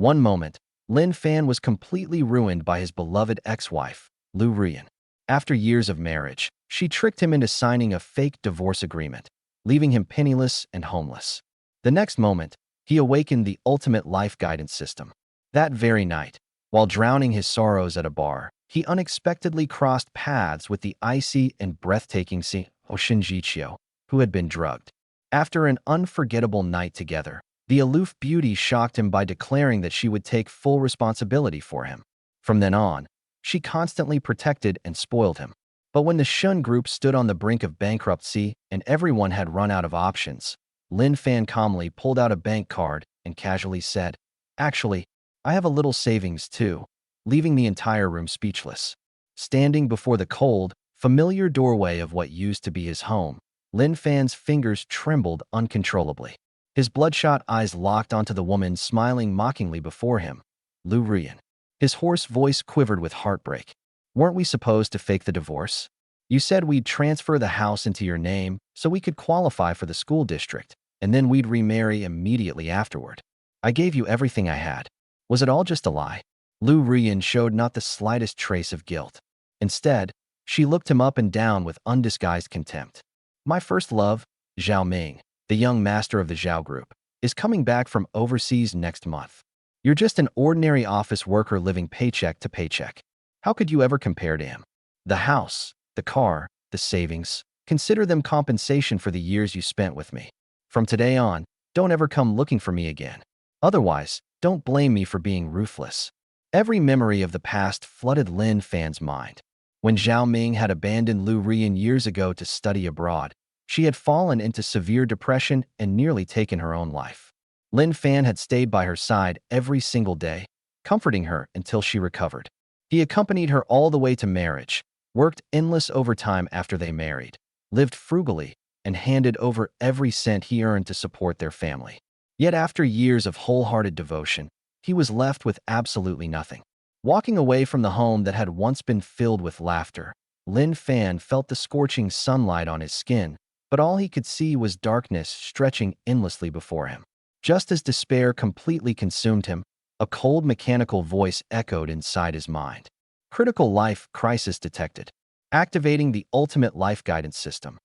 One moment, Lin Fan was completely ruined by his beloved ex-wife, Liu Ruyan. After years of marriage, she tricked him into signing a fake divorce agreement, leaving him penniless and homeless. The next moment, he awakened the ultimate life guidance system. That very night, while drowning his sorrows at a bar, he unexpectedly crossed paths with the icy and breathtaking CEO Shen Zhiqiu, who had been drugged. After an unforgettable night together, the aloof beauty shocked him by declaring that she would take full responsibility for him. From then on, she constantly protected and spoiled him. But when the Shen Group stood on the brink of bankruptcy and everyone had run out of options, Lin Fan calmly pulled out a bank card and casually said, "Actually, I have a little savings too," leaving the entire room speechless. Standing before the cold, familiar doorway of what used to be his home, Lin Fan's fingers trembled uncontrollably. His bloodshot eyes locked onto the woman smiling mockingly before him, Liu Ruyan. His hoarse voice quivered with heartbreak. "Weren't we supposed to fake the divorce? You said we'd transfer the house into your name so we could qualify for the school district, and then we'd remarry immediately afterward. I gave you everything I had. Was it all just a lie?" Liu Ruyan showed not the slightest trace of guilt. Instead, she looked him up and down with undisguised contempt. "My first love, Zhao Ming, the young master of the Zhao Group, is coming back from overseas next month. You're just an ordinary office worker living paycheck to paycheck. How could you ever compare to him? The house, the car, the savings, consider them compensation for the years you spent with me. From today on, don't ever come looking for me again. Otherwise, don't blame me for being ruthless." Every memory of the past flooded Lin Fan's mind. When Zhao Ming had abandoned Liu Ruyan years ago to study abroad, she had fallen into severe depression and nearly taken her own life. Lin Fan had stayed by her side every single day, comforting her until she recovered. He accompanied her all the way to marriage, worked endless overtime after they married, lived frugally, and handed over every cent he earned to support their family. Yet after years of wholehearted devotion, he was left with absolutely nothing. Walking away from the home that had once been filled with laughter, Lin Fan felt the scorching sunlight on his skin, but all he could see was darkness stretching endlessly before him. Just as despair completely consumed him, a cold mechanical voice echoed inside his mind. "Critical life crisis detected. Activating the ultimate life guidance system."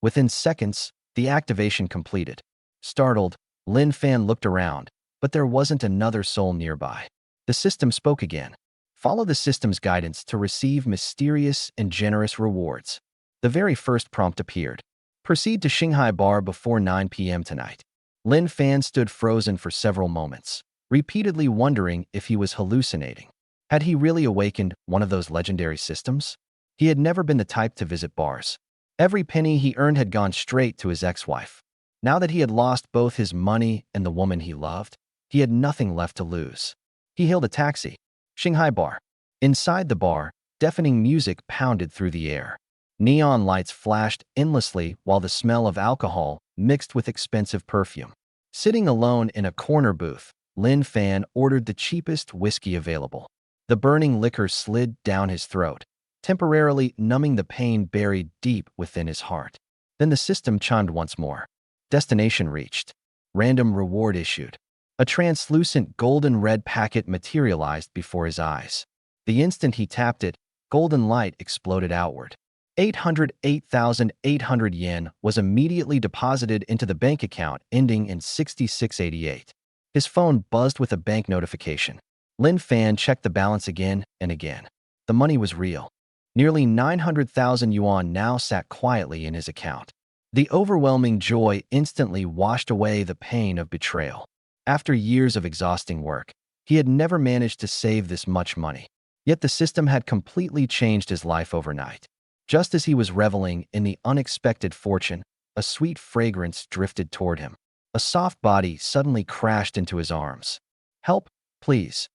Within seconds, the activation completed. Startled, Lin Fan looked around, but there wasn't another soul nearby. The system spoke again. "Follow the system's guidance to receive mysterious and generous rewards." The very first prompt appeared. "Proceed to Shanghai Bar before 9 p.m. tonight." Lin Fan stood frozen for several moments, repeatedly wondering if he was hallucinating. Had he really awakened one of those legendary systems? He had never been the type to visit bars. Every penny he earned had gone straight to his ex-wife. Now that he had lost both his money and the woman he loved, he had nothing left to lose. He hailed a taxi. Shanghai Bar. Inside the bar, deafening music pounded through the air. Neon lights flashed endlessly while the smell of alcohol mixed with expensive perfume. Sitting alone in a corner booth, Lin Fan ordered the cheapest whiskey available. The burning liquor slid down his throat, temporarily numbing the pain buried deep within his heart. Then the system chimed once more. Destination reached. Random reward issued. A translucent golden-red packet materialized before his eyes. The instant he tapped it, golden light exploded outward. 808,800 yen was immediately deposited into the bank account ending in 6688. His phone buzzed with a bank notification. Lin Fan checked the balance again and again. The money was real. Nearly 900,000 yuan now sat quietly in his account. The overwhelming joy instantly washed away the pain of betrayal. After years of exhausting work, he had never managed to save this much money. Yet the system had completely changed his life overnight. Just as he was reveling in the unexpected fortune, a sweet fragrance drifted toward him. A soft body suddenly crashed into his arms. "Help, please."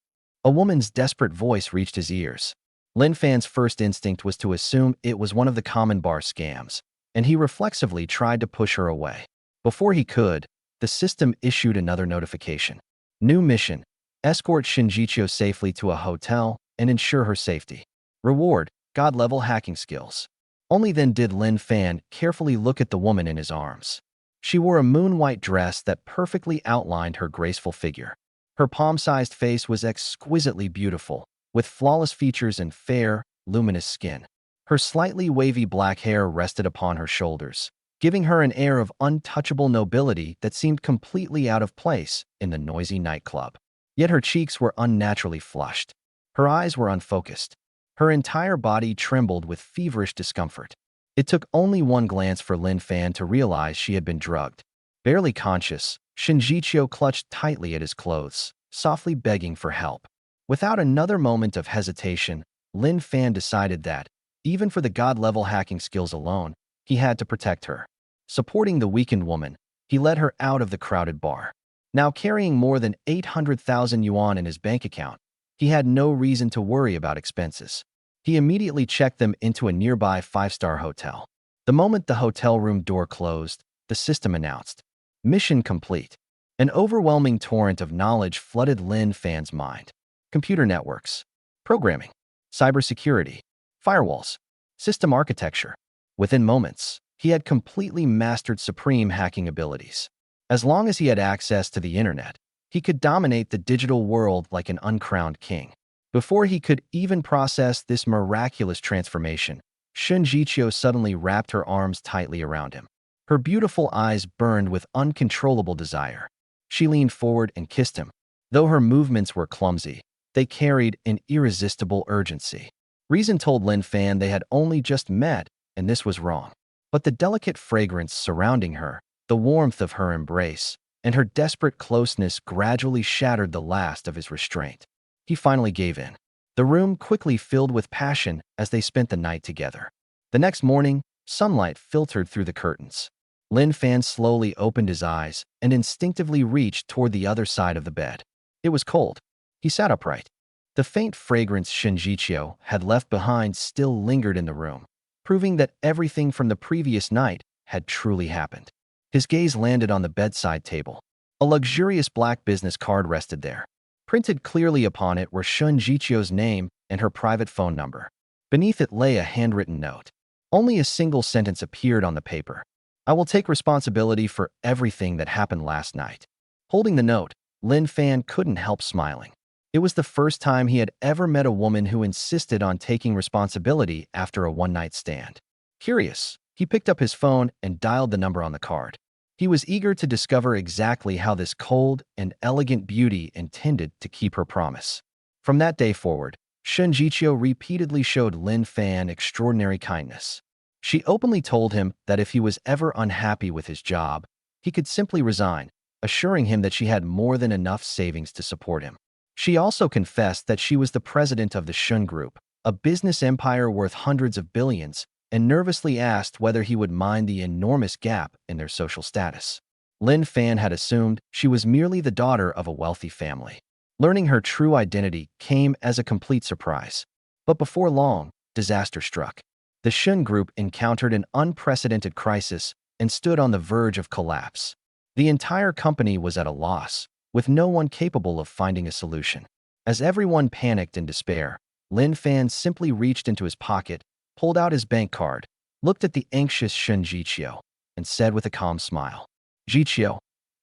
A woman's desperate voice reached his ears. Lin Fan's first instinct was to assume it was one of the common bar scams, and he reflexively tried to push her away. Before he could, the system issued another notification. "New mission. Escort Shen Zhiqiu safely to a hotel and ensure her safety. Reward, God-level hacking skills." Only then did Lin Fan carefully look at the woman in his arms. She wore a moon-white dress that perfectly outlined her graceful figure. Her palm-sized face was exquisitely beautiful, with flawless features and fair, luminous skin. Her slightly wavy black hair rested upon her shoulders, giving her an air of untouchable nobility that seemed completely out of place in the noisy nightclub. Yet her cheeks were unnaturally flushed. Her eyes were unfocused. Her entire body trembled with feverish discomfort. It took only one glance for Lin Fan to realize she had been drugged. Barely conscious, Shen Zhiqiu clutched tightly at his clothes, softly begging for help. Without another moment of hesitation, Lin Fan decided that, even for the god-level hacking skills alone, he had to protect her. Supporting the weakened woman, he led her out of the crowded bar. Now carrying more than 800,000 yuan in his bank account, he had no reason to worry about expenses. He immediately checked them into a nearby five-star hotel. The moment the hotel room door closed, the system announced, "Mission complete." An overwhelming torrent of knowledge flooded Lin Fan's mind. Computer networks, programming, cybersecurity, firewalls, system architecture. Within moments, he had completely mastered supreme hacking abilities. As long as he had access to the internet, he could dominate the digital world like an uncrowned king. Before he could even process this miraculous transformation, Shen Zhiqiu suddenly wrapped her arms tightly around him. Her beautiful eyes burned with uncontrollable desire. She leaned forward and kissed him. Though her movements were clumsy, they carried an irresistible urgency. Reason told Lin Fan they had only just met, and this was wrong. But the delicate fragrance surrounding her, the warmth of her embrace, and her desperate closeness gradually shattered the last of his restraint. He finally gave in. The room quickly filled with passion as they spent the night together. The next morning, sunlight filtered through the curtains. Lin Fan slowly opened his eyes and instinctively reached toward the other side of the bed. It was cold. He sat upright. The faint fragrance Shen Zhiqiu had left behind still lingered in the room, proving that everything from the previous night had truly happened. His gaze landed on the bedside table. A luxurious black business card rested there. Printed clearly upon it were Shen Zhiqiu's name and her private phone number. Beneath it lay a handwritten note. Only a single sentence appeared on the paper. "I will take responsibility for everything that happened last night." Holding the note, Lin Fan couldn't help smiling. It was the first time he had ever met a woman who insisted on taking responsibility after a one-night stand. Curious, he picked up his phone and dialed the number on the card. He was eager to discover exactly how this cold and elegant beauty intended to keep her promise. From that day forward, Shen Zhiqiu repeatedly showed Lin Fan extraordinary kindness. She openly told him that if he was ever unhappy with his job, he could simply resign, assuring him that she had more than enough savings to support him. She also confessed that she was the president of the Shen Group, a business empire worth hundreds of billions, and nervously asked whether he would mind the enormous gap in their social status. Lin Fan had assumed she was merely the daughter of a wealthy family. Learning her true identity came as a complete surprise. But before long, disaster struck. The Shen Group encountered an unprecedented crisis and stood on the verge of collapse. The entire company was at a loss, with no one capable of finding a solution. As everyone panicked in despair, Lin Fan simply reached into his pocket, pulled out his bank card, looked at the anxious Shen Zhiqiu, and said with a calm smile, "Zhiqiu,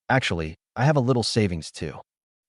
actually, I have a little savings too.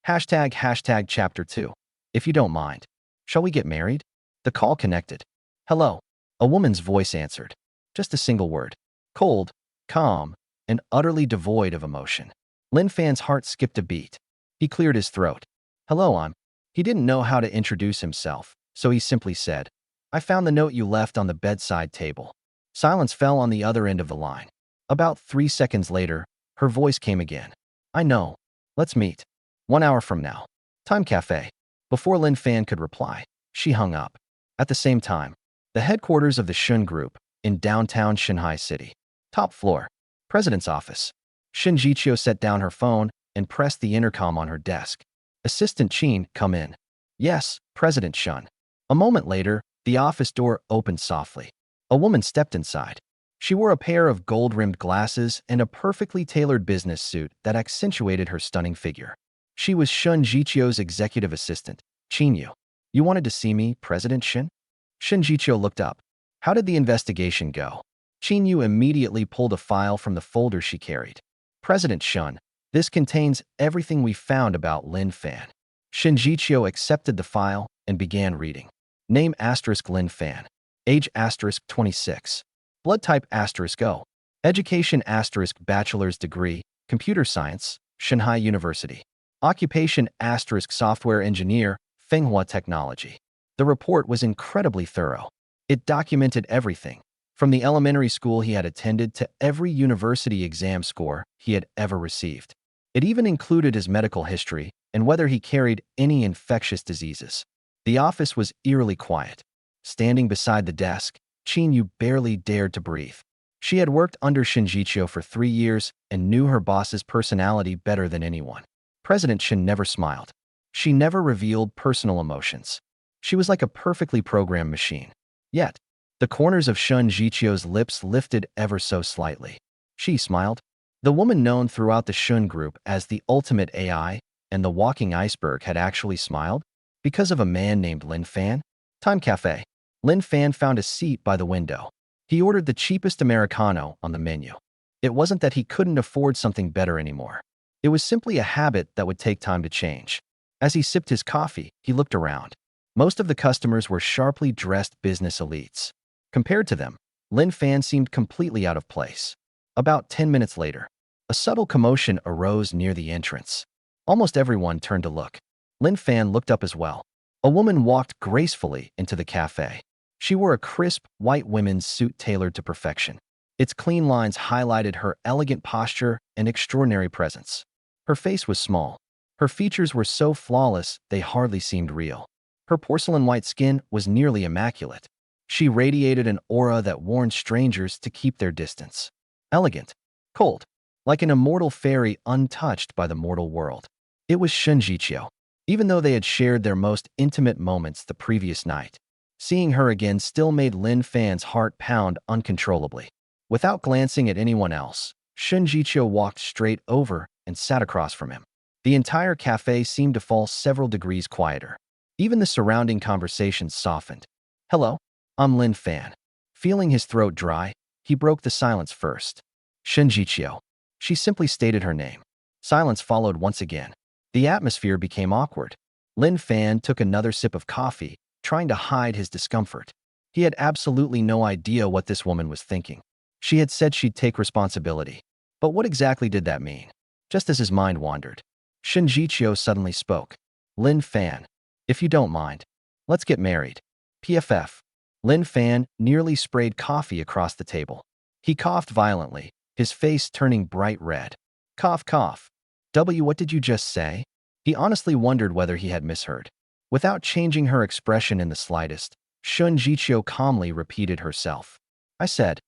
Hashtag chapter 2. If you don't mind. Shall we get married?" The call connected. "Hello." A woman's voice answered. Just a single word. Cold, calm, and utterly devoid of emotion. Lin Fan's heart skipped a beat. He cleared his throat. "Hello, I'm." He didn't know how to introduce himself, so he simply said, "I found the note you left on the bedside table." Silence fell on the other end of the line. About 3 seconds later, her voice came again. "I know. Let's meet. 1 hour from now. Time Cafe." Before Lin Fan could reply, she hung up. At the same time, the headquarters of the Shen Group, in downtown Shanghai City. Top floor. President's office. Shen Zhiqiu set down her phone and pressed the intercom on her desk. "Assistant Qin, come in." "Yes, President Shen." A moment later, the office door opened softly. A woman stepped inside. She wore a pair of gold-rimmed glasses and a perfectly tailored business suit that accentuated her stunning figure. She was Shen Zhiqiu's executive assistant, Qin Yu. "You wanted to see me, President Shen?" Shen Zhiqiu looked up. "How did the investigation go?" Qin Yu immediately pulled a file from the folder she carried. "President Shen, This contains everything we found about Lin Fan. Shen Zhiqiu accepted the file and began reading. Name * Lin Fan. Age * 26. Blood type * O. Education * bachelor's degree, computer science, Shanghai University. Occupation * software engineer, Manhua technology. The report was incredibly thorough. It documented everything, from the elementary school he had attended to every university exam score he had ever received. It even included his medical history and whether he carried any infectious diseases. The office was eerily quiet. Standing beside the desk, Qin Yu barely dared to breathe. She had worked under Shen Zhiqiu for 3 years and knew her boss's personality better than anyone. President Shen never smiled. She never revealed personal emotions. She was like a perfectly programmed machine. Yet, the corners of Shen Zhiqiu's lips lifted ever so slightly. She smiled. The woman known throughout the Shen Group as the ultimate AI and the walking iceberg had actually smiled because of a man named Lin Fan. Time Cafe. Lin Fan found a seat by the window. He ordered the cheapest Americano on the menu. It wasn't that he couldn't afford something better anymore. It was simply a habit that would take time to change. As he sipped his coffee, he looked around. Most of the customers were sharply dressed business elites. Compared to them, Lin Fan seemed completely out of place. About 10 minutes later, a subtle commotion arose near the entrance. Almost everyone turned to look. Lin Fan looked up as well. A woman walked gracefully into the cafe. She wore a crisp, white women's suit tailored to perfection. Its clean lines highlighted her elegant posture and extraordinary presence. Her face was small. Her features were so flawless they hardly seemed real. Her porcelain white skin was nearly immaculate. She radiated an aura that warned strangers to keep their distance. Elegant, cold, like an immortal fairy untouched by the mortal world. It was Shen Zhiqiu. Even though they had shared their most intimate moments the previous night, seeing her again still made Lin Fan's heart pound uncontrollably. Without glancing at anyone else, Shen Zhiqiu walked straight over and sat across from him. The entire cafe seemed to fall several degrees quieter. Even the surrounding conversations softened. Hello, I'm Lin Fan. Feeling his throat dry, he broke the silence first. Shen Zhiqiu. She simply stated her name. Silence followed once again. The atmosphere became awkward. Lin Fan took another sip of coffee, trying to hide his discomfort. He had absolutely no idea what this woman was thinking. She had said she'd take responsibility. But what exactly did that mean? Just as his mind wandered, Shen Zhiqiu suddenly spoke. Lin Fan, if you don't mind, let's get married. PFF. Lin Fan nearly sprayed coffee across the table. He coughed violently, his face turning bright red. Cough, cough. What did you just say? He honestly wondered whether he had misheard. Without changing her expression in the slightest, Shen Zhiqiu calmly repeated herself. I said,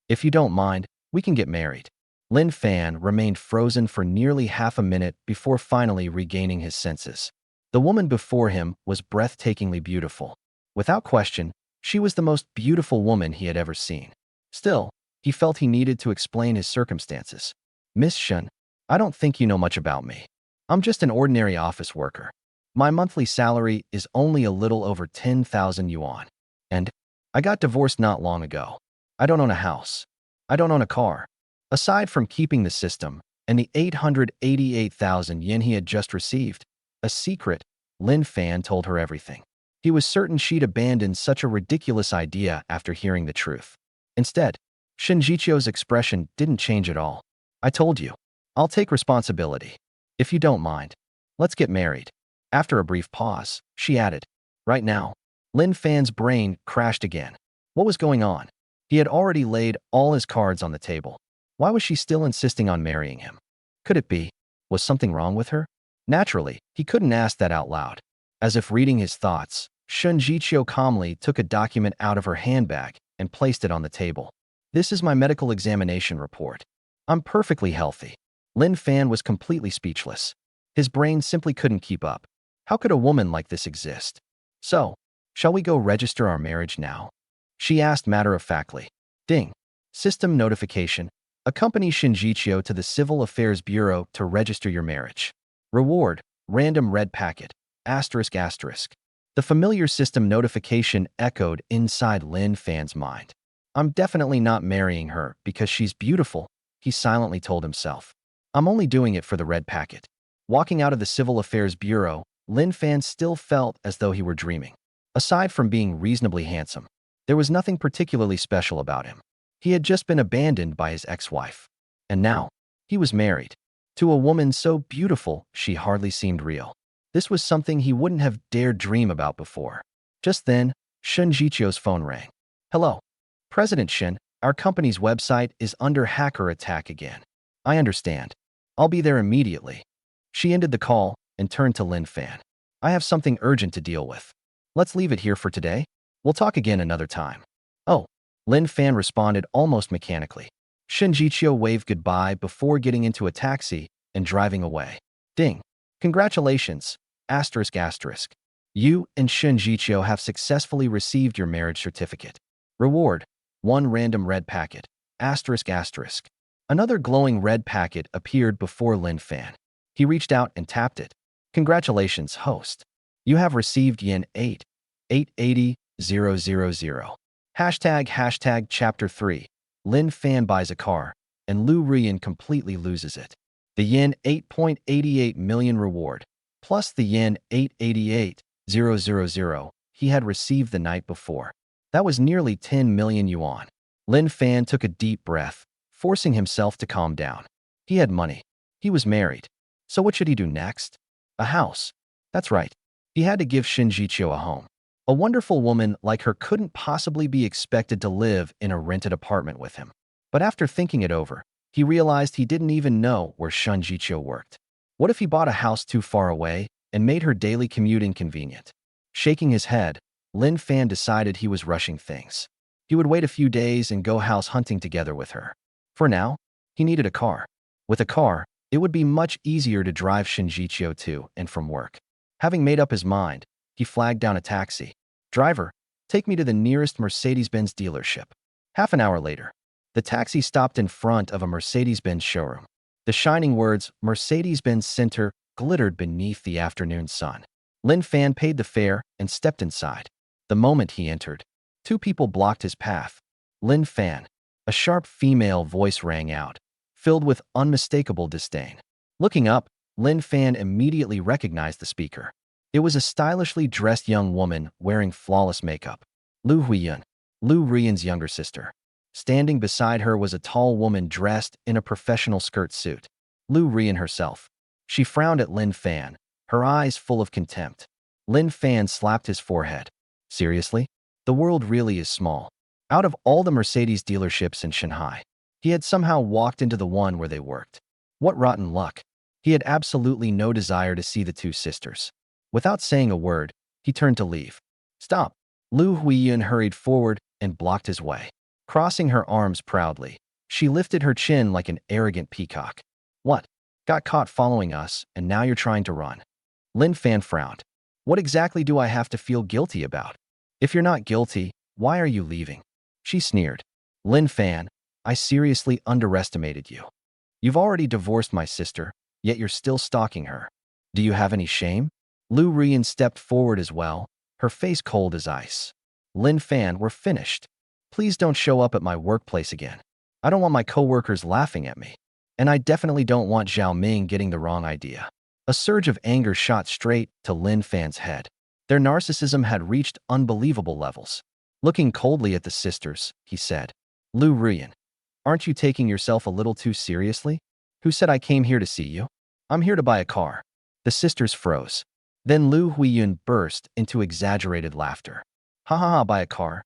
if you don't mind, we can get married. Lin Fan remained frozen for nearly half a minute before finally regaining his senses. The woman before him was breathtakingly beautiful. Without question, she was the most beautiful woman he had ever seen. Still, he felt he needed to explain his circumstances. Miss Shen, I don't think you know much about me. I'm just an ordinary office worker. My monthly salary is only a little over 10,000 yuan. And I got divorced not long ago. I don't own a house. I don't own a car. Aside from keeping the system and the 888,000 yen he had just received, a secret, Lin Fan told her everything. He was certain she'd abandoned such a ridiculous idea after hearing the truth. Instead, Shen Zhiqiu's expression didn't change at all. I told you. I'll take responsibility. If you don't mind, let's get married. After a brief pause, she added, right now. Lin Fan's brain crashed again. What was going on? He had already laid all his cards on the table. Why was she still insisting on marrying him? Could it be? Was something wrong with her? Naturally, he couldn't ask that out loud. As if reading his thoughts, Shen Zhiqiu calmly took a document out of her handbag and placed it on the table. This is my medical examination report. I'm perfectly healthy. Lin Fan was completely speechless. His brain simply couldn't keep up. How could a woman like this exist? So, shall we go register our marriage now? She asked matter-of-factly. Ding. System notification. Accompany Shen Zhiqiu to the Civil Affairs Bureau to register your marriage. Reward. Random red packet. ***. The familiar system notification echoed inside Lin Fan's mind. I'm definitely not marrying her because she's beautiful, he silently told himself. I'm only doing it for the red packet. Walking out of the Civil Affairs Bureau, Lin Fan still felt as though he were dreaming. Aside from being reasonably handsome, there was nothing particularly special about him. He had just been abandoned by his ex-wife. And now, he was married to a woman so beautiful she hardly seemed real. This was something he wouldn't have dared dream about before. Just then, Shen Zhiqiu's phone rang. Hello. President Shen, our company's website is under hacker attack again. I understand. I'll be there immediately. She ended the call and turned to Lin Fan. I have something urgent to deal with. Let's leave it here for today. We'll talk again another time. Oh, Lin Fan responded almost mechanically. Shen Zhiqiu waved goodbye before getting into a taxi and driving away. Ding. Congratulations, asterisk asterisk. You and Shen Zhiqiu have successfully received your marriage certificate. Reward, 1 random red packet, asterisk asterisk. Another glowing red packet appeared before Lin Fan. He reached out and tapped it. Congratulations, host. You have received yen 8,880,000. Hashtag chapter 3. Lin Fan buys a car, and Liu Ruyan completely loses it. The yen 8.88 million reward, plus the yen 888,000 he had received the night before. That was nearly 10 million yuan. Lin Fan took a deep breath, forcing himself to calm down. He had money. He was married. So what should he do next? A house. That's right. He had to give Shen Zhiqiu a home. A wonderful woman like her couldn't possibly be expected to live in a rented apartment with him. But after thinking it over, he realized he didn't even know where Shen Zhiqiu worked. What if he bought a house too far away and made her daily commute inconvenient? Shaking his head, Lin Fan decided he was rushing things. He would wait a few days and go house hunting together with her. For now, he needed a car. With a car, it would be much easier to drive Shen Zhiqiu to and from work. Having made up his mind, he flagged down a taxi. Driver, take me to the nearest Mercedes-Benz dealership. Half an hour later, the taxi stopped in front of a Mercedes-Benz showroom. The shining words Mercedes-Benz Center glittered beneath the afternoon sun. Lin Fan paid the fare and stepped inside. The moment he entered, 2 people blocked his path. Lin Fan, a sharp female voice rang out, filled with unmistakable disdain. Looking up, Lin Fan immediately recognized the speaker. It was a stylishly dressed young woman wearing flawless makeup. Liu Ruyan, Liu Ruyan's younger sister. Standing beside her was a tall woman dressed in a professional skirt suit. Liu Ruyan herself. She frowned at Lin Fan, her eyes full of contempt. Lin Fan slapped his forehead. Seriously? The world really is small. Out of all the Mercedes dealerships in Shanghai, he had somehow walked into the one where they worked. What rotten luck. He had absolutely no desire to see the 2 sisters. Without saying a word, he turned to leave. Stop. Liu Ruyan hurried forward and blocked his way. Crossing her arms proudly, she lifted her chin like an arrogant peacock. What? Got caught following us, and now you're trying to run. Lin Fan frowned. What exactly do I have to feel guilty about? If you're not guilty, why are you leaving? She sneered. Lin Fan, I seriously underestimated you. You've already divorced my sister, yet you're still stalking her. Do you have any shame? Liu Ruyan stepped forward as well, her face cold as ice. Lin Fan, we're finished. Please don't show up at my workplace again. I don't want my coworkers laughing at me. And I definitely don't want Zhao Ming getting the wrong idea. A surge of anger shot straight to Lin Fan's head. Their narcissism had reached unbelievable levels. Looking coldly at the sisters, he said, Liu Ruyan, aren't you taking yourself a little too seriously? Who said I came here to see you? I'm here to buy a car. The sisters froze. Then Liu Ruyan burst into exaggerated laughter. Ha ha ha, buy a car?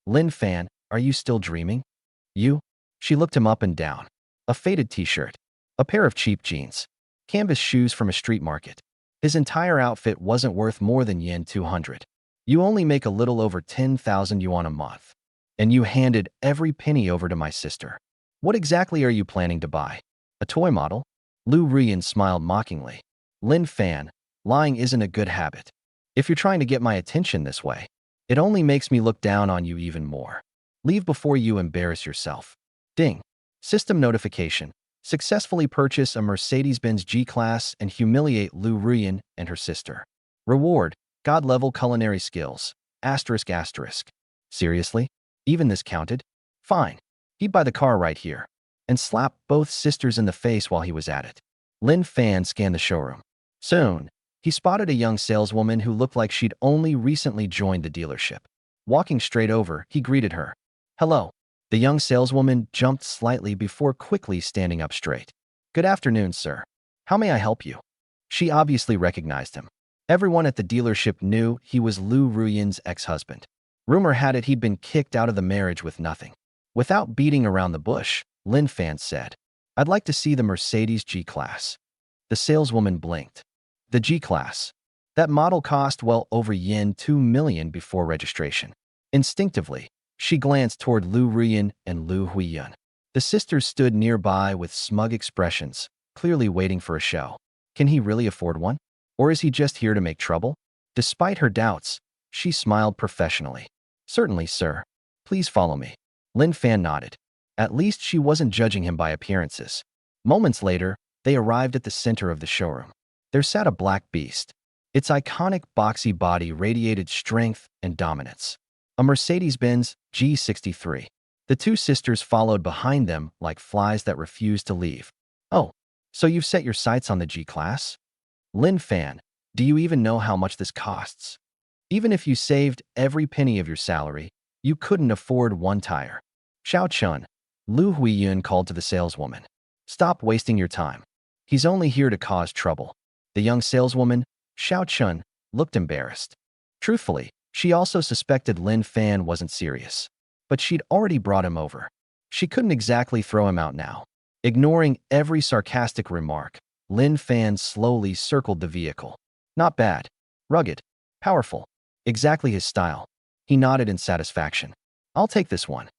Lin Fan, are you still dreaming? You? She looked him up and down. A faded t-shirt, a pair of cheap jeans, canvas shoes from a street market. His entire outfit wasn't worth more than yen 200. You only make a little over 10,000 yuan a month. And you handed every penny over to my sister. What exactly are you planning to buy? A toy model? Liu Ruyan smiled mockingly. Lin Fan, lying isn't a good habit. If you're trying to get my attention this way, it only makes me look down on you even more. Leave before you embarrass yourself. Ding. System notification. Successfully purchase a Mercedes-Benz G-Class and humiliate Liu Ruyan and her sister. Reward. God-level culinary skills. Asterisk asterisk. Seriously? Even this counted? Fine. He'd buy the car right here. and slapped both sisters in the face while he was at it. Lin Fan scanned the showroom. Soon, he spotted a young saleswoman who looked like she'd only recently joined the dealership. Walking straight over, he greeted her. "Hello." The young saleswoman jumped slightly before quickly standing up straight. "Good afternoon, sir. How may I help you?" She obviously recognized him. Everyone at the dealership knew he was Liu Ruyan's ex-husband. Rumor had it he'd been kicked out of the marriage with nothing. Without beating around the bush, Lin Fan said, "I'd like to see the Mercedes G-Class." The saleswoman blinked. The G-Class. That model cost well over yen 2 million before registration. Instinctively, she glanced toward Liu Ruyan and Liu Huiyun. The sisters stood nearby with smug expressions, clearly waiting for a show. Can he really afford one? Or is he just here to make trouble? Despite her doubts, she smiled professionally. "Certainly, sir. Please follow me." Lin Fan nodded. At least she wasn't judging him by appearances. Moments later, they arrived at the center of the showroom. There sat a black beast. Its iconic boxy body radiated strength and dominance. A Mercedes-Benz G63. The two sisters followed behind them like flies that refused to leave. "Oh, so you've set your sights on the G-Class?" "Lin Fan, do you even know how much this costs? Even if you saved every penny of your salary, you couldn't afford one tire." "Xiao Chun," Liu Huiyun called to the saleswoman. "Stop wasting your time. He's only here to cause trouble." The young saleswoman, Xiao Chun, looked embarrassed. Truthfully, she also suspected Lin Fan wasn't serious. But she'd already brought him over. She couldn't exactly throw him out now. Ignoring every sarcastic remark, Lin Fan slowly circled the vehicle. Not bad. Rugged. Powerful. Exactly his style. He nodded in satisfaction. "I'll take this one."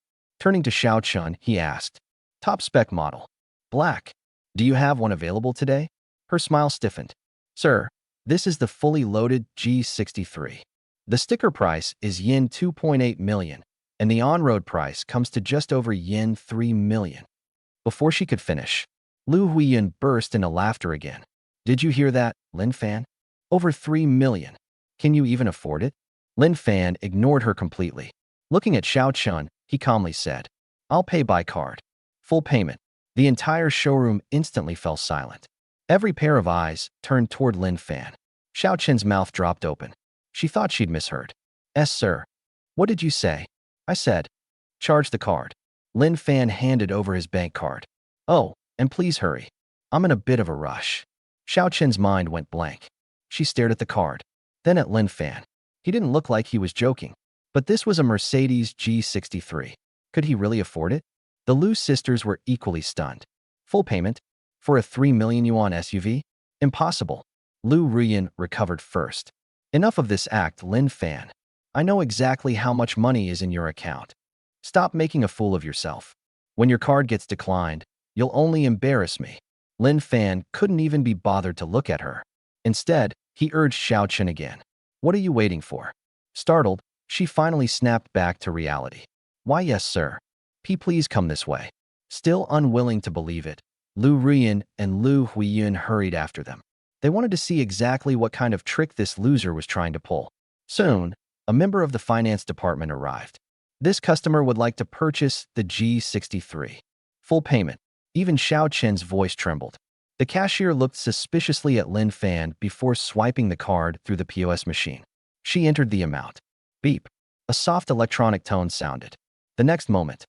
Turning to Xiao Chun, he asked, "Top spec model. Black. Do you have one available today?" Her smile stiffened. "Sir, this is the fully loaded G63. The sticker price is yen 2.8 million, and the on-road price comes to just over yen 3 million. Before she could finish, Liu Huiyun burst into laughter again. "Did you hear that, Lin Fan? Over 3 million. Can you even afford it?" Lin Fan ignored her completely. Looking at Xiao Chun, he calmly said, "I'll pay by card. Full payment." The entire showroom instantly fell silent. Every pair of eyes turned toward Lin Fan. Xiao Chun's mouth dropped open. She thought she'd misheard. "Yes, sir. What did you say?" "I said, charge the card." Lin Fan handed over his bank card. "Oh, and please hurry. I'm in a bit of a rush." Xiao Chun's mind went blank. She stared at the card, then at Lin Fan. He didn't look like he was joking. But this was a Mercedes G63. Could he really afford it? The Liu sisters were equally stunned. Full payment? For a 3 million yuan SUV? Impossible. Liu Ruyan recovered first. "Enough of this act, Lin Fan. I know exactly how much money is in your account. Stop making a fool of yourself. When your card gets declined, you'll only embarrass me." Lin Fan couldn't even be bothered to look at her. Instead, he urged Xiao Chun again. "What are you waiting for?" Startled, she finally snapped back to reality. "Why, yes, sir. Please come this way." Still unwilling to believe it, Liu Ruyan and Liu Huiyun hurried after them. They wanted to see exactly what kind of trick this loser was trying to pull. Soon, a member of the finance department arrived. This customer would like to purchase the G63. Full payment. Even Xiao Chen's voice trembled. The cashier looked suspiciously at Lin Fan before swiping the card through the POS machine. She entered the amount. Beep. A soft electronic tone sounded. The next moment,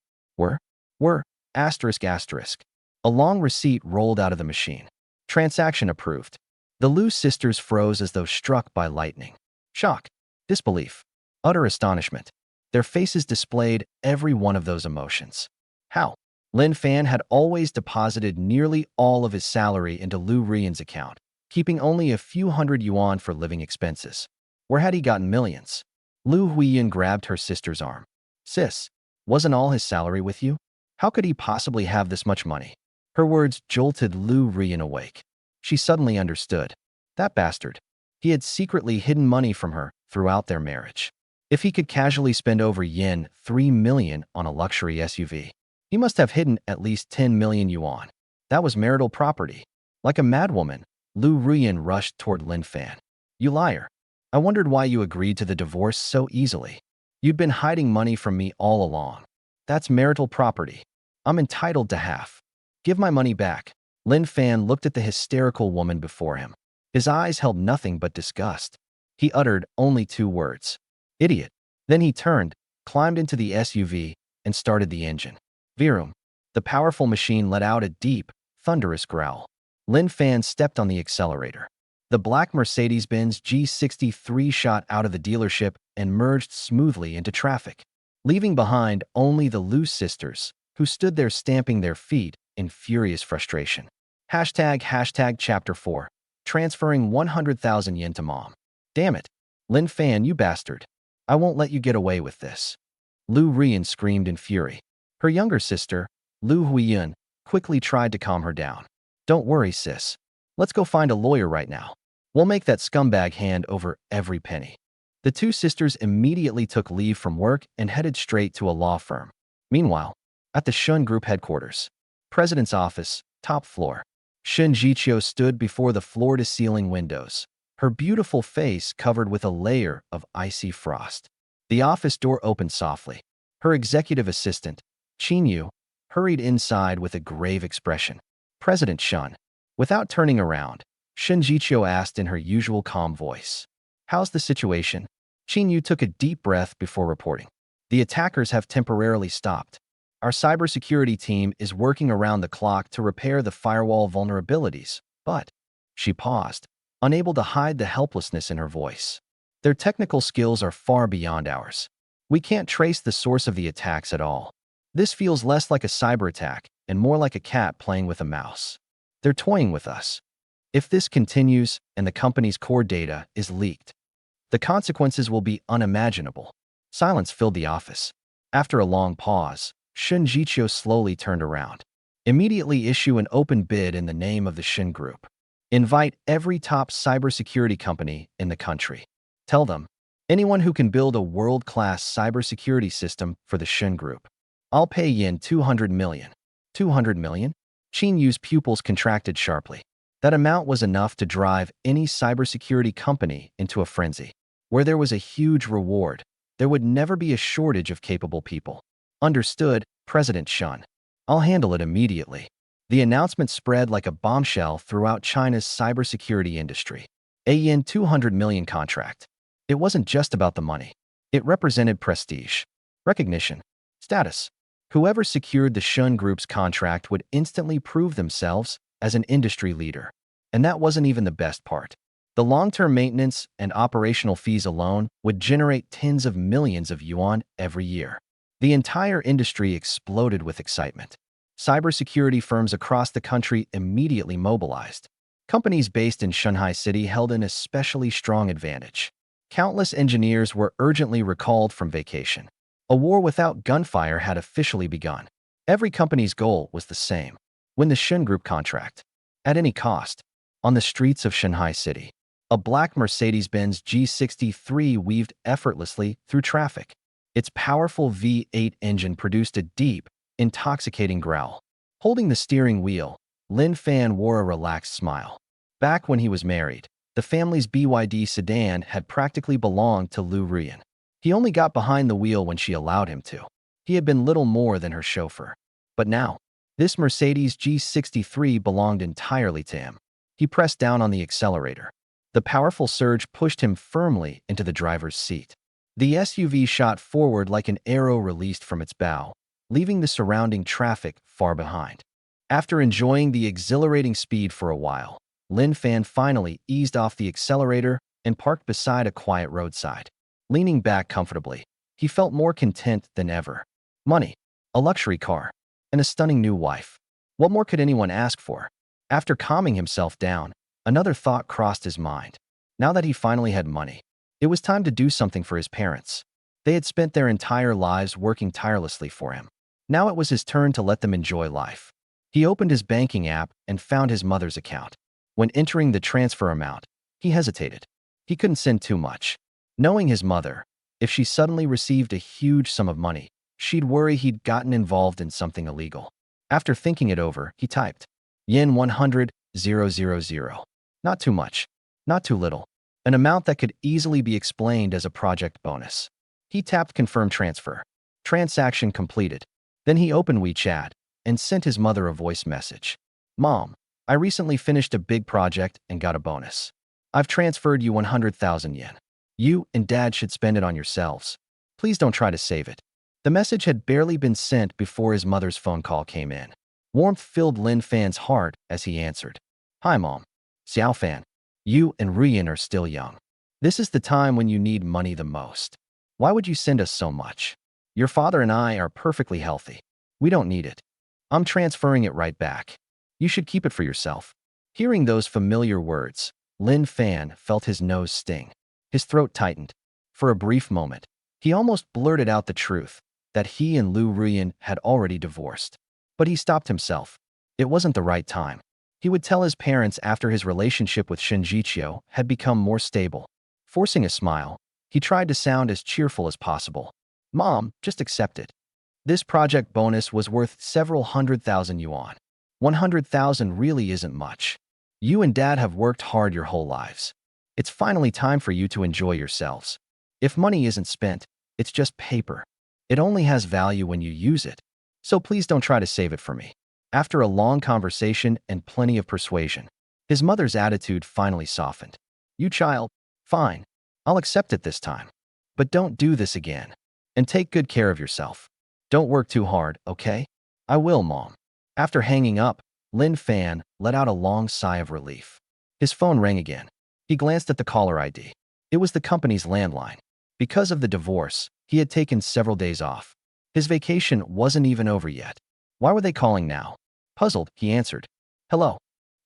asterisk. A long receipt rolled out of the machine. Transaction approved. The Liu sisters froze as though struck by lightning. Shock, disbelief, utter astonishment. Their faces displayed every one of those emotions. How? Lin Fan had always deposited nearly all of his salary into Liu Ruyan's account, keeping only a few hundred yuan for living expenses. Where had he gotten millions? Liu Huiyun grabbed her sister's arm. "Sis, wasn't all his salary with you? How could he possibly have this much money?" Her words jolted Liu Ruyan awake. She suddenly understood. That bastard. He had secretly hidden money from her throughout their marriage. If he could casually spend over yen 3 million on a luxury SUV, he must have hidden at least 10 million yuan. That was marital property. Like a madwoman, Liu Ruyan rushed toward Lin Fan. "You liar. I wondered why you agreed to the divorce so easily. You'd been hiding money from me all along. That's marital property. I'm entitled to half." Give my money back. Lin Fan looked at the hysterical woman before him. His eyes held nothing but disgust. He uttered only 2 words. Idiot. Then he turned, climbed into the SUV, and started the engine. Vroom. The powerful machine let out a deep, thunderous growl. Lin Fan stepped on the accelerator. The black Mercedes-Benz G63 shot out of the dealership and merged smoothly into traffic, leaving behind only the Liu sisters, who stood there stamping their feet in furious frustration. Hashtag Chapter 4. Transferring 100,000 yen to mom. Damn it. Lin Fan, you bastard. I won't let you get away with this. Liu Ruyan screamed in fury. Her younger sister, Liu Ruyan, quickly tried to calm her down. Don't worry, sis. Let's go find a lawyer right now. We'll make that scumbag hand over every penny. The 2 sisters immediately took leave from work and headed straight to a law firm. Meanwhile, at the Shen Group headquarters, President's office, top floor, Shen Zhiqiu stood before the floor-to-ceiling windows, her beautiful face covered with a layer of icy frost. The office door opened softly. Her executive assistant, Qin Yu, hurried inside with a grave expression. President Shen. Without turning around, Shen Zhiqiu asked in her usual calm voice. How's the situation? Qin Yu took a deep breath before reporting. The attackers have temporarily stopped. Our cybersecurity team is working around the clock to repair the firewall vulnerabilities, but she paused, unable to hide the helplessness in her voice. Their technical skills are far beyond ours. We can't trace the source of the attacks at all. This feels less like a cyber attack and more like a cat playing with a mouse. They're toying with us. If this continues and the company's core data is leaked, the consequences will be unimaginable. Silence filled the office. After a long pause, Shen Zhiqiu slowly turned around. Immediately issue an open bid in the name of the Shen Group. Invite every top cybersecurity company in the country. Tell them, anyone who can build a world-class cybersecurity system for the Shen Group. I'll pay yen 200 million. 200 million? Qin Yu's pupils contracted sharply. That amount was enough to drive any cybersecurity company into a frenzy. Where there was a huge reward, there would never be a shortage of capable people. Understood, President Shen. I'll handle it immediately. The announcement spread like a bombshell throughout China's cybersecurity industry. A yen 200 million contract. It wasn't just about the money. It represented prestige, recognition, status. Whoever secured the Shen Group's contract would instantly prove themselves as an industry leader. And that wasn't even the best part. The long-term maintenance and operational fees alone would generate tens of millions of yuan every year. The entire industry exploded with excitement. Cybersecurity firms across the country immediately mobilized. Companies based in Shanghai City held an especially strong advantage. Countless engineers were urgently recalled from vacation. A war without gunfire had officially begun. Every company's goal was the same: win the Shen Group contract. At any cost. On the streets of Shanghai City, a black Mercedes-Benz G63 weaved effortlessly through traffic. Its powerful V8 engine produced a deep, intoxicating growl. Holding the steering wheel, Lin Fan wore a relaxed smile. Back when he was married, the family's BYD sedan had practically belonged to Liu Ruyan. He only got behind the wheel when she allowed him to. He had been little more than her chauffeur. But now, this Mercedes G63 belonged entirely to him. He pressed down on the accelerator. The powerful surge pushed him firmly into the driver's seat. The SUV shot forward like an arrow released from its bow, leaving the surrounding traffic far behind. After enjoying the exhilarating speed for a while, Lin Fan finally eased off the accelerator and parked beside a quiet roadside. Leaning back comfortably, he felt more content than ever. Money, a luxury car, and a stunning new wife. What more could anyone ask for? After calming himself down, another thought crossed his mind. Now that he finally had money, it was time to do something for his parents. They had spent their entire lives working tirelessly for him. Now it was his turn to let them enjoy life. He opened his banking app and found his mother's account. When entering the transfer amount, he hesitated. He couldn't send too much. Knowing his mother, if she suddenly received a huge sum of money, she'd worry he'd gotten involved in something illegal. After thinking it over, he typed, yen 100,000. Not too much, not too little. An amount that could easily be explained as a project bonus. He tapped confirm transfer. Transaction completed. Then he opened WeChat, and sent his mother a voice message. Mom, I recently finished a big project and got a bonus. I've transferred you 100,000 yen. You and Dad should spend it on yourselves. Please don't try to save it. The message had barely been sent before his mother's phone call came in. Warmth filled Lin Fan's heart as he answered. Hi, Mom. Xiao Fan. You and Ruyan are still young. This is the time when you need money the most. Why would you send us so much? Your father and I are perfectly healthy. We don't need it. I'm transferring it right back. You should keep it for yourself. Hearing those familiar words, Lin Fan felt his nose sting. His throat tightened. For a brief moment, he almost blurted out the truth that he and Liu Ruyan had already divorced. But he stopped himself. It wasn't the right time. He would tell his parents after his relationship with Shen Zhiqiu had become more stable. Forcing a smile, he tried to sound as cheerful as possible. Mom, just accept it. This project bonus was worth several 100,000 yuan. 100,000 really isn't much. You and Dad have worked hard your whole lives. It's finally time for you to enjoy yourselves. If money isn't spent, it's just paper. It only has value when you use it. So please don't try to save it for me. After a long conversation and plenty of persuasion, his mother's attitude finally softened. You child, fine. I'll accept it this time. But don't do this again. And take good care of yourself. Don't work too hard, okay? I will, Mom. After hanging up, Lin Fan let out a long sigh of relief. His phone rang again. He glanced at the caller ID. It was the company's landline. Because of the divorce, he had taken several days off. His vacation wasn't even over yet. Why were they calling now? Puzzled, he answered. Hello.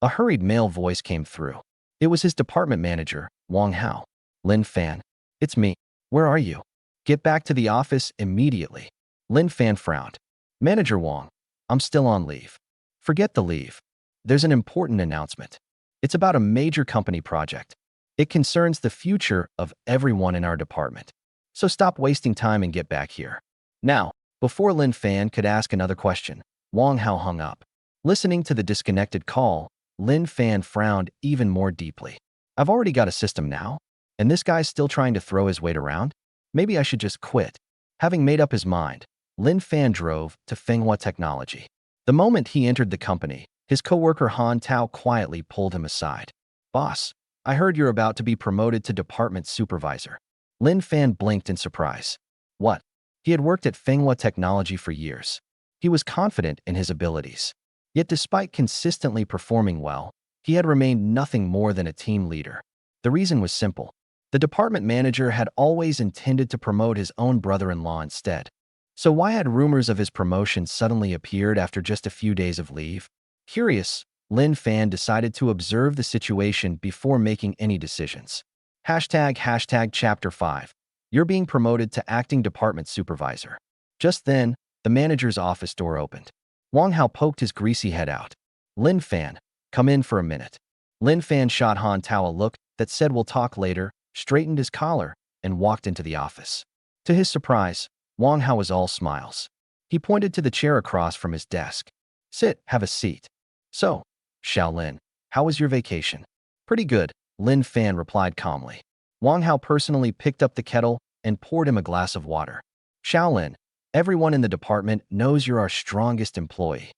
A hurried male voice came through. It was his department manager, Wang Hao. Lin Fan. It's me. Where are you? Get back to the office immediately. Lin Fan frowned. Manager Wang, I'm still on leave. Forget the leave. There's an important announcement. It's about a major company project. It concerns the future of everyone in our department. So stop wasting time and get back here. Now, before Lin Fan could ask another question, Wang Hao hung up. Listening to the disconnected call, Lin Fan frowned even more deeply. I've already got a system now, and this guy's still trying to throw his weight around? Maybe I should just quit. Having made up his mind, Lin Fan drove to Fenghua Technology. The moment he entered the company, his coworker Han Tao quietly pulled him aside. Boss, I heard you're about to be promoted to department supervisor. Lin Fan blinked in surprise. What? He had worked at Fenghua Technology for years. He was confident in his abilities. Yet despite consistently performing well, he had remained nothing more than a team leader. The reason was simple. The department manager had always intended to promote his own brother-in-law instead. So why had rumors of his promotion suddenly appeared after just a few days of leave? Curious, Lin Fan decided to observe the situation before making any decisions. Hashtag Chapter 5. You're being promoted to acting department supervisor. Just then, the manager's office door opened. Wang Hao poked his greasy head out. Lin Fan, come in for a minute. Lin Fan shot Han Tao a look that said we'll talk later, straightened his collar, and walked into the office. To his surprise, Wang Hao was all smiles. He pointed to the chair across from his desk. Sit, have a seat. So, Shaolin, how was your vacation? Pretty good, Lin Fan replied calmly. Wang Hao personally picked up the kettle and poured him a glass of water. Shaolin, everyone in the department knows you're our strongest employee.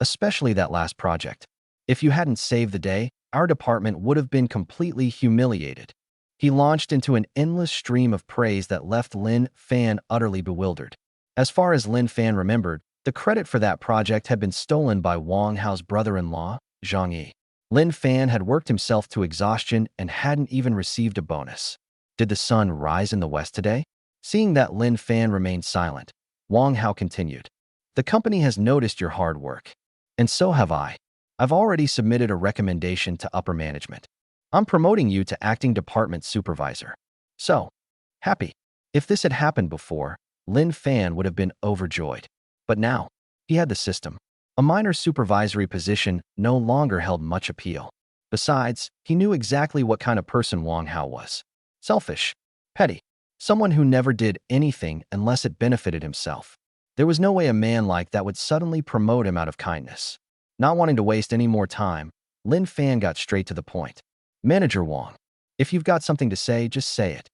Especially that last project. If you hadn't saved the day, our department would have been completely humiliated. He launched into an endless stream of praise that left Lin Fan utterly bewildered. As far as Lin Fan remembered, the credit for that project had been stolen by Wang Hao's brother-in-law, Zhang Yi. Lin Fan had worked himself to exhaustion and hadn't even received a bonus. Did the sun rise in the west today? Seeing that Lin Fan remained silent, Wang Hao continued. The company has noticed your hard work. And so have I. I've already submitted a recommendation to upper management. I'm promoting you to acting department supervisor. So, happy. If this had happened before, Lin Fan would have been overjoyed. But now, he had the system. A minor supervisory position no longer held much appeal. Besides, he knew exactly what kind of person Wang Hao was. Selfish, petty, someone who never did anything unless it benefited himself. There was no way a man like that would suddenly promote him out of kindness. Not wanting to waste any more time, Lin Fan got straight to the point. Manager Wang, if you've got something to say, just say it.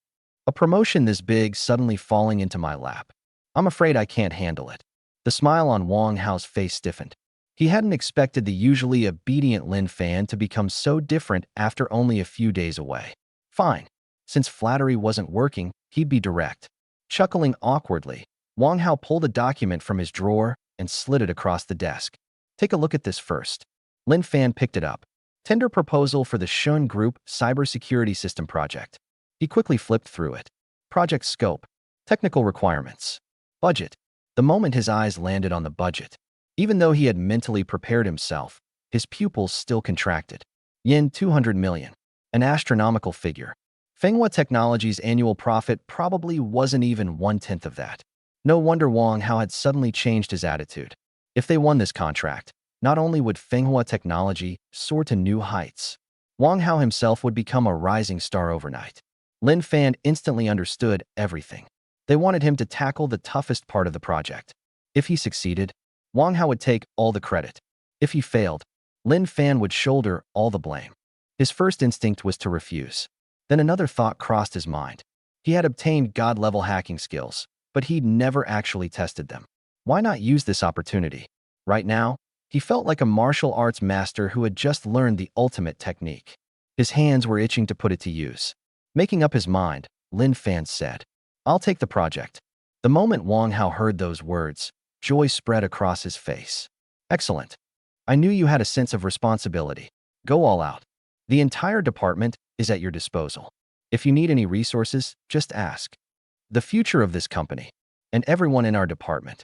A promotion this big suddenly falling into my lap. I'm afraid I can't handle it. The smile on Wang Hao's face stiffened. He hadn't expected the usually obedient Lin Fan to become so different after only a few days away. Fine. Since flattery wasn't working, he'd be direct. Chuckling awkwardly, Wang Hao pulled a document from his drawer and slid it across the desk. Take a look at this first. Lin Fan picked it up. Tender proposal for the Shen Group cybersecurity system project. He quickly flipped through it. Project scope. Technical requirements. Budget. The moment his eyes landed on the budget, even though he had mentally prepared himself, his pupils still contracted. Yen 200 million. An astronomical figure. Fenghua Technology's annual profit probably wasn't even 1/10 of that. No wonder Wang Hao had suddenly changed his attitude. If they won this contract, not only would Fenghua Technology soar to new heights, Wang Hao himself would become a rising star overnight. Lin Fan instantly understood everything. They wanted him to tackle the toughest part of the project. If he succeeded, Wang Hao would take all the credit. If he failed, Lin Fan would shoulder all the blame. His first instinct was to refuse. Then another thought crossed his mind. He had obtained God-level hacking skills, but he'd never actually tested them. Why not use this opportunity? Right now, he felt like a martial arts master who had just learned the ultimate technique. His hands were itching to put it to use. Making up his mind, Lin Fan said, "I'll take the project." The moment Wang Hao heard those words, joy spread across his face. "Excellent. I knew you had a sense of responsibility. Go all out. The entire department is at your disposal. If you need any resources, just ask. The future of this company, and everyone in our department,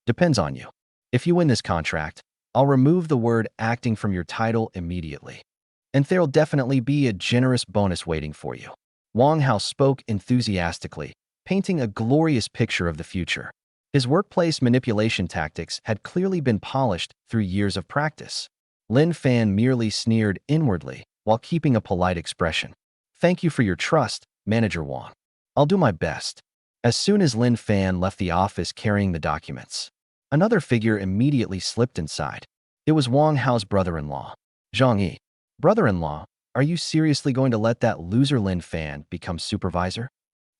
depends on you. If you win this contract, I'll remove the word acting from your title immediately. And there'll definitely be a generous bonus waiting for you." Wang Hao spoke enthusiastically, painting a glorious picture of the future. His workplace manipulation tactics had clearly been polished through years of practice. Lin Fan merely sneered inwardly while keeping a polite expression. "Thank you for your trust, Manager Wang. I'll do my best." As soon as Lin Fan left the office carrying the documents, another figure immediately slipped inside. It was Wang Hao's brother-in-law, Zhang Yi. "Brother-in-law, are you seriously going to let that loser Lin Fan become supervisor?"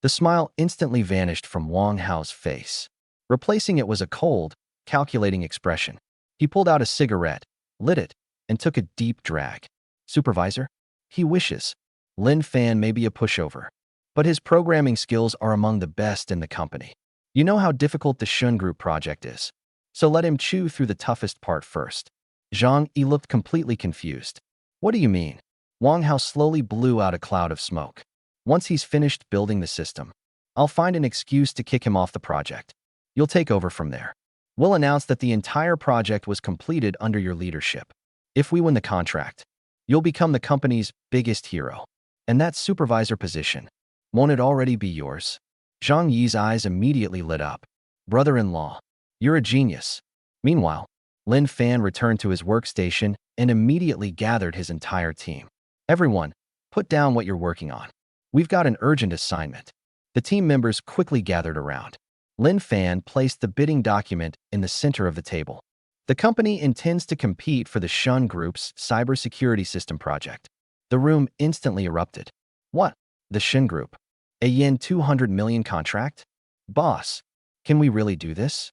The smile instantly vanished from Wang Hao's face. Replacing it was a cold, calculating expression. He pulled out a cigarette, lit it, and took a deep drag. "Supervisor? He wishes. Lin Fan may be a pushover, but his programming skills are among the best in the company. You know how difficult the Shen Group project is, so let him chew through the toughest part first." Zhang Yi looked completely confused. "What do you mean?" Wang Hao slowly blew out a cloud of smoke. "Once he's finished building the system, I'll find an excuse to kick him off the project. You'll take over from there. We'll announce that the entire project was completed under your leadership. If we win the contract, you'll become the company's biggest hero. And that supervisor position, won't it already be yours?" Zhang Yi's eyes immediately lit up. "Brother-in-law, you're a genius." Meanwhile, Lin Fan returned to his workstation and immediately gathered his entire team. "Everyone, put down what you're working on. We've got an urgent assignment." The team members quickly gathered around. Lin Fan placed the bidding document in the center of the table. The company intends to compete for the Shen Group's cybersecurity system project. The room instantly erupted. "What? The Shen Group? A Yen 200 million contract? Boss, can we really do this?"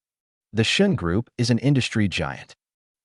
The Shen Group is an industry giant.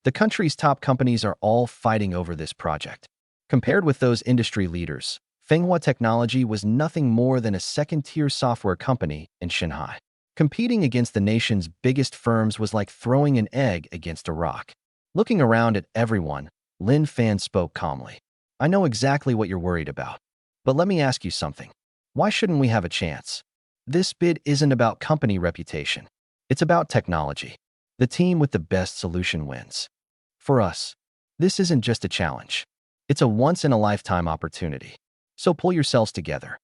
The country's top companies are all fighting over this project. Compared with those industry leaders, Fenghua Technology was nothing more than a second-tier software company in Shanghai. Competing against the nation's biggest firms was like throwing an egg against a rock. Looking around at everyone, Lin Fan spoke calmly. "I know exactly what you're worried about. But let me ask you something. Why shouldn't we have a chance? This bid isn't about company reputation. It's about technology. The team with the best solution wins. For us, this isn't just a challenge. It's a once-in-a-lifetime opportunity. So pull yourselves together.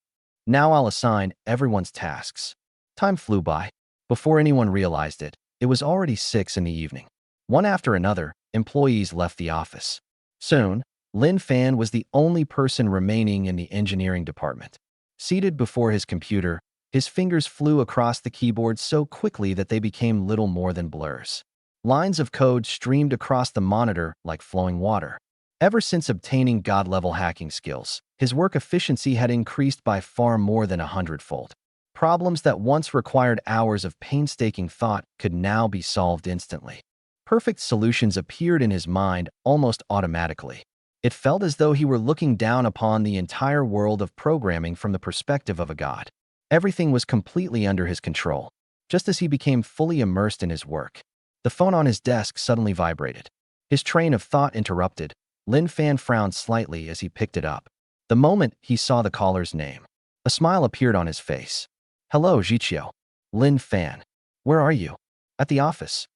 Now I'll assign everyone's tasks." Time flew by. Before anyone realized it, it was already 6 in the evening. One after another, employees left the office. Soon, Lin Fan was the only person remaining in the engineering department. Seated before his computer, his fingers flew across the keyboard so quickly that they became little more than blurs. Lines of code streamed across the monitor like flowing water. Ever since obtaining God-level hacking skills, his work efficiency had increased by far more than 100-fold. Problems that once required hours of painstaking thought could now be solved instantly. Perfect solutions appeared in his mind almost automatically. It felt as though he were looking down upon the entire world of programming from the perspective of a god. Everything was completely under his control, just as he became fully immersed in his work. The phone on his desk suddenly vibrated. His train of thought interrupted. Lin Fan frowned slightly as he picked it up. The moment he saw the caller's name, a smile appeared on his face. "Hello, Zhiqiu. Lin Fan. Where are you?" "At the office.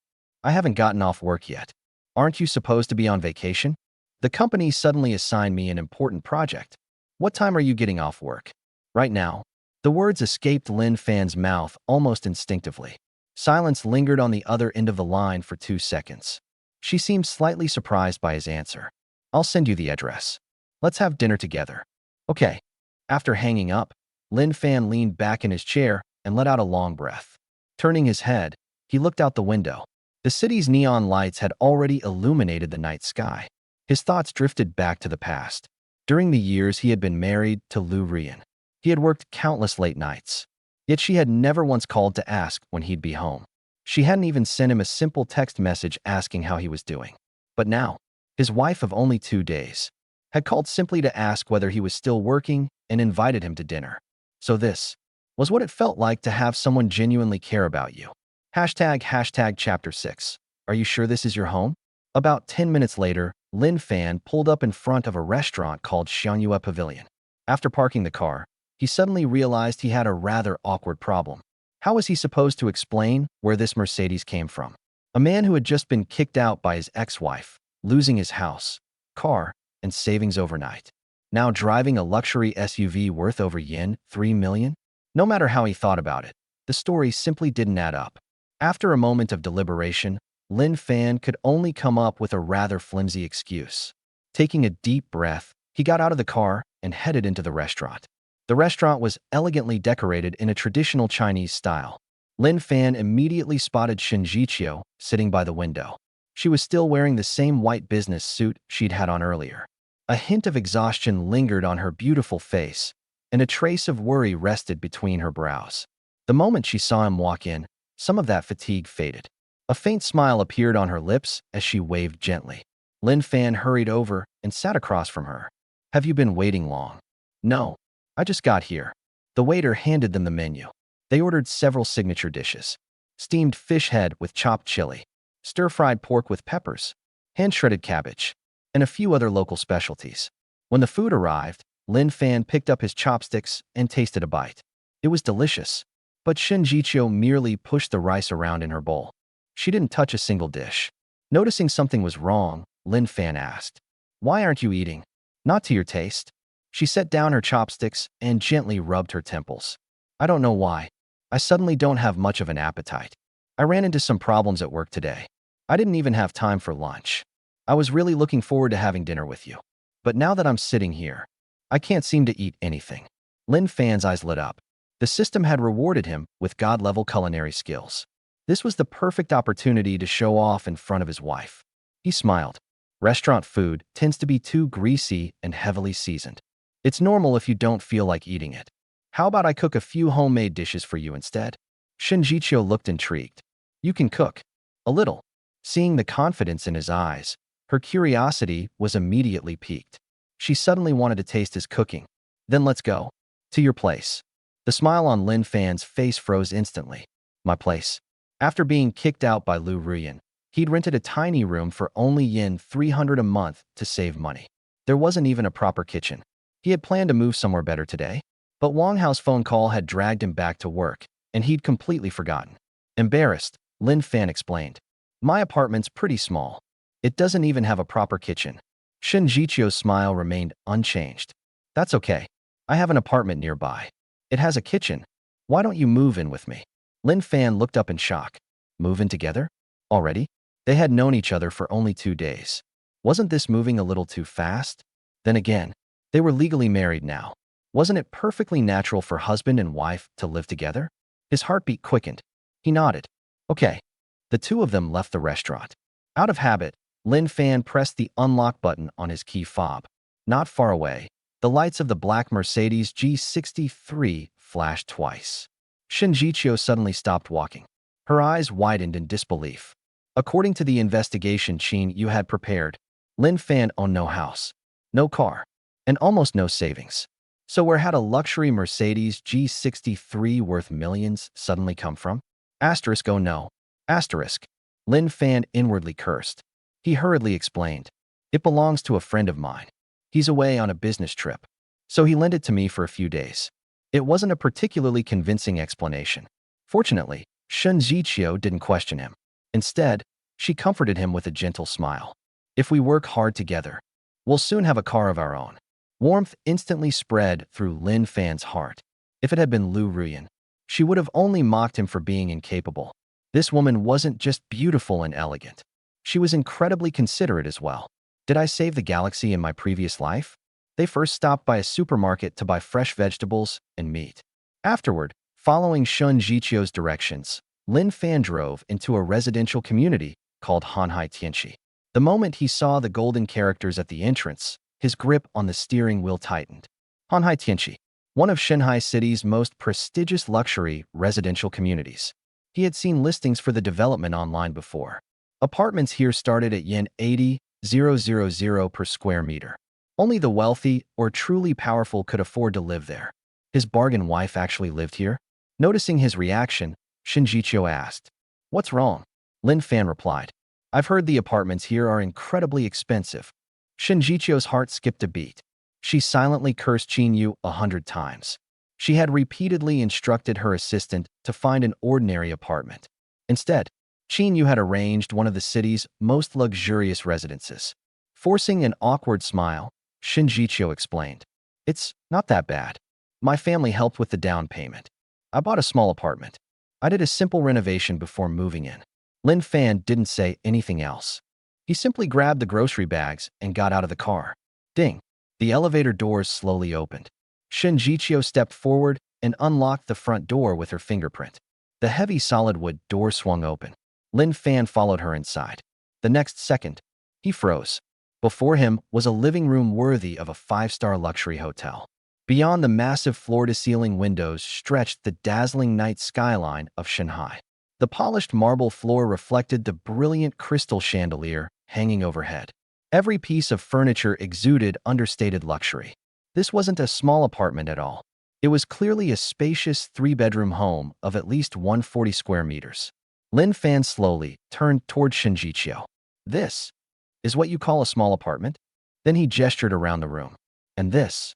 I haven't gotten off work yet." "Aren't you supposed to be on vacation?" "The company suddenly assigned me an important project." "What time are you getting off work?" "Right now." The words escaped Lin Fan's mouth almost instinctively. Silence lingered on the other end of the line for 2 seconds. She seemed slightly surprised by his answer. "I'll send you the address. Let's have dinner together." "Okay." After hanging up, Lin Fan leaned back in his chair and let out a long breath. Turning his head, he looked out the window. The city's neon lights had already illuminated the night sky. His thoughts drifted back to the past. During the years he had been married to Liu Ruyan, he had worked countless late nights. Yet she had never once called to ask when he'd be home. She hadn't even sent him a simple text message asking how he was doing. But now, his wife of only 2 days, had called simply to ask whether he was still working and invited him to dinner. So this was what it felt like to have someone genuinely care about you. Hashtag chapter 6. Are you sure this is your home? About 10 minutes later, Lin Fan pulled up in front of a restaurant called Shen Pavilion. After parking the car, he suddenly realized he had a rather awkward problem. How was he supposed to explain where this Mercedes came from? A man who had just been kicked out by his ex-wife, losing his house, car, and savings overnight. Now driving a luxury SUV worth over yen 3 million? No matter how he thought about it, the story simply didn't add up. After a moment of deliberation, Lin Fan could only come up with a rather flimsy excuse. Taking a deep breath, he got out of the car and headed into the restaurant. The restaurant was elegantly decorated in a traditional Chinese style. Lin Fan immediately spotted Shen Zhiqiu sitting by the window. She was still wearing the same white business suit she'd had on earlier. A hint of exhaustion lingered on her beautiful face, and a trace of worry rested between her brows. The moment she saw him walk in, some of that fatigue faded. A faint smile appeared on her lips as she waved gently. Lin Fan hurried over and sat across from her. "Have you been waiting long?" "No. I just got here." The waiter handed them the menu. They ordered several signature dishes: steamed fish head with chopped chili, stir-fried pork with peppers, hand-shredded cabbage, and a few other local specialties. When the food arrived, Lin Fan picked up his chopsticks and tasted a bite. It was delicious, but Shen Zhiqiu merely pushed the rice around in her bowl. She didn't touch a single dish. Noticing something was wrong, Lin Fan asked, "Why aren't you eating?" "Not to your taste." She set down her chopsticks and gently rubbed her temples. "I don't know why. I suddenly don't have much of an appetite. I ran into some problems at work today. I didn't even have time for lunch. I was really looking forward to having dinner with you. But now that I'm sitting here, I can't seem to eat anything." Lin Fan's eyes lit up. The system had rewarded him with god-level culinary skills. This was the perfect opportunity to show off in front of his wife. He smiled. Restaurant food tends to be too greasy and heavily seasoned. It's normal if you don't feel like eating it. How about I cook a few homemade dishes for you instead? Shen Zhiqiu looked intrigued. "You can cook?" "A little." Seeing the confidence in his eyes, her curiosity was immediately piqued. She suddenly wanted to taste his cooking. "Then let's go. To your place." The smile on Lin Fan's face froze instantly. "My place?" After being kicked out by Liu Ruyan, he'd rented a tiny room for only yen 300 a month to save money. There wasn't even a proper kitchen. He had planned to move somewhere better today, but Wang Hao's phone call had dragged him back to work, and he'd completely forgotten. Embarrassed, Lin Fan explained, "My apartment's pretty small. It doesn't even have a proper kitchen." Shen Zhiqiu's smile remained unchanged. "That's okay. I have an apartment nearby. It has a kitchen. Why don't you move in with me?" Lin Fan looked up in shock. Move in together? Already? They had known each other for only 2 days. Wasn't this moving a little too fast? Then again, they were legally married now. Wasn't it perfectly natural for husband and wife to live together? His heartbeat quickened. He nodded. Okay. The two of them left the restaurant. Out of habit, Lin Fan pressed the unlock button on his key fob. Not far away, the lights of the black Mercedes G63 flashed twice. Shen Zhiqiu suddenly stopped walking. Her eyes widened in disbelief. According to the investigation Qin Yu had prepared, Lin Fan owned no house, no car, and almost no savings. So where had a luxury Mercedes G63 worth millions suddenly come from? Asterisk, oh no. Asterisk. Lin Fan inwardly cursed. He hurriedly explained. It belongs to a friend of mine. He's away on a business trip. So he lent it to me for a few days. It wasn't a particularly convincing explanation. Fortunately, Shen Zhiqiu didn't question him. Instead, she comforted him with a gentle smile. If we work hard together, we'll soon have a car of our own. Warmth instantly spread through Lin Fan's heart. If it had been Liu Ruyan, she would have only mocked him for being incapable. This woman wasn't just beautiful and elegant. She was incredibly considerate as well. Did I save the galaxy in my previous life? They first stopped by a supermarket to buy fresh vegetables and meat. Afterward, following Shen Zhiqiu's directions, Lin Fan drove into a residential community called Hanhai Tianxi. The moment he saw the golden characters at the entrance, his grip on the steering wheel tightened. Hanhai Tianxi, one of Shanghai City's most prestigious luxury residential communities. He had seen listings for the development online before. Apartments here started at Yen 80,000 per square meter. Only the wealthy or truly powerful could afford to live there. His bargain wife actually lived here? Noticing his reaction, Shen Zhiqiu asked, "What's wrong?" Lin Fan replied, "I've heard the apartments here are incredibly expensive." Shen Zhiqiu's heart skipped a beat. She silently cursed Qin Yu 100 times. She had repeatedly instructed her assistant to find an ordinary apartment. Instead, Qin Yu had arranged one of the city's most luxurious residences. Forcing an awkward smile, Shen Zhiqiu explained, "It's not that bad. My family helped with the down payment. I bought a small apartment. I did a simple renovation before moving in." Lin Fan didn't say anything else. He simply grabbed the grocery bags and got out of the car. Ding! The elevator doors slowly opened. Shen Zhiqiu stepped forward and unlocked the front door with her fingerprint. The heavy solid wood door swung open. Lin Fan followed her inside. The next second, he froze. Before him was a living room worthy of a five-star luxury hotel. Beyond the massive floor-to-ceiling windows stretched the dazzling night skyline of Shanghai. The polished marble floor reflected the brilliant crystal chandelier hanging overhead. Every piece of furniture exuded understated luxury. This wasn't a small apartment at all. It was clearly a spacious three-bedroom home of at least 140 square meters. Lin Fan slowly turned toward Shen Zhiqiu. "This is what you call a small apartment?" Then he gestured around the room. "And this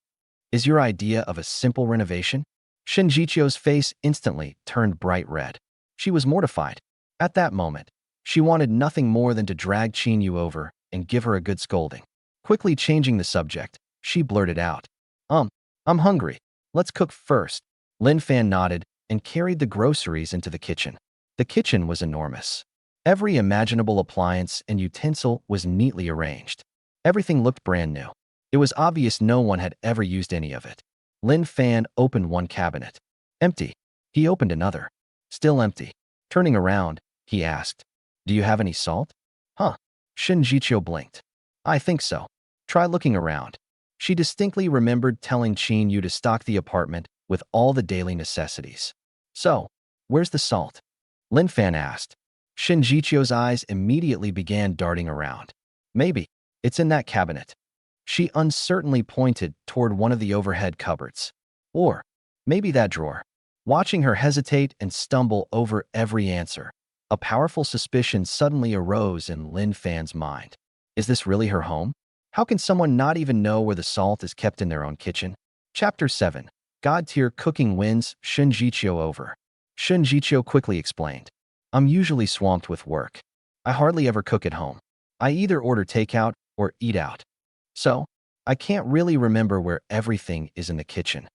is your idea of a simple renovation?" Shen Zhiqiu's face instantly turned bright red. She was mortified. At that moment, she wanted nothing more than to drag Qin Yu over and give her a good scolding. Quickly changing the subject, she blurted out, I'm hungry. Let's cook first." Lin Fan nodded and carried the groceries into the kitchen. The kitchen was enormous. Every imaginable appliance and utensil was neatly arranged. Everything looked brand new. It was obvious no one had ever used any of it. Lin Fan opened one cabinet. Empty. He opened another. Still empty. Turning around, he asked, "Do you have any salt?" "Huh." Shen Zhiqiu blinked. "I think so. Try looking around." She distinctly remembered telling Qin Yu to stock the apartment with all the daily necessities. "So, where's the salt?" Lin Fan asked. Shen Zhiqiu's eyes immediately began darting around. "Maybe it's in that cabinet." She uncertainly pointed toward one of the overhead cupboards. "Or maybe that drawer." Watching her hesitate and stumble over every answer, a powerful suspicion suddenly arose in Lin Fan's mind. Is this really her home? How can someone not even know where the salt is kept in their own kitchen? Chapter 7. God-tier cooking wins Shen Zhiqiu over. Shen Zhiqiu quickly explained, "I'm usually swamped with work. I hardly ever cook at home. I either order takeout or eat out. So, I can't really remember where everything is in the kitchen."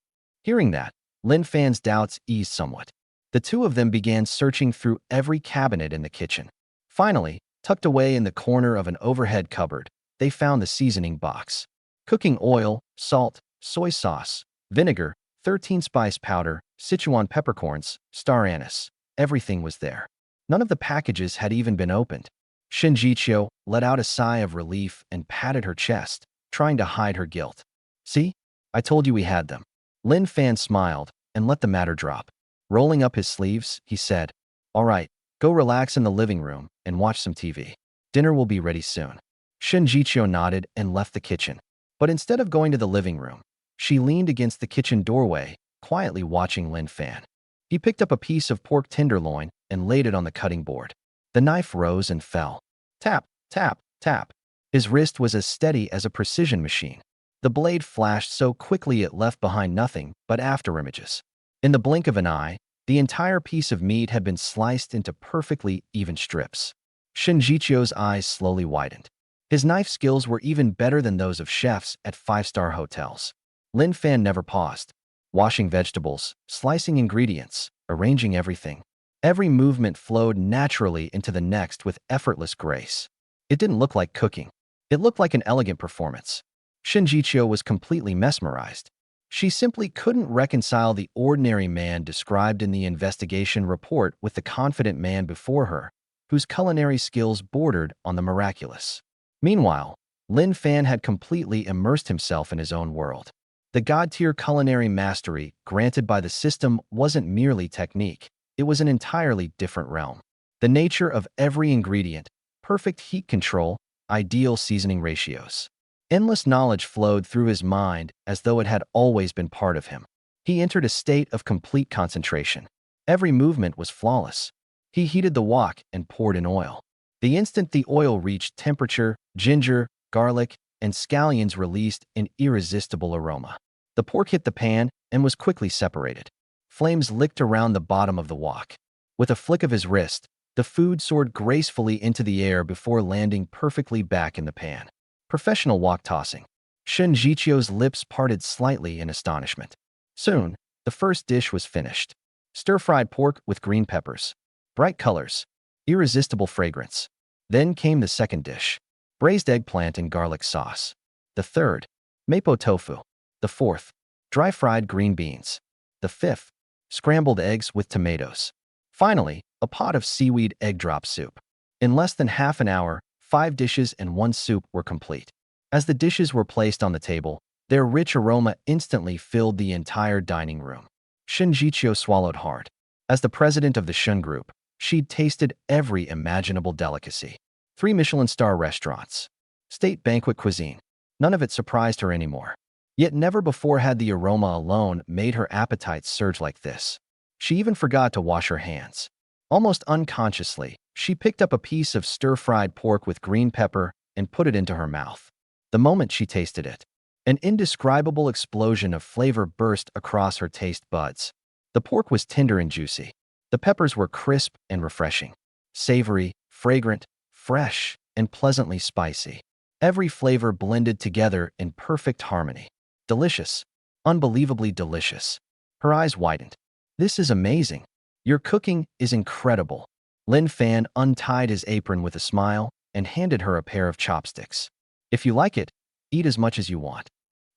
Hearing that, Lin Fan's doubts eased somewhat. The two of them began searching through every cabinet in the kitchen. Finally, tucked away in the corner of an overhead cupboard, they found the seasoning box. Cooking oil, salt, soy sauce, vinegar, 13 spice powder, Sichuan peppercorns, star anise. Everything was there. None of the packages had even been opened. Shen Zhiqiu let out a sigh of relief and patted her chest, trying to hide her guilt. "See? I told you we had them." Lin Fan smiled and let the matter drop. Rolling up his sleeves, he said, "All right, go relax in the living room and watch some TV. Dinner will be ready soon." Shen Zhiqiu nodded and left the kitchen. But instead of going to the living room, she leaned against the kitchen doorway, quietly watching Lin Fan. He picked up a piece of pork tenderloin and laid it on the cutting board. The knife rose and fell. Tap, tap, tap. His wrist was as steady as a precision machine. The blade flashed so quickly it left behind nothing but afterimages. In the blink of an eye, the entire piece of meat had been sliced into perfectly even strips. Shen Zhiqiu's eyes slowly widened. His knife skills were even better than those of chefs at five-star hotels. Lin Fan never paused, washing vegetables, slicing ingredients, arranging everything. Every movement flowed naturally into the next with effortless grace. It didn't look like cooking. It looked like an elegant performance. Shen Zhiqiu was completely mesmerized. She simply couldn't reconcile the ordinary man described in the investigation report with the confident man before her, whose culinary skills bordered on the miraculous. Meanwhile, Lin Fan had completely immersed himself in his own world. The god-tier culinary mastery granted by the system wasn't merely technique, it was an entirely different realm. The nature of every ingredient, perfect heat control, ideal seasoning ratios. Endless knowledge flowed through his mind as though it had always been part of him. He entered a state of complete concentration. Every movement was flawless. He heated the wok and poured in oil. The instant the oil reached temperature, ginger, garlic, and scallions released an irresistible aroma. The pork hit the pan and was quickly separated. Flames licked around the bottom of the wok. With a flick of his wrist, the food soared gracefully into the air before landing perfectly back in the pan. Professional wok tossing. Shen Zhiqiu's lips parted slightly in astonishment. Soon, the first dish was finished. Stir-fried pork with green peppers. Bright colors. Irresistible fragrance. Then came the second dish. Braised eggplant and garlic sauce. The third. Mapo tofu. The fourth. Dry-fried green beans. The fifth. Scrambled eggs with tomatoes. Finally, a pot of seaweed egg drop soup. In less than half an hour, 5 dishes and 1 soup were complete. As the dishes were placed on the table, their rich aroma instantly filled the entire dining room. Shen Zhiqiu swallowed hard. As the president of the Shen Group, she'd tasted every imaginable delicacy. 3 Michelin-star restaurants. State banquet cuisine. None of it surprised her anymore. Yet never before had the aroma alone made her appetite surge like this. She even forgot to wash her hands. Almost unconsciously, she picked up a piece of stir-fried pork with green pepper and put it into her mouth. The moment she tasted it, an indescribable explosion of flavor burst across her taste buds. The pork was tender and juicy. The peppers were crisp and refreshing. Savory, fragrant, fresh, and pleasantly spicy. Every flavor blended together in perfect harmony. Delicious. Unbelievably delicious. Her eyes widened. "This is amazing. Your cooking is incredible." Lin Fan untied his apron with a smile and handed her a pair of chopsticks. "If you like it, eat as much as you want."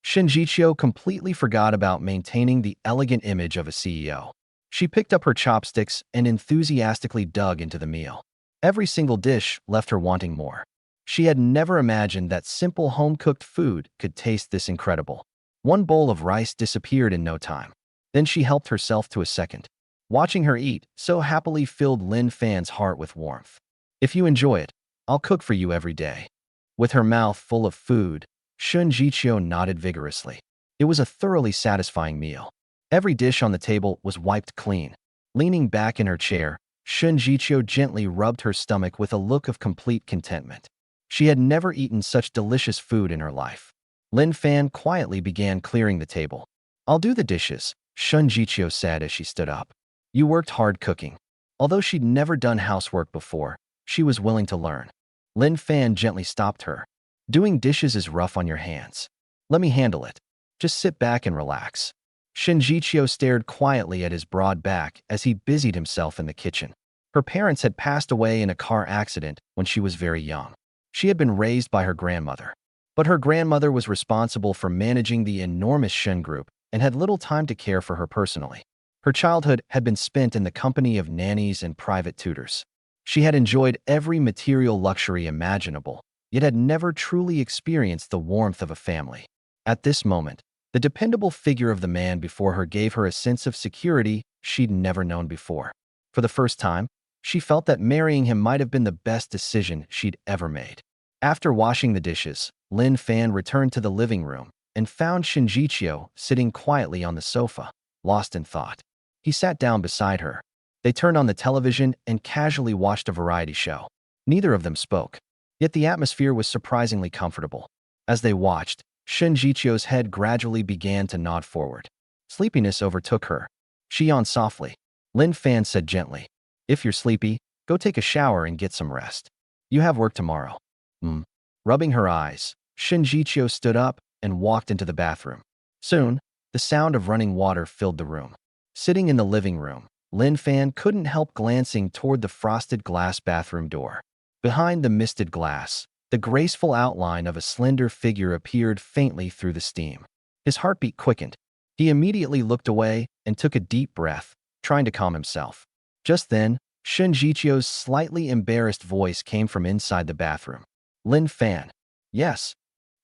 Shen Zhiqiu completely forgot about maintaining the elegant image of a CEO. She picked up her chopsticks and enthusiastically dug into the meal. Every single dish left her wanting more. She had never imagined that simple home-cooked food could taste this incredible. 1 bowl of rice disappeared in no time. Then she helped herself to a second. Watching her eat so happily filled Lin Fan's heart with warmth. "If you enjoy it, I'll cook for you every day." With her mouth full of food, Shen Zhiqiu nodded vigorously. It was a thoroughly satisfying meal. Every dish on the table was wiped clean. Leaning back in her chair, Shen Zhiqiu gently rubbed her stomach with a look of complete contentment. She had never eaten such delicious food in her life. Lin Fan quietly began clearing the table. "I'll do the dishes," Shen Zhiqiu said as she stood up. "You worked hard cooking." Although she'd never done housework before, she was willing to learn. Lin Fan gently stopped her. "Doing dishes is rough on your hands. Let me handle it. Just sit back and relax." Shen Zhiqiu stared quietly at his broad back as he busied himself in the kitchen. Her parents had passed away in a car accident when she was very young. She had been raised by her grandmother. But her grandmother was responsible for managing the enormous Shen Group and had little time to care for her personally. Her childhood had been spent in the company of nannies and private tutors. She had enjoyed every material luxury imaginable, yet had never truly experienced the warmth of a family. At this moment, the dependable figure of the man before her gave her a sense of security she'd never known before. For the first time, she felt that marrying him might have been the best decision she'd ever made. After washing the dishes, Lin Fan returned to the living room and found Shen Zhiqiu sitting quietly on the sofa, lost in thought. He sat down beside her. They turned on the television and casually watched a variety show. Neither of them spoke, yet the atmosphere was surprisingly comfortable. As they watched, Shen Zhiqiu's head gradually began to nod forward. Sleepiness overtook her. She yawned softly. Lin Fan said gently, "If you're sleepy, go take a shower and get some rest. You have work tomorrow." Rubbing her eyes, Shen Zhiqiu stood up and walked into the bathroom. Soon, the sound of running water filled the room. Sitting in the living room, Lin Fan couldn't help glancing toward the frosted glass bathroom door. Behind the misted glass, the graceful outline of a slender figure appeared faintly through the steam. His heartbeat quickened. He immediately looked away and took a deep breath, trying to calm himself. Just then, Shen Zhiqiu's slightly embarrassed voice came from inside the bathroom. "Lin Fan." "Yes.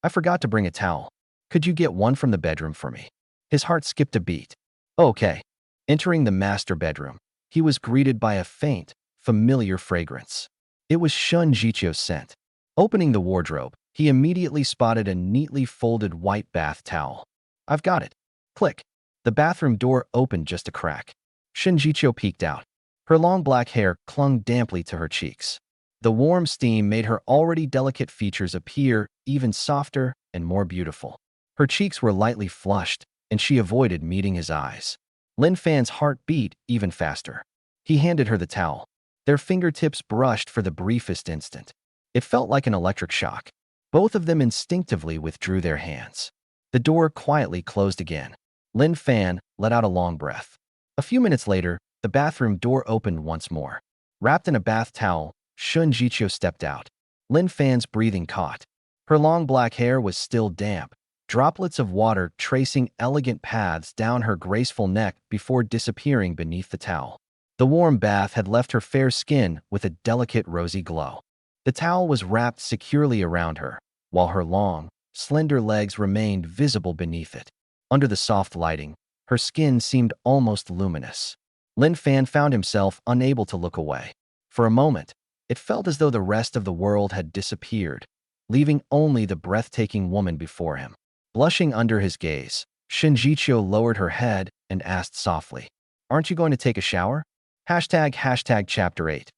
I forgot to bring a towel. Could you get one from the bedroom for me?" His heart skipped a beat. "Okay." Entering the master bedroom, he was greeted by a faint, familiar fragrance. It was Shen Zhiqiu's scent. Opening the wardrobe, he immediately spotted a neatly folded white bath towel. "I've got it." Click. The bathroom door opened just a crack. Shen Zhiqiu peeked out. Her long black hair clung damply to her cheeks. The warm steam made her already delicate features appear even softer and more beautiful. Her cheeks were lightly flushed, and she avoided meeting his eyes. Lin Fan's heart beat even faster. He handed her the towel. Their fingertips brushed for the briefest instant. It felt like an electric shock. Both of them instinctively withdrew their hands. The door quietly closed again. Lin Fan let out a long breath. A few minutes later, the bathroom door opened once more. Wrapped in a bath towel, Shen Zhiqiu stepped out. Lin Fan's breathing caught. Her long black hair was still damp, droplets of water tracing elegant paths down her graceful neck before disappearing beneath the towel. The warm bath had left her fair skin with a delicate rosy glow. The towel was wrapped securely around her, while her long, slender legs remained visible beneath it. Under the soft lighting, her skin seemed almost luminous. Lin Fan found himself unable to look away. For a moment, it felt as though the rest of the world had disappeared, leaving only the breathtaking woman before him. Blushing under his gaze, Shen Zhiqiu lowered her head and asked softly, "Aren't you going to take a shower?" Chapter 8.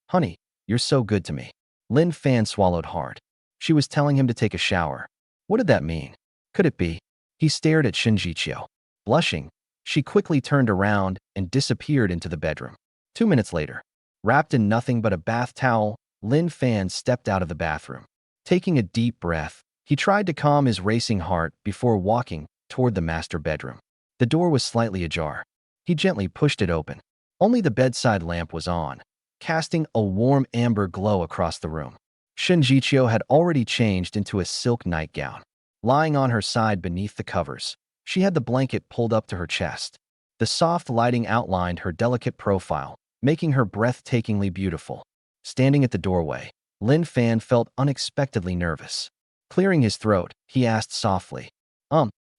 "Honey, you're so good to me." Lin Fan swallowed hard. She was telling him to take a shower. What did that mean? Could it be? He stared at Shen Zhiqiu. Blushing, she quickly turned around and disappeared into the bedroom. 2 minutes later, wrapped in nothing but a bath towel, Lin Fan stepped out of the bathroom. Taking a deep breath, he tried to calm his racing heart before walking toward the master bedroom. The door was slightly ajar. He gently pushed it open. Only the bedside lamp was on, casting a warm amber glow across the room. Shen Zhiqiu had already changed into a silk nightgown. Lying on her side beneath the covers, she had the blanket pulled up to her chest. The soft lighting outlined her delicate profile, making her breathtakingly beautiful. Standing at the doorway, Lin Fan felt unexpectedly nervous. Clearing his throat, he asked softly,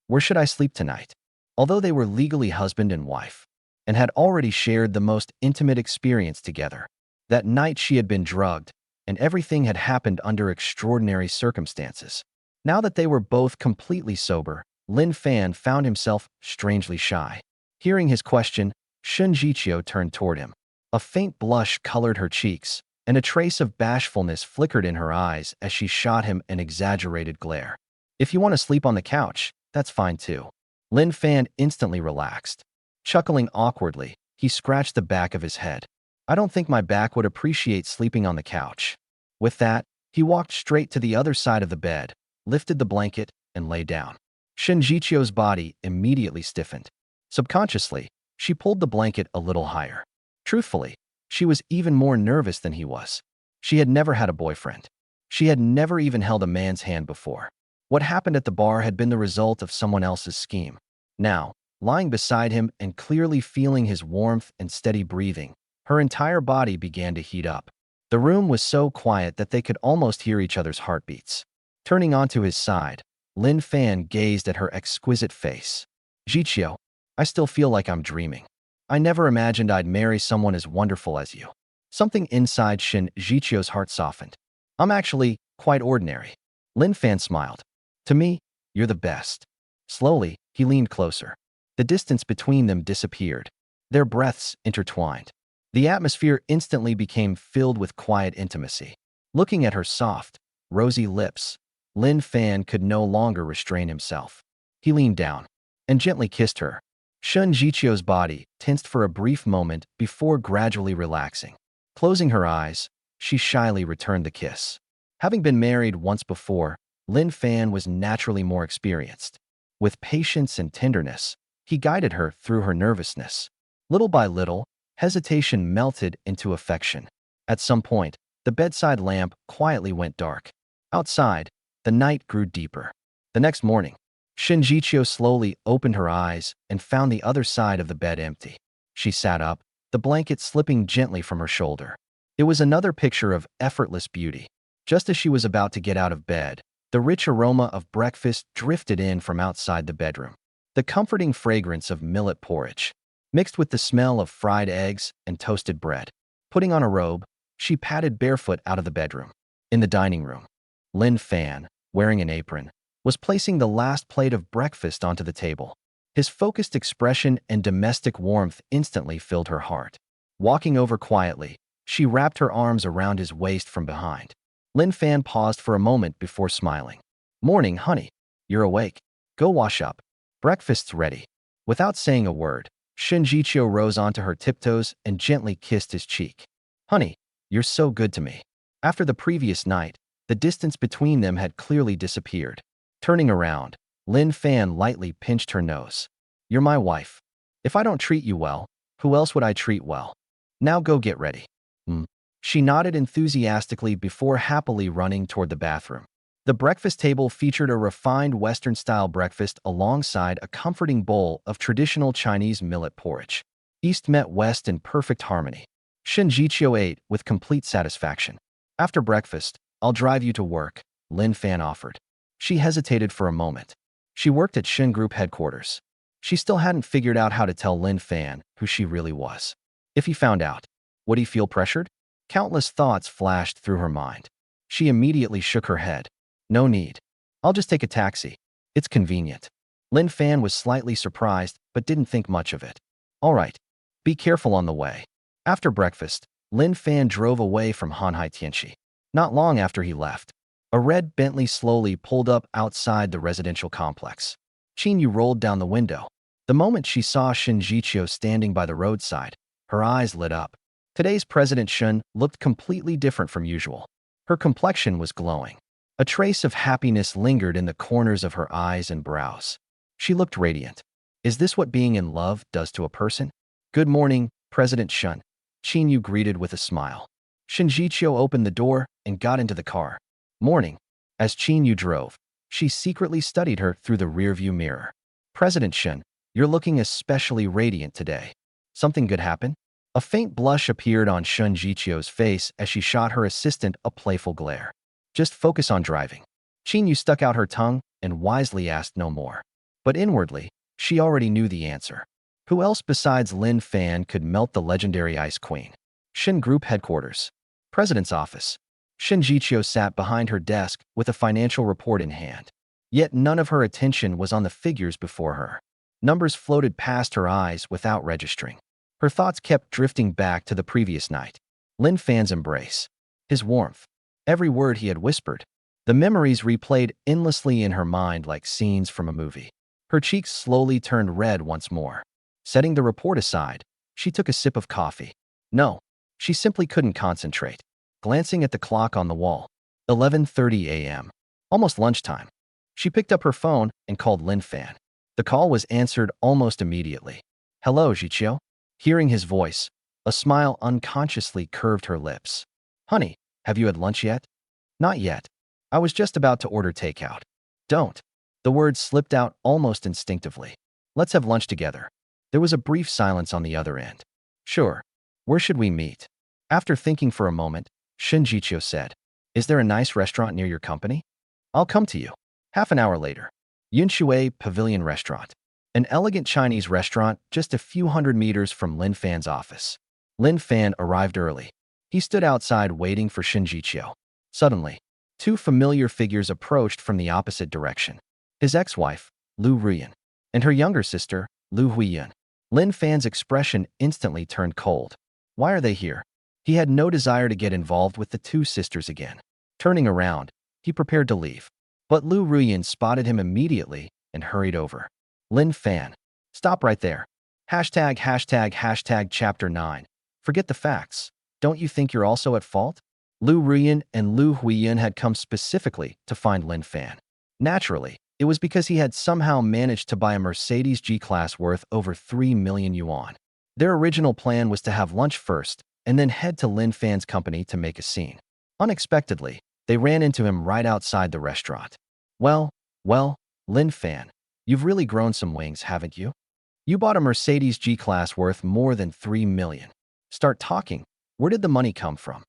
"Where should I sleep tonight?" Although they were legally husband and wife, and had already shared the most intimate experience together, that night she had been drugged, and everything had happened under extraordinary circumstances. Now that they were both completely sober, Lin Fan found himself strangely shy. Hearing his question, Shen Zhiqiu turned toward him. A faint blush colored her cheeks, and a trace of bashfulness flickered in her eyes as she shot him an exaggerated glare. "If you want to sleep on the couch, that's fine too." Lin Fan instantly relaxed. Chuckling awkwardly, he scratched the back of his head. "I don't think my back would appreciate sleeping on the couch." With that, he walked straight to the other side of the bed, lifted the blanket, and lay down. Shen Zhiqiu's body immediately stiffened. Subconsciously, she pulled the blanket a little higher. Truthfully, she was even more nervous than he was. She had never had a boyfriend. She had never even held a man's hand before. What happened at the bar had been the result of someone else's scheme. Now, lying beside him and clearly feeling his warmth and steady breathing, her entire body began to heat up. The room was so quiet that they could almost hear each other's heartbeats. Turning onto his side, Lin Fan gazed at her exquisite face. "Zhiqiu, I still feel like I'm dreaming." I never imagined I'd marry someone as wonderful as you. Something inside Shen Zhiqiu's heart softened. I'm actually quite ordinary. Lin Fan smiled. To me, you're the best. Slowly, he leaned closer. The distance between them disappeared. Their breaths intertwined. The atmosphere instantly became filled with quiet intimacy. Looking at her soft, rosy lips, Lin Fan could no longer restrain himself. He leaned down and gently kissed her. Shen Zhiqiu's body tensed for a brief moment before gradually relaxing. Closing her eyes, she shyly returned the kiss. Having been married once before, Lin Fan was naturally more experienced. With patience and tenderness, he guided her through her nervousness. Little by little, hesitation melted into affection. At some point, the bedside lamp quietly went dark. Outside, the night grew deeper. The next morning, Shen Zhiqiu slowly opened her eyes and found the other side of the bed empty. She sat up, the blanket slipping gently from her shoulder. It was another picture of effortless beauty. Just as she was about to get out of bed, the rich aroma of breakfast drifted in from outside the bedroom. The comforting fragrance of millet porridge, mixed with the smell of fried eggs and toasted bread. Putting on a robe, she padded barefoot out of the bedroom. In the dining room, Lin Fan, wearing an apron, was placing the last plate of breakfast onto the table. His focused expression and domestic warmth instantly filled her heart. Walking over quietly, she wrapped her arms around his waist from behind. Lin Fan paused for a moment before smiling. Morning, honey. You're awake. Go wash up. Breakfast's ready. Without saying a word, Shen Zhiqiu rose onto her tiptoes and gently kissed his cheek. Honey, you're so good to me. After the previous night, the distance between them had clearly disappeared. Turning around, Lin Fan lightly pinched her nose. You're my wife. If I don't treat you well, who else would I treat well? Now go get ready. She nodded enthusiastically before happily running toward the bathroom. The breakfast table featured a refined Western-style breakfast alongside a comforting bowl of traditional Chinese millet porridge. East met West in perfect harmony. Shen Zhiqiu ate with complete satisfaction. After breakfast, I'll drive you to work, Lin Fan offered. She hesitated for a moment. She worked at Shen Group headquarters. She still hadn't figured out how to tell Lin Fan who she really was. If he found out, would he feel pressured? Countless thoughts flashed through her mind. She immediately shook her head. No need. I'll just take a taxi. It's convenient. Lin Fan was slightly surprised, but didn't think much of it. All right. Be careful on the way. After breakfast, Lin Fan drove away from Hanhai Tianxi. Not long after he left, a red Bentley slowly pulled up outside the residential complex. Qin Yu rolled down the window. The moment she saw Shen Zhiqiu standing by the roadside, her eyes lit up. Today's President Shen looked completely different from usual. Her complexion was glowing. A trace of happiness lingered in the corners of her eyes and brows. She looked radiant. Is this what being in love does to a person? Good morning, President Shen. Qin Yu greeted with a smile. Shen Zhiqiu opened the door and got into the car. Morning. As Qin Yu drove, she secretly studied her through the rearview mirror. President Shen, you're looking especially radiant today. Something good happen? A faint blush appeared on Shen Zhiqiu's face as she shot her assistant a playful glare. Just focus on driving. Qin Yu stuck out her tongue and wisely asked no more. But inwardly, she already knew the answer. Who else besides Lin Fan could melt the legendary Ice Queen? Shen Group headquarters. President's office. Shen Zhiqiu sat behind her desk with a financial report in hand. Yet none of her attention was on the figures before her. Numbers floated past her eyes without registering. Her thoughts kept drifting back to the previous night. Lin Fan's embrace. His warmth. Every word he had whispered. The memories replayed endlessly in her mind like scenes from a movie. Her cheeks slowly turned red once more. Setting the report aside, she took a sip of coffee. No, she simply couldn't concentrate. Glancing at the clock on the wall. 11:30 a.m. Almost lunchtime. She picked up her phone and called Lin Fan. The call was answered almost immediately. Hello, Zhiqiu. Hearing his voice, a smile unconsciously curved her lips. Honey, have you had lunch yet? Not yet. I was just about to order takeout. Don't. The words slipped out almost instinctively. Let's have lunch together. There was a brief silence on the other end. Sure. Where should we meet? After thinking for a moment, Shen Zhiqiu said, Is there a nice restaurant near your company? I'll come to you. Half an hour later. Yunshui Pavilion Restaurant. an elegant Chinese restaurant just a few hundred meters from Lin Fan's office. Lin Fan arrived early. He stood outside waiting for Shen Zhiqiu. Suddenly, two familiar figures approached from the opposite direction. His ex-wife, Liu Ruyan, and her younger sister, Liu Ruyan. Lin Fan's expression instantly turned cold. Why are they here? He had no desire to get involved with the two sisters again. Turning around, he prepared to leave. But Liu Ruyan spotted him immediately and hurried over. Lin Fan, stop right there. ##### Chapter 9. Forget the facts. Don't you think you're also at fault? Liu Ruyan and Liu Ruyan had come specifically to find Lin Fan. Naturally, it was because he had somehow managed to buy a Mercedes G-Class worth over 3 million yuan. Their original plan was to have lunch first and then head to Lin Fan's company to make a scene. Unexpectedly, they ran into him right outside the restaurant. Well, Lin Fan, you've really grown some wings, haven't you? You bought a Mercedes G-Class worth more than 3 million. Start talking. Where did the money come from?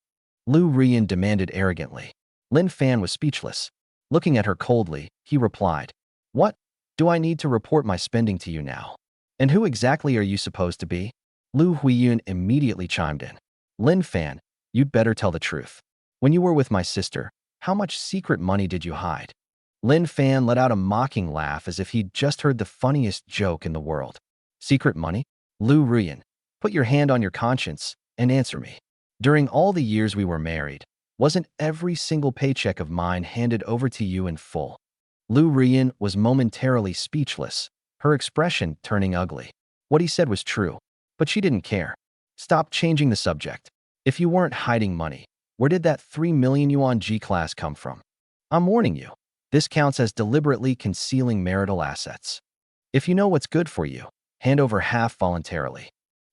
Liu Ruyan demanded arrogantly. Lin Fan was speechless. Looking at her coldly, he replied, "What? Do I need to report my spending to you now? And who exactly are you supposed to be?" Liu Ruyan immediately chimed in. "Lin Fan, you'd better tell the truth. When you were with my sister, how much secret money did you hide?" Lin Fan let out a mocking laugh as if he'd just heard the funniest joke in the world. "Secret money? Liu Ruyan, put your hand on your conscience and answer me. During all the years we were married, wasn't every single paycheck of mine handed over to you in full?" Liu Ruyan was momentarily speechless, her expression turning ugly. What he said was true, but she didn't care. "Stop changing the subject. If you weren't hiding money, where did that 3 million yuan G-Class come from? I'm warning you, this counts as deliberately concealing marital assets. If you know what's good for you, hand over half voluntarily.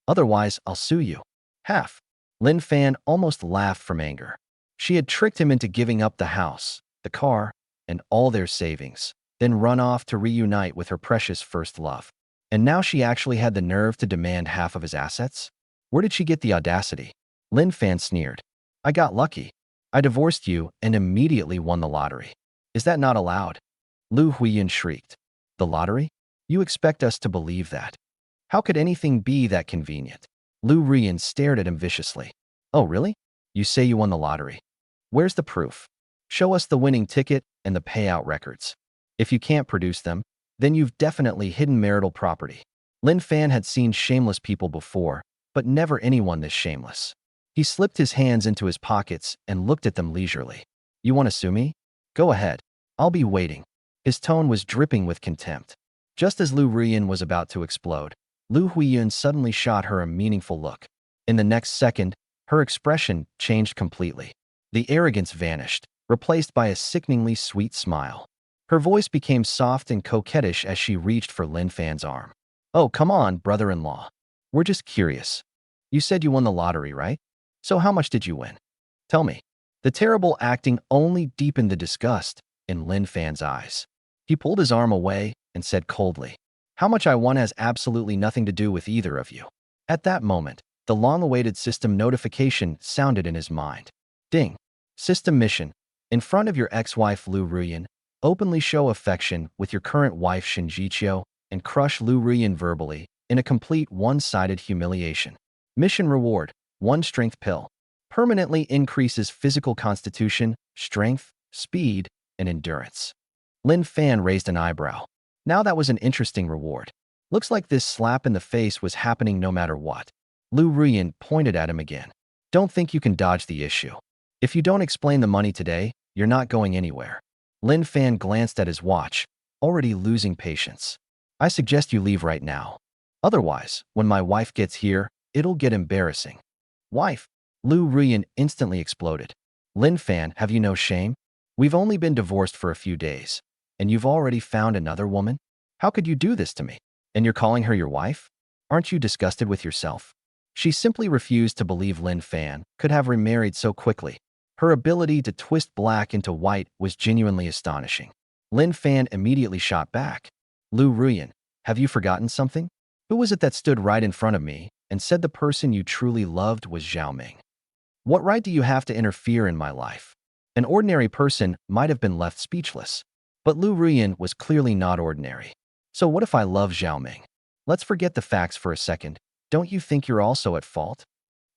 Otherwise, I'll sue you." "Half?" Lin Fan almost laughed from anger. She had tricked him into giving up the house, the car, and all their savings, then run off to reunite with her precious first love. And now she actually had the nerve to demand half of his assets? Where did she get the audacity? Lin Fan sneered. "I got lucky. I divorced you and immediately won the lottery. Is that not allowed?" Liu Ruyan shrieked. "The lottery? You expect us to believe that? How could anything be that convenient?" Liu Ruyan stared at him viciously. "Oh, really? You say you won the lottery. Where's the proof? Show us the winning ticket and the payout records. If you can't produce them, then you've definitely hidden marital property." Lin Fan had seen shameless people before, but never anyone this shameless. He slipped his hands into his pockets and looked at them leisurely. "You want to sue me? Go ahead. I'll be waiting." His tone was dripping with contempt. Just as Liu Ruyan was about to explode, Liu Ruyan suddenly shot her a meaningful look. In the next second, her expression changed completely. The arrogance vanished, replaced by a sickeningly sweet smile. Her voice became soft and coquettish as she reached for Lin Fan's arm. "Oh, come on, brother-in-law. We're just curious. You said you won the lottery, right? So how much did you win? Tell me." The terrible acting only deepened the disgust in Lin Fan's eyes. He pulled his arm away and said coldly, "How much I won has absolutely nothing to do with either of you." At that moment, the long-awaited system notification sounded in his mind. Ding. System mission. In front of your ex-wife Liu Ruyan, openly show affection with your current wife Shen Zhiqiu and crush Liu Ruyan verbally in a complete one-sided humiliation. Mission reward, 1 strength pill. Permanently increases physical constitution, strength, speed, and endurance. Lin Fan raised an eyebrow. Now that was an interesting reward. Looks like this slap in the face was happening no matter what. Liu Ruyan pointed at him again. "Don't think you can dodge the issue. If you don't explain the money today, you're not going anywhere." Lin Fan glanced at his watch, already losing patience. "I suggest you leave right now. Otherwise, when my wife gets here, it'll get embarrassing." "Wife?" Liu Ruyan instantly exploded. "Lin Fan, have you no shame? We've only been divorced for a few days, and you've already found another woman? How could you do this to me? And you're calling her your wife? Aren't you disgusted with yourself?" She simply refused to believe Lin Fan could have remarried so quickly. Her ability to twist black into white was genuinely astonishing. Lin Fan immediately shot back. "Liu Ruyan, have you forgotten something? Who was it that stood right in front of me and said the person you truly loved was Zhao Ming? What right do you have to interfere in my life?" An ordinary person might have been left speechless, but Liu Ruyan was clearly not ordinary. So what if I love Zhao Ming? Let's forget the facts for a second. Don't you think you're also at fault?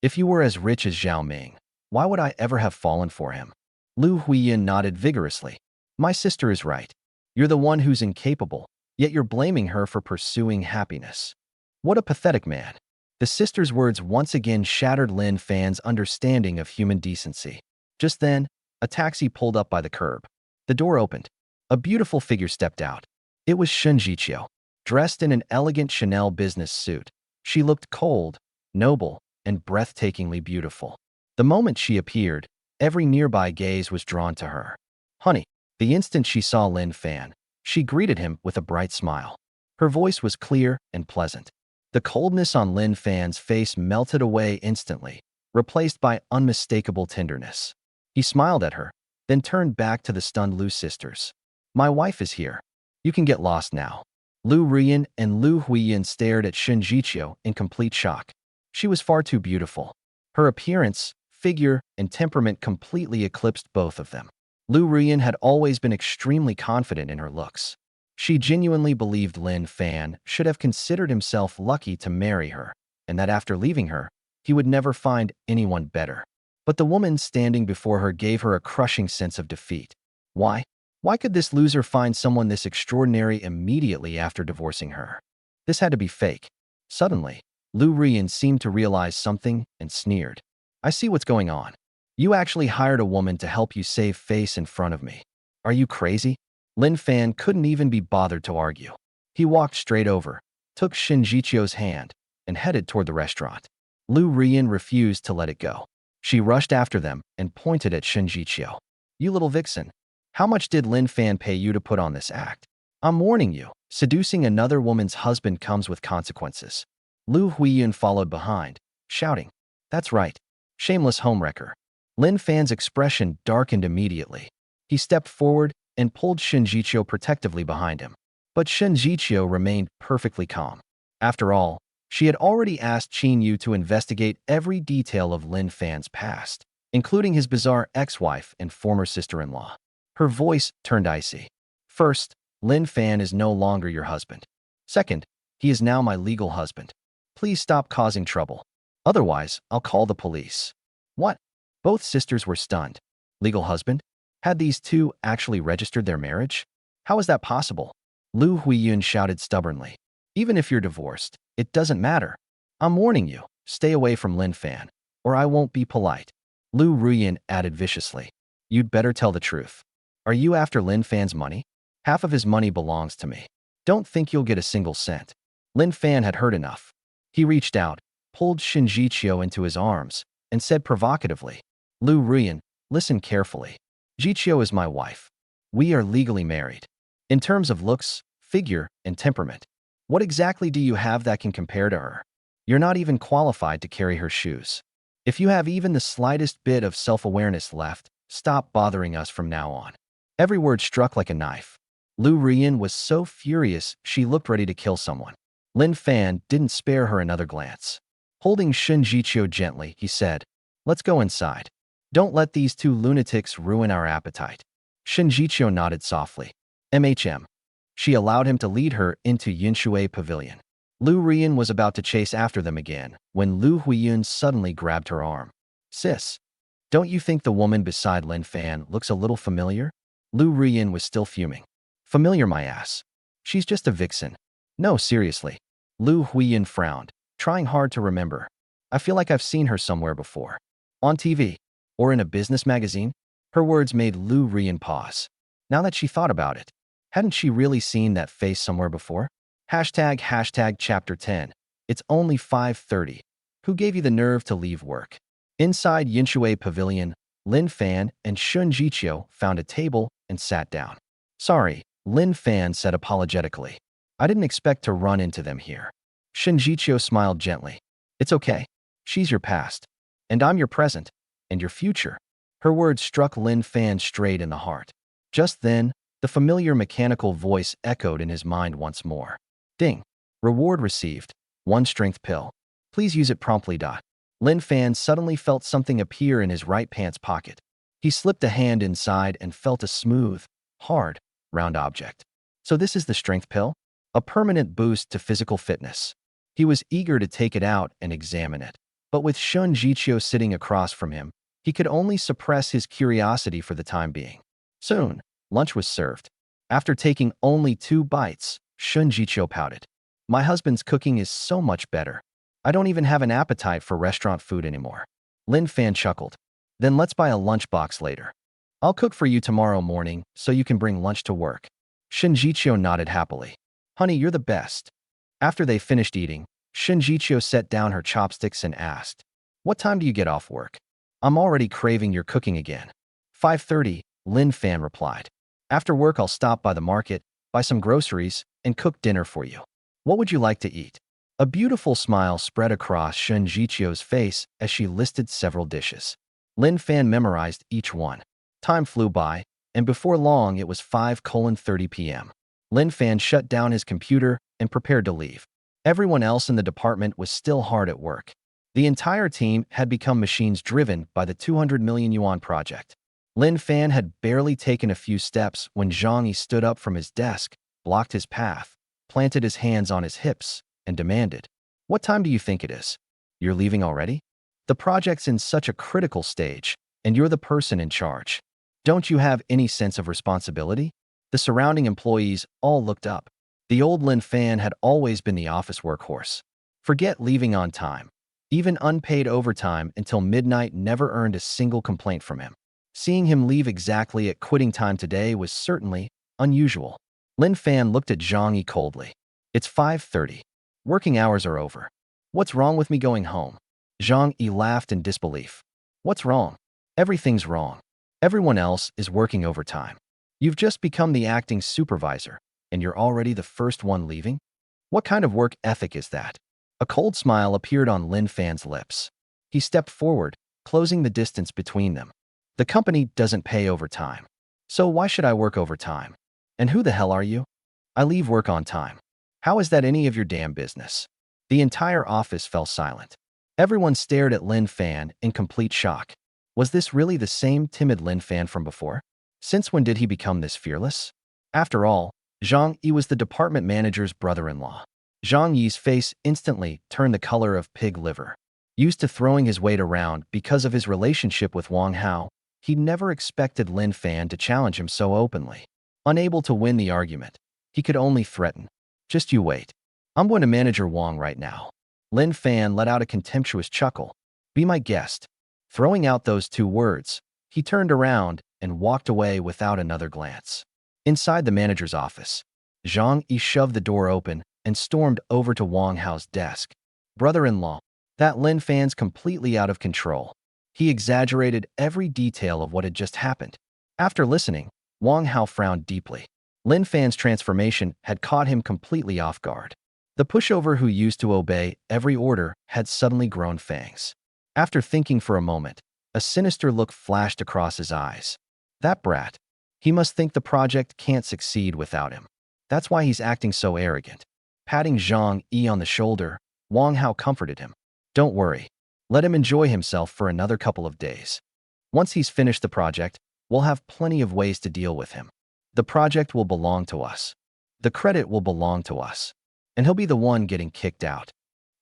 If you were as rich as Zhao Ming, why would I ever have fallen for him? Liu Ruyan nodded vigorously. My sister is right. You're the one who's incapable, yet you're blaming her for pursuing happiness. What a pathetic man. The sister's words once again shattered Lin Fan's understanding of human decency. Just then, a taxi pulled up by the curb. The door opened. A beautiful figure stepped out. It was Shen Zhiqiu, dressed in an elegant Chanel business suit. She looked cold, noble, and breathtakingly beautiful. The moment she appeared, every nearby gaze was drawn to her. Honey, the instant she saw Lin Fan, she greeted him with a bright smile. Her voice was clear and pleasant. The coldness on Lin Fan's face melted away instantly, replaced by unmistakable tenderness. He smiled at her, then turned back to the stunned Liu sisters. My wife is here. You can get lost now. Liu Ruyan and Liu Ruyan stared at Shen Zhiqiu in complete shock. She was far too beautiful. Her appearance, figure, and temperament completely eclipsed both of them. Liu Ruyan had always been extremely confident in her looks. She genuinely believed Lin Fan should have considered himself lucky to marry her, and that after leaving her, he would never find anyone better. But the woman standing before her gave her a crushing sense of defeat. Why? Why could this loser find someone this extraordinary immediately after divorcing her? This had to be fake. Suddenly, Liu Ruyan seemed to realize something and sneered. I see what's going on. You actually hired a woman to help you save face in front of me. Are you crazy? Lin Fan couldn't even be bothered to argue. He walked straight over, took Shen Zhiqiu's hand, and headed toward the restaurant. Liu Ruyan refused to let it go. She rushed after them and pointed at Shen Zhiqiu. You little vixen. How much did Lin Fan pay you to put on this act? I'm warning you, seducing another woman's husband comes with consequences. Liu Ruyan followed behind, shouting, That's right, shameless homewrecker. Lin Fan's expression darkened immediately. He stepped forward and pulled Shen Zhiqiu protectively behind him. But Shen Zhiqiu remained perfectly calm. After all, she had already asked Qin Yu to investigate every detail of Lin Fan's past, including his bizarre ex-wife and former sister-in-law. Her voice turned icy. First, Lin Fan is no longer your husband. Second, he is now my legal husband. Please stop causing trouble. Otherwise, I'll call the police. What? Both sisters were stunned. Legal husband? Had these two actually registered their marriage? How is that possible? Liu Ruyan shouted stubbornly. Even if you're divorced, it doesn't matter. I'm warning you, stay away from Lin Fan, or I won't be polite. Liu Ruyan added viciously. You'd better tell the truth. Are you after Lin Fan's money? Half of his money belongs to me. Don't think you'll get a single cent. Lin Fan had heard enough. He reached out, pulled Shen Zhiqiu into his arms, and said provocatively, Liu Ruyan, listen carefully. Zhiqiu is my wife. We are legally married. In terms of looks, figure, and temperament, what exactly do you have that can compare to her? You're not even qualified to carry her shoes. If you have even the slightest bit of self-awareness left, stop bothering us from now on. Every word struck like a knife. Liu Ruyan was so furious she looked ready to kill someone. Lin Fan didn't spare her another glance. Holding Shen Zhiqiu gently, he said, Let's go inside. Don't let these two lunatics ruin our appetite. Shen Zhiqiu nodded softly. MHM. She allowed him to lead her into Yinshui Pavilion. Liu Ruyan was about to chase after them again when Liu Ruyan suddenly grabbed her arm. Sis, don't you think the woman beside Lin Fan looks a little familiar? Liu Ruyan was still fuming. Familiar my ass. She's just a vixen. No, seriously. Liu Ruyan frowned, trying hard to remember. I feel like I've seen her somewhere before. On TV. Or in a business magazine? Her words made Liu Ruyan pause. Now that she thought about it, hadn't she really seen that face somewhere before? Hashtag chapter 10. It's only 5:30. Who gave you the nerve to leave work? Inside Yinshui Pavilion, Lin Fan and Shen Zhiqiu found a table and sat down. Sorry, Lin Fan said apologetically. I didn't expect to run into them here. Shen Zhiqiu smiled gently. It's okay. She's your past. And I'm your present. And your future. Her words struck Lin Fan straight in the heart. Just then, the familiar mechanical voice echoed in his mind once more. Ding. Reward received. 1 strength pill. Please use it promptly. Lin Fan suddenly felt something appear in his right pants pocket. He slipped a hand inside and felt a smooth, hard, round object. So this is the strength pill? a permanent boost to physical fitness. He was eager to take it out and examine it. But with Shen Zhiqiu sitting across from him, he could only suppress his curiosity for the time being. Soon, lunch was served. After taking only 2 bites, Shen Zhiqiu pouted. My husband's cooking is so much better. I don't even have an appetite for restaurant food anymore. Lin Fan chuckled. Then let's buy a lunchbox later. I'll cook for you tomorrow morning so you can bring lunch to work. Shen Zhiqiu nodded happily. Honey, you're the best. After they finished eating, Shen Zhiqiu set down her chopsticks and asked, What time do you get off work? I'm already craving your cooking again. 5:30, Lin Fan replied. After work I'll stop by the market, buy some groceries, and cook dinner for you. What would you like to eat? A beautiful smile spread across Shen Zhiqiu's face as she listed several dishes. Lin Fan memorized each one. Time flew by, and before long it was 5:30 p.m. Lin Fan shut down his computer and prepared to leave. Everyone else in the department was still hard at work. The entire team had become machines driven by the 200 million yuan project. Lin Fan had barely taken a few steps when Zhang Yi stood up from his desk, blocked his path, planted his hands on his hips, and demanded, What time do you think it is? You're leaving already? The project's in such a critical stage, and you're the person in charge. Don't you have any sense of responsibility? The surrounding employees all looked up. The old Lin Fan had always been the office workhorse. Forget leaving on time. Even unpaid overtime until midnight never earned a single complaint from him. Seeing him leave exactly at quitting time today was certainly unusual. Lin Fan looked at Zhang Yi coldly. It's 5:30. Working hours are over. What's wrong with me going home? Zhang Yi laughed in disbelief. What's wrong? Everything's wrong. Everyone else is working overtime. You've just become the acting supervisor, and you're already the first one leaving? What kind of work ethic is that? A cold smile appeared on Lin Fan's lips. He stepped forward, closing the distance between them. The company doesn't pay overtime. So why should I work overtime? And who the hell are you? I leave work on time. How is that any of your damn business? The entire office fell silent. Everyone stared at Lin Fan in complete shock. Was this really the same timid Lin Fan from before? Since when did he become this fearless? After all, Zhang Yi was the department manager's brother-in-law. Zhang Yi's face instantly turned the color of pig liver. Used to throwing his weight around because of his relationship with Wang Hao, he never expected Lin Fan to challenge him so openly. Unable to win the argument, he could only threaten. Just you wait. I'm going to manager Wang right now. Lin Fan let out a contemptuous chuckle. Be my guest. Throwing out those 2 words, he turned around and walked away without another glance. Inside the manager's office, Zhang Yi shoved the door open and stormed over to Wang Hao's desk. Brother-in-law, that Lin Fan's completely out of control. He exaggerated every detail of what had just happened. After listening, Wang Hao frowned deeply. Lin Fan's transformation had caught him completely off guard. The pushover who used to obey every order had suddenly grown fangs. After thinking for a moment, a sinister look flashed across his eyes. That brat. He must think the project can't succeed without him. That's why he's acting so arrogant. Patting Zhang Yi on the shoulder, Wang Hao comforted him. Don't worry. Let him enjoy himself for another couple of days. Once he's finished the project, we'll have plenty of ways to deal with him. The project will belong to us. The credit will belong to us. And he'll be the one getting kicked out.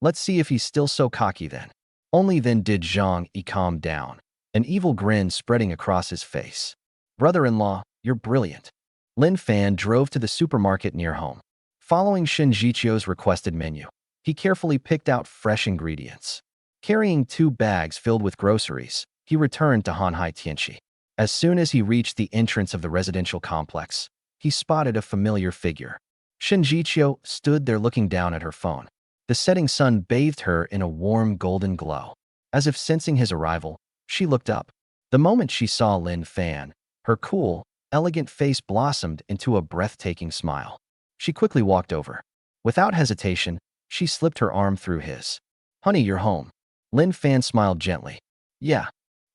Let's see if he's still so cocky then. Only then did Zhang Yi calm down, an evil grin spreading across his face. Brother-in-law, you're brilliant. Lin Fan drove to the supermarket near home. Following Shen Zhiqiu's requested menu, he carefully picked out fresh ingredients. Carrying 2 bags filled with groceries, he returned to Hanhai Tianxi. As soon as he reached the entrance of the residential complex, he spotted a familiar figure. Shen Zhiqiu stood there looking down at her phone. The setting sun bathed her in a warm golden glow. As if sensing his arrival, she looked up. The moment she saw Lin Fan, her cool, elegant face blossomed into a breathtaking smile. She quickly walked over. Without hesitation, she slipped her arm through his. Honey, you're home. Lin Fan smiled gently. Yeah.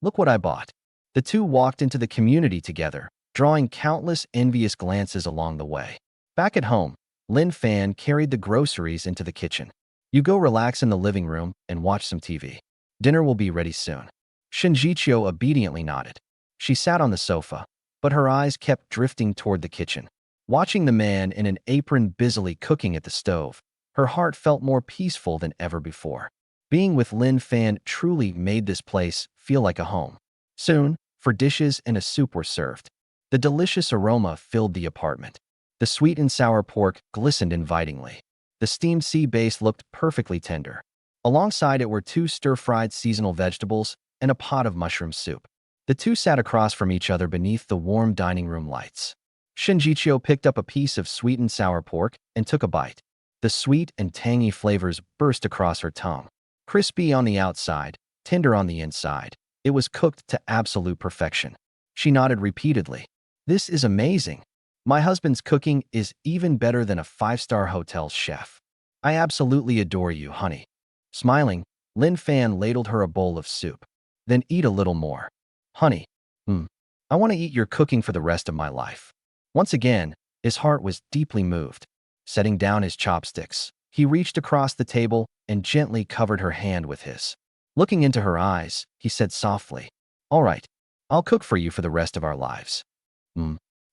Look what I bought. The two walked into the community together, drawing countless envious glances along the way. Back at home, Lin Fan carried the groceries into the kitchen. You go relax in the living room and watch some TV. Dinner will be ready soon. Shen Zhiqiu obediently nodded. She sat on the sofa, but her eyes kept drifting toward the kitchen. Watching the man in an apron busily cooking at the stove, her heart felt more peaceful than ever before. Being with Lin Fan truly made this place feel like a home. Soon, dishes and a soup were served. The delicious aroma filled the apartment. The sweet and sour pork glistened invitingly. The steamed sea bass looked perfectly tender. Alongside it were two stir-fried seasonal vegetables and a pot of mushroom soup. The two sat across from each other beneath the warm dining room lights. Shen Zhiqiu picked up a piece of sweet and sour pork and took a bite. The sweet and tangy flavors burst across her tongue. Crispy on the outside, tender on the inside, it was cooked to absolute perfection. She nodded repeatedly. This is amazing. My husband's cooking is even better than a five-star hotel's chef. I absolutely adore you, honey. Smiling, Lin Fan ladled her a bowl of soup. Then eat a little more. Honey, I want to eat your cooking for the rest of my life. Once again, his heart was deeply moved. Setting down his chopsticks, he reached across the table and gently covered her hand with his. Looking into her eyes, he said softly, "All right, I'll cook for you for the rest of our lives."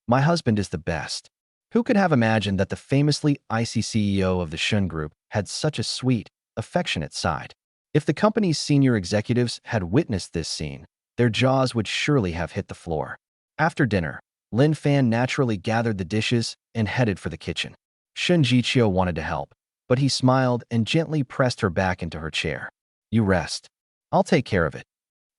My husband is the best. Who could have imagined that the famously icy CEO of the Shen Group had such a sweet, affectionate side? If the company's senior executives had witnessed this scene, their jaws would surely have hit the floor. After dinner, Lin Fan naturally gathered the dishes and headed for the kitchen. Shen Zhiqiu wanted to help, but he smiled and gently pressed her back into her chair. "You rest. I'll take care of it."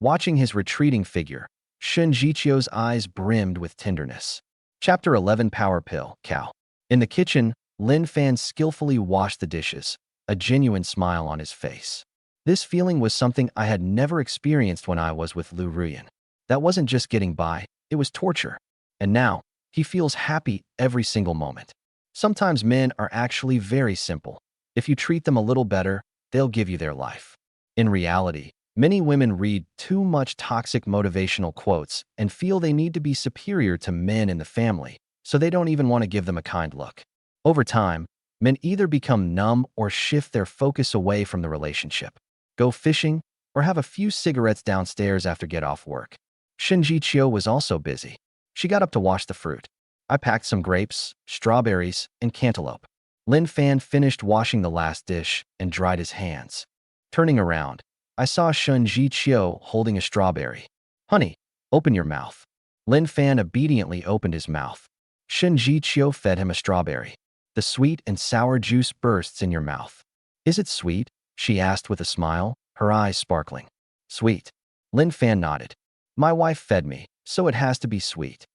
Watching his retreating figure, Shen Zhiqiu's eyes brimmed with tenderness. Chapter 11 Power Pill, Cow. In the kitchen, Lin Fan skillfully washed the dishes, a genuine smile on his face. This feeling was something I had never experienced when I was with Liu Ruyan. That wasn't just getting by, it was torture. And now, he feels happy every single moment. Sometimes men are actually very simple. If you treat them a little better, they'll give you their life. In reality, many women read too much toxic motivational quotes and feel they need to be superior to men in the family, so they don't even want to give them a kind look. Over time, men either become numb or shift their focus away from the relationship. Go fishing or have a few cigarettes downstairs after get off work. Shen Zhiqiu was also busy. She got up to wash the fruit. I packed some grapes, strawberries, and cantaloupe. Lin Fan finished washing the last dish and dried his hands. Turning around, I saw Shen Zhiqiu holding a strawberry. "Honey, open your mouth." Lin Fan obediently opened his mouth. Shen Zhiqiu fed him a strawberry. "The sweet and sour juice bursts in your mouth." "Is it sweet?" she asked with a smile, her eyes sparkling. "Sweet." Lin Fan nodded. "My wife fed me, so it has to be sweet."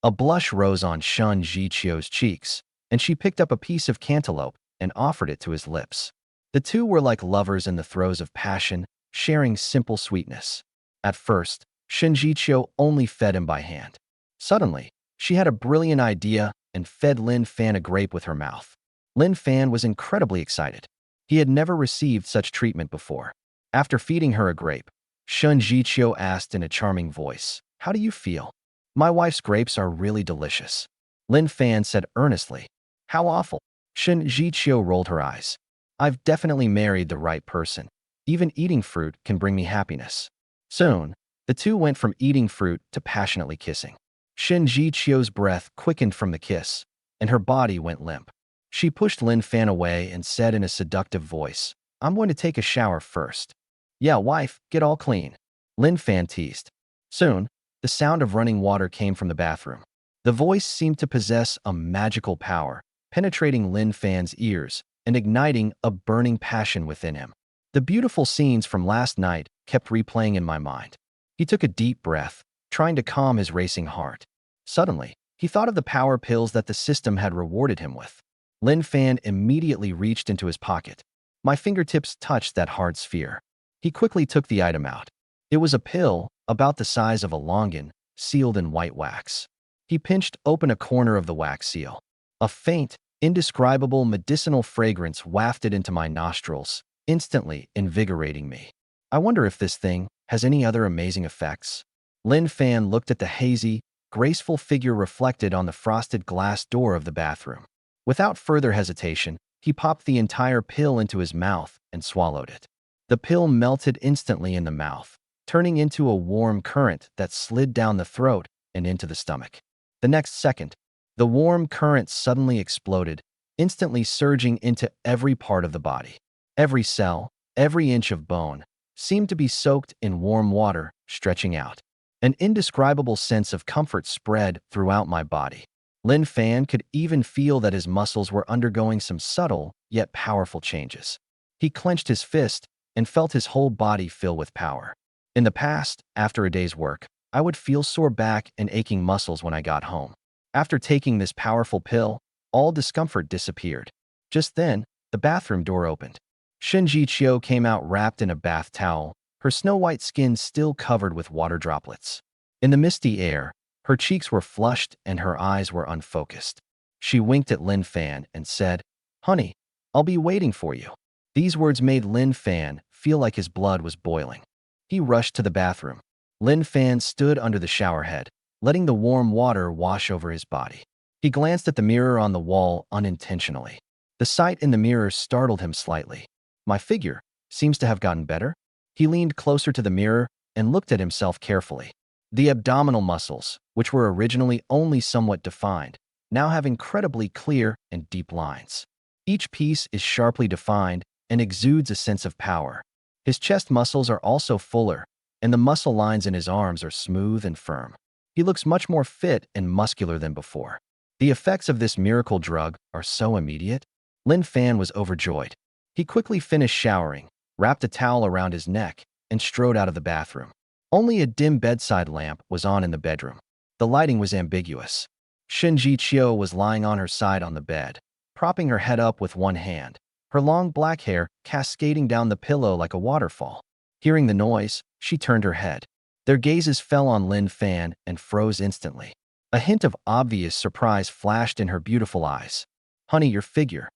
A blush rose on Shen Zhiqiu's cheeks, and she picked up a piece of cantaloupe and offered it to his lips. The two were like lovers in the throes of passion, sharing simple sweetness. At first, Shen Zhiqiu only fed him by hand. Suddenly, she had a brilliant idea and fed Lin Fan a grape with her mouth. Lin Fan was incredibly excited. He had never received such treatment before. After feeding her a grape, Shen Zhiqiu asked in a charming voice, "How do you feel?" "My wife's grapes are really delicious," Lin Fan said earnestly. "How awful." Shen Zhiqiu rolled her eyes. "I've definitely married the right person. Even eating fruit can bring me happiness." Soon, the two went from eating fruit to passionately kissing. Shen Zhiqiu's breath quickened from the kiss, and her body went limp. She pushed Lin Fan away and said in a seductive voice, "I'm going to take a shower first." "Yeah, wife, get all clean," Lin Fan teased. Soon, the sound of running water came from the bathroom. The voice seemed to possess a magical power, penetrating Lin Fan's ears and igniting a burning passion within him. The beautiful scenes from last night kept replaying in my mind. He took a deep breath, trying to calm his racing heart. Suddenly, he thought of the power pills that the system had rewarded him with. Lin Fan immediately reached into his pocket. My fingertips touched that hard sphere. He quickly took the item out. It was a pill about the size of a longan, sealed in white wax. He pinched open a corner of the wax seal. A faint, indescribable medicinal fragrance wafted into my nostrils, instantly invigorating me. I wonder if this thing has any other amazing effects. Lin Fan looked at the hazy, graceful figure reflected on the frosted glass door of the bathroom. Without further hesitation, he popped the entire pill into his mouth and swallowed it. The pill melted instantly in the mouth, turning into a warm current that slid down the throat and into the stomach. The next second, The warm current suddenly exploded, instantly surging into every part of the body. Every cell, every inch of bone, seemed to be soaked in warm water, stretching out. An indescribable sense of comfort spread throughout my body. Lin Fan could even feel that his muscles were undergoing some subtle, yet powerful changes. He clenched his fist and felt his whole body fill with power. In the past, after a day's work, I would feel sore back and aching muscles when I got home. After taking this powerful pill, all discomfort disappeared. Just then, the bathroom door opened. Shen Zhiqiu came out wrapped in a bath towel, her snow-white skin still covered with water droplets. In the misty air, her cheeks were flushed and her eyes were unfocused. She winked at Lin Fan and said, "Honey, I'll be waiting for you." These words made Lin Fan feel like his blood was boiling. He rushed to the bathroom. Lin Fan stood under the shower head, letting the warm water wash over his body. He glanced at the mirror on the wall unintentionally. The sight in the mirror startled him slightly. My figure seems to have gotten better. He leaned closer to the mirror and looked at himself carefully. The abdominal muscles, which were originally only somewhat defined, now have incredibly clear and deep lines. Each piece is sharply defined and exudes a sense of power. His chest muscles are also fuller, and the muscle lines in his arms are smooth and firm. He looks much more fit and muscular than before. The effects of this miracle drug are so immediate. Lin Fan was overjoyed. He quickly finished showering, wrapped a towel around his neck, and strode out of the bathroom. Only a dim bedside lamp was on in the bedroom. The lighting was ambiguous. Shen Zhiqiu was lying on her side on the bed, propping her head up with one hand, her long black hair cascading down the pillow like a waterfall. Hearing the noise, she turned her head. Their gazes fell on Lin Fan and froze instantly. A hint of obvious surprise flashed in her beautiful eyes. "Honey, your figure."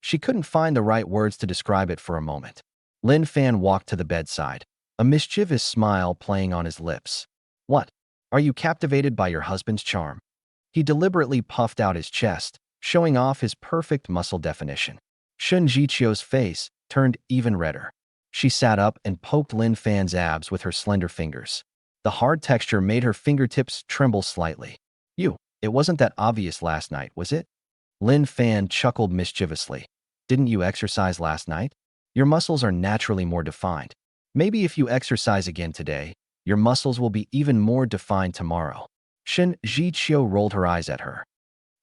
She couldn't find the right words to describe it for a moment. Lin Fan walked to the bedside, a mischievous smile playing on his lips. "What? Are you captivated by your husband's charm?" He deliberately puffed out his chest, showing off his perfect muscle definition. Shen Zhiqiu's face turned even redder. She sat up and poked Lin Fan's abs with her slender fingers. The hard texture made her fingertips tremble slightly. It wasn't that obvious last night, was it?" Lin Fan chuckled mischievously. "Didn't you exercise last night? Your muscles are naturally more defined. Maybe if you exercise again today, your muscles will be even more defined tomorrow." Shen Zhiqiu rolled her eyes at her.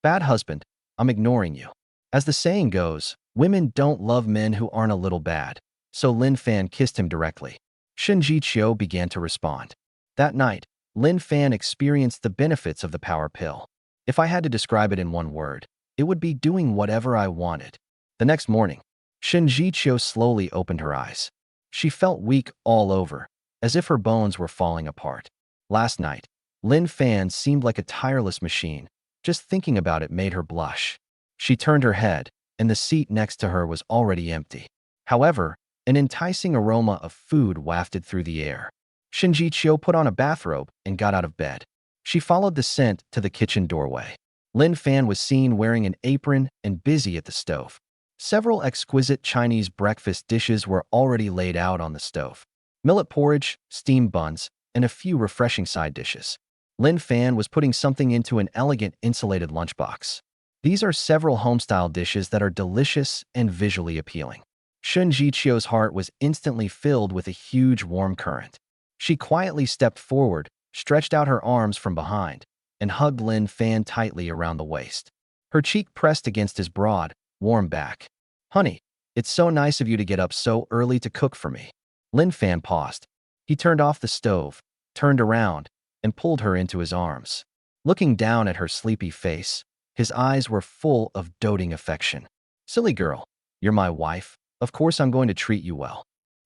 "Bad husband, I'm ignoring you. As the saying goes, women don't love men who aren't a little bad." So Lin Fan kissed him directly. Shen Zhiqiu began to respond. That night, Lin Fan experienced the benefits of the power pill. If I had to describe it in one word, it would be doing whatever I wanted. The next morning, Shen Zhiqiu slowly opened her eyes. She felt weak all over, as if her bones were falling apart. Last night, Lin Fan seemed like a tireless machine. Just thinking about it made her blush. She turned her head, and the seat next to her was already empty. However, an enticing aroma of food wafted through the air. Shen Zhiqiu put on a bathrobe and got out of bed. She followed the scent to the kitchen doorway. Lin Fan was seen wearing an apron and busy at the stove. Several exquisite Chinese breakfast dishes were already laid out on the stove. Millet porridge, steamed buns, and a few refreshing side dishes. Lin Fan was putting something into an elegant insulated lunchbox. These are several home-style dishes that are delicious and visually appealing. Shen Zhiqiu's heart was instantly filled with a huge warm current. She quietly stepped forward, stretched out her arms from behind, and hugged Lin Fan tightly around the waist. Her cheek pressed against his broad, warm back. "Honey, it's so nice of you to get up so early to cook for me." Lin Fan paused. He turned off the stove, turned around, and pulled her into his arms. Looking down at her sleepy face, his eyes were full of doting affection. "Silly girl, you're my wife. Of course I'm going to treat you well."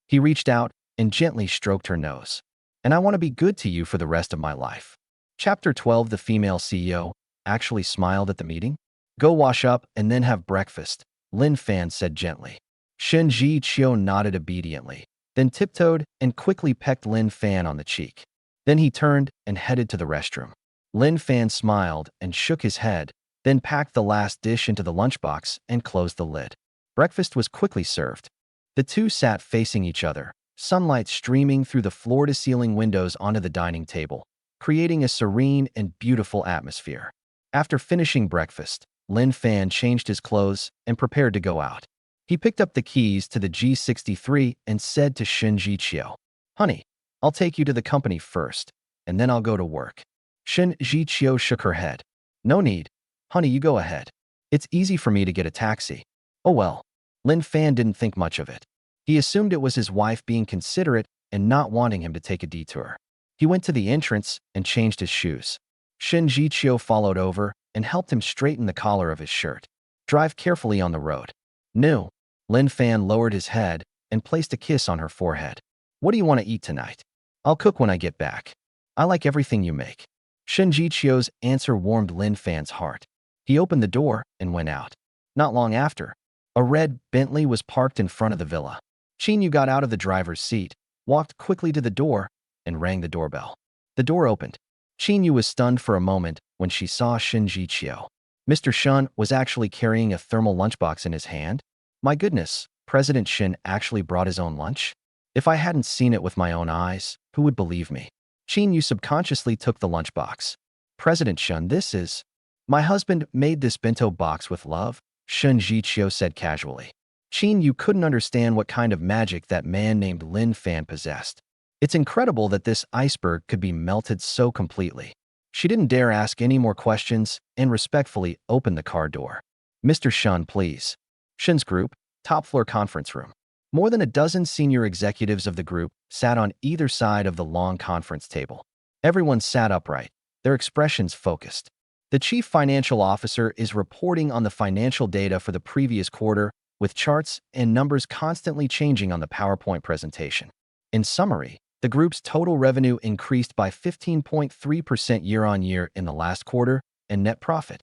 He reached out and gently stroked her nose. "And I want to be good to you for the rest of my life." Chapter 12. The female CEO actually smiled at the meeting. "Go wash up and then have breakfast," Lin Fan said gently. Shen Zhiqiu nodded obediently, then tiptoed and quickly pecked Lin Fan on the cheek. Then he turned and headed to the restroom. Lin Fan smiled and shook his head, then packed the last dish into the lunchbox and closed the lid. Breakfast was quickly served. The two sat facing each other, sunlight streaming through the floor-to-ceiling windows onto the dining table, creating a serene and beautiful atmosphere. After finishing breakfast, Lin Fan changed his clothes and prepared to go out. He picked up the keys to the G63 and said to Shen Zhiqiu, "Honey, I'll take you to the company first, and then I'll go to work." Shen Zhiqiu shook her head. "No need. Honey, you go ahead. It's easy for me to get a taxi." Oh well. Lin Fan didn't think much of it. He assumed it was his wife being considerate and not wanting him to take a detour. He went to the entrance and changed his shoes. Shen Zhiqiu followed over and helped him straighten the collar of his shirt. "Drive carefully on the road." "No." Lin Fan lowered his head and placed a kiss on her forehead. "What do you want to eat tonight?" "I'll cook when I get back. I like everything you make." Shen Zhiqiu's answer warmed Lin Fan's heart. He opened the door and went out. Not long after, a red Bentley was parked in front of the villa. Yu got out of the driver's seat, walked quickly to the door, and rang the doorbell. The door opened. Yu was stunned for a moment when she saw Shen Zhiqiu. Mr. Shen was actually carrying a thermal lunchbox in his hand. My goodness, President Shen actually brought his own lunch? If I hadn't seen it with my own eyes, who would believe me? Yu subconsciously took the lunchbox. "President Shen, this is..." "My husband made this bento box with love," Shen Zhiqiu said casually. Yu couldn't understand what kind of magic that man named Lin Fan possessed. It's incredible that this iceberg could be melted so completely. She didn't dare ask any more questions and respectfully opened the car door. "Mr. Shen, please." Shen's Group, top-floor conference room. More than a dozen senior executives of the group sat on either side of the long conference table. Everyone sat upright, their expressions focused. The chief financial officer is reporting on the financial data for the previous quarter, with charts and numbers constantly changing on the PowerPoint presentation. In summary, the group's total revenue increased by 15.3% year-on-year in the last quarter, and net profit.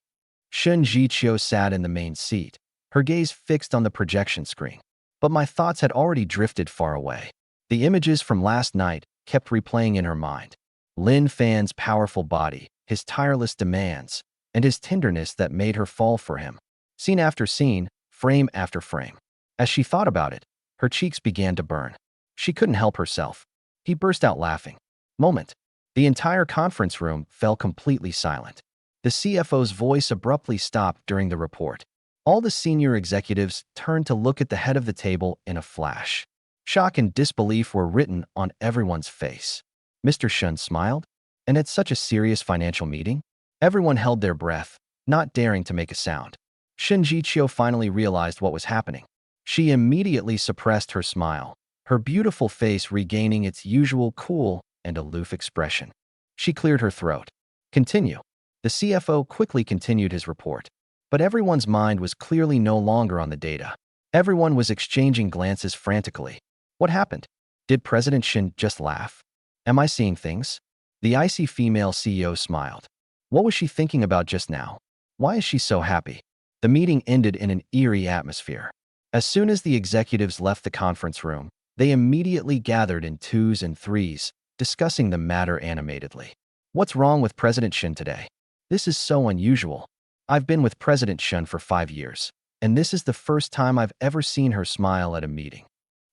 Shen Zhiqiu sat in the main seat, her gaze fixed on the projection screen. But my thoughts had already drifted far away. The images from last night kept replaying in her mind. Lin Fan's powerful body, his tireless demands, and his tenderness that made her fall for him. Scene after scene, frame after frame. As she thought about it, her cheeks began to burn. She couldn't help herself. He burst out laughing. Moment. The entire conference room fell completely silent. The CFO's voice abruptly stopped during the report. All the senior executives turned to look at the head of the table in a flash. Shock and disbelief were written on everyone's face. Mr. Shen smiled. And at such a serious financial meeting? Everyone held their breath, not daring to make a sound. Shen Zhiqiu finally realized what was happening. She immediately suppressed her smile, her beautiful face regaining its usual cool and aloof expression. She cleared her throat. "Continue." The CFO quickly continued his report. But everyone's mind was clearly no longer on the data. Everyone was exchanging glances frantically. What happened? Did President Shen just laugh? Am I seeing things? The icy female CEO smiled. What was she thinking about just now? Why is she so happy? The meeting ended in an eerie atmosphere. As soon as the executives left the conference room, they immediately gathered in twos and threes, discussing the matter animatedly. What's wrong with President Shen today? This is so unusual. I've been with President Shen for 5 years, and this is the first time I've ever seen her smile at a meeting.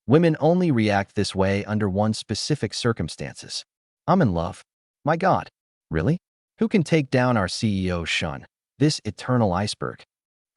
Women only react this way under one specific circumstances. I'm in love. My God. Really? Who can take down our CEO Shen, this eternal iceberg?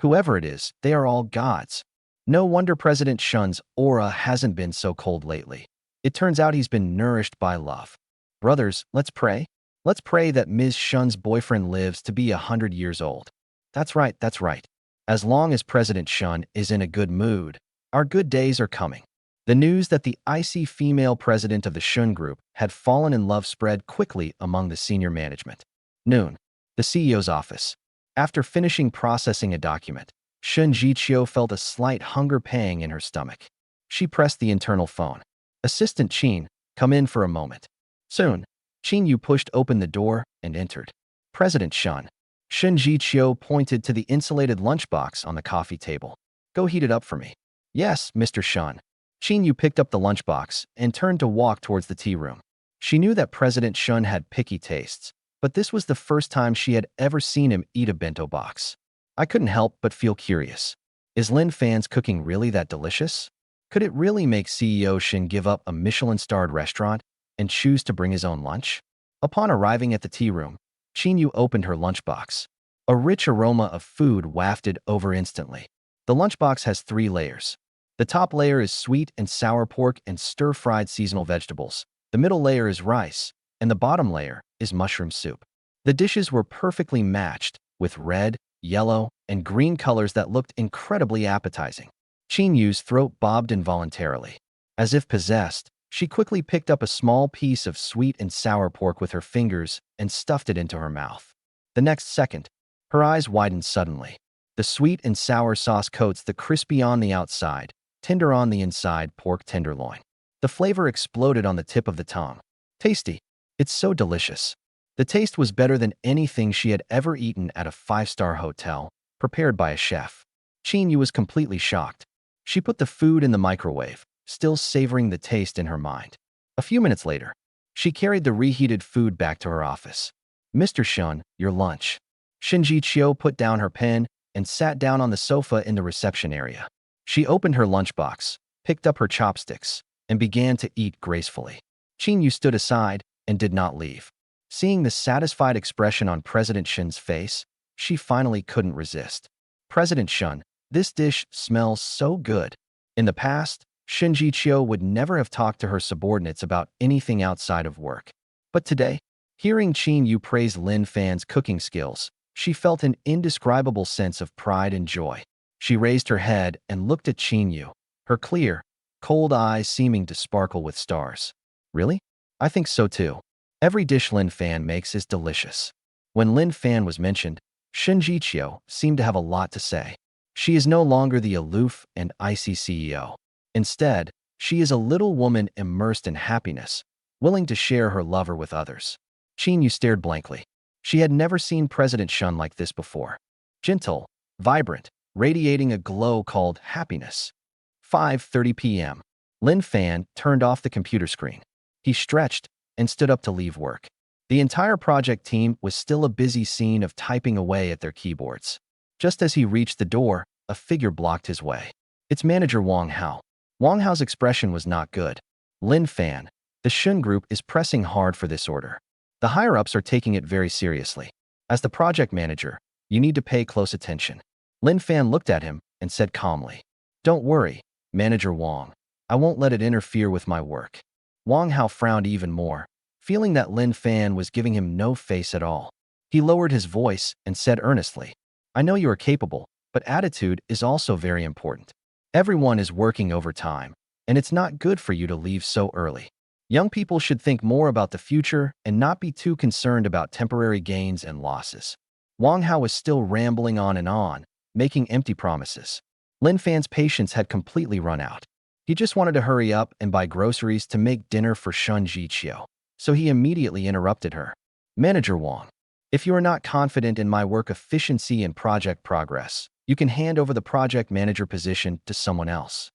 Whoever it is, they are all gods. No wonder President Shen's aura hasn't been so cold lately. It turns out he's been nourished by love. Brothers, let's pray. Let's pray that Ms. Shen's boyfriend lives to be 100 years old. That's right, that's right. As long as President Shen is in a good mood, our good days are coming. The news that the icy female president of the Shen Group had fallen in love spread quickly among the senior management. Noon. The CEO's office. After finishing processing a document, Shen Zhiqiu felt a slight hunger pang in her stomach. She pressed the internal phone. "Assistant Qin, come in for a moment." Soon, Qin Yu pushed open the door and entered. "President Shen." Shen Zhiqiu pointed to the insulated lunchbox on the coffee table. "Go heat it up for me." "Yes, Mr. Shen." Qin Yu picked up the lunchbox and turned to walk towards the tea room. She knew that President Shen had picky tastes, but this was the first time she had ever seen him eat a bento box. I couldn't help but feel curious. Is Lin Fan's cooking really that delicious? Could it really make CEO Shen give up a Michelin-starred restaurant and choose to bring his own lunch? Upon arriving at the tea room, Qin Yu opened her lunchbox. A rich aroma of food wafted over instantly. The lunchbox has 3 layers. The top layer is sweet and sour pork and stir-fried seasonal vegetables. The middle layer is rice, and the bottom layer is mushroom soup. The dishes were perfectly matched, with red, yellow, and green colors that looked incredibly appetizing. Qin Yu's throat bobbed involuntarily. As if possessed, she quickly picked up a small piece of sweet and sour pork with her fingers and stuffed it into her mouth. The next second, her eyes widened suddenly. The sweet and sour sauce coats the crispy on the outside, tender on the inside pork tenderloin. The flavor exploded on the tip of the tongue. Tasty. It's so delicious. The taste was better than anything she had ever eaten at a 5-star hotel, prepared by a chef. Qin Yu was completely shocked. She put the food in the microwave, still savoring the taste in her mind. A few minutes later, she carried the reheated food back to her office. "Mr. Shen, your lunch." Shen Zhiqiu put down her pen and sat down on the sofa in the reception area. She opened her lunchbox, picked up her chopsticks, and began to eat gracefully. Qin Yu stood aside and did not leave. Seeing the satisfied expression on President Shen's face, she finally couldn't resist. "President Shen, this dish smells so good." In the past, Shen Zhiqiu would never have talked to her subordinates about anything outside of work. But today, hearing Qin Yu praise Lin Fan's cooking skills, she felt an indescribable sense of pride and joy. She raised her head and looked at Qin Yu, her clear, cold eyes seeming to sparkle with stars. "Really? I think so too. Every dish Lin Fan makes is delicious." When Lin Fan was mentioned, Shen Zhiqiu seemed to have a lot to say. She is no longer the aloof and icy CEO. Instead, she is a little woman immersed in happiness, willing to share her lover with others. Qin Yu stared blankly. She had never seen President Shen like this before. Gentle, vibrant, radiating a glow called happiness. 5:30 p.m. Lin Fan turned off the computer screen. He stretched and stood up to leave work. The entire project team was still a busy scene of typing away at their keyboards. Just as he reached the door, a figure blocked his way. It's manager Wang Hao. Wang Hao's expression was not good. "Lin Fan, the Shen Group is pressing hard for this order. The higher-ups are taking it very seriously. As the project manager, you need to pay close attention." Lin Fan looked at him and said calmly, "Don't worry, Manager Wang. I won't let it interfere with my work." Wang Hao frowned even more, feeling that Lin Fan was giving him no face at all. He lowered his voice and said earnestly, "I know you are capable, but attitude is also very important. Everyone is working overtime, and it's not good for you to leave so early. Young people should think more about the future and not be too concerned about temporary gains and losses." Wang Hao was still rambling on, making empty promises. Lin Fan's patience had completely run out. He just wanted to hurry up and buy groceries to make dinner for Shen Zhiqiu, so he immediately interrupted her. "Manager Wang, if you are not confident in my work efficiency and project progress, you can hand over the project manager position to someone else.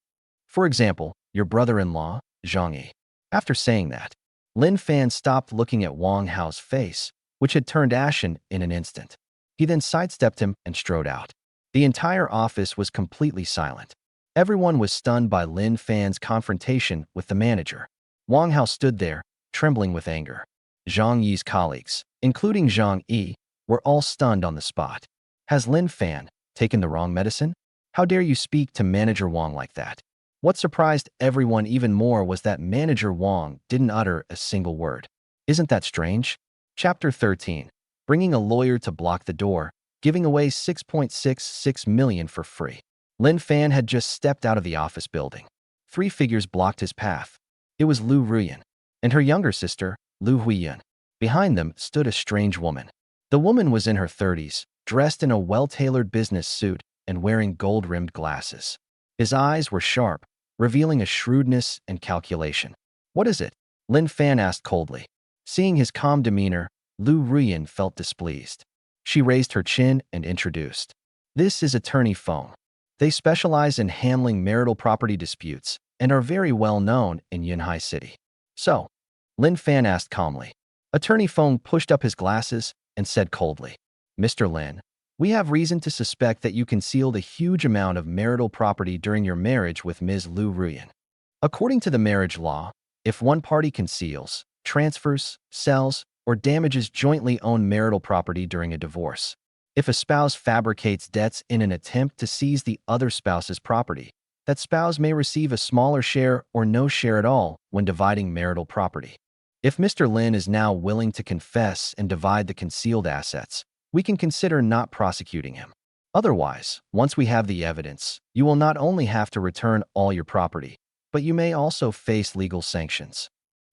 For example, your brother-in-law, Zhang Yi." After saying that, Lin Fan stopped looking at Wang Hao's face, which had turned ashen in an instant. He then sidestepped him and strode out. The entire office was completely silent. Everyone was stunned by Lin Fan's confrontation with the manager. Wang Hao stood there, trembling with anger. Zhang Yi's colleagues, including Zhang Yi, were all stunned on the spot. "Has Lin Fan taken the wrong medicine? How dare you speak to Manager Wang like that?" What surprised everyone even more was that Manager Wang didn't utter a single word. Isn't that strange? Chapter 13. Bringing a lawyer to block the door, giving away 6.66 million for free. Lin Fan had just stepped out of the office building. 3 figures blocked his path. It was Liu Ruyan and her younger sister, Liu Ruyan. Behind them stood a strange woman. The woman was in her 30s, dressed in a well-tailored business suit and wearing gold-rimmed glasses. His eyes were sharp, revealing a shrewdness and calculation. "What is it?" Lin Fan asked coldly. Seeing his calm demeanor, Liu Ruyan felt displeased. She raised her chin and introduced. "This is Attorney Feng. They specialize in handling marital property disputes and are very well known in Yunhai City." "So?" Lin Fan asked calmly. Attorney Feng pushed up his glasses and said coldly, "Mr. Lin, we have reason to suspect that you concealed a huge amount of marital property during your marriage with Ms. Liu Ruyan. According to the marriage law, if one party conceals, transfers, sells, or damages jointly owned marital property during a divorce, If a spouse fabricates debts in an attempt to seize the other spouse's property, that spouse may receive a smaller share or no share at all when dividing marital property. If Mr. Lin is now willing to confess and divide the concealed assets, we can consider not prosecuting him. Otherwise, once we have the evidence, you will not only have to return all your property, but you may also face legal sanctions.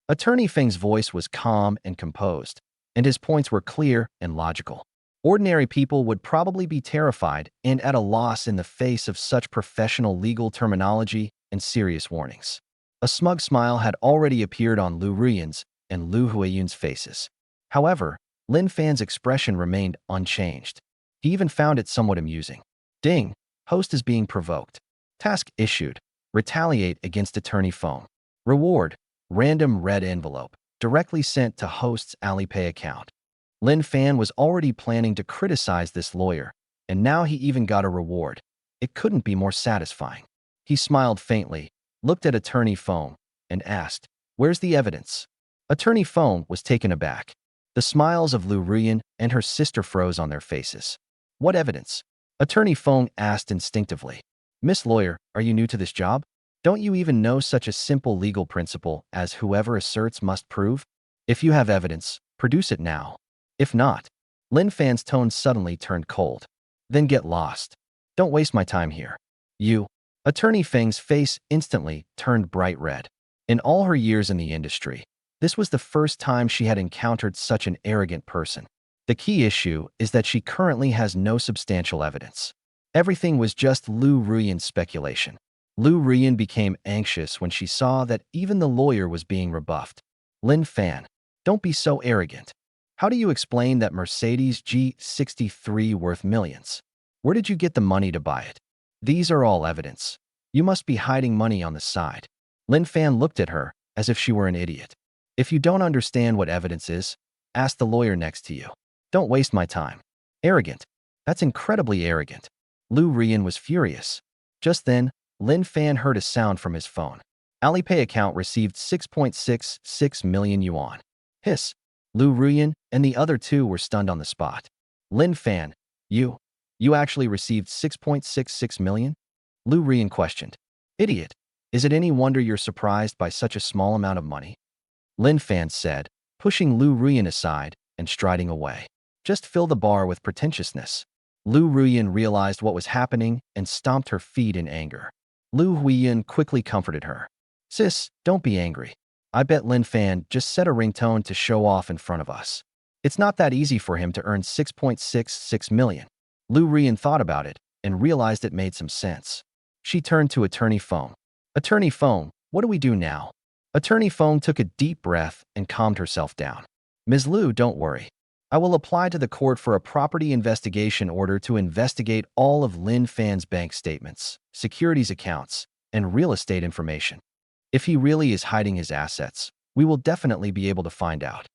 Attorney Feng's voice was calm and composed, and his points were clear and logical. Ordinary people would probably be terrified and at a loss in the face of such professional legal terminology and serious warnings. A smug smile had already appeared on Liu Ruyan's and Liu Huiyun's faces. However, Lin Fan's expression remained unchanged. He even found it somewhat amusing. Ding! Host is being provoked. Task issued. Retaliate against Attorney Feng. Reward. Random red envelope. Directly sent to host's Alipay account. Lin Fan was already planning to criticize this lawyer, and now he even got a reward. It couldn't be more satisfying. He smiled faintly, looked at Attorney Feng, and asked, "Where's the evidence?" Attorney Feng was taken aback. The smiles of Liu Ruyan and her sister froze on their faces. "What evidence?" Attorney Feng asked instinctively. "Miss Lawyer, are you new to this job? Don't you even know such a simple legal principle as whoever asserts must prove? If you have evidence, produce it now. If not," Lin Fan's tone suddenly turned cold. "Then get lost. Don't waste my time here." "You." Attorney Feng's face instantly turned bright red. In all her years in the industry, this was the first time she had encountered such an arrogant person. The key issue is that she currently has no substantial evidence. Everything was just Liu Ruyan's speculation. Liu Ruyan became anxious when she saw that even the lawyer was being rebuffed. "Lin Fan, don't be so arrogant. How do you explain that Mercedes G63 worth millions? Where did you get the money to buy it? These are all evidence. You must be hiding money on the side." Lin Fan looked at her as if she were an idiot. "If you don't understand what evidence is, ask the lawyer next to you. Don't waste my time." Arrogant. That's incredibly arrogant. Liu Ruyan was furious. Just then, Lin Fan heard a sound from his phone. Alipay account received 6.66 million yuan. Hiss. Liu Ruyan and the other two were stunned on the spot. "Lin Fan, you actually received 6.66 million? Liu Ruyan questioned. "Idiot. Is it any wonder you're surprised by such a small amount of money?" Lin Fan said, pushing Liu Ruyan aside and striding away. "Just fill the bar with pretentiousness." Liu Ruyan realized what was happening and stomped her feet in anger. Liu Huiyun quickly comforted her. "Sis, don't be angry. I bet Lin Fan just set a ringtone to show off in front of us. It's not that easy for him to earn 6.66 million. Liu Ruyan thought about it and realized it made some sense. She turned to Attorney Feng. "Attorney Feng, what do we do now?" Attorney Feng took a deep breath and calmed herself down. "Ms. Liu, don't worry. I will apply to the court for a property investigation order to investigate all of Lin Fan's bank statements, securities accounts, and real estate information. If he really is hiding his assets, we will definitely be able to find out.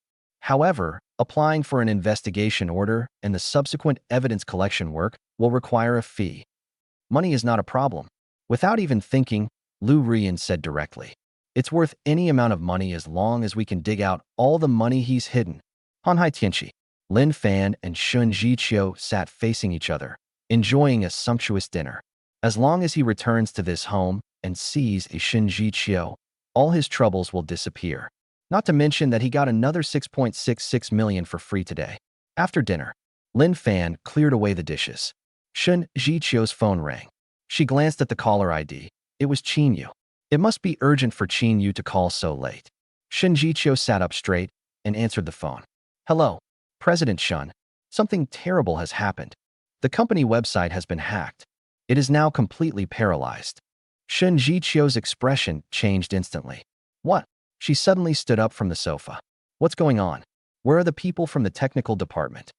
However, applying for an investigation order and the subsequent evidence collection work will require a fee. Money is not a problem." Without even thinking, Liu Ruyan said directly, "It's worth any amount of money as long as we can dig out all the money he's hidden." Hanhai Tianqi, Lin Fan and Shen Zhiqiu sat facing each other, enjoying a sumptuous dinner. As long as he returns to this home and sees a Shen Zhiqiu, all his troubles will disappear. Not to mention that he got another 6.66 million for free today. After dinner, Lin Fan cleared away the dishes. Shen Zhiqiu's phone rang. She glanced at the caller ID. It was Qin Yu. It must be urgent for Qin Yu to call so late. Shen Zhiqiu sat up straight and answered the phone. "Hello, President Shen. Something terrible has happened. The company website has been hacked. It is now completely paralyzed." Shen Zhiqiu's expression changed instantly. "What?" She suddenly stood up from the sofa. "What's going on? Where are the people from the technical department?"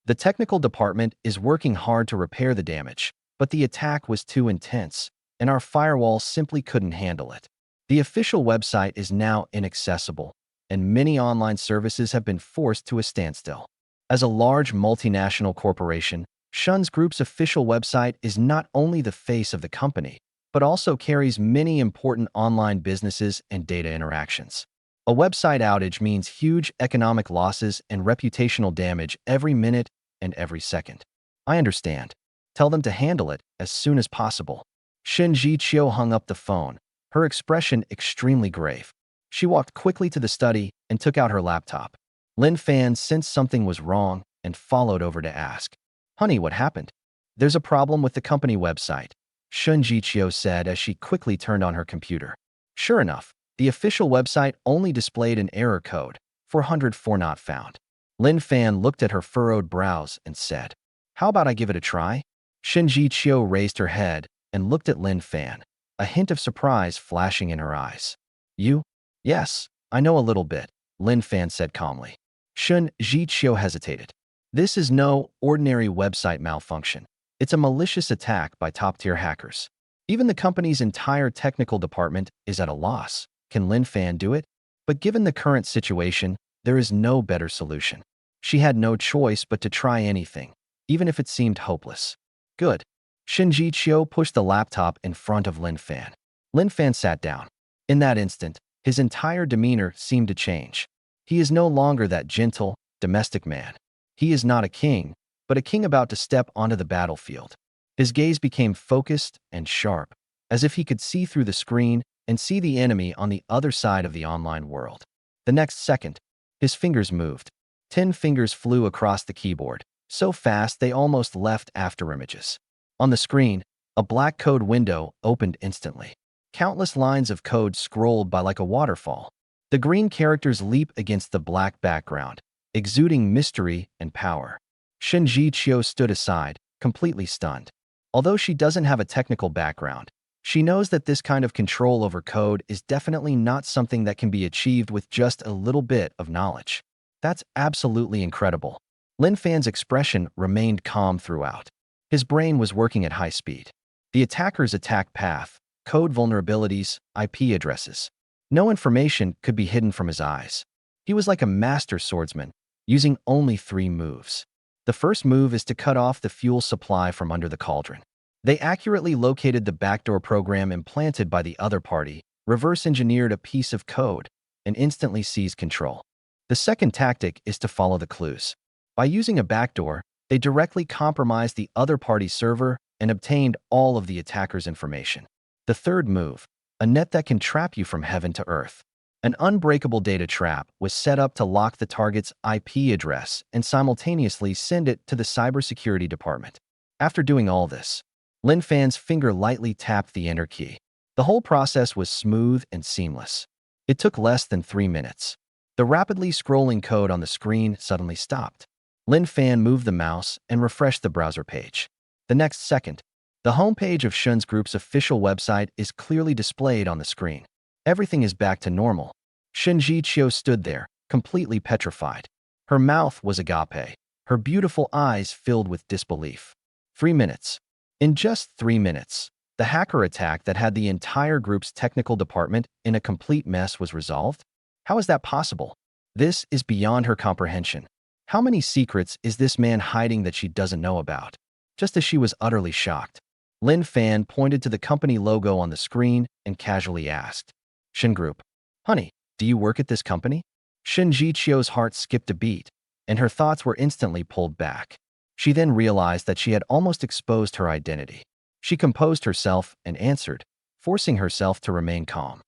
"The technical department is working hard to repair the damage, but the attack was too intense, and our firewall simply couldn't handle it. The official website is now inaccessible, and many online services have been forced to a standstill." As a large multinational corporation, Shen Group's official website is not only the face of the company, but also carries many important online businesses and data interactions. A website outage means huge economic losses and reputational damage every minute and every second. I understand. Tell them to handle it as soon as possible. Shen Zhiqiu hung up the phone, her expression extremely grave. She walked quickly to the study and took out her laptop. Lin Fan sensed something was wrong and followed over to ask, "Honey, what happened?" "There's a problem with the company website," Shen Zhiqiu said as she quickly turned on her computer. Sure enough, the official website only displayed an error code, 404 not found. Lin Fan looked at her furrowed brows and said, "How about I give it a try?" Shen Zhiqiu raised her head and looked at Lin Fan, a hint of surprise flashing in her eyes. "You?" "Yes, I know a little bit," Lin Fan said calmly. Shen Zhiqiu hesitated. "This is no ordinary website malfunction. It's a malicious attack by top-tier hackers. Even the company's entire technical department is at a loss. Can Lin Fan do it?" But given the current situation, there is no better solution. She had no choice but to try anything, even if it seemed hopeless. "Good." Shen Zhiqiu pushed the laptop in front of Lin Fan. Lin Fan sat down. In that instant, his entire demeanor seemed to change. He is no longer that gentle, domestic man. He is not a king, but a king about to step onto the battlefield. His gaze became focused and sharp, as if he could see through the screen and see the enemy on the other side of the online world. The next second, his fingers moved. 10 fingers flew across the keyboard, so fast they almost left afterimages. On the screen, a black code window opened instantly. Countless lines of code scrolled by like a waterfall. The green characters leap against the black background, exuding mystery and power. Shen Zhiqiu stood aside, completely stunned. Although she doesn't have a technical background, she knows that this kind of control over code is definitely not something that can be achieved with just a little bit of knowledge. That's absolutely incredible. Lin Fan's expression remained calm throughout. His brain was working at high speed. The attacker's attack path, code vulnerabilities, IP addresses. No information could be hidden from his eyes. He was like a master swordsman, using only 3 moves. The first move is to cut off the fuel supply from under the cauldron. They accurately located the backdoor program implanted by the other party, reverse-engineered a piece of code, and instantly seized control. The second tactic is to follow the clues. By using a backdoor, they directly compromised the other party's server and obtained all of the attacker's information. The third move, a net that can trap you from heaven to earth. An unbreakable data trap was set up to lock the target's IP address and simultaneously send it to the cybersecurity department. After doing all this, Lin Fan's finger lightly tapped the enter key. The whole process was smooth and seamless. It took less than 3 minutes. The rapidly scrolling code on the screen suddenly stopped. Lin Fan moved the mouse and refreshed the browser page. The next second, the homepage of Shen Group's official website is clearly displayed on the screen. Everything is back to normal. Shen Zhiqiu stood there, completely petrified. Her mouth was agape, her beautiful eyes filled with disbelief. 3 minutes. In just 3 minutes, the hacker attack that had the entire group's technical department in a complete mess was resolved? How is that possible? This is beyond her comprehension. How many secrets is this man hiding that she doesn't know about? Just as she was utterly shocked, Lin Fan pointed to the company logo on the screen and casually asked, "Shen Group. Honey, do you work at this company?" Shen Zhiqiu's heart skipped a beat, and her thoughts were instantly pulled back. She then realized that she had almost exposed her identity. She composed herself and answered, forcing herself to remain calm.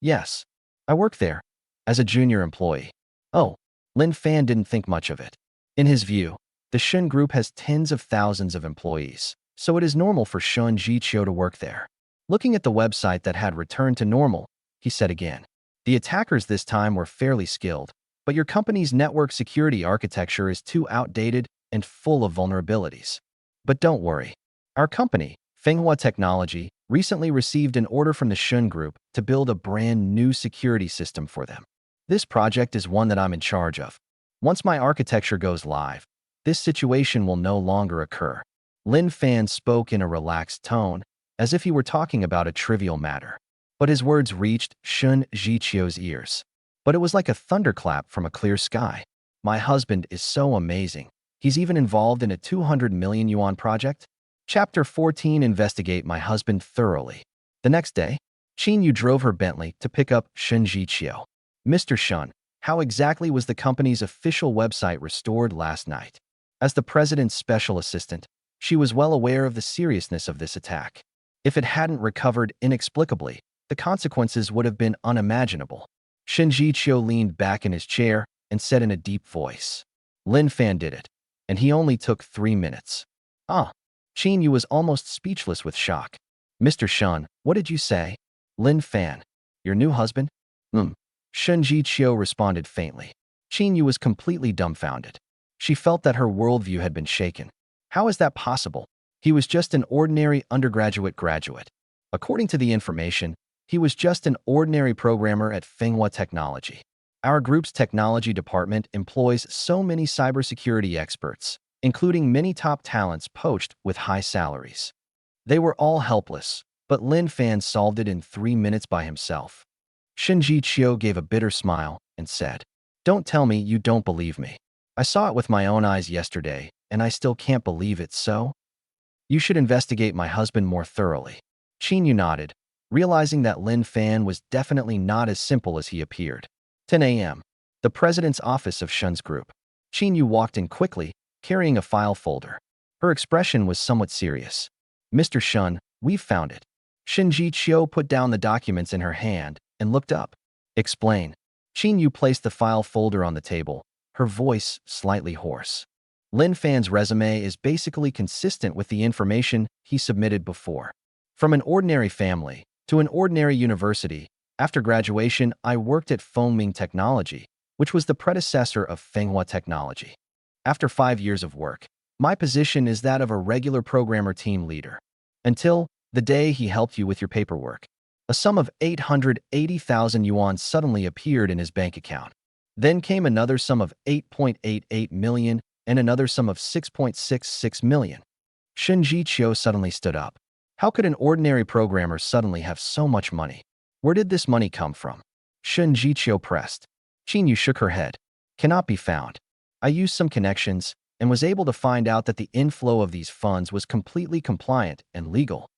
Yes, I work there, as a junior employee." Oh, Lin Fan didn't think much of it. In his view, the Shen Group has tens of thousands of employees, so it is normal for Shen Zhiqiu to work there. Looking at the website that had returned to normal, he said again, "The attackers this time were fairly skilled, but your company's network security architecture is too outdated and full of vulnerabilities. But don't worry. Our company, Manhua Technology, recently received an order from the Shen Group to build a brand new security system for them. This project is one that I'm in charge of. Once my architecture goes live, this situation will no longer occur." Lin Fan spoke in a relaxed tone, as if he were talking about a trivial matter. But his words reached Shen Zhiqiu's ears. But it was like a thunderclap from a clear sky. "My husband is so amazing. He's even involved in a 200 million yuan project." Chapter 14. Investigate my husband thoroughly. The next day, Qin Yu drove her Bentley to pick up Shen Zhiqiu. "Mr. Shen, how exactly was the company's official website restored last night?" As the president's special assistant, she was well aware of the seriousness of this attack. If it hadn't recovered inexplicably, the consequences would have been unimaginable. Shen Zhiqiu leaned back in his chair and said in a deep voice, "Lin Fan did it, and he only took 3 minutes." Ah! Qin Yu was almost speechless with shock. "Mr. Shen, what did you say?" "Lin Fan. Your new husband?" Shen Zhiqiu responded faintly. Qin Yu was completely dumbfounded. She felt that her worldview had been shaken. How is that possible? He was just an ordinary undergraduate graduate. According to the information, he was just an ordinary programmer at Fenghua Technology. Our group's technology department employs so many cybersecurity experts, including many top talents poached with high salaries. They were all helpless, but Lin Fan solved it in 3 minutes by himself. Shen Zhiqiu gave a bitter smile and said, "Don't tell me you don't believe me. I saw it with my own eyes yesterday, and I still can't believe it, so? You should investigate my husband more thoroughly." Qin Yu nodded, realizing that Lin Fan was definitely not as simple as he appeared. 10 a.m. The president's office of Shen's Group. Qin Yu walked in quickly, carrying a file folder. Her expression was somewhat serious. "Mr. Shen, we've found it." Shen Zhiqiu put down the documents in her hand and looked up. "Explain." Qin Yu placed the file folder on the table, her voice slightly hoarse. Lin Fan's resume is basically consistent with the information he submitted before. From an ordinary family to an ordinary university, after graduation, I worked at Fengming Technology, which was the predecessor of Fenghua Technology. After 5 years of work, my position is that of a regular programmer team leader. Until the day he helped you with your paperwork. A sum of 880,000 yuan suddenly appeared in his bank account. Then came another sum of 8.88 million and another sum of 6.66 million. Shen Zhiqiu suddenly stood up. How could an ordinary programmer suddenly have so much money? Where did this money come from? Shen Zhiqiu pressed. Qin Yu shook her head. Cannot be found. I used some connections and was able to find out that the inflow of these funds was completely compliant and legal.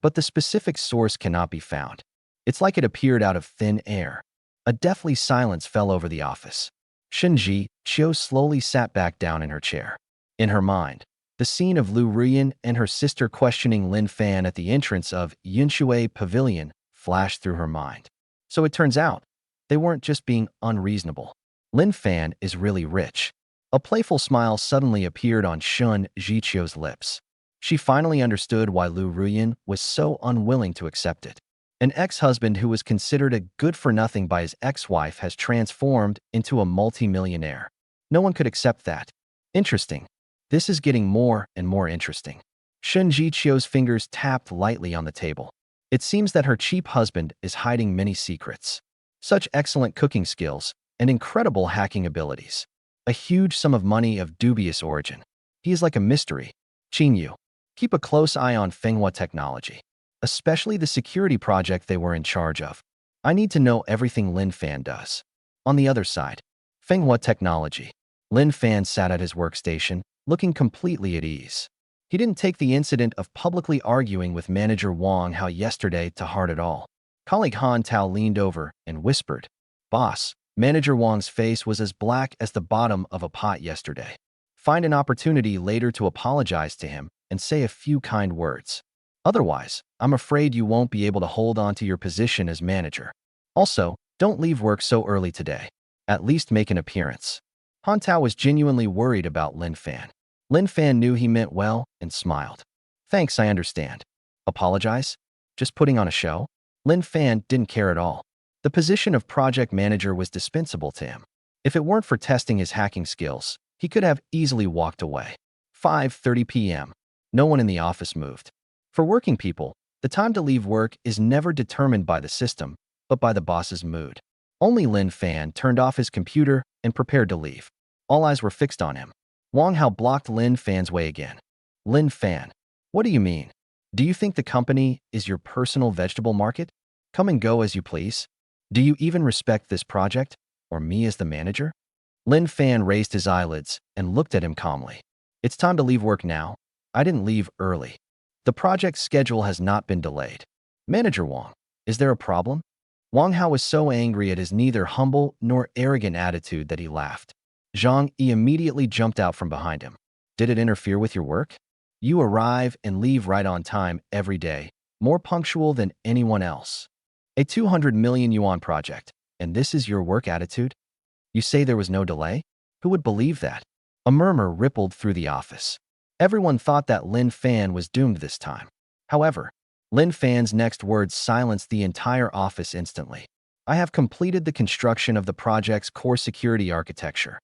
But the specific source cannot be found. It's like it appeared out of thin air. A deathly silence fell over the office. Shen Zhiqiu slowly sat back down in her chair. In her mind, the scene of Liu Ruyan and her sister questioning Lin Fan at the entrance of Yunshui Pavilion flashed through her mind. So it turns out, they weren't just being unreasonable. Lin Fan is really rich. A playful smile suddenly appeared on Shen Zhiqiu's lips. She finally understood why Liu Ruyan was so unwilling to accept it. An ex-husband who was considered a good-for-nothing by his ex-wife has transformed into a multi-millionaire. No one could accept that. Interesting. This is getting more and more interesting. Shen Zhiqiu's fingers tapped lightly on the table. It seems that her cheap husband is hiding many secrets. Such excellent cooking skills and incredible hacking abilities. A huge sum of money of dubious origin. He is like a mystery. Qin Yu, keep a close eye on Fenghua Technology, especially the security project they were in charge of. I need to know everything Lin Fan does. On the other side, Fenghua Technology. Lin Fan sat at his workstation, looking completely at ease. He didn't take the incident of publicly arguing with manager Wang Hao yesterday to heart at all. Colleague Han Tao leaned over and whispered, "Boss, Manager Wang's face was as black as the bottom of a pot yesterday. Find an opportunity later to apologize to him and say a few kind words. Otherwise, I'm afraid you won't be able to hold on to your position as manager. Also, don't leave work so early today. At least make an appearance." Han Tao was genuinely worried about Lin Fan. Lin Fan knew he meant well and smiled. "Thanks, I understand. Apologize? Just putting on a show?" Lin Fan didn't care at all. The position of project manager was dispensable to him. If it weren't for testing his hacking skills, he could have easily walked away. 5:30 p.m. No one in the office moved. For working people, the time to leave work is never determined by the system, but by the boss's mood. Only Lin Fan turned off his computer and prepared to leave. All eyes were fixed on him. Wang Hao blocked Lin Fan's way again. "Lin Fan, what do you mean? Do you think the company is your personal vegetable market? Come and go as you please. Do you even respect this project, or me as the manager?" Lin Fan raised his eyelids and looked at him calmly. "It's time to leave work now. I didn't leave early. The project schedule has not been delayed." "Manager Wang, is there a problem?" Wang Hao was so angry at his neither humble nor arrogant attitude that he laughed. Zhang Yi immediately jumped out from behind him. Did it interfere with your work? You arrive and leave right on time every day, more punctual than anyone else. A 200 million yuan project, and this is your work attitude? You say there was no delay? Who would believe that? A murmur rippled through the office. Everyone thought that Lin Fan was doomed this time. However, Lin Fan's next words silenced the entire office instantly. I have completed the construction of the project's core security architecture.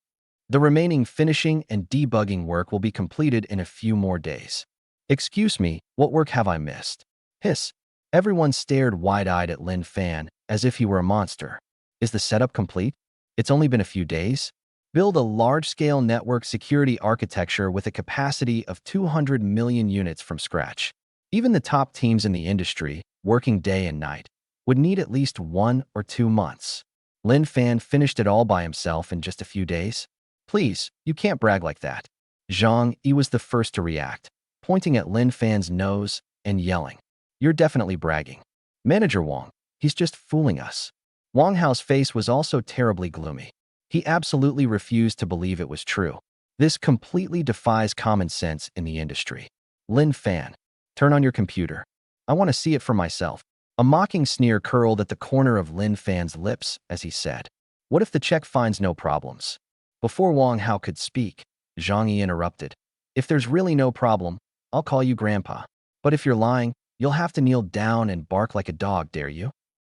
The remaining finishing and debugging work will be completed in a few more days. Excuse me, what work have I missed? Hiss. Everyone stared wide-eyed at Lin Fan as if he were a monster. Is the setup complete? It's only been a few days? Build a large-scale network security architecture with a capacity of 200 million units from scratch. Even the top teams in the industry, working day and night, would need at least 1 or 2 months. Lin Fan finished it all by himself in just a few days? Please, you can't brag like that. Zhang Yi was the first to react, pointing at Lin Fan's nose and yelling, "You're definitely bragging. Manager Wang, he's just fooling us." Wang Hao's face was also terribly gloomy. He absolutely refused to believe it was true. This completely defies common sense in the industry. Lin Fan, turn on your computer. I want to see it for myself. A mocking sneer curled at the corner of Lin Fan's lips as he said, "What if the check finds no problems?" Before Wang Hao could speak, Zhang Yi interrupted. "If there's really no problem, I'll call you Grandpa. But if you're lying, you'll have to kneel down and bark like a dog, dare you?"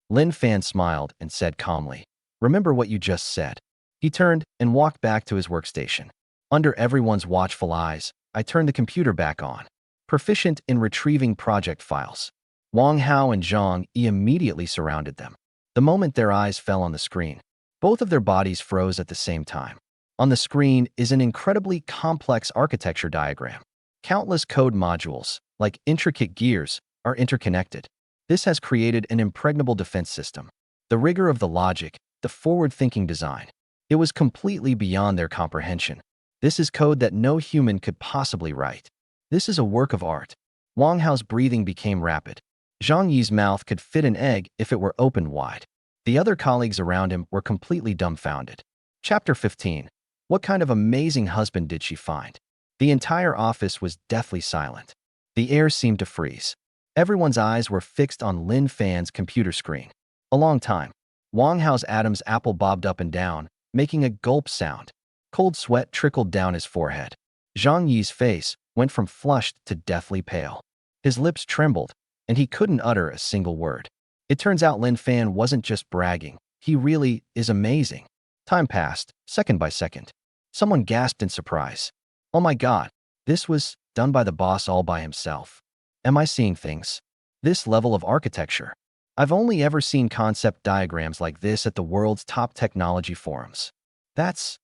Lin Fan smiled and said calmly, "Remember what you just said." He turned and walked back to his workstation. Under everyone's watchful eyes, I turned the computer back on. Proficient in retrieving project files, Wang Hao and Zhang Yi immediately surrounded them. The moment their eyes fell on the screen, both of their bodies froze at the same time. On the screen is an incredibly complex architecture diagram. Countless code modules, like intricate gears, are interconnected. This has created an impregnable defense system. The rigor of the logic, the forward-thinking design, it was completely beyond their comprehension. This is code that no human could possibly write. This is a work of art. Wang Hao's breathing became rapid. Zhang Yi's mouth could fit an egg if it were opened wide. The other colleagues around him were completely dumbfounded. Chapter 15. What kind of amazing husband did she find? The entire office was deathly silent. The air seemed to freeze. Everyone's eyes were fixed on Lin Fan's computer screen. A long time. Wang Hao's Adam's apple bobbed up and down, making a gulp sound. Cold sweat trickled down his forehead. Zhang Yi's face went from flushed to deathly pale. His lips trembled, and he couldn't utter a single word. It turns out Lin Fan wasn't just bragging. He really is amazing. Time passed, second by second. Someone gasped in surprise. "Oh my God, this was done by the boss all by himself. Am I seeing things? This level of architecture. I've only ever seen concept diagrams like this at the world's top technology forums. That's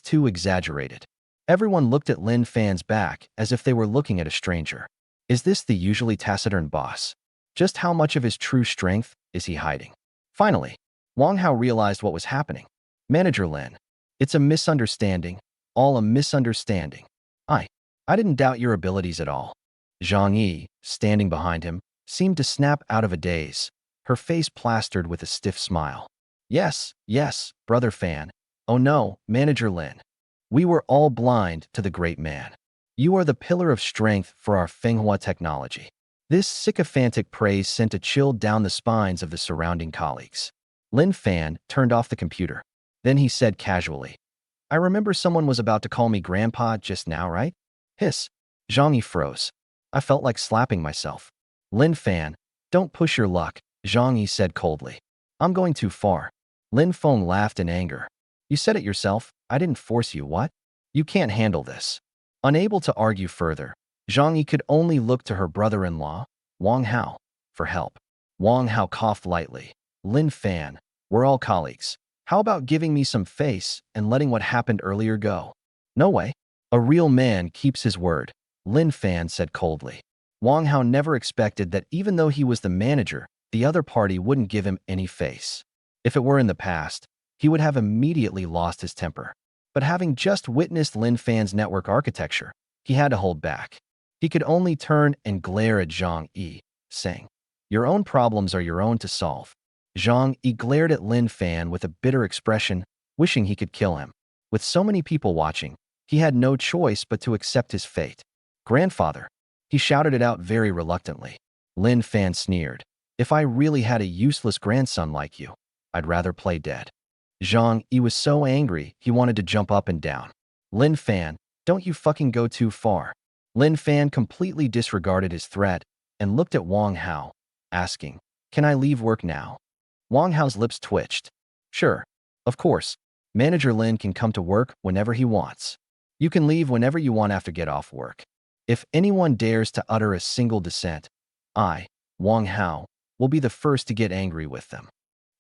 too exaggerated." Everyone looked at Lin Fan's back as if they were looking at a stranger. Is this the usually taciturn boss? Just how much of his true strength is he hiding? Finally, Wang Hao realized what was happening. "Manager Lin, it's a misunderstanding, all a misunderstanding. I didn't doubt your abilities at all." Zhang Yi, standing behind him, seemed to snap out of a daze, her face plastered with a stiff smile. Yes, brother Fan. Oh no, Manager Lin. We were all blind to the great man. You are the pillar of strength for our Fenghua technology." This sycophantic praise sent a chill down the spines of the surrounding colleagues. Lin Fan turned off the computer. Then he said casually, "I remember someone was about to call me Grandpa just now, right?" Hiss. Zhang Yi froze. I felt like slapping myself. "Lin Fan, don't push your luck," Zhang Yi said coldly. "I'm going too far." Lin Feng laughed in anger. "You said it yourself. I didn't force you, what? You can't handle this." Unable to argue further, Zhang Yi could only look to her brother-in-law, Wang Hao, for help. Wang Hao coughed lightly. "Lin Fan, we're all colleagues. How about giving me some face and letting what happened earlier go?" "No way. A real man keeps his word," Lin Fan said coldly. Wang Hao never expected that even though he was the manager, the other party wouldn't give him any face. If it were in the past, he would have immediately lost his temper. But having just witnessed Lin Fan's network architecture, he had to hold back. He could only turn and glare at Zhang Yi, saying, "Your own problems are your own to solve." Zhang Yi glared at Lin Fan with a bitter expression, wishing he could kill him. With so many people watching, He had no choice but to accept his fate. Grandfather. He shouted it out very reluctantly. Lin Fan sneered. If I really had a useless grandson like you, I'd rather play dead. Zhang Yi was so angry he wanted to jump up and down. Lin Fan, don't you fucking go too far. Lin Fan completely disregarded his threat and looked at Wang Hao, asking, can I leave work now? Wang Hao's lips twitched. Sure, of course. Manager Lin can come to work whenever he wants. You can leave whenever you want after get off work. If anyone dares to utter a single dissent, I, Wang Hao, will be the first to get angry with them.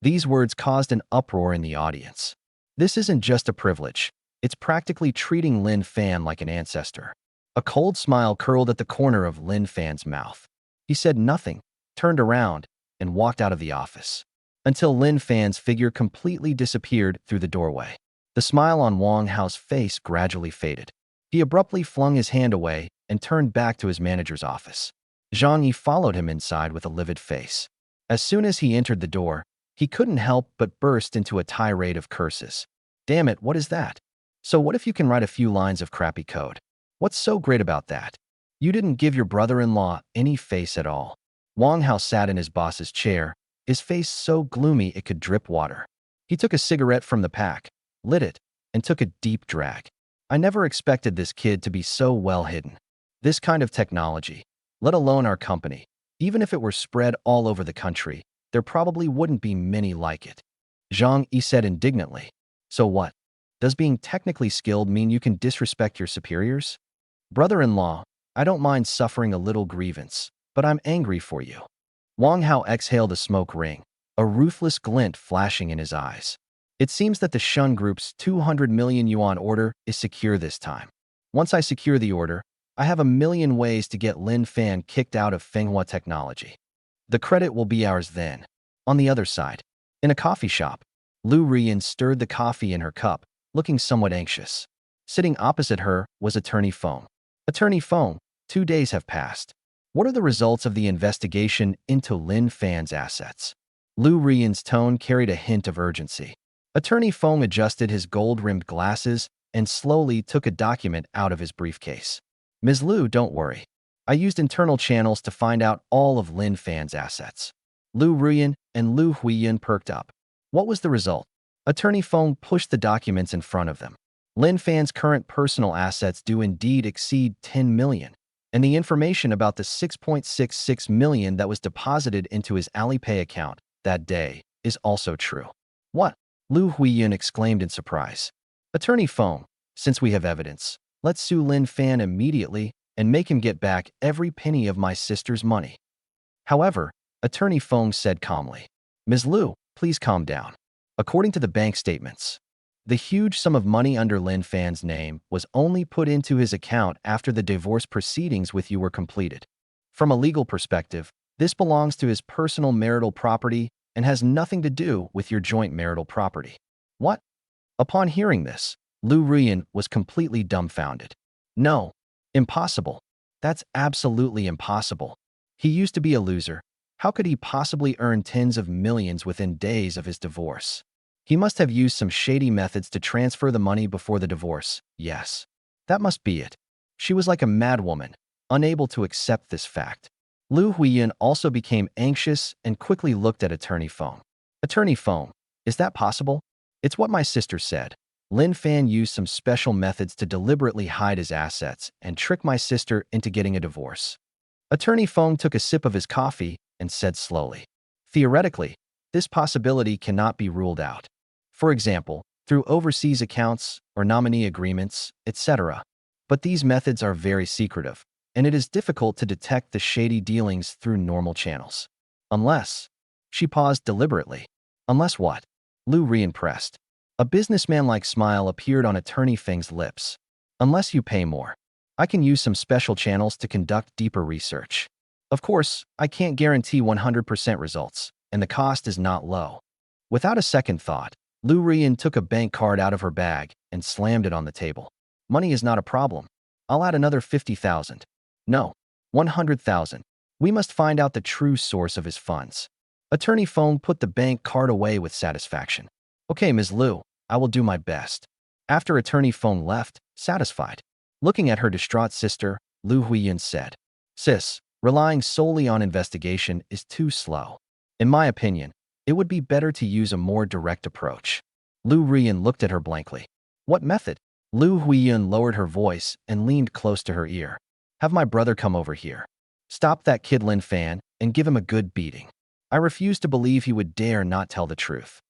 These words caused an uproar in the audience. This isn't just a privilege. It's practically treating Lin Fan like an ancestor. A cold smile curled at the corner of Lin Fan's mouth. He said nothing, turned around, and walked out of the office. Until Lin Fan's figure completely disappeared through the doorway. The smile on Wang Hao's face gradually faded. He abruptly flung his hand away and turned back to his manager's office. Zhang Yi followed him inside with a livid face. As soon as he entered the door, he couldn't help but burst into a tirade of curses. Damn it, what is that? So what if you can write a few lines of crappy code? What's so great about that? You didn't give your brother-in-law any face at all. Wang Hao sat in his boss's chair, his face so gloomy it could drip water. He took a cigarette from the pack, lit it, and took a deep drag. I never expected this kid to be so well hidden. This kind of technology, let alone our company, even if it were spread all over the country, there probably wouldn't be many like it. Zhang Yi said indignantly. So what? Does being technically skilled mean you can disrespect your superiors? Brother-in-law, I don't mind suffering a little grievance, but I'm angry for you. Wang Hao exhaled a smoke ring, a ruthless glint flashing in his eyes. It seems that the Shen Group's 200 million yuan order is secure this time. Once I secure the order, I have a million ways to get Lin Fan kicked out of Fenghua Technology. The credit will be ours then. On the other side, in a coffee shop, Liu Ruyan stirred the coffee in her cup, looking somewhat anxious. Sitting opposite her was Attorney Feng. Attorney Feng, 2 days have passed. What are the results of the investigation into Lin Fan's assets? Liu Ruyan's tone carried a hint of urgency. Attorney Feng adjusted his gold-rimmed glasses and slowly took a document out of his briefcase. Ms. Liu, don't worry. I used internal channels to find out all of Lin Fan's assets. Liu Ruyan and Liu Huiyan perked up. What was the result? Attorney Feng pushed the documents in front of them. Lin Fan's current personal assets do indeed exceed 10 million. And the information about the 6.66 million that was deposited into his Alipay account that day is also true. What? Liu Huiyan exclaimed in surprise. Attorney Feng, since we have evidence, let's sue Lin Fan immediately and make him get back every penny of my sister's money. However, Attorney Feng said calmly, Ms. Liu, please calm down. According to the bank statements, the huge sum of money under Lin Fan's name was only put into his account after the divorce proceedings with you were completed. From a legal perspective, this belongs to his personal marital property and has nothing to do with your joint marital property. What? Upon hearing this, Liu Ruyan was completely dumbfounded. No, impossible. That's absolutely impossible. He used to be a loser. How could he possibly earn tens of millions within days of his divorce? He must have used some shady methods to transfer the money before the divorce. Yes, that must be it. She was like a madwoman, unable to accept this fact. Liu Huiyan also became anxious and quickly looked at Attorney Feng. Attorney Feng, is that possible? It's what my sister said. Lin Fan used some special methods to deliberately hide his assets and trick my sister into getting a divorce. Attorney Feng took a sip of his coffee and said slowly, theoretically, this possibility cannot be ruled out. For example, through overseas accounts or nominee agreements, etc. But these methods are very secretive, and it is difficult to detect the shady dealings through normal channels. Unless, she paused deliberately. Unless what? Liu Ruyan pressed. A businessman-like smile appeared on Attorney Feng's lips. Unless you pay more. I can use some special channels to conduct deeper research. Of course, I can't guarantee 100% results, and the cost is not low. Without a second thought, Liu Ruyan took a bank card out of her bag and slammed it on the table. Money is not a problem. I'll add another 50,000. No, 100,000. We must find out the true source of his funds. Attorney Feng put the bank card away with satisfaction. Okay, Ms. Liu, I will do my best. After attorney phone left, satisfied. Looking at her distraught sister, Liu Ruyan said, "Sis, relying solely on investigation is too slow. In my opinion, it would be better to use a more direct approach." Liu Ruyan looked at her blankly. "What method?" Liu Ruyan lowered her voice and leaned close to her ear. "Have my brother come over here. Stop that kid Lin Fan and give him a good beating. I refuse to believe he would dare not tell the truth.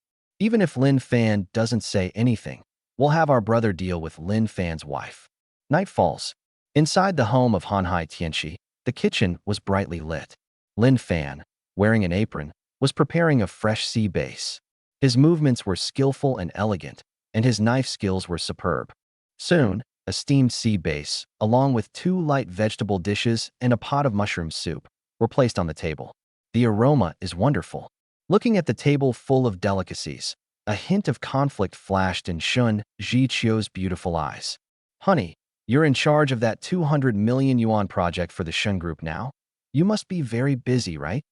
Even if Lin Fan doesn't say anything, we'll have our brother deal with Lin Fan's wife." Night falls. Inside the home of Hanhai Tianxi, the kitchen was brightly lit. Lin Fan, wearing an apron, was preparing a fresh sea base. His movements were skillful and elegant, and his knife skills were superb. Soon, a steamed sea base, along with 2 light vegetable dishes and a pot of mushroom soup, were placed on the table. The aroma is wonderful. Looking at the table full of delicacies, a hint of conflict flashed in Shen Zhiqiu's beautiful eyes. "Honey, you're in charge of that 200 million yuan project for the Shen Group now? You must be very busy, right?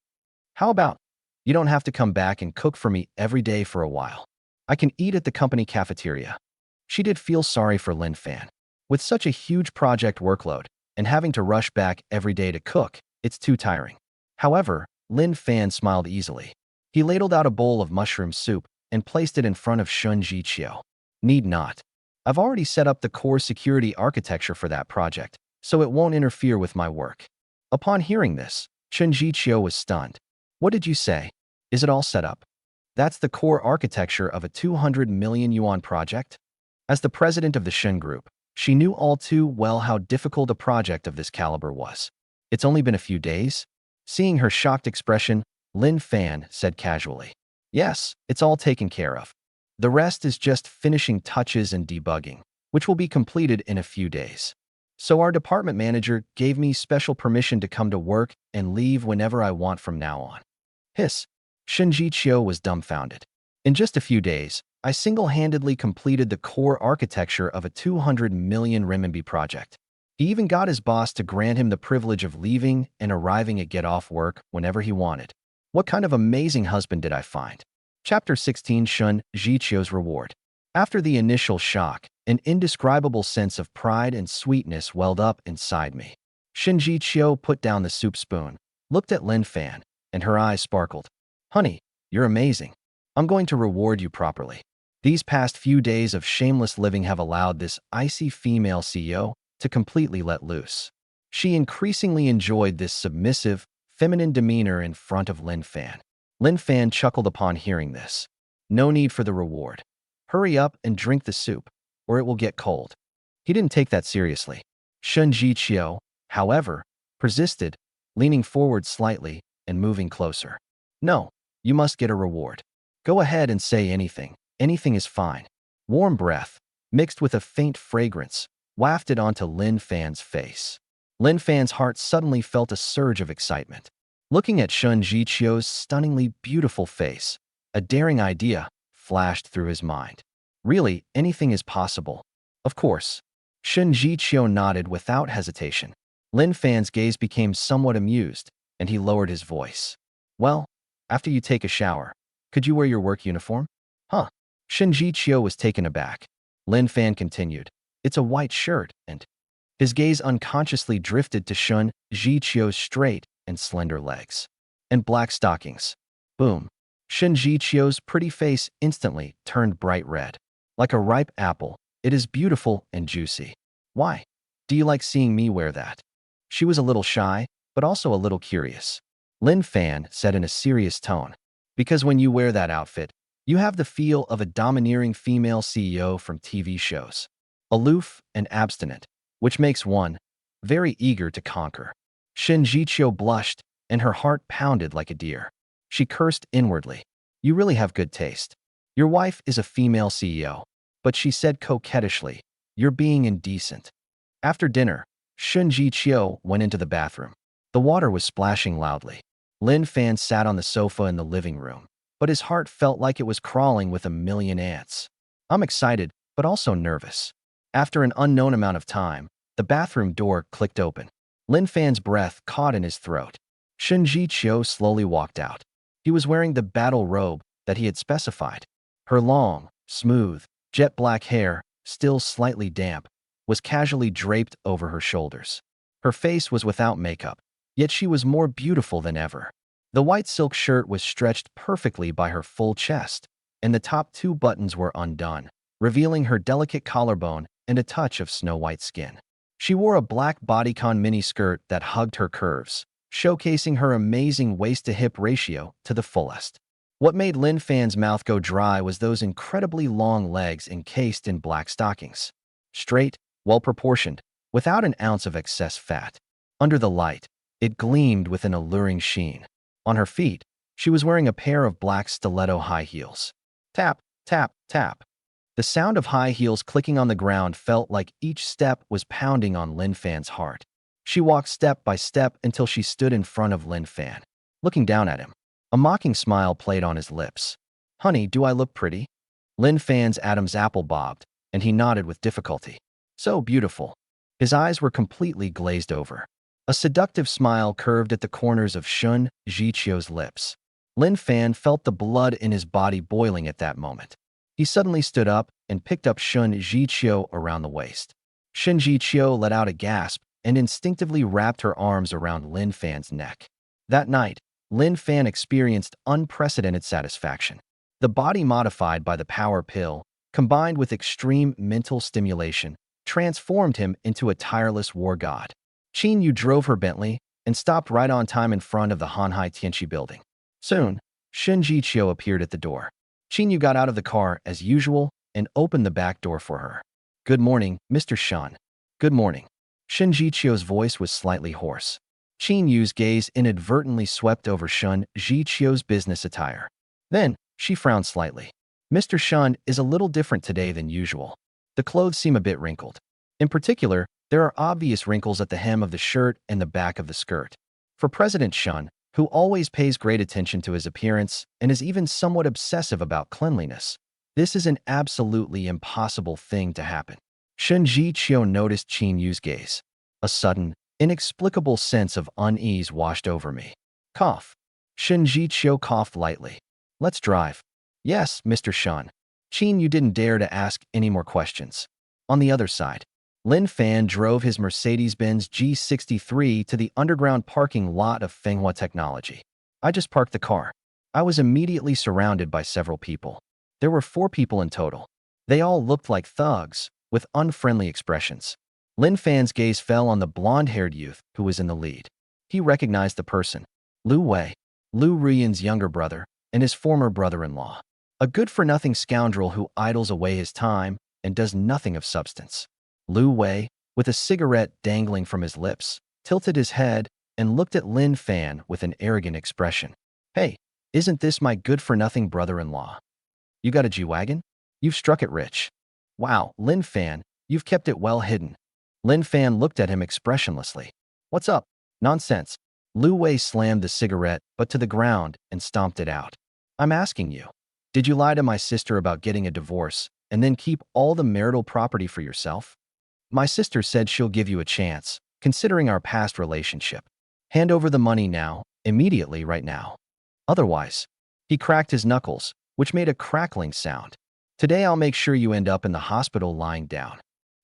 How about you don't have to come back and cook for me every day for a while? I can eat at the company cafeteria." She did feel sorry for Lin Fan. With such a huge project workload and having to rush back every day to cook, it's too tiring. However, Lin Fan smiled easily. He ladled out a bowl of mushroom soup and placed it in front of Shen Zhiqiu. "Need not. I've already set up the core security architecture for that project, so it won't interfere with my work." Upon hearing this, Shen Zhiqiu was stunned. "What did you say? Is it all set up? That's the core architecture of a 200 million yuan project?" As the president of the Shen Group, she knew all too well how difficult a project of this caliber was. "It's only been a few days?" Seeing her shocked expression, Lin Fan said casually, "Yes, it's all taken care of. The rest is just finishing touches and debugging, which will be completed in a few days. So our department manager gave me special permission to come to work and leave whenever I want from now on." Hiss. Shen Zhiqiu was dumbfounded. "In just a few days, I single-handedly completed the core architecture of a 200 million renminbi project. He even got his boss to grant him the privilege of leaving and arriving at get off work whenever he wanted. What kind of amazing husband did I find?" Chapter 16. Shen Zhiqiu's Reward. After the initial shock, an indescribable sense of pride and sweetness welled up inside me. Shen Zhiqiu put down the soup spoon, looked at Lin Fan, and her eyes sparkled. "Honey, you're amazing. I'm going to reward you properly. These past few days of shameless living have allowed this icy female CEO to completely let loose." She increasingly enjoyed this submissive, feminine demeanor in front of Lin Fan. Lin Fan chuckled upon hearing this. "No need for the reward. Hurry up and drink the soup, or it will get cold." He didn't take that seriously. Shen Zhiqiu, however, persisted, leaning forward slightly and moving closer. "No, you must get a reward. Go ahead and say anything. Anything is fine." Warm breath, mixed with a faint fragrance, wafted onto Lin Fan's face. Lin Fan's heart suddenly felt a surge of excitement. Looking at Shen Zhiqiu's stunningly beautiful face, a daring idea flashed through his mind. Really, anything is possible. Of course. Shen Zhiqiu nodded without hesitation. Lin Fan's gaze became somewhat amused, and he lowered his voice. "Well, after you take a shower, could you wear your work uniform?" "Huh." Shen Zhiqiu was taken aback. Lin Fan continued, "It's a white shirt," and his gaze unconsciously drifted to Shen Zhiqiu's straight and slender legs. "And black stockings." Boom. Shen Zhiqiu's pretty face instantly turned bright red. "Like a ripe apple, it is beautiful and juicy. Why? Do you like seeing me wear that?" She was a little shy, but also a little curious. Lin Fan said in a serious tone, "Because when you wear that outfit, you have the feel of a domineering female CEO from TV shows. Aloof and abstinent, which makes one very eager to conquer." Shen Zhiqiu blushed, and her heart pounded like a deer. She cursed inwardly. "You really have good taste. Your wife is a female CEO." But she said coquettishly, "You're being indecent." After dinner, Shen Zhiqiu went into the bathroom. The water was splashing loudly. Lin Fan sat on the sofa in the living room, but his heart felt like it was crawling with a million ants. "I'm excited, but also nervous." After an unknown amount of time, the bathroom door clicked open. Lin Fan's breath caught in his throat. Shen Zhiqiu slowly walked out. He was wearing the battle robe that he had specified. Her long, smooth, jet black hair still slightly damp, was casually draped over her shoulders. Her face was without makeup, yet she was more beautiful than ever. The white silk shirt was stretched perfectly by her full chest, and the top two buttons were undone, revealing her delicate collarbone and a touch of snow-white skin. She wore a black bodycon miniskirt that hugged her curves, showcasing her amazing waist-to-hip ratio to the fullest. What made Lin Fan's mouth go dry was those incredibly long legs encased in black stockings. Straight, well-proportioned, without an ounce of excess fat. Under the light, it gleamed with an alluring sheen. On her feet, she was wearing a pair of black stiletto high heels. Tap, tap, tap. The sound of high heels clicking on the ground felt like each step was pounding on Lin Fan's heart. She walked step by step until she stood in front of Lin Fan, looking down at him. A mocking smile played on his lips. "Honey, do I look pretty?" Lin Fan's Adam's apple bobbed, and he nodded with difficulty. "So beautiful." His eyes were completely glazed over. A seductive smile curved at the corners of Shen Zhiqiu's lips. Lin Fan felt the blood in his body boiling at that moment. He suddenly stood up and picked up Shen Zhiqiu around the waist. Shen Zhiqiu let out a gasp and instinctively wrapped her arms around Lin Fan's neck. That night, Lin Fan experienced unprecedented satisfaction. The body modified by the power pill, combined with extreme mental stimulation, transformed him into a tireless war god. Qin Yu drove her Bentley and stopped right on time in front of the Hanhai Tianqi building. Soon, Shen Zhiqiu appeared at the door. Qin Yu got out of the car as usual and opened the back door for her. "Good morning, Mr. Shen." "Good morning." Shen Zhiqiu's voice was slightly hoarse. Qin Yu's gaze inadvertently swept over Shen Zhiqiu's business attire. Then, she frowned slightly. "Mr. Shen is a little different today than usual. The clothes seem a bit wrinkled. In particular, there are obvious wrinkles at the hem of the shirt and the back of the skirt. For President Shen, who always pays great attention to his appearance and is even somewhat obsessive about cleanliness, this is an absolutely impossible thing to happen." Shen Zhiqiu noticed Qin Yu's gaze. A sudden, inexplicable sense of unease washed over me. Cough. Shen Zhiqiu coughed lightly. "Let's drive." "Yes, Mr. Shen." Qin Yu didn't dare to ask any more questions. On the other side, Lin Fan drove his Mercedes-Benz G63 to the underground parking lot of Fenghua Technology. "I just parked the car." I was immediately surrounded by several people. There were 4 people in total. They all looked like thugs, with unfriendly expressions. Lin Fan's gaze fell on the blonde-haired youth who was in the lead. He recognized the person. Liu Wei, Liu Ruyan's younger brother, and his former brother-in-law. A good-for-nothing scoundrel who idles away his time and does nothing of substance. Liu Wei, with a cigarette dangling from his lips, tilted his head and looked at Lin Fan with an arrogant expression. "Hey, isn't this my good-for-nothing brother-in-law? You got a G-Wagon? You've struck it rich. Wow, Lin Fan, you've kept it well hidden." Lin Fan looked at him expressionlessly. "What's up?" "Nonsense." Liu Wei slammed the cigarette but to the ground and stomped it out. "I'm asking you, did you lie to my sister about getting a divorce and then keep all the marital property for yourself? My sister said she'll give you a chance, considering our past relationship. Hand over the money now, immediately right now. Otherwise," he cracked his knuckles, which made a crackling sound. "Today I'll make sure you end up in the hospital lying down."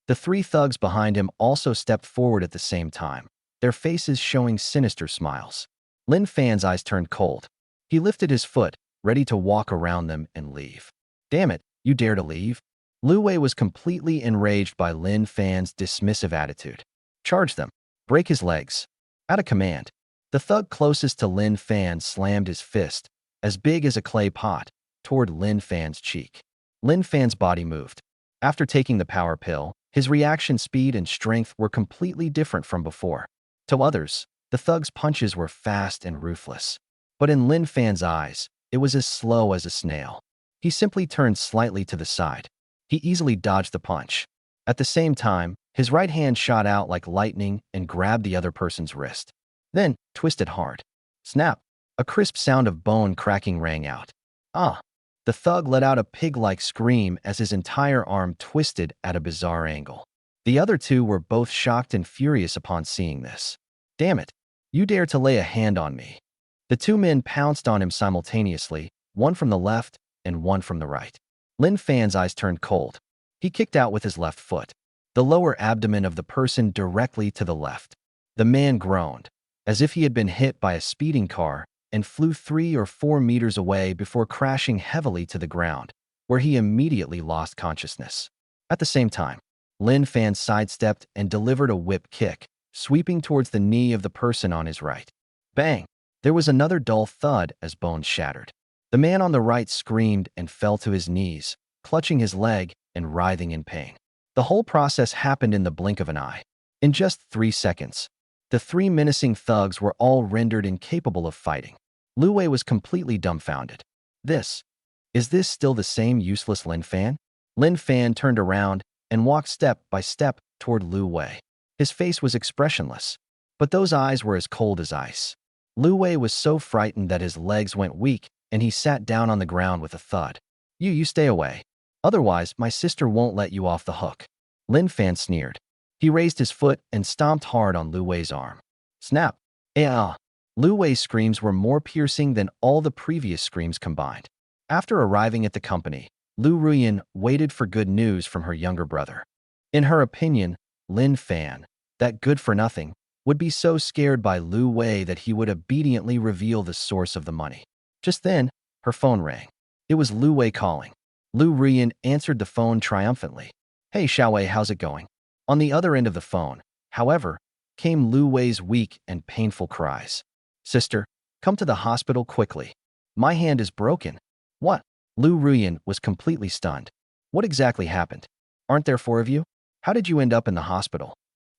The 3 thugs behind him also stepped forward at the same time, their faces showing sinister smiles. Lin Fan's eyes turned cold. He lifted his foot, ready to walk around them and leave. "Damn it, you dare to leave?" Liu Wei was completely enraged by Lin Fan's dismissive attitude. "Charge them. Break his legs." At a command, the thug closest to Lin Fan slammed his fist, as big as a clay pot, toward Lin Fan's cheek. Lin Fan's body moved. After taking the power pill, his reaction speed and strength were completely different from before. To others, the thug's punches were fast and ruthless. But in Lin Fan's eyes, it was as slow as a snail. He simply turned slightly to the side. He easily dodged the punch. At the same time, his right hand shot out like lightning and grabbed the other person's wrist. Then, twisted hard. Snap! A crisp sound of bone cracking rang out. "Ah!" The thug let out a pig-like scream as his entire arm twisted at a bizarre angle. The other 2 were both shocked and furious upon seeing this. "Damn it! You dare to lay a hand on me!" The 2 men pounced on him simultaneously, one from the left and one from the right. Lin Fan's eyes turned cold. He kicked out with his left foot, the lower abdomen of the person directly to the left. The man groaned, as if he had been hit by a speeding car, and flew 3 or 4 meters away before crashing heavily to the ground, where he immediately lost consciousness. At the same time, Lin Fan sidestepped and delivered a whip kick, sweeping towards the knee of the person on his right. Bang! There was another dull thud as bones shattered. The man on the right screamed and fell to his knees, clutching his leg and writhing in pain. The whole process happened in the blink of an eye. In just 3 seconds, the 3 menacing thugs were all rendered incapable of fighting. Liu Wei was completely dumbfounded. Is this still the same useless Lin Fan? Lin Fan turned around and walked step by step toward Liu Wei. His face was expressionless, but those eyes were as cold as ice. Liu Wei was so frightened that his legs went weak and he sat down on the ground with a thud. You stay away. Otherwise, my sister won't let you off the hook. Lin Fan sneered. He raised his foot and stomped hard on Liu Wei's arm. Snap! Ah! Liu Wei's screams were more piercing than all the previous screams combined. After arriving at the company, Liu Ruyan waited for good news from her younger brother. In her opinion, Lin Fan, that good-for-nothing, would be so scared by Liu Wei that he would obediently reveal the source of the money. Just then, her phone rang. It was Liu Wei calling. Liu Ruyan answered the phone triumphantly. Hey Xiaowei, how's it going? On the other end of the phone, however, came Liu Wei's weak and painful cries. Sister, come to the hospital quickly. My hand is broken. What? Liu Ruyan was completely stunned. What exactly happened? Aren't there 4 of you? How did you end up in the hospital?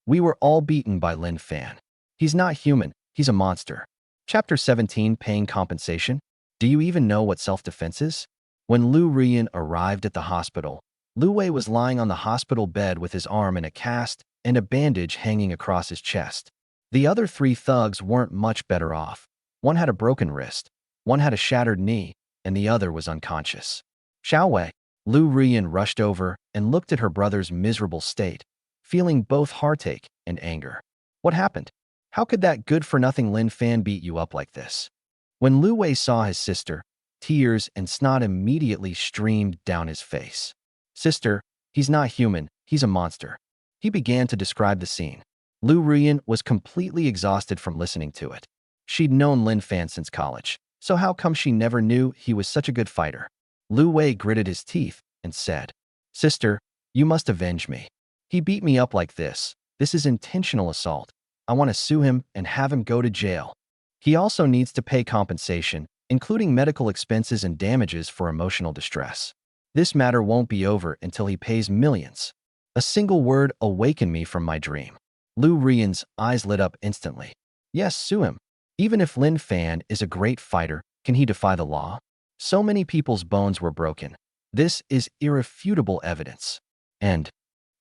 We were all beaten by Lin Fan. He's not human, he's a monster. Chapter 17, Paying Compensation. Do you even know what self-defense is? When Liu Ruyan arrived at the hospital, Liu Wei was lying on the hospital bed with his arm in a cast and a bandage hanging across his chest. The other 3 thugs weren't much better off. One had a broken wrist, one had a shattered knee, and the other was unconscious. Xiaowei, Liu Ruyan rushed over and looked at her brother's miserable state, feeling both heartache and anger. What happened? How could that good-for-nothing Lin Fan beat you up like this? When Liu Wei saw his sister, tears and snot immediately streamed down his face. Sister, he's not human, he's a monster. He began to describe the scene. Liu Ruyan was completely exhausted from listening to it. She'd known Lin Fan since college, so how come she never knew he was such a good fighter? Liu Wei gritted his teeth and said, Sister, you must avenge me. He beat me up like this. This is intentional assault. I want to sue him and have him go to jail. He also needs to pay compensation, including medical expenses and damages for emotional distress. This matter won't be over until he pays millions. A single word awakened me from my dream. Liu Ruyan's eyes lit up instantly. Yes, sue him. Even if Lin Fan is a great fighter, can he defy the law? So many people's bones were broken. This is irrefutable evidence. And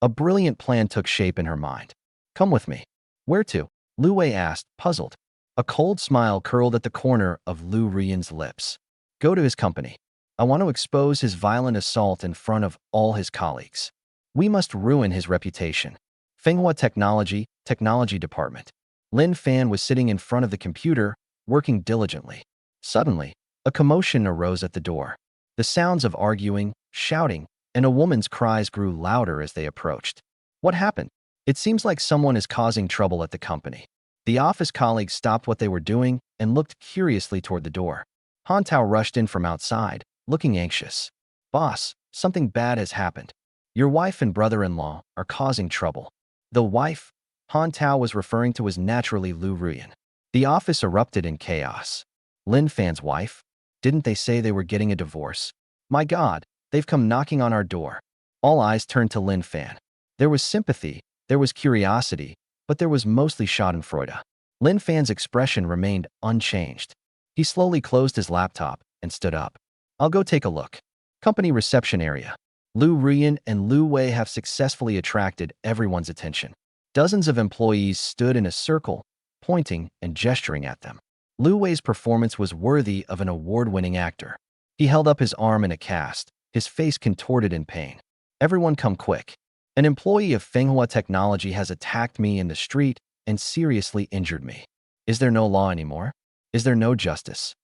a brilliant plan took shape in her mind. Come with me. Where to? Liu Wei asked, puzzled. A cold smile curled at the corner of Liu Ruyan's lips. Go to his company. I want to expose his violent assault in front of all his colleagues. We must ruin his reputation. Manhua Technology Department. Lin Fan was sitting in front of the computer, working diligently. Suddenly, a commotion arose at the door. The sounds of arguing, shouting, and a woman's cries grew louder as they approached. What happened? It seems like someone is causing trouble at the company. The office colleagues stopped what they were doing and looked curiously toward the door. Han Tao rushed in from outside, looking anxious. Boss, something bad has happened. Your wife and brother-in-law are causing trouble. The wife Han Tao was referring to was naturally Liu Ruyan. The office erupted in chaos. Lin Fan's wife? Didn't they say they were getting a divorce? My God, they've come knocking on our door. All eyes turned to Lin Fan. There was sympathy, there was curiosity, but there was mostly schadenfreude. Lin Fan's expression remained unchanged. He slowly closed his laptop and stood up. I'll go take a look. Company reception area. Liu Ruyan and Liu Wei have successfully attracted everyone's attention. Dozens of employees stood in a circle, pointing and gesturing at them. Liu Wei's performance was worthy of an award-winning actor. He held up his arm in a cast, his face contorted in pain. Everyone come quick. An employee of Manhua Technology has attacked me in the street and seriously injured me. Is there no law anymore? Is there no justice?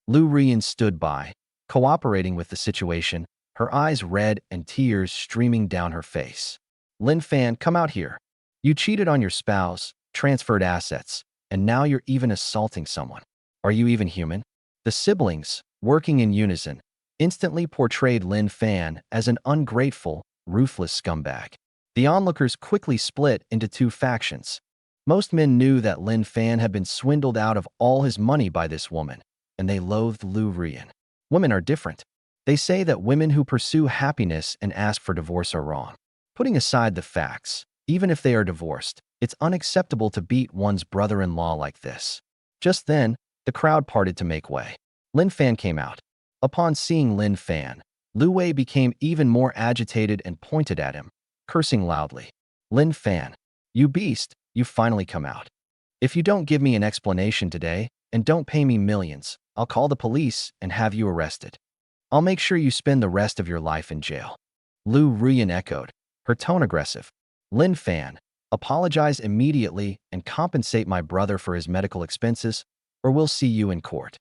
Liu Ruyan stood by, cooperating with the situation, her eyes red and tears streaming down her face. Lin Fan, come out here. You cheated on your spouse, transferred assets, and now you're even assaulting someone. Are you even human? The siblings, working in unison, instantly portrayed Lin Fan as an ungrateful, ruthless scumbag. The onlookers quickly split into two factions. Most men knew that Lin Fan had been swindled out of all his money by this woman, and they loathed Liu Ruyan. Women are different. They say that women who pursue happiness and ask for divorce are wrong. Putting aside the facts, even if they are divorced, it's unacceptable to beat one's brother-in-law like this. Just then, the crowd parted to make way. Lin Fan came out. Upon seeing Lin Fan, Liu Wei became even more agitated and pointed at him, cursing loudly. Lin Fan, you beast, you've finally come out. If you don't give me an explanation today and don't pay me millions, I'll call the police and have you arrested. I'll make sure you spend the rest of your life in jail. Liu Ruyan echoed, her tone aggressive. Lin Fan, apologize immediately and compensate my brother for his medical expenses, or we'll see you in court.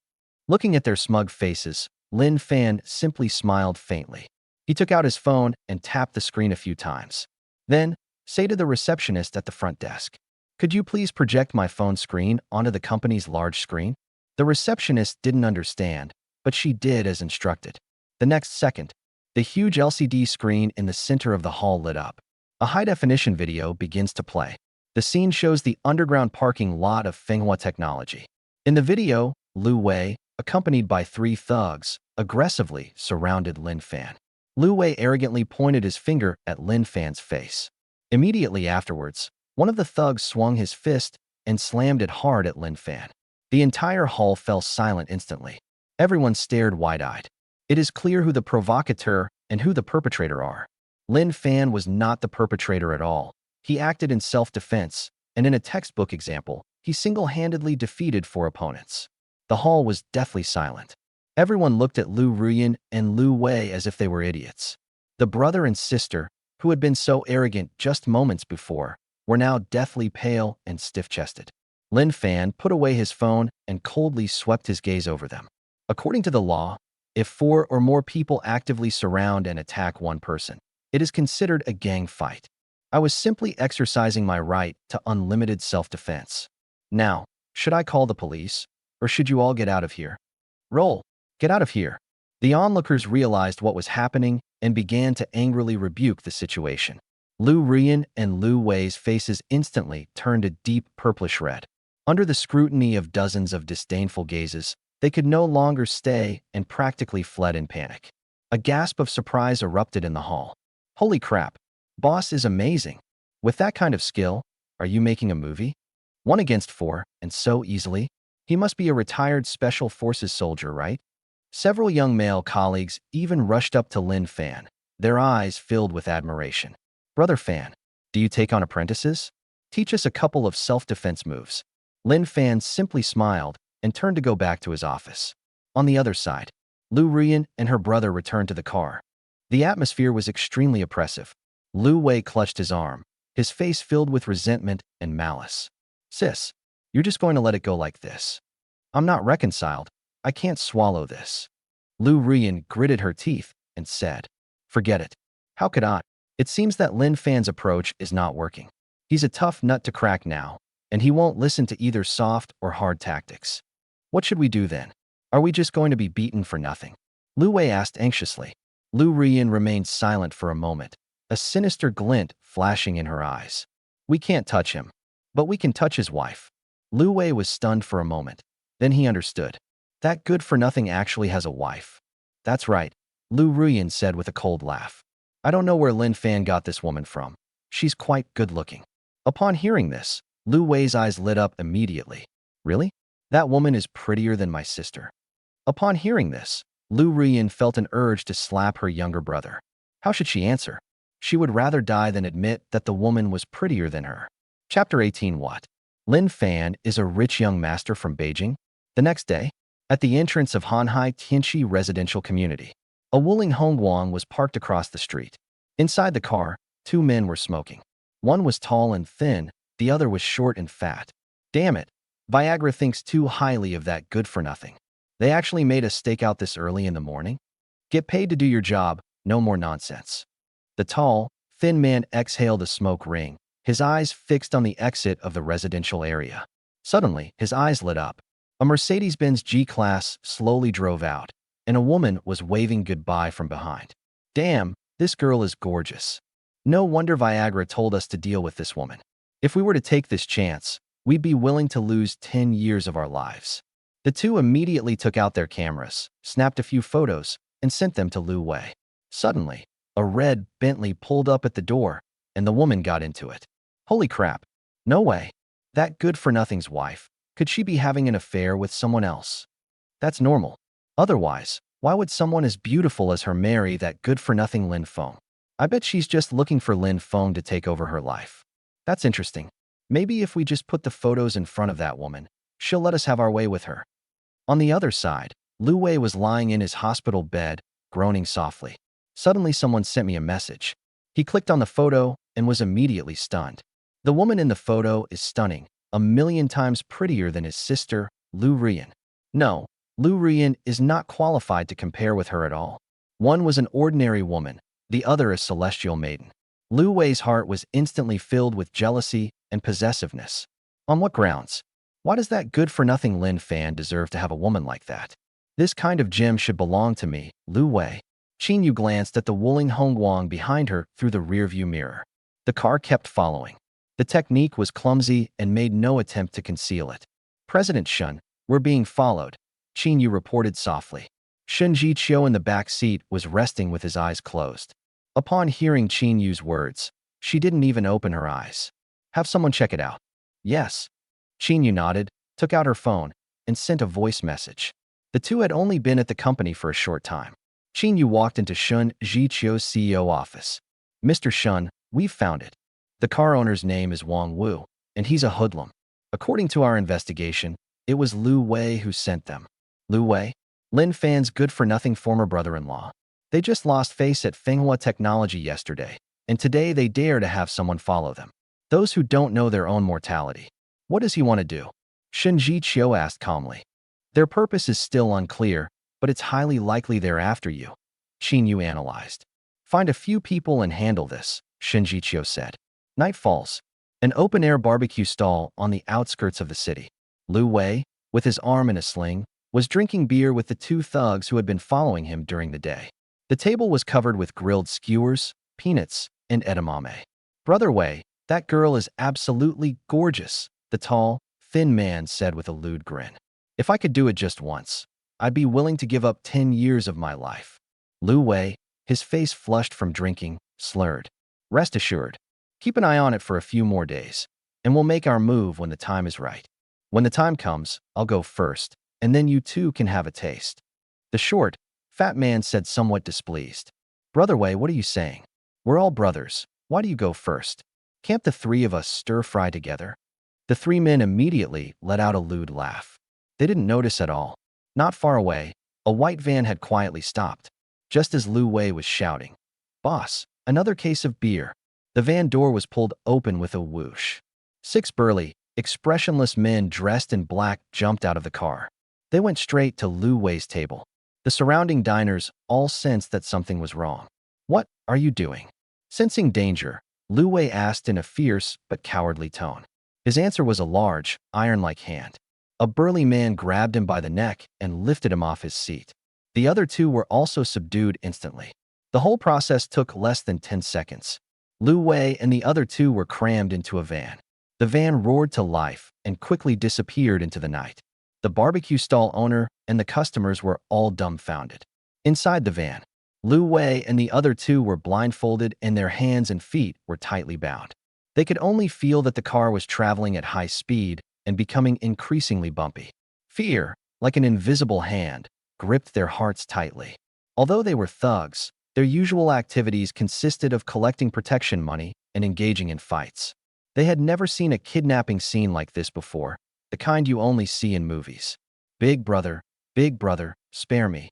Looking at their smug faces, Lin Fan simply smiled faintly. He took out his phone and tapped the screen a few times. Then, say to the receptionist at the front desk, could you please project my phone screen onto the company's large screen? The receptionist didn't understand, but she did as instructed. The next second, the huge LCD screen in the center of the hall lit up. A high-definition video begins to play. The scene shows the underground parking lot of Manhua technology. In the video, Liu Wei, accompanied by three thugs, aggressively surrounded Lin Fan. Liu Wei arrogantly pointed his finger at Lin Fan's face. Immediately afterwards, one of the thugs swung his fist and slammed it hard at Lin Fan. The entire hall fell silent instantly. Everyone stared wide-eyed. It is clear who the provocateur and who the perpetrator are. Lin Fan was not the perpetrator at all. He acted in self-defense, and in a textbook example, he single-handedly defeated four opponents. The hall was deathly silent. Everyone looked at Liu Ruyan and Liu Wei as if they were idiots. The brother and sister, who had been so arrogant just moments before, were now deathly pale and stiff-chested. Lin Fan put away his phone and coldly swept his gaze over them. According to the law, if four or more people actively surround and attack one person, it is considered a gang fight. I was simply exercising my right to unlimited self-defense. Now, should I call the police, or should you all get out of here? Roll. Get out of here. The onlookers realized what was happening and began to angrily rebuke the situation. Liu Ruyan and Liu Wei's faces instantly turned a deep purplish red. Under the scrutiny of dozens of disdainful gazes, they could no longer stay and practically fled in panic. A gasp of surprise erupted in the hall. Holy crap! Boss is amazing. With that kind of skill, are you making a movie? 1 against 4, and so easily? He must be a retired Special Forces soldier, right? Several young male colleagues even rushed up to Lin Fan, their eyes filled with admiration. Brother Fan, do you take on apprentices? Teach us a couple of self-defense moves. Lin Fan simply smiled and turned to go back to his office. On the other side, Liu Ruyan and her brother returned to the car. The atmosphere was extremely oppressive. Liu Wei clutched his arm, his face filled with resentment and malice. Sis, you're just going to let it go like this. I'm not reconciled. I can't swallow this. Liu Ruyan gritted her teeth and said, forget it. How could I? It seems that Lin Fan's approach is not working. He's a tough nut to crack now, and he won't listen to either soft or hard tactics. What should we do then? Are we just going to be beaten for nothing? Liu Wei asked anxiously. Liu Ruyan remained silent for a moment, a sinister glint flashing in her eyes. We can't touch him, but we can touch his wife. Liu Wei was stunned for a moment. Then he understood. That good-for-nothing actually has a wife. That's right, Liu Ruyan said with a cold laugh. I don't know where Lin Fan got this woman from. She's quite good-looking. Upon hearing this, Liu Wei's eyes lit up immediately. Really? That woman is prettier than my sister. Upon hearing this, Liu Ruyan felt an urge to slap her younger brother. How should she answer? She would rather die than admit that the woman was prettier than her. Chapter 18. What? Lin Fan is a rich young master from Beijing. The next day, at the entrance of Hanhai Tianqi residential community, a Wuling Hongguang was parked across the street. Inside the car, 2 men were smoking. One was tall and thin, the other was short and fat. Damn it, Viagra thinks too highly of that good-for-nothing. They actually made us stake out this early in the morning? Get paid to do your job, No more nonsense. The tall, thin man exhaled a smoke ring, his eyes fixed on the exit of the residential area. Suddenly, his eyes lit up. A Mercedes-Benz G-Class slowly drove out, and a woman was waving goodbye from behind. Damn, this girl is gorgeous. No wonder Viagra told us to deal with this woman. If we were to take this chance, we'd be willing to lose 10 years of our lives. The two immediately took out their cameras, snapped a few photos, and sent them to Liu Wei. Suddenly, a red Bentley pulled up at the door, and the woman got into it. Holy crap. No way. That good-for-nothing's wife. Could she be having an affair with someone else? That's normal. Otherwise, why would someone as beautiful as her marry that good-for-nothing Lin Fan? I bet she's just looking for Lin Fan to take over her life. That's interesting. Maybe if we just put the photos in front of that woman, she'll let us have our way with her. On the other side, Liu Wei was lying in his hospital bed, groaning softly. Suddenly someone sent me a message. He clicked on the photo and was immediately stunned. The woman in the photo is stunning, 1,000,000 times prettier than his sister, Liu Ruyan. No, Liu Ruyan is not qualified to compare with her at all. One was an ordinary woman, the other a celestial maiden. Liu Wei's heart was instantly filled with jealousy and possessiveness. On what grounds? Why does that good-for-nothing Lin Fan deserve to have a woman like that? This kind of gem should belong to me, Liu Wei. Qin Yu glanced at the Wuling Hongguang behind her through the rearview mirror. The car kept following. The technique was clumsy and made no attempt to conceal it. President Shen, we're being followed, Qin Yu reported softly. Shen Zhiqiu in the back seat was resting with his eyes closed. Upon hearing Qin Yu's words, she didn't even open her eyes. Have someone check it out. Yes. Qin Yu nodded, took out her phone, and sent a voice message. The two had only been at the company for a short time. Qin Yu walked into Shen Zhiqiu's CEO office. Mr. Shen, we've found it. The car owner's name is Wang Wu, and he's a hoodlum. According to our investigation, it was Liu Wei who sent them. Liu Wei? Lin Fan's good-for-nothing former brother-in-law. They just lost face at Manhua Technology yesterday, and today they dare to have someone follow them. Those who don't know their own mortality. What does he want to do? Shen Zhiqiu asked calmly. Their purpose is still unclear, but it's highly likely they're after you. Qin Yu analyzed. Find a few people and handle this, Shen Zhiqiu said. Night falls. An open-air barbecue stall on the outskirts of the city. Liu Wei, with his arm in a sling, was drinking beer with the two thugs who had been following him during the day. The table was covered with grilled skewers, peanuts, and edamame. Brother Wei, that girl is absolutely gorgeous, the tall, thin man said with a lewd grin. If I could do it just once, I'd be willing to give up 10 years of my life. Liu Wei, his face flushed from drinking, slurred. Rest assured. Keep an eye on it for a few more days, and we'll make our move when the time is right. When the time comes, I'll go first, and then you too can have a taste. The short, fat man said somewhat displeased. Brother Wei, what are you saying? We're all brothers. Why do you go first? Can't the three of us stir-fry together? The three men immediately let out a lewd laugh. They didn't notice at all. Not far away, a white van had quietly stopped, just as Liu Wei was shouting, "Boss, another case of beer." The van door was pulled open with a whoosh. 6 burly, expressionless men dressed in black jumped out of the car. They went straight to Liu Wei's table. The surrounding diners all sensed that something was wrong. What are you doing? Sensing danger, Liu Wei asked in a fierce but cowardly tone. His answer was a large, iron-like hand. A burly man grabbed him by the neck and lifted him off his seat. The other two were also subdued instantly. The whole process took less than 10 seconds. Liu Wei and the other two were crammed into a van. The van roared to life and quickly disappeared into the night. The barbecue stall owner and the customers were all dumbfounded. Inside the van, Liu Wei and the other two were blindfolded and their hands and feet were tightly bound. They could only feel that the car was traveling at high speed and becoming increasingly bumpy. Fear, like an invisible hand, gripped their hearts tightly. Although they were thugs, their usual activities consisted of collecting protection money and engaging in fights. They had never seen a kidnapping scene like this before, the kind you only see in movies. Big brother, spare me.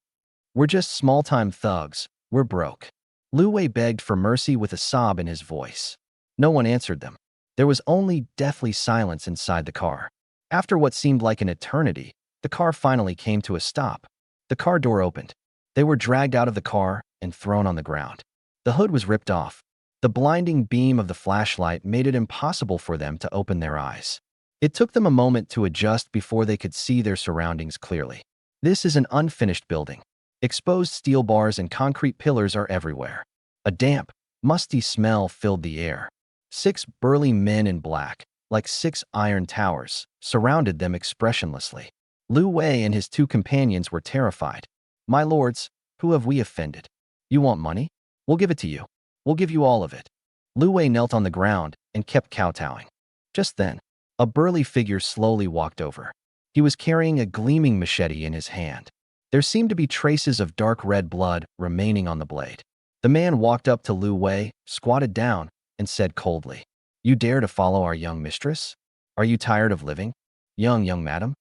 We're just small-time thugs, we're broke. Liu Wei begged for mercy with a sob in his voice. No one answered them. There was only deathly silence inside the car. After what seemed like an eternity, the car finally came to a stop. The car door opened. They were dragged out of the car and thrown on the ground. The hood was ripped off. The blinding beam of the flashlight made it impossible for them to open their eyes. It took them a moment to adjust before they could see their surroundings clearly. This is an unfinished building. Exposed steel bars and concrete pillars are everywhere. A damp, musty smell filled the air. 6 burly men in black, like 6 iron towers, surrounded them expressionlessly. Liu Wei and his 2 companions were terrified. "My lords, who have we offended? You want money? We'll give it to you. We'll give you all of it." Liu Wei knelt on the ground and kept kowtowing. Just then, a burly figure slowly walked over. He was carrying a gleaming machete in his hand. There seemed to be traces of dark red blood remaining on the blade. The man walked up to Liu Wei, squatted down, and said coldly, "You dare to follow our young mistress? Are you tired of living? Young madam?"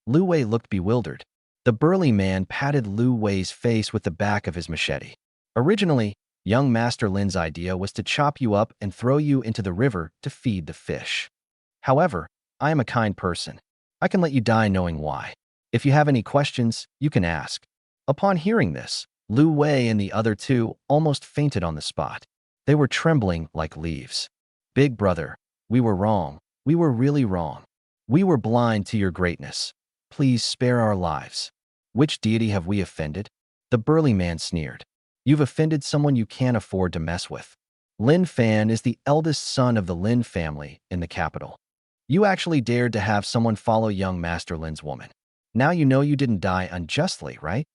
Liu Wei looked bewildered. The burly man patted Liu Wei's face with the back of his machete. "Originally, young Master Lin's idea was to chop you up and throw you into the river to feed the fish. However, I am a kind person. I can let you die knowing why. If you have any questions, you can ask." Upon hearing this, Liu Wei and the other 2 almost fainted on the spot. They were trembling like leaves. "Big brother, we were wrong. We were really wrong. We were blind to your greatness. Please spare our lives." "Which deity have we offended?" The burly man sneered. "You've offended someone you can't afford to mess with. Lin Fan is the eldest son of the Lin family in the capital. You actually dared to have someone follow young Master Lin's woman. Now you know you didn't die unjustly, right?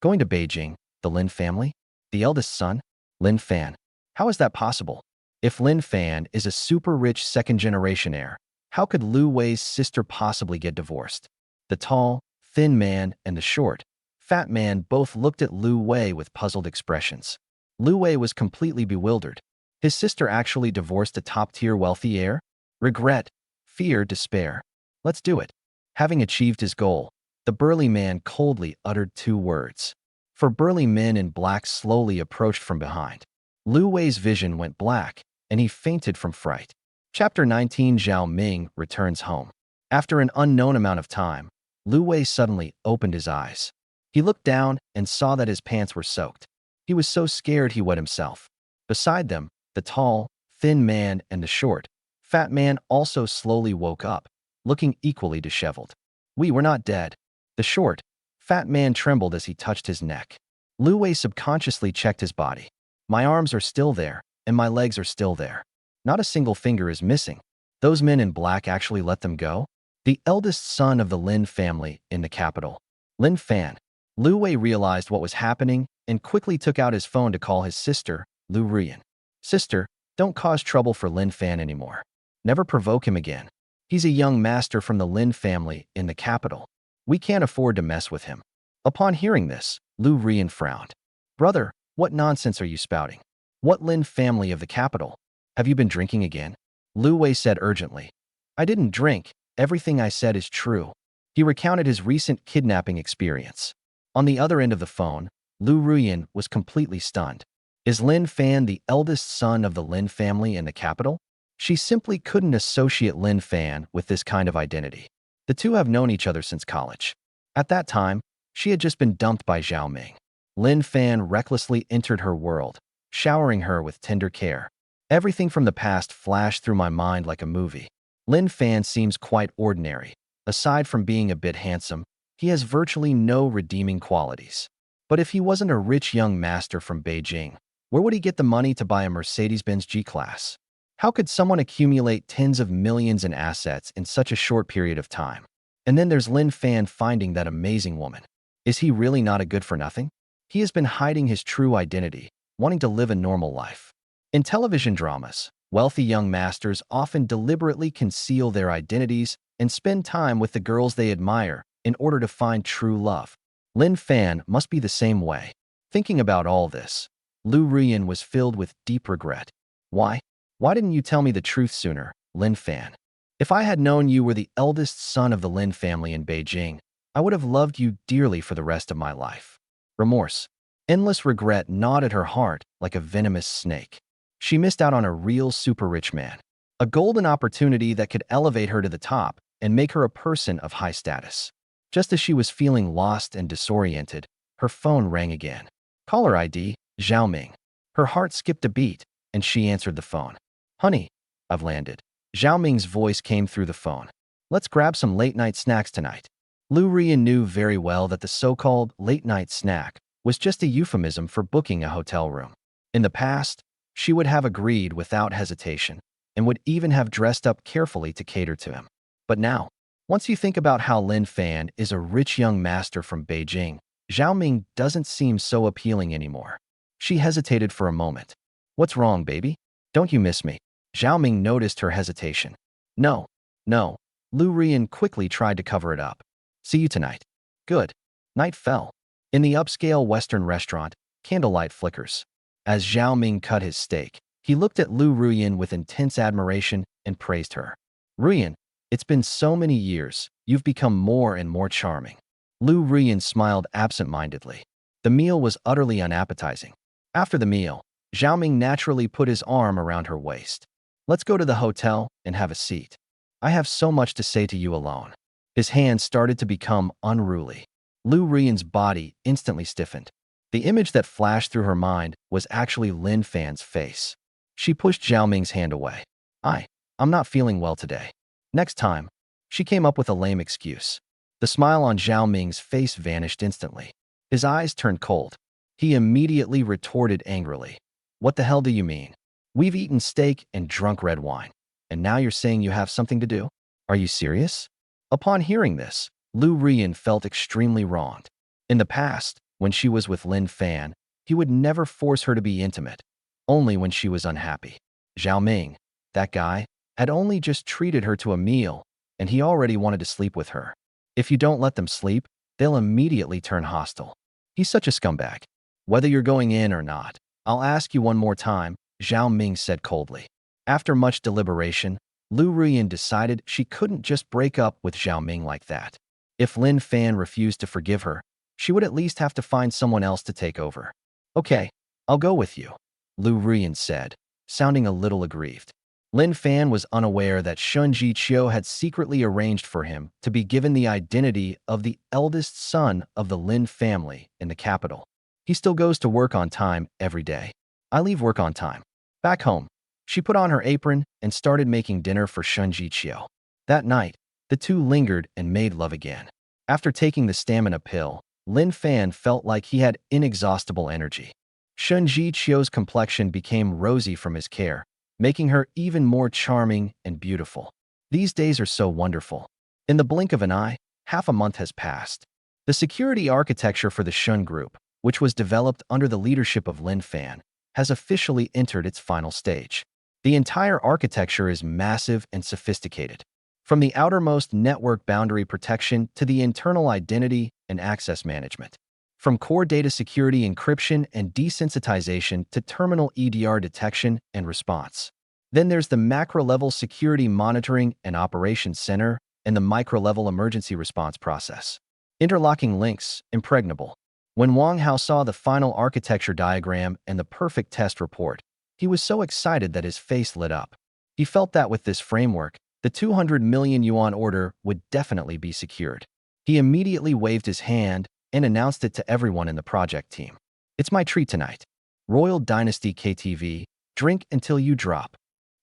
Going to Beijing, the Lin family? The eldest son? Lin Fan. How is that possible? If Lin Fan is a super-rich second-generation heir, how could Liu Wei's sister possibly get divorced?" The tall, thin man and the short, fat man both looked at Liu Wei with puzzled expressions. Liu Wei was completely bewildered. His sister actually divorced a top-tier wealthy heir? Regret, fear, despair. Let's do it. Having achieved his goal, the burly man coldly uttered 2 words. 4 burly men in black slowly approached from behind. Liu Wei's vision went black, and he fainted from fright. Chapter 19. Zhao Ming returns home. After an unknown amount of time, Liu Wei suddenly opened his eyes. He looked down and saw that his pants were soaked. He was so scared he wet himself. Beside them, the tall, thin man and the short, fat man also slowly woke up, looking equally disheveled. "We were not dead." The short, fat man trembled as he touched his neck. Liu Wei subconsciously checked his body. "My arms are still there, and my legs are still there. Not a single finger is missing. Those men in black actually let them go?" The eldest son of the Lin family in the capital, Lin Fan. Liu Wei realized what was happening and quickly took out his phone to call his sister, Liu Ruyan. "Sister, don't cause trouble for Lin Fan anymore. Never provoke him again. He's a young master from the Lin family in the capital. We can't afford to mess with him." Upon hearing this, Liu Ruyan frowned. "Brother, what nonsense are you spouting? What Lin family of the capital? Have you been drinking again?" Liu Wei said urgently. "I didn't drink. Everything I said is true." He recounted his recent kidnapping experience. On the other end of the phone, Liu Ruyan was completely stunned. Is Lin Fan the eldest son of the Lin family in the capital? She simply couldn't associate Lin Fan with this kind of identity. The 2 have known each other since college. At that time, she had just been dumped by Zhao Ming. Lin Fan recklessly entered her world, showering her with tender care. Everything from the past flashed through my mind like a movie. Lin Fan seems quite ordinary. Aside from being a bit handsome, he has virtually no redeeming qualities. But if he wasn't a rich young master from Beijing, where would he get the money to buy a Mercedes-Benz G-Class? How could someone accumulate tens of millions in assets in such a short period of time? And then there's Lin Fan finding that amazing woman. Is he really not a good-for-nothing? He has been hiding his true identity, wanting to live a normal life. In television dramas, wealthy young masters often deliberately conceal their identities and spend time with the girls they admire in order to find true love. Lin Fan must be the same way. Thinking about all this, Liu Ruyan was filled with deep regret. Why? Why didn't you tell me the truth sooner, Lin Fan? If I had known you were the eldest son of the Lin family in Beijing, I would have loved you dearly for the rest of my life. Remorse. Endless regret gnawed at her heart like a venomous snake. She missed out on a real super-rich man. A golden opportunity that could elevate her to the top and make her a person of high status. Just as she was feeling lost and disoriented, Her phone rang again. Caller ID, Zhao Ming. Her heart skipped a beat, and she answered the phone. Honey, I've landed. Zhao Ming's voice came through the phone. Let's grab some late-night snacks tonight. Liu Ruyan knew very well that the so-called late-night snack was just a euphemism for booking a hotel room. In the past, she would have agreed without hesitation and would even have dressed up carefully to cater to him. But now, once you think about how Lin Fan is a rich young master from Beijing, Zhao Ming doesn't seem so appealing anymore. She hesitated for a moment. What's wrong, baby? Don't you miss me? Zhao Ming noticed her hesitation. No, no. Liu Ruyan quickly tried to cover it up. See you tonight. Good. Night fell. In the upscale Western restaurant, candlelight flickers. As Zhao Ming cut his steak, he looked at Liu Ruyan with intense admiration and praised her. Ruyan, it's been so many years, you've become more and more charming. Liu Ruyan smiled absent-mindedly. The meal was utterly unappetizing. After the meal, Zhao Ming naturally put his arm around her waist. Let's go to the hotel and have a seat. I have so much to say to you alone. His hands started to become unruly. Liu Ruyan's body instantly stiffened. The image that flashed through her mind was actually Lin Fan's face. She pushed Zhao Ming's hand away. I'm not feeling well today. Next time, she came up with a lame excuse. The smile on Zhao Ming's face vanished instantly. His eyes turned cold. He immediately retorted angrily. What the hell do you mean? We've eaten steak and drunk red wine, and now you're saying you have something to do? Are you serious? Upon hearing this, Liu Ruyan felt extremely wronged. In the past, when she was with Lin Fan, he would never force her to be intimate, only when she was unhappy. Zhao Ming, that guy, had only just treated her to a meal, and he already wanted to sleep with her. If you don't let them sleep, they'll immediately turn hostile. He's such a scumbag. Whether you're going in or not, I'll ask you one more time, Zhao Ming said coldly. After much deliberation, Liu Ruyan decided she couldn't just break up with Zhao Ming like that. If Lin Fan refused to forgive her, she would at least have to find someone else to take over. Okay, I'll go with you, Liu Ruyan said, sounding a little aggrieved. Lin Fan was unaware that Shen Zhiqiu had secretly arranged for him to be given the identity of the eldest son of the Lin family in the capital. He still goes to work on time every day. I leave work on time. Back home, she put on her apron and started making dinner for Shen Zhiqiu. That night, the two lingered and made love again. After taking the stamina pill, Lin Fan felt like he had inexhaustible energy. Shen Zhiqiu's complexion became rosy from his care, making her even more charming and beautiful. These days are so wonderful. In the blink of an eye, half a month has passed. The security architecture for the Shen Group, which was developed under the leadership of Lin Fan, has officially entered its final stage. The entire architecture is massive and sophisticated. From the outermost network boundary protection to the internal identity and access management. From core data security encryption and desensitization to terminal EDR detection and response. Then there's the macro-level security monitoring and operations center and the micro-level emergency response process. Interlocking links, impregnable. When Wang Hao saw the final architecture diagram and the perfect test report, he was so excited that his face lit up. He felt that with this framework, the 200 million yuan order would definitely be secured. He immediately waved his hand and announced it to everyone in the project team. It's my treat tonight. Royal Dynasty KTV, drink until you drop.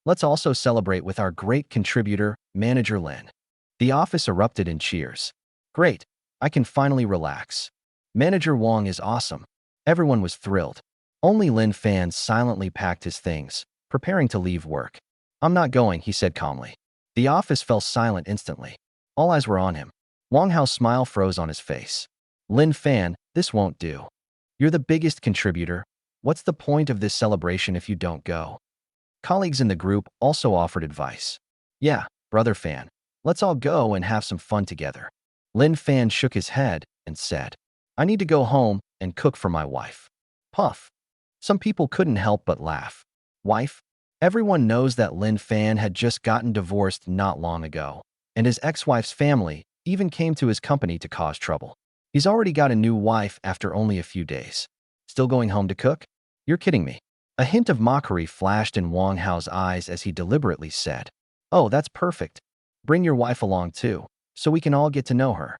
Let's also celebrate with our great contributor, Manager Lin. The office erupted in cheers. Great, I can finally relax. Manager Wang is awesome. Everyone was thrilled. Only Lin Fan silently packed his things, preparing to leave work. I'm not going, he said calmly. The office fell silent instantly. All eyes were on him. Wang Hao's smile froze on his face. Lin Fan, this won't do. You're the biggest contributor. What's the point of this celebration if you don't go? Colleagues in the group also offered advice. Yeah, brother Fan, let's all go and have some fun together. Lin Fan shook his head and said, I need to go home and cook for my wife. Puff. Some people couldn't help but laugh. Wife? Everyone knows that Lin Fan had just gotten divorced not long ago, and his ex-wife's family even came to his company to cause trouble. He's already got a new wife after only a few days. Still going home to cook? You're kidding me. A hint of mockery flashed in Wang Hao's eyes as he deliberately said, Oh, that's perfect. Bring your wife along too, so we can all get to know her.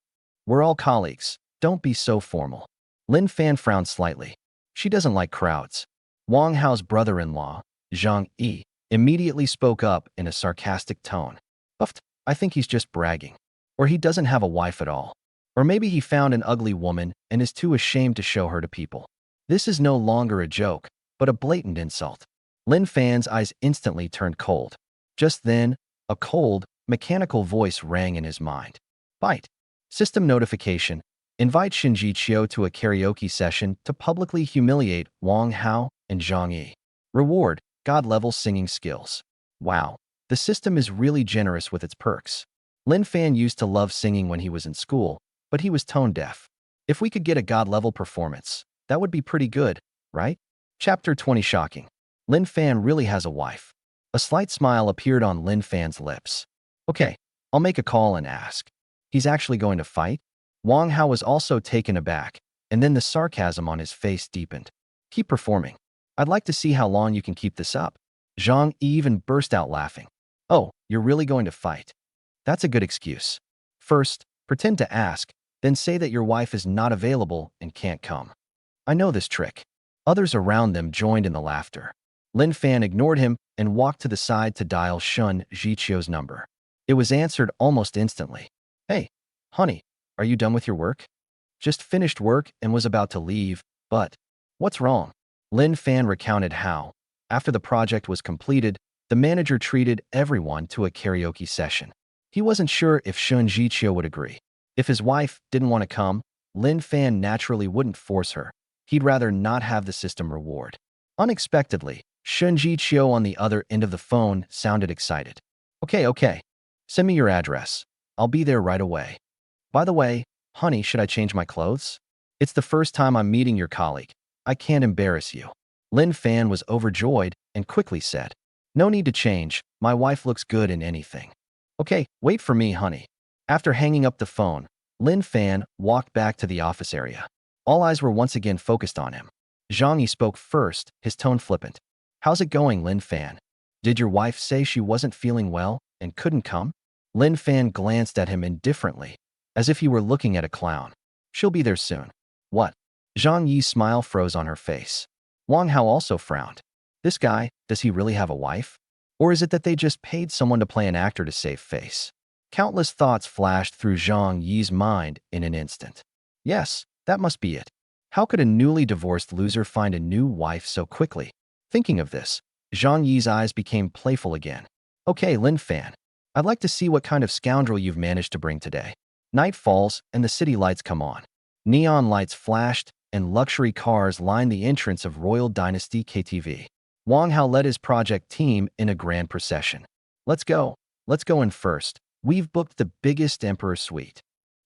We're all colleagues. Don't be so formal. Lin Fan frowned slightly. She doesn't like crowds. Wang Hao's brother-in-law, Zhang Yi, immediately spoke up in a sarcastic tone. Uft, I think he's just bragging. Or he doesn't have a wife at all. Or maybe he found an ugly woman and is too ashamed to show her to people. This is no longer a joke, but a blatant insult. Lin Fan's eyes instantly turned cold. Just then, a cold, mechanical voice rang in his mind. Byte. System notification. Invite Shen Zhiqiu to a karaoke session to publicly humiliate Wang Hao and Zhang Yi. Reward, God-level singing skills. Wow, the system is really generous with its perks. Lin Fan used to love singing when he was in school, but he was tone-deaf. If we could get a God-level performance, that would be pretty good, right? Chapter 20 Shocking. Lin Fan really has a wife. A slight smile appeared on Lin Fan's lips. Okay, I'll make a call and ask. He's actually going to fight? Wang Hao was also taken aback, and then the sarcasm on his face deepened. Keep performing. I'd like to see how long you can keep this up. Zhang Yi even burst out laughing. Oh, you're really going to fight? That's a good excuse. First, pretend to ask, then say that your wife is not available and can't come. I know this trick. Others around them joined in the laughter. Lin Fan ignored him and walked to the side to dial Shen Zhiqiu's number. It was answered almost instantly. Hey, honey, are you done with your work? Just finished work and was about to leave, but what's wrong? Lin Fan recounted how, after the project was completed, the manager treated everyone to a karaoke session. He wasn't sure if Shen Zhiqiu would agree. If his wife didn't want to come, Lin Fan naturally wouldn't force her. He'd rather not have the system reward. Unexpectedly, Shen Zhiqiu on the other end of the phone sounded excited. Okay. Send me your address. I'll be there right away. By the way, honey, should I change my clothes? It's the first time I'm meeting your colleague. I can't embarrass you. Lin Fan was overjoyed and quickly said, No need to change. My wife looks good in anything. Okay, wait for me, honey. After hanging up the phone, Lin Fan walked back to the office area. All eyes were once again focused on him. Zhang Yi spoke first, his tone flippant. How's it going, Lin Fan? Did your wife say she wasn't feeling well and couldn't come? Lin Fan glanced at him indifferently, as if he were looking at a clown. She'll be there soon. What? Zhang Yi's smile froze on her face. Wang Hao also frowned. This guy, does he really have a wife? Or is it that they just paid someone to play an actor to save face? Countless thoughts flashed through Zhang Yi's mind in an instant. Yes, that must be it. How could a newly divorced loser find a new wife so quickly? Thinking of this, Zhang Yi's eyes became playful again. Okay, Lin Fan. I'd like to see what kind of scoundrel you've managed to bring today. Night falls and the city lights come on. Neon lights flashed and luxury cars lined the entrance of Royal Dynasty KTV. Wang Hao led his project team in a grand procession. Let's go in first. We've booked the biggest emperor suite.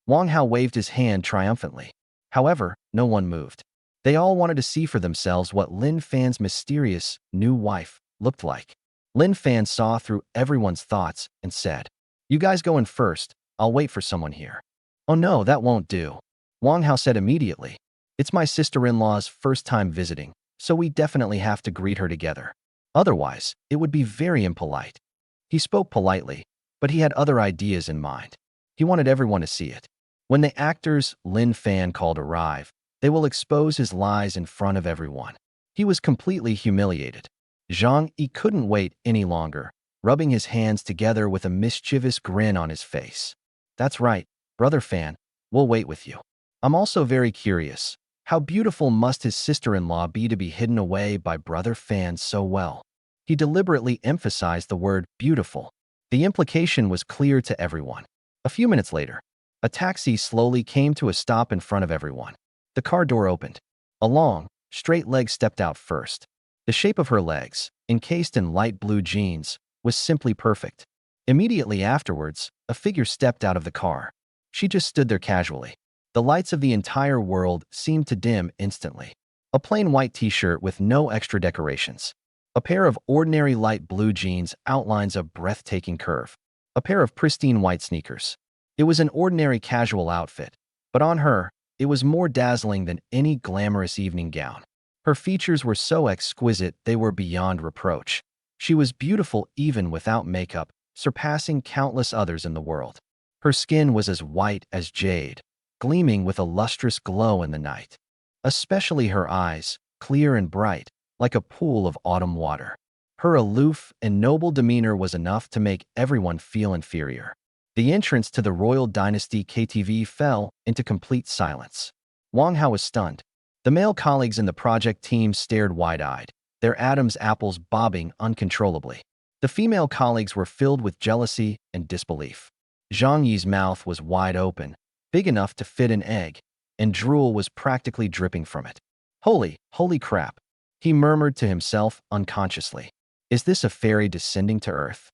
Wang Hao waved his hand triumphantly. However, no one moved. They all wanted to see for themselves what Lin Fan's mysterious new wife looked like. Lin Fan saw through everyone's thoughts and said, You guys go in first. I'll wait for someone here. Oh no, that won't do. Wang Hao said immediately. It's my sister-in-law's first time visiting, so we definitely have to greet her together. Otherwise, it would be very impolite. He spoke politely, but he had other ideas in mind. He wanted everyone to see it. When the actors Lin Fan called arrive, they will expose his lies in front of everyone. He was completely humiliated. Zhang Yi couldn't wait any longer, rubbing his hands together with a mischievous grin on his face. That's right, Brother Fan, we'll wait with you. I'm also very curious. How beautiful must his sister-in-law be to be hidden away by Brother Fan so well? He deliberately emphasized the word beautiful. The implication was clear to everyone. A few minutes later, a taxi slowly came to a stop in front of everyone. The car door opened. A long, straight leg stepped out first. The shape of her legs, encased in light blue jeans, was simply perfect. Immediately afterwards, a figure stepped out of the car. She just stood there casually. The lights of the entire world seemed to dim instantly. A plain white t-shirt with no extra decorations. A pair of ordinary light blue jeans outlines a breathtaking curve. A pair of pristine white sneakers. It was an ordinary casual outfit, but on her, it was more dazzling than any glamorous evening gown. Her features were so exquisite they were beyond reproach. She was beautiful even without makeup, surpassing countless others in the world. Her skin was as white as jade, gleaming with a lustrous glow in the night. especially her eyes, clear and bright, like a pool of autumn water. Her aloof and noble demeanor was enough to make everyone feel inferior. The entrance to the royal dynasty KTV fell into complete silence. Wang Hao was stunned. The male colleagues in the project team stared wide-eyed, their Adam's apples bobbing uncontrollably. The female colleagues were filled with jealousy and disbelief. Zhang Yi's mouth was wide open, big enough to fit an egg, and drool was practically dripping from it. Holy crap, he murmured to himself unconsciously. Is this a fairy descending to earth?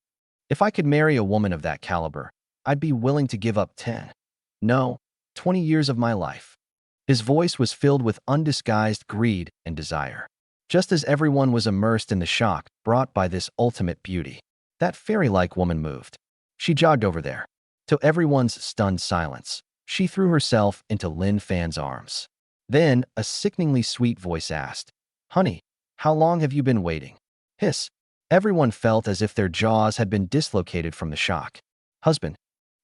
If I could marry a woman of that caliber, I'd be willing to give up 10, no, 20 years of my life. His voice was filled with undisguised greed and desire. Just as everyone was immersed in the shock brought by this ultimate beauty, that fairy-like woman moved. She jogged over there. To everyone's stunned silence, she threw herself into Lin Fan's arms. Then, a sickeningly sweet voice asked, "Honey, how long have you been waiting?" Hiss. Everyone felt as if their jaws had been dislocated from the shock. Husband.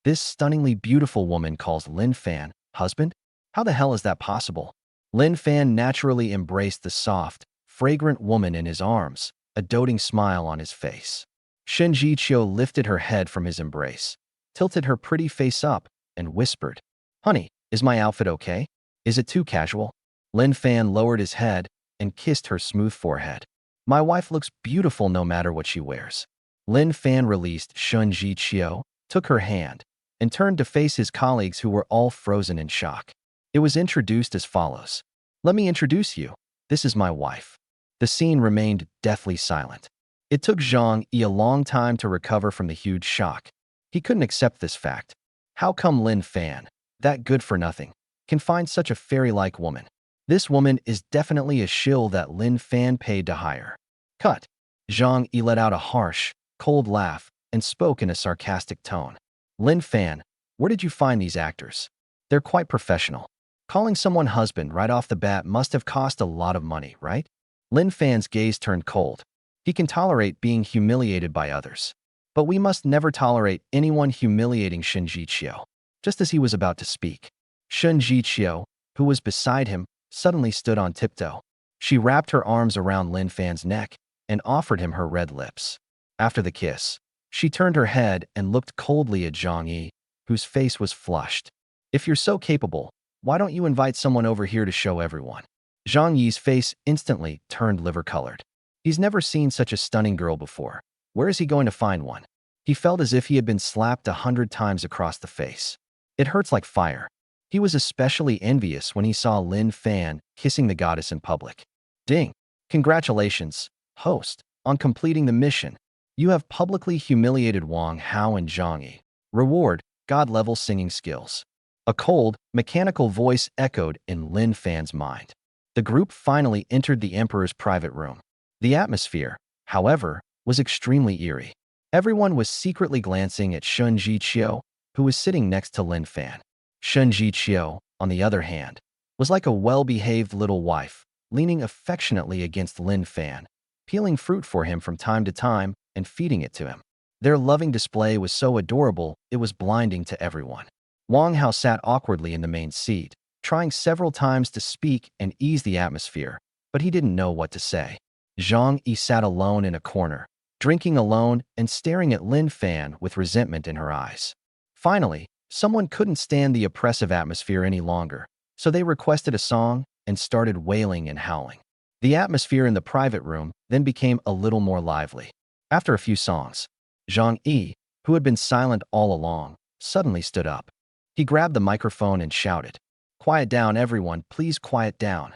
This stunningly beautiful woman calls Lin Fan husband? How the hell is that possible? Lin Fan naturally embraced the soft, fragrant woman in his arms, a doting smile on his face. Shen Zhiqiu lifted her head from his embrace, tilted her pretty face up, and whispered, "Honey, is my outfit okay? Is it too casual?" Lin Fan lowered his head and kissed her smooth forehead. "My wife looks beautiful no matter what she wears." Lin Fan released Shen Zhiqiu, took her hand, and turned to face his colleagues who were all frozen in shock. It was introduced as follows. "Let me introduce you. This is my wife." The scene remained deathly silent. It took Zhang Yi a long time to recover from the huge shock. He couldn't accept this fact. How come Lin Fan, that good for nothing, can find such a fairy-like woman? This woman is definitely a shill that Lin Fan paid to hire. Cut. Zhang Yi let out a harsh, cold laugh and spoke in a sarcastic tone. "Lin Fan, where did you find these actors? They're quite professional. Calling someone husband right off the bat must have cost a lot of money, right?" Lin Fan's gaze turned cold. He can tolerate being humiliated by others. But we must never tolerate anyone humiliating Shen Zhiqiu. Just as he was about to speak, Shen Zhiqiu, who was beside him, suddenly stood on tiptoe. She wrapped her arms around Lin Fan's neck and offered him her red lips. After the kiss, she turned her head and looked coldly at Zhang Yi, whose face was flushed. "If you're so capable, why don't you invite someone over here to show everyone?" Zhang Yi's face instantly turned liver-colored. He's never seen such a stunning girl before. Where is he going to find one? He felt as if he had been slapped 100 times across the face. It hurts like fire. He was especially envious when he saw Lin Fan kissing the goddess in public. Ding! Congratulations, host, on completing the mission. You have publicly humiliated Wang Hao and Zhang Yi. Reward, God-level singing skills. A cold, mechanical voice echoed in Lin Fan's mind. The group finally entered the Emperor's private room. The atmosphere, however, was extremely eerie. Everyone was secretly glancing at Shen Zhiqiu, who was sitting next to Lin Fan. Shen Zhiqiu, on the other hand, was like a well-behaved little wife, leaning affectionately against Lin Fan, peeling fruit for him from time to time and feeding it to him. Their loving display was so adorable it was blinding to everyone. Wang Hao sat awkwardly in the main seat, trying several times to speak and ease the atmosphere, but he didn't know what to say. Zhang Yi sat alone in a corner, drinking alone and staring at Lin Fan with resentment in her eyes. Finally, someone couldn't stand the oppressive atmosphere any longer, so they requested a song and started wailing and howling. The atmosphere in the private room then became a little more lively. After a few songs, Zhang Yi, who had been silent all along, suddenly stood up. He grabbed the microphone and shouted, "Quiet down, everyone, please quiet down."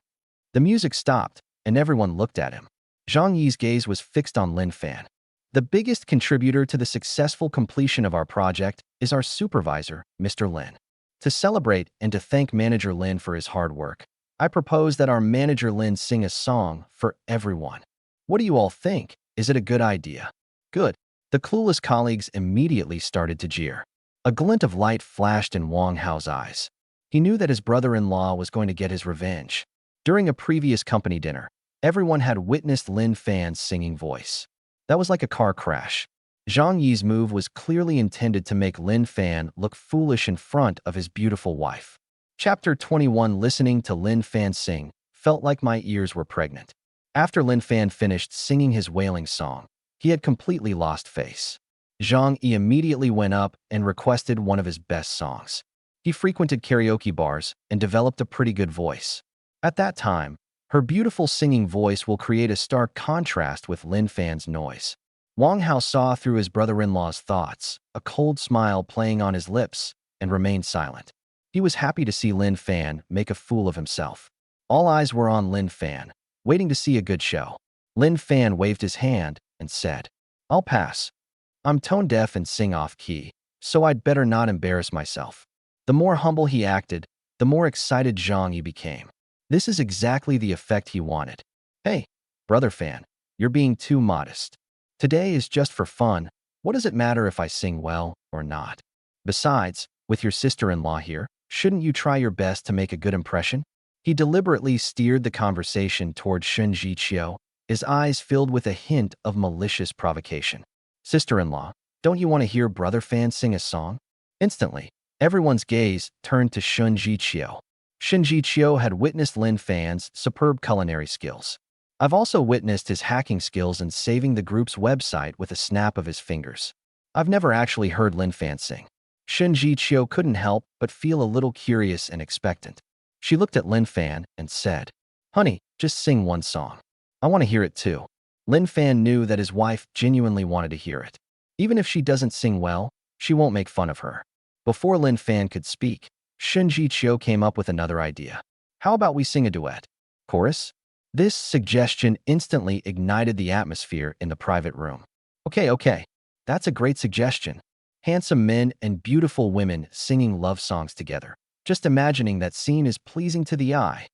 The music stopped, and everyone looked at him. Zhang Yi's gaze was fixed on Lin Fan. "The biggest contributor to the successful completion of our project is our supervisor, Mr. Lin. To celebrate and to thank Manager Lin for his hard work, I propose that our Manager Lin sing a song for everyone. What do you all think? Is it a good idea?" "Good." The clueless colleagues immediately started to jeer. A glint of light flashed in Wang Hao's eyes. He knew that his brother-in-law was going to get his revenge. During a previous company dinner, everyone had witnessed Lin Fan's singing voice. That was like a car crash. Zhang Yi's move was clearly intended to make Lin Fan look foolish in front of his beautiful wife. Chapter 21. Listening to Lin Fan sing felt like my ears were pregnant. After Lin Fan finished singing his wailing song, he had completely lost face. Zhang Yi immediately went up and requested one of his best songs. He frequented karaoke bars and developed a pretty good voice. At that time, her beautiful singing voice will create a stark contrast with Lin Fan's noise. Wang Hao saw through his brother-in-law's thoughts, a cold smile playing on his lips, and remained silent. He was happy to see Lin Fan make a fool of himself. All eyes were on Lin Fan, waiting to see a good show. Lin Fan waved his hand and said, "I'll pass. I'm tone deaf and sing off-key, so I'd better not embarrass myself." The more humble he acted, the more excited Zhang Yi became. This is exactly the effect he wanted. "Hey, brother Fan, you're being too modest. Today is just for fun. What does it matter if I sing well or not? Besides, with your sister-in-law here, shouldn't you try your best to make a good impression?" He deliberately steered the conversation toward Shen Zhiqiu, his eyes filled with a hint of malicious provocation. "Sister-in-law, don't you want to hear brother Fan sing a song?" Instantly, everyone's gaze turned to Shen Zhiqiu. Shen Zhiqiu had witnessed Lin Fan's superb culinary skills. "I've also witnessed his hacking skills in saving the group's website with a snap of his fingers. I've never actually heard Lin Fan sing." Shen Zhiqiu couldn't help but feel a little curious and expectant. She looked at Lin Fan and said, "Honey, just sing one song. I want to hear it too." Lin Fan knew that his wife genuinely wanted to hear it. Even if she doesn't sing well, she won't make fun of her. Before Lin Fan could speak, Shen Zhiqiu came up with another idea. "How about we sing a duet? Chorus?" This suggestion instantly ignited the atmosphere in the private room. Okay. That's a great suggestion. Handsome men and beautiful women singing love songs together. Just imagining that scene is pleasing to the eye.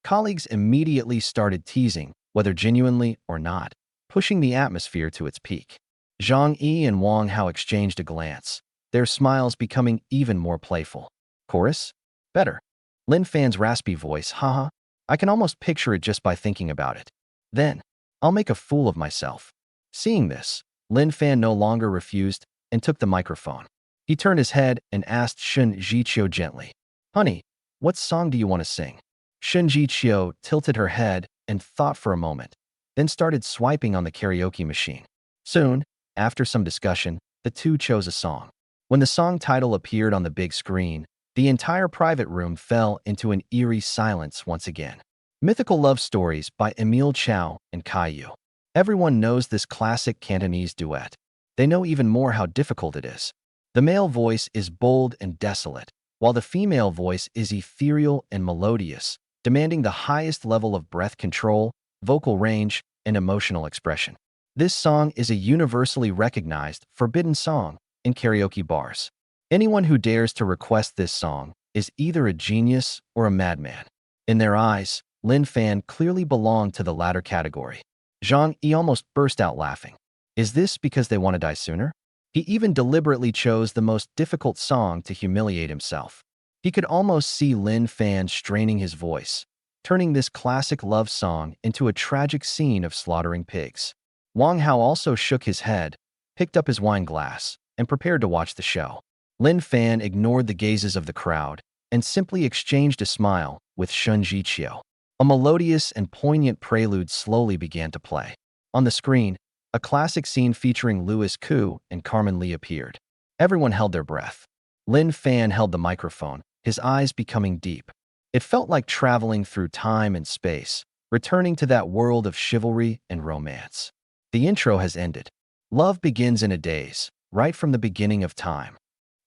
Colleagues immediately started teasing, whether genuinely or not, pushing the atmosphere to its peak. Zhang Yi and Wang Hao exchanged a glance, their smiles becoming even more playful. "Chorus? Better." Lin Fan's raspy voice, "Haha, I can almost picture it just by thinking about it. Then, I'll make a fool of myself." Seeing this, Lin Fan no longer refused and took the microphone. He turned his head and asked Shen Zhiqiu gently, "Honey, what song do you want to sing?" Shen Zhiqiu tilted her head and thought for a moment, then started swiping on the karaoke machine. Soon, after some discussion, the two chose a song. When the song title appeared on the big screen, the entire private room fell into an eerie silence once again. Mythical Love Stories by Emile Chow and Caillou. Everyone knows this classic Cantonese duet. They know even more how difficult it is. The male voice is bold and desolate, while the female voice is ethereal and melodious, demanding the highest level of breath control, vocal range, and emotional expression. This song is a universally recognized forbidden song in karaoke bars. Anyone who dares to request this song is either a genius or a madman. In their eyes, Lin Fan clearly belonged to the latter category. Zhang Yi almost burst out laughing. Is this because they want to die sooner? He even deliberately chose the most difficult song to humiliate himself. He could almost see Lin Fan straining his voice, turning this classic love song into a tragic scene of slaughtering pigs. Wang Hao also shook his head, picked up his wine glass, and prepared to watch the show. Lin Fan ignored the gazes of the crowd and simply exchanged a smile with Shen Zhiqiu. A melodious and poignant prelude slowly began to play. On the screen, a classic scene featuring Louis Koo and Carmen Lee appeared. Everyone held their breath. Lin Fan held the microphone, his eyes becoming deep. It felt like traveling through time and space, returning to that world of chivalry and romance. The intro has ended. Love begins in a daze, right from the beginning of time.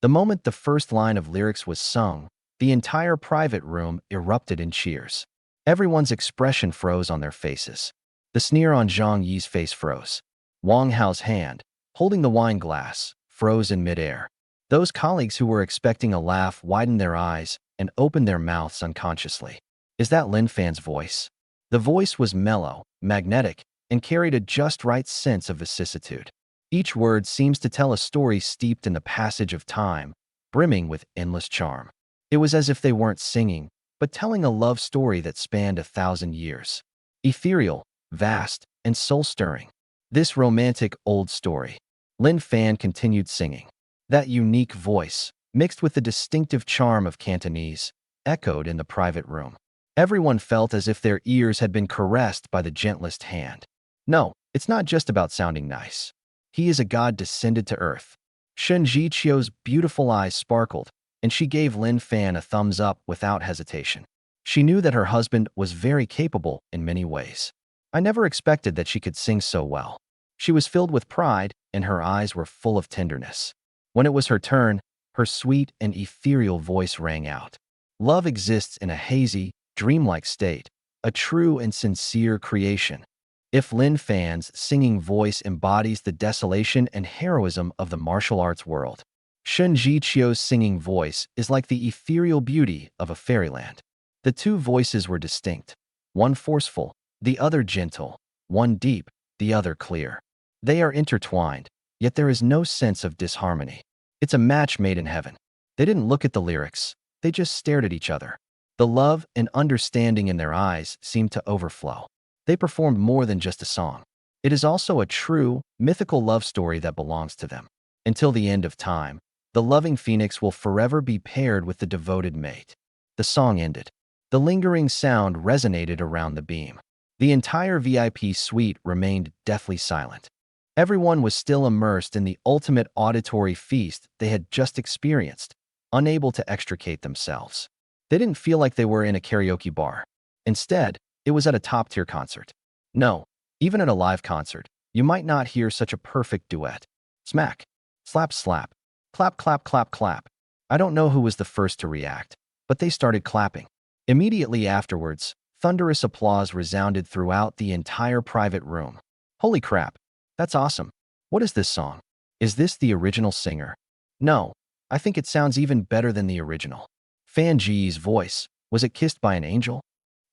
The moment the first line of lyrics was sung, the entire private room erupted in cheers. Everyone's expression froze on their faces. The sneer on Zhang Yi's face froze. Wang Hao's hand, holding the wine glass, froze in midair. Those colleagues who were expecting a laugh widened their eyes and opened their mouths unconsciously. Is that Lin Fan's voice? The voice was mellow, magnetic, and carried a just right sense of vicissitude. Each word seems to tell a story steeped in the passage of time, brimming with endless charm. It was as if they weren't singing, but telling a love story that spanned 1,000 years. Ethereal, vast, and soul-stirring. This romantic old story. Lin Fan continued singing. That unique voice, mixed with the distinctive charm of Cantonese, echoed in the private room. Everyone felt as if their ears had been caressed by the gentlest hand. No, it's not just about sounding nice. He is a god descended to earth. Shen Zhiqiu's beautiful eyes sparkled, and she gave Lin Fan a thumbs up without hesitation. She knew that her husband was very capable in many ways. I never expected that she could sing so well. She was filled with pride, and her eyes were full of tenderness. When it was her turn, her sweet and ethereal voice rang out. Love exists in a hazy, dreamlike state, a true and sincere creation. If Lin Fan's singing voice embodies the desolation and heroism of the martial arts world, Shen Zhiqiu's singing voice is like the ethereal beauty of a fairyland. The two voices were distinct, one forceful, the other gentle, one deep, the other clear. They are intertwined, yet there is no sense of disharmony. It's a match made in heaven. They didn't look at the lyrics, they just stared at each other. The love and understanding in their eyes seemed to overflow. They performed more than just a song. It is also a true, mythical love story that belongs to them. Until the end of time, the loving phoenix will forever be paired with the devoted mate. The song ended. The lingering sound resonated around the beam. The entire VIP suite remained deathly silent. Everyone was still immersed in the ultimate auditory feast they had just experienced, unable to extricate themselves. They didn't feel like they were in a karaoke bar. Instead, it was at a top-tier concert. No, even at a live concert, you might not hear such a perfect duet. Smack, slap, slap, clap, clap, clap, clap. I don't know who was the first to react, but they started clapping. Immediately afterwards, thunderous applause resounded throughout the entire private room. Holy crap, that's awesome. What is this song? Is this the original singer? No, I think it sounds even better than the original. Fan Ji's voice, was it kissed by an angel?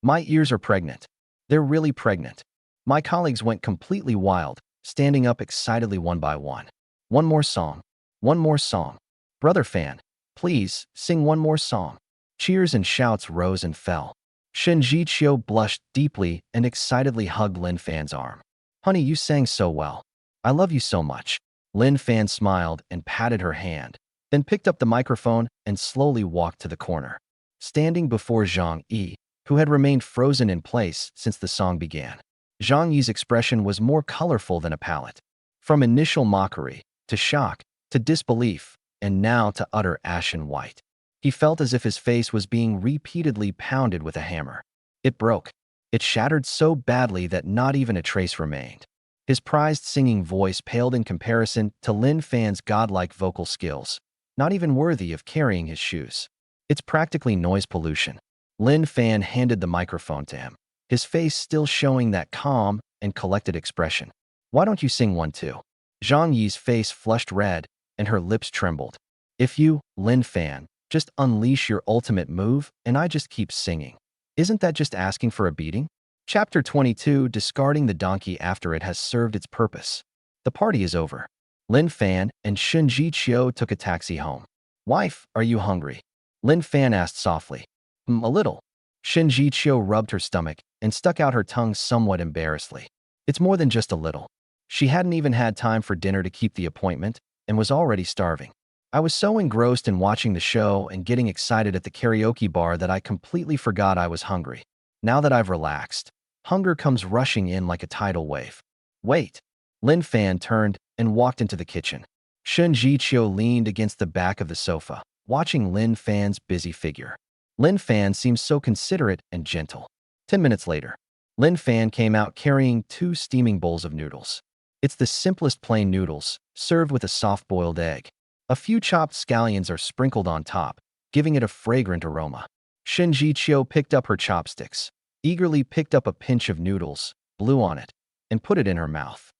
My ears are pregnant. They're really pregnant. My colleagues went completely wild, standing up excitedly one by one. One more song. One more song. Brother Fan, please, sing one more song. Cheers and shouts rose and fell. Shen Zhiqiu blushed deeply and excitedly hugged Lin Fan's arm. Honey, you sang so well. I love you so much. Lin Fan smiled and patted her hand, then picked up the microphone and slowly walked to the corner. Standing before Zhang Yi, who had remained frozen in place since the song began. Zhang Yi's expression was more colorful than a palette. From initial mockery, to shock, to disbelief, and now to utter ashen white. He felt as if his face was being repeatedly pounded with a hammer. It broke. It shattered so badly that not even a trace remained. His prized singing voice paled in comparison to Lin Fan's godlike vocal skills, not even worthy of carrying his shoes. It's practically noise pollution. Lin Fan handed the microphone to him, his face still showing that calm and collected expression. Why don't you sing one too? Zhang Yi's face flushed red, and her lips trembled. If you, Lin Fan, just unleash your ultimate move, and I just keep singing. Isn't that just asking for a beating? Chapter 22, Discarding the Donkey After It Has Served Its Purpose. The party is over. Lin Fan and Shen Zhiqiu took a taxi home. Wife, are you hungry? Lin Fan asked softly. A little. Shen Zhiqiu rubbed her stomach and stuck out her tongue somewhat embarrassedly. It's more than just a little. She hadn't even had time for dinner to keep the appointment and was already starving. I was so engrossed in watching the show and getting excited at the karaoke bar that I completely forgot I was hungry. Now that I've relaxed, hunger comes rushing in like a tidal wave. Wait. Lin Fan turned and walked into the kitchen. Shen Zhiqiu leaned against the back of the sofa, watching Lin Fan's busy figure. Lin Fan seemed so considerate and gentle. 10 minutes later, Lin Fan came out carrying 2 steaming bowls of noodles. It's the simplest plain noodles, served with a soft-boiled egg. A few chopped scallions are sprinkled on top, giving it a fragrant aroma. Shen Zhiqiu picked up her chopsticks, eagerly picked up a pinch of noodles, blew on it, and put it in her mouth.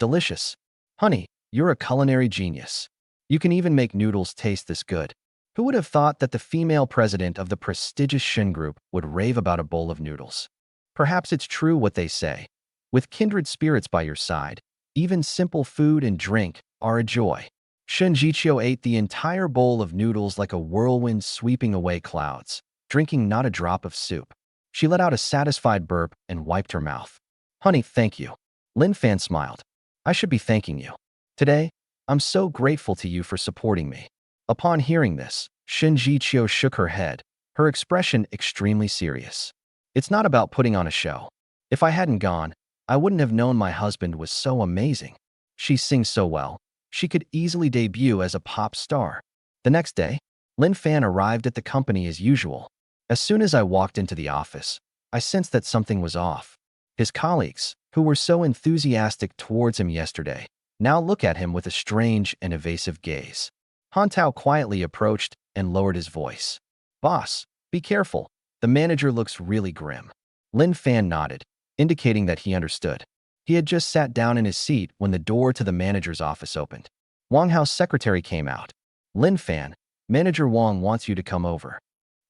Delicious. Honey, you're a culinary genius. You can even make noodles taste this good. Who would have thought that the female president of the prestigious Shen Group would rave about a bowl of noodles? Perhaps it's true what they say. With kindred spirits by your side, even simple food and drink are a joy. Shen Zhiqiu ate the entire bowl of noodles like a whirlwind sweeping away clouds, drinking not a drop of soup. She let out a satisfied burp and wiped her mouth. Honey, thank you. Lin Fan smiled. I should be thanking you. Today, I'm so grateful to you for supporting me. Upon hearing this, Shen Zhiqiu shook her head, her expression extremely serious. It's not about putting on a show. If I hadn't gone, I wouldn't have known my husband was so amazing. She sings so well. She could easily debut as a pop star. The next day, Lin Fan arrived at the company as usual. As soon as I walked into the office, I sensed that something was off. His colleagues, who were so enthusiastic towards him yesterday, now look at him with a strange and evasive gaze. Han Tao quietly approached and lowered his voice. "Boss, be careful. The manager looks really grim." Lin Fan nodded, indicating that he understood. He had just sat down in his seat when the door to the manager's office opened. Wang Hao's secretary came out. "Lin Fan, Manager Wang wants you to come over."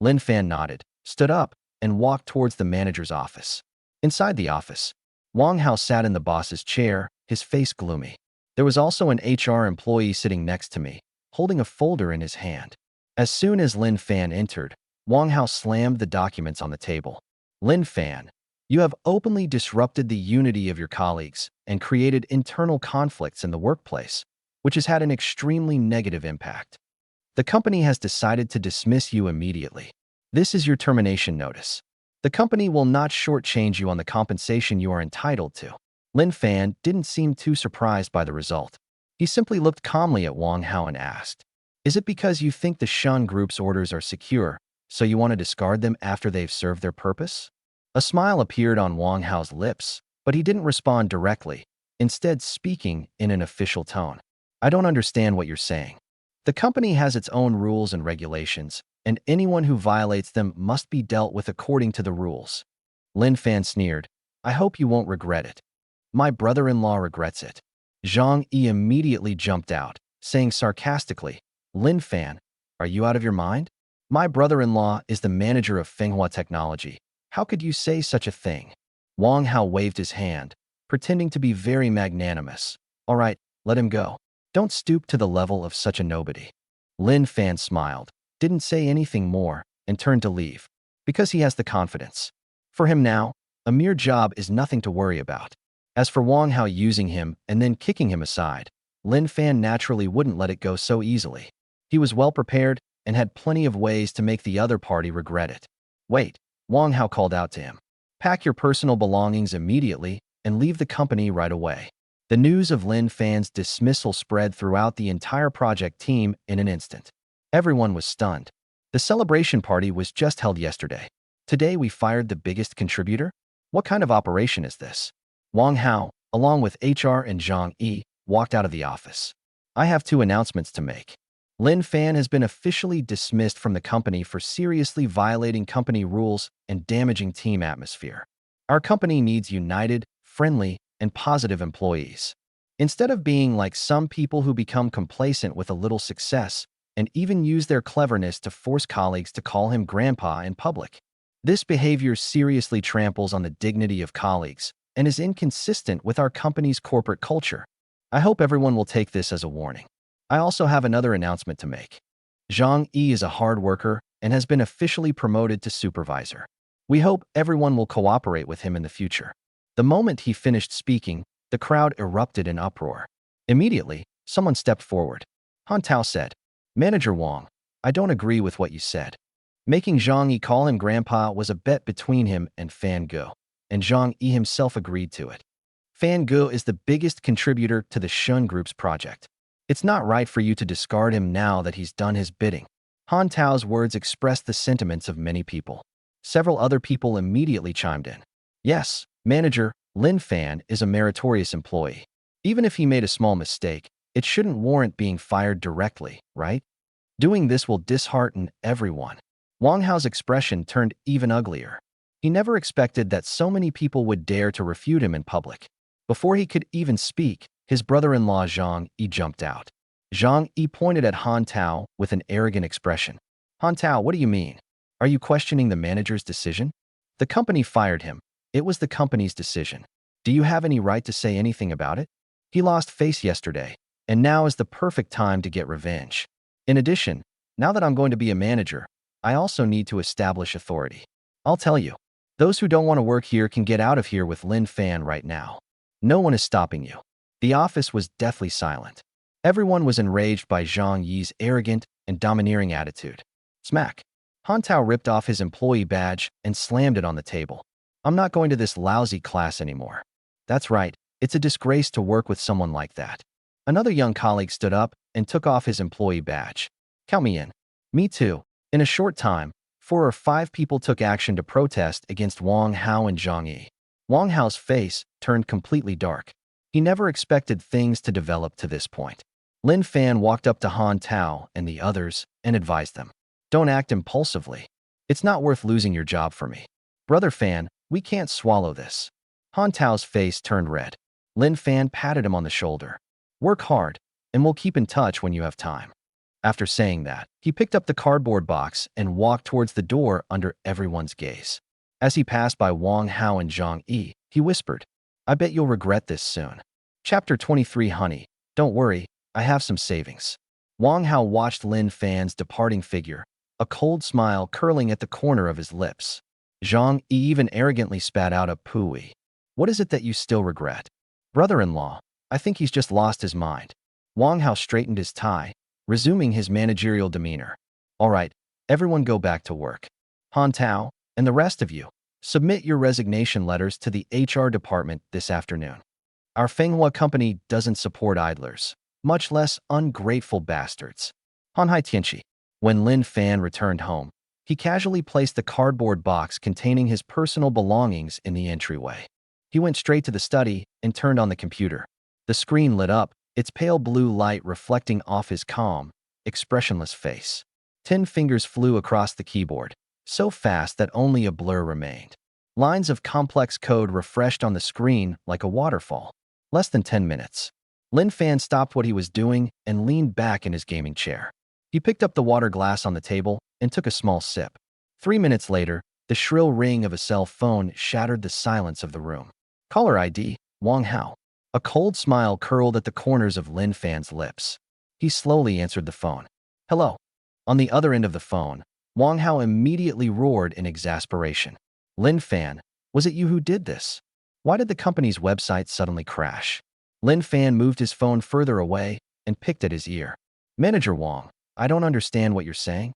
Lin Fan nodded, stood up, and walked towards the manager's office. Inside the office, Wang Hao sat in the boss's chair, his face gloomy. There was also an HR employee sitting next to me, holding a folder in his hand. As soon as Lin Fan entered, Wang Hao slammed the documents on the table. "Lin Fan, you have openly disrupted the unity of your colleagues and created internal conflicts in the workplace, which has had an extremely negative impact. The company has decided to dismiss you immediately. This is your termination notice. The company will not shortchange you on the compensation you are entitled to." Lin Fan didn't seem too surprised by the result. He simply looked calmly at Wang Hao and asked, "Is it because you think the Shen Group's orders are secure, so you want to discard them after they've served their purpose?" A smile appeared on Wang Hao's lips, but he didn't respond directly, instead speaking in an official tone. "I don't understand what you're saying. The company has its own rules and regulations, and anyone who violates them must be dealt with according to the rules." Lin Fan sneered, "I hope you won't regret it." "My brother-in-law regrets it." Zhang Yi immediately jumped out, saying sarcastically, "Lin Fan, are you out of your mind? My brother-in-law is the manager of Manhua Technology. How could you say such a thing?" Wang Hao waved his hand, pretending to be very magnanimous. "All right, let him go. Don't stoop to the level of such a nobody." Lin Fan smiled, didn't say anything more, and turned to leave, because he has the confidence. For him now, a mere job is nothing to worry about. As for Wang Hao using him and then kicking him aside, Lin Fan naturally wouldn't let it go so easily. He was well prepared and had plenty of ways to make the other party regret it. "Wait," Wang Hao called out to him. "Pack your personal belongings immediately and leave the company right away." The news of Lin Fan's dismissal spread throughout the entire project team in an instant. Everyone was stunned. The celebration party was just held yesterday. Today we fired the biggest contributor? What kind of operation is this? Wang Hao, along with HR and Zhang Yi, walked out of the office. "I have two announcements to make. Lin Fan has been officially dismissed from the company for seriously violating company rules and damaging team atmosphere. Our company needs united, friendly, and positive employees. Instead of being like some people who become complacent with a little success and even use their cleverness to force colleagues to call him grandpa in public. This behavior seriously tramples on the dignity of colleagues and is inconsistent with our company's corporate culture. I hope everyone will take this as a warning." I also have another announcement to make. Zhang Yi is a hard worker and has been officially promoted to supervisor. We hope everyone will cooperate with him in the future. The moment he finished speaking, the crowd erupted in uproar. Immediately, someone stepped forward. Han Tao said, "Manager Wang, I don't agree with what you said." Making Zhang Yi call him grandpa was a bet between him and Fan Ge, and Zhang Yi himself agreed to it. Fan Ge is the biggest contributor to the Shen Group's project. It's not right for you to discard him now that he's done his bidding. Han Tao's words expressed the sentiments of many people. Several other people immediately chimed in. Yes, manager, Lin Fan is a meritorious employee. Even if he made a small mistake, it shouldn't warrant being fired directly, right? Doing this will dishearten everyone. Wang Hao's expression turned even uglier. He never expected that so many people would dare to refute him in public. Before he could even speak, his brother-in-law Zhang Yi jumped out. Zhang Yi pointed at Han Tao with an arrogant expression. "Han Tao, what do you mean? Are you questioning the manager's decision? The company fired him. It was the company's decision. Do you have any right to say anything about it? He lost face yesterday, and now is the perfect time to get revenge. In addition, now that I'm going to be a manager, I also need to establish authority. I'll tell you, those who don't want to work here can get out of here with Lin Fan right now. No one is stopping you." The office was deathly silent. Everyone was enraged by Zhang Yi's arrogant and domineering attitude. Smack. Han Tao ripped off his employee badge and slammed it on the table. I'm not going to this lousy class anymore. That's right, it's a disgrace to work with someone like that. Another young colleague stood up and took off his employee badge. Count me in. Me too. In a short time, 4 or 5 people took action to protest against Wang Hao and Zhang Yi. Wang Hao's face turned completely dark. He never expected things to develop to this point. Lin Fan walked up to Han Tao and the others and advised them. Don't act impulsively. It's not worth losing your job for me. Brother Fan, we can't swallow this. Han Tao's face turned red. Lin Fan patted him on the shoulder. Work hard, and we'll keep in touch when you have time. After saying that, he picked up the cardboard box and walked towards the door under everyone's gaze. As he passed by Wang Hao and Zhang Yi, he whispered, I bet you'll regret this soon. Chapter 23 Honey, don't worry, I have some savings. Wang Hao watched Lin Fan's departing figure, a cold smile curling at the corner of his lips. Zhang Yi even arrogantly spat out a pooey. What is it that you still regret? Brother-in-law, I think he's just lost his mind. Wang Hao straightened his tie, resuming his managerial demeanor. All right, everyone go back to work. Han Tao, and the rest of you, submit your resignation letters to the HR department this afternoon. Our Fenghua company doesn't support idlers, much less ungrateful bastards. Han Hai Tianqi. When Lin Fan returned home, he casually placed the cardboard box containing his personal belongings in the entryway. He went straight to the study and turned on the computer. The screen lit up, its pale blue light reflecting off his calm, expressionless face. 10 fingers flew across the keyboard, so fast that only a blur remained. Lines of complex code refreshed on the screen like a waterfall. Less than 10 minutes. Lin Fan stopped what he was doing and leaned back in his gaming chair. He picked up the water glass on the table and took a small sip. 3 minutes later, the shrill ring of a cell phone shattered the silence of the room. Caller ID, Wang Hao. A cold smile curled at the corners of Lin Fan's lips. He slowly answered the phone. Hello. On the other end of the phone, Wang Hao immediately roared in exasperation. Lin Fan, was it you who did this? Why did the company's website suddenly crash? Lin Fan moved his phone further away and picked at his ear. Manager Wang, I don't understand what you're saying.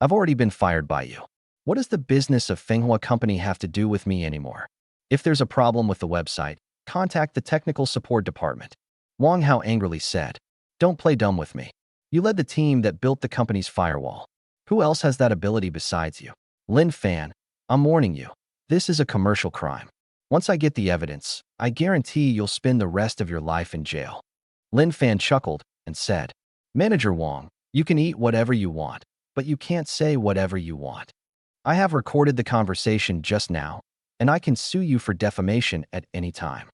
I've already been fired by you. What does the business of Fenghua Company have to do with me anymore? If there's a problem with the website, contact the technical support department. Wang Hao angrily said. Don't play dumb with me. You led the team that built the company's firewall. Who else has that ability besides you? Lin Fan, I'm warning you. This is a commercial crime. Once I get the evidence, I guarantee you'll spend the rest of your life in jail. Lin Fan chuckled and said, Manager Wang, you can eat whatever you want, but you can't say whatever you want. I have recorded the conversation just now, and I can sue you for defamation at any time.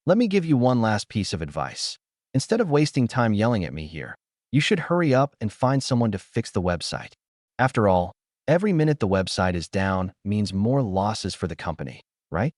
Let me give you one last piece of advice. Instead of wasting time yelling at me here, you should hurry up and find someone to fix the website. After all, every minute the website is down means more losses for the company, right?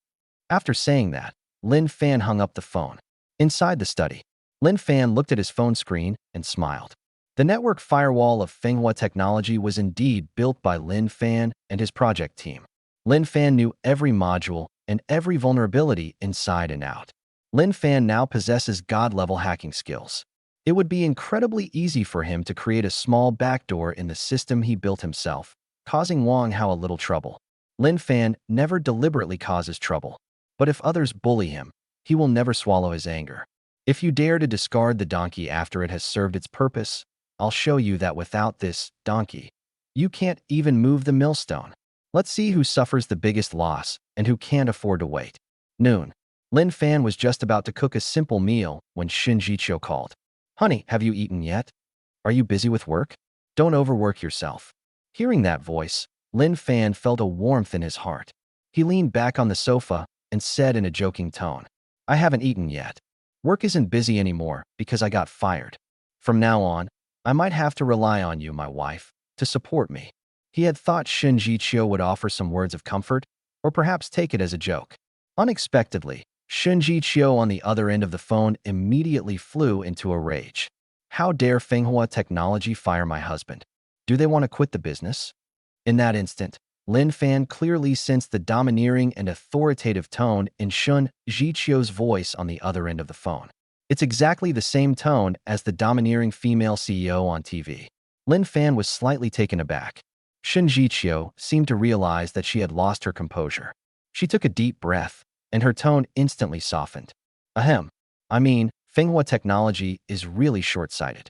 After saying that, Lin Fan hung up the phone. Inside the study, Lin Fan looked at his phone screen and smiled. The network firewall of Fenghua Technology was indeed built by Lin Fan and his project team. Lin Fan knew every module and every vulnerability inside and out. Lin Fan now possesses god-level hacking skills. It would be incredibly easy for him to create a small backdoor in the system he built himself, causing Wang Hao a little trouble. Lin Fan never deliberately causes trouble, but if others bully him, he will never swallow his anger. If you dare to discard the donkey after it has served its purpose, I'll show you that without this donkey, you can't even move the millstone. Let's see who suffers the biggest loss and who can't afford to wait. Noon. Lin Fan was just about to cook a simple meal when Shen Zhiqiu called. Honey, have you eaten yet? Are you busy with work? Don't overwork yourself. Hearing that voice, Lin Fan felt a warmth in his heart. He leaned back on the sofa and said in a joking tone, I haven't eaten yet. Work isn't busy anymore because I got fired. From now on, I might have to rely on you, my wife, to support me. He had thought Shen Zhiqiu would offer some words of comfort, or perhaps take it as a joke. Unexpectedly, Shen Zhiqiu on the other end of the phone immediately flew into a rage. How dare Fenghua Technology fire my husband? Do they want to quit the business? In that instant, Lin Fan clearly sensed the domineering and authoritative tone in Shen Zhiqiu's voice on the other end of the phone. It's exactly the same tone as the domineering female CEO on TV. Lin Fan was slightly taken aback. Shen Zhiqiu seemed to realize that she had lost her composure. She took a deep breath, and her tone instantly softened. Ahem. I mean, Fenghua technology is really short-sighted.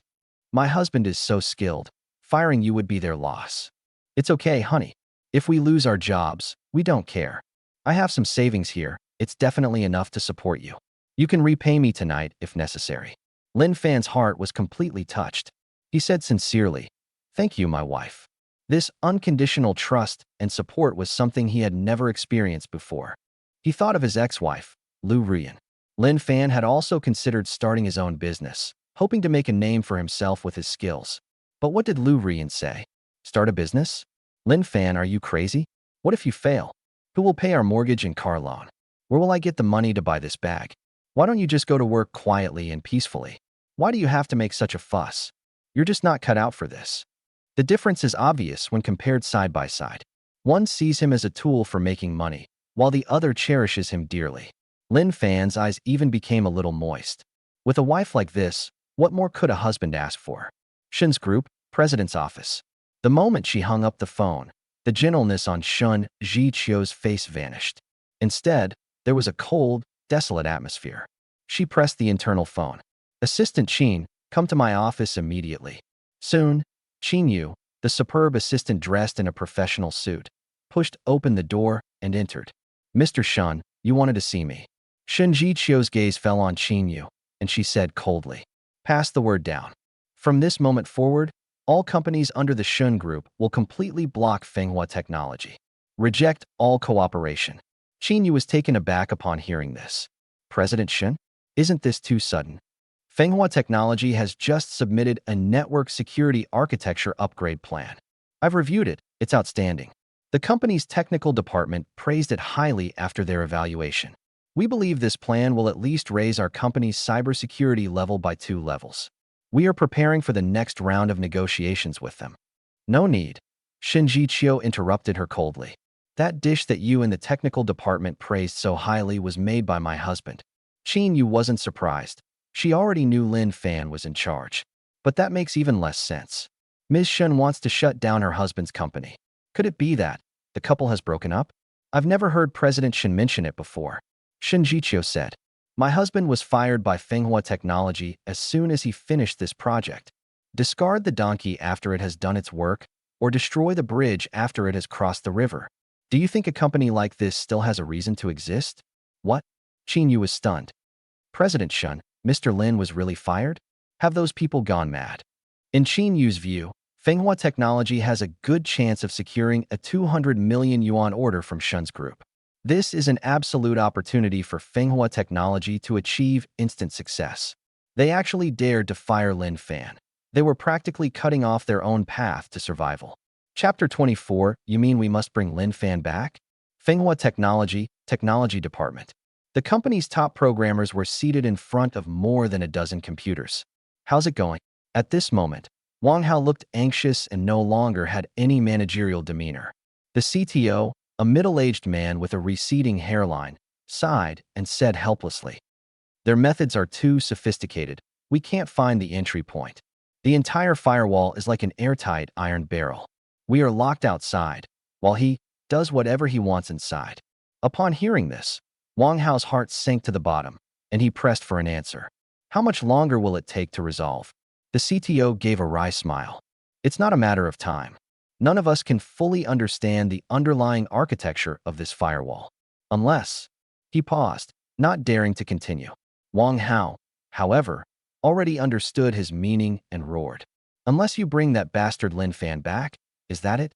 My husband is so skilled. Firing you would be their loss. It's okay, honey. If we lose our jobs, we don't care. I have some savings here. It's definitely enough to support you. You can repay me tonight if necessary. Lin Fan's heart was completely touched. He said sincerely, "Thank you, my wife." This unconditional trust and support was something he had never experienced before. He thought of his ex-wife, Liu Ruyan. Lin Fan had also considered starting his own business, hoping to make a name for himself with his skills. But what did Liu Ruyan say? Start a business? Lin Fan, are you crazy? What if you fail? Who will pay our mortgage and car loan? Where will I get the money to buy this bag? Why don't you just go to work quietly and peacefully? Why do you have to make such a fuss? You're just not cut out for this. The difference is obvious when compared side by side. One sees him as a tool for making money, while the other cherishes him dearly. Lin Fan's eyes even became a little moist. With a wife like this, what more could a husband ask for? Shen Group, president's office. The moment she hung up the phone, the gentleness on Shen Zhiqiu's face vanished. Instead, there was a cold, desolate atmosphere. She pressed the internal phone. Assistant Qin, come to my office immediately. Soon, Qin Yu, the superb assistant dressed in a professional suit, pushed open the door and entered. Mr. Shen, you wanted to see me. Shen Zhiqiu's gaze fell on Qin Yu, and she said coldly, pass the word down. From this moment forward, all companies under the Shen Group will completely block Fenghua technology. Reject all cooperation. Qin Yu was taken aback upon hearing this. President Shen? Isn't this too sudden? Fenghua Technology has just submitted a network security architecture upgrade plan. I've reviewed it. It's outstanding. The company's technical department praised it highly after their evaluation. We believe this plan will at least raise our company's cybersecurity level by 2 levels. We are preparing for the next round of negotiations with them. No need. Shen Zhiqiu interrupted her coldly. That dish that you and the technical department praised so highly was made by my husband. Qin Yu wasn't surprised. She already knew Lin Fan was in charge. But that makes even less sense. Ms. Shen wants to shut down her husband's company. Could it be that the couple has broken up? I've never heard President Shen mention it before. Shen Zhiqiu said, my husband was fired by Fenghua Technology as soon as he finished this project. Discard the donkey after it has done its work, or destroy the bridge after it has crossed the river. Do you think a company like this still has a reason to exist? What? Qin Yu was stunned. President Shen, Mr. Lin was really fired? Have those people gone mad? In Qin Yu's view, Fenghua Technology has a good chance of securing a 200 million yuan order from Shen's group. This is an absolute opportunity for Fenghua Technology to achieve instant success. They actually dared to fire Lin Fan. They were practically cutting off their own path to survival. Chapter 24, you mean we must bring Lin Fan back? Fenghua Technology Department. The company's top programmers were seated in front of more than a dozen computers. How's it going? At this moment, Wang Hao looked anxious and no longer had any managerial demeanor. The CTO, a middle-aged man with a receding hairline, sighed and said helplessly, their methods are too sophisticated. We can't find the entry point. The entire firewall is like an airtight iron barrel. We are locked outside, while he does whatever he wants inside. Upon hearing this, Wang Hao's heart sank to the bottom, and he pressed for an answer. How much longer will it take to resolve? The CTO gave a wry smile. It's not a matter of time. None of us can fully understand the underlying architecture of this firewall. Unless… He paused, not daring to continue. Wang Hao, however, already understood his meaning and roared. Unless you bring that bastard Lin Fan back, is that it?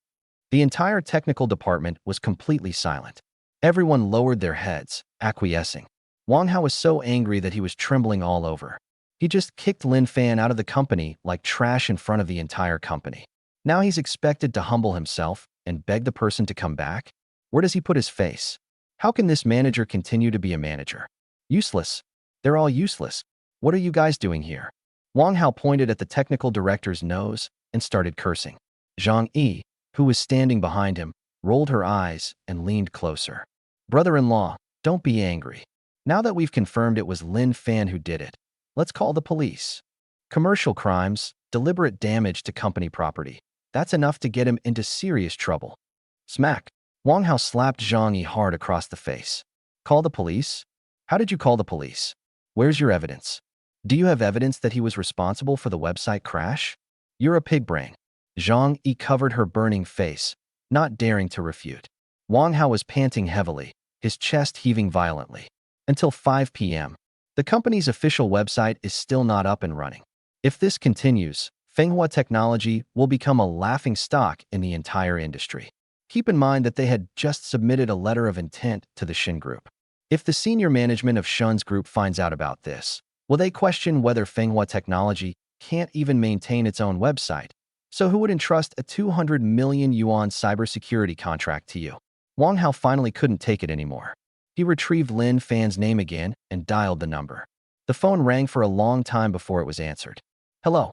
The entire technical department was completely silent. Everyone lowered their heads, acquiescing. Wang Hao was so angry that he was trembling all over. He just kicked Lin Fan out of the company like trash in front of the entire company. Now he's expected to humble himself and beg the person to come back? Where does he put his face? How can this manager continue to be a manager? Useless. They're all useless. What are you guys doing here? Wang Hao pointed at the technical director's nose and started cursing. Zhang Yi, who was standing behind him, rolled her eyes and leaned closer. Brother-in-law, don't be angry. Now that we've confirmed it was Lin Fan who did it, let's call the police. Commercial crimes, deliberate damage to company property, That's enough to get him into serious trouble. Smack. Wang Hao slapped Zhang Yi hard across the face. Call the police? How did you call the police? Where's your evidence? Do you have evidence that he was responsible for the website crash? You're a pig brain. Zhang Yi covered her burning face, not daring to refute. Wang Hao was panting heavily, his chest heaving violently. Until 5 p.m. The company's official website is still not up and running. If this continues, Fenghua Technology will become a laughing stock in the entire industry. Keep in mind that they had just submitted a letter of intent to the Shen Group. If the senior management of Shen Group finds out about this, will they question whether Fenghua Technology can't even maintain its own website? So who would entrust a 200 million yuan cybersecurity contract to you? Wang Hao finally couldn't take it anymore. He retrieved Lin Fan's name again and dialed the number. The phone rang for a long time before it was answered. Hello.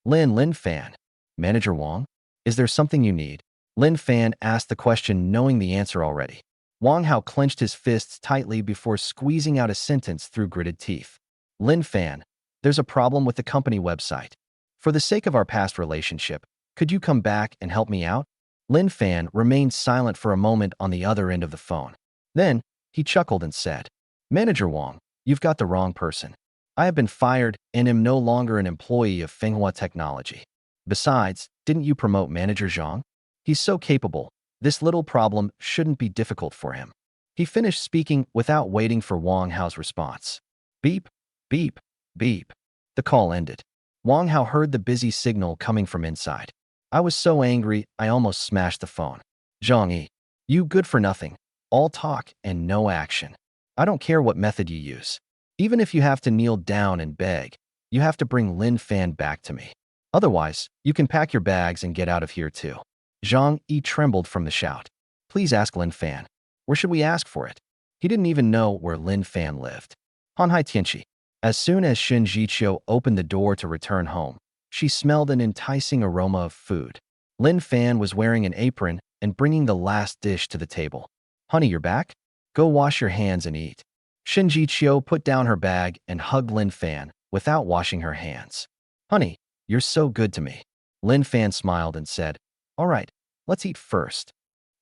Lin Fan. Manager Wang? Is there something you need? Lin Fan asked the question knowing the answer already. Wang Hao clenched his fists tightly before squeezing out a sentence through gritted teeth. Lin Fan, there's a problem with the company website. For the sake of our past relationship, could you come back and help me out? Lin Fan remained silent for a moment on the other end of the phone. Then, he chuckled and said, Manager Wang, you've got the wrong person. I have been fired and am no longer an employee of Fenghua Technology. Besides, didn't you promote Manager Zhang? He's so capable. This little problem shouldn't be difficult for him. He finished speaking without waiting for Wang Hao's response. Beep, beep, beep. The call ended. Wang Hao heard the busy signal coming from inside. I was so angry, I almost smashed the phone. Zhang Yi, you good for nothing. All talk and no action. I don't care what method you use. Even if you have to kneel down and beg, you have to bring Lin Fan back to me. Otherwise, you can pack your bags and get out of here too. Zhang Yi trembled from the shout. Please ask Lin Fan. Where should we ask for it? He didn't even know where Lin Fan lived. Hanhai Tianqi. As soon as Shen Zhiqiu opened the door to return home, she smelled an enticing aroma of food. Lin Fan was wearing an apron and bringing the last dish to the table. Honey, you're back? Go wash your hands and eat. Shen Zhiqiu put down her bag and hugged Lin Fan without washing her hands. Honey, you're so good to me. Lin Fan smiled and said, All right, let's eat first.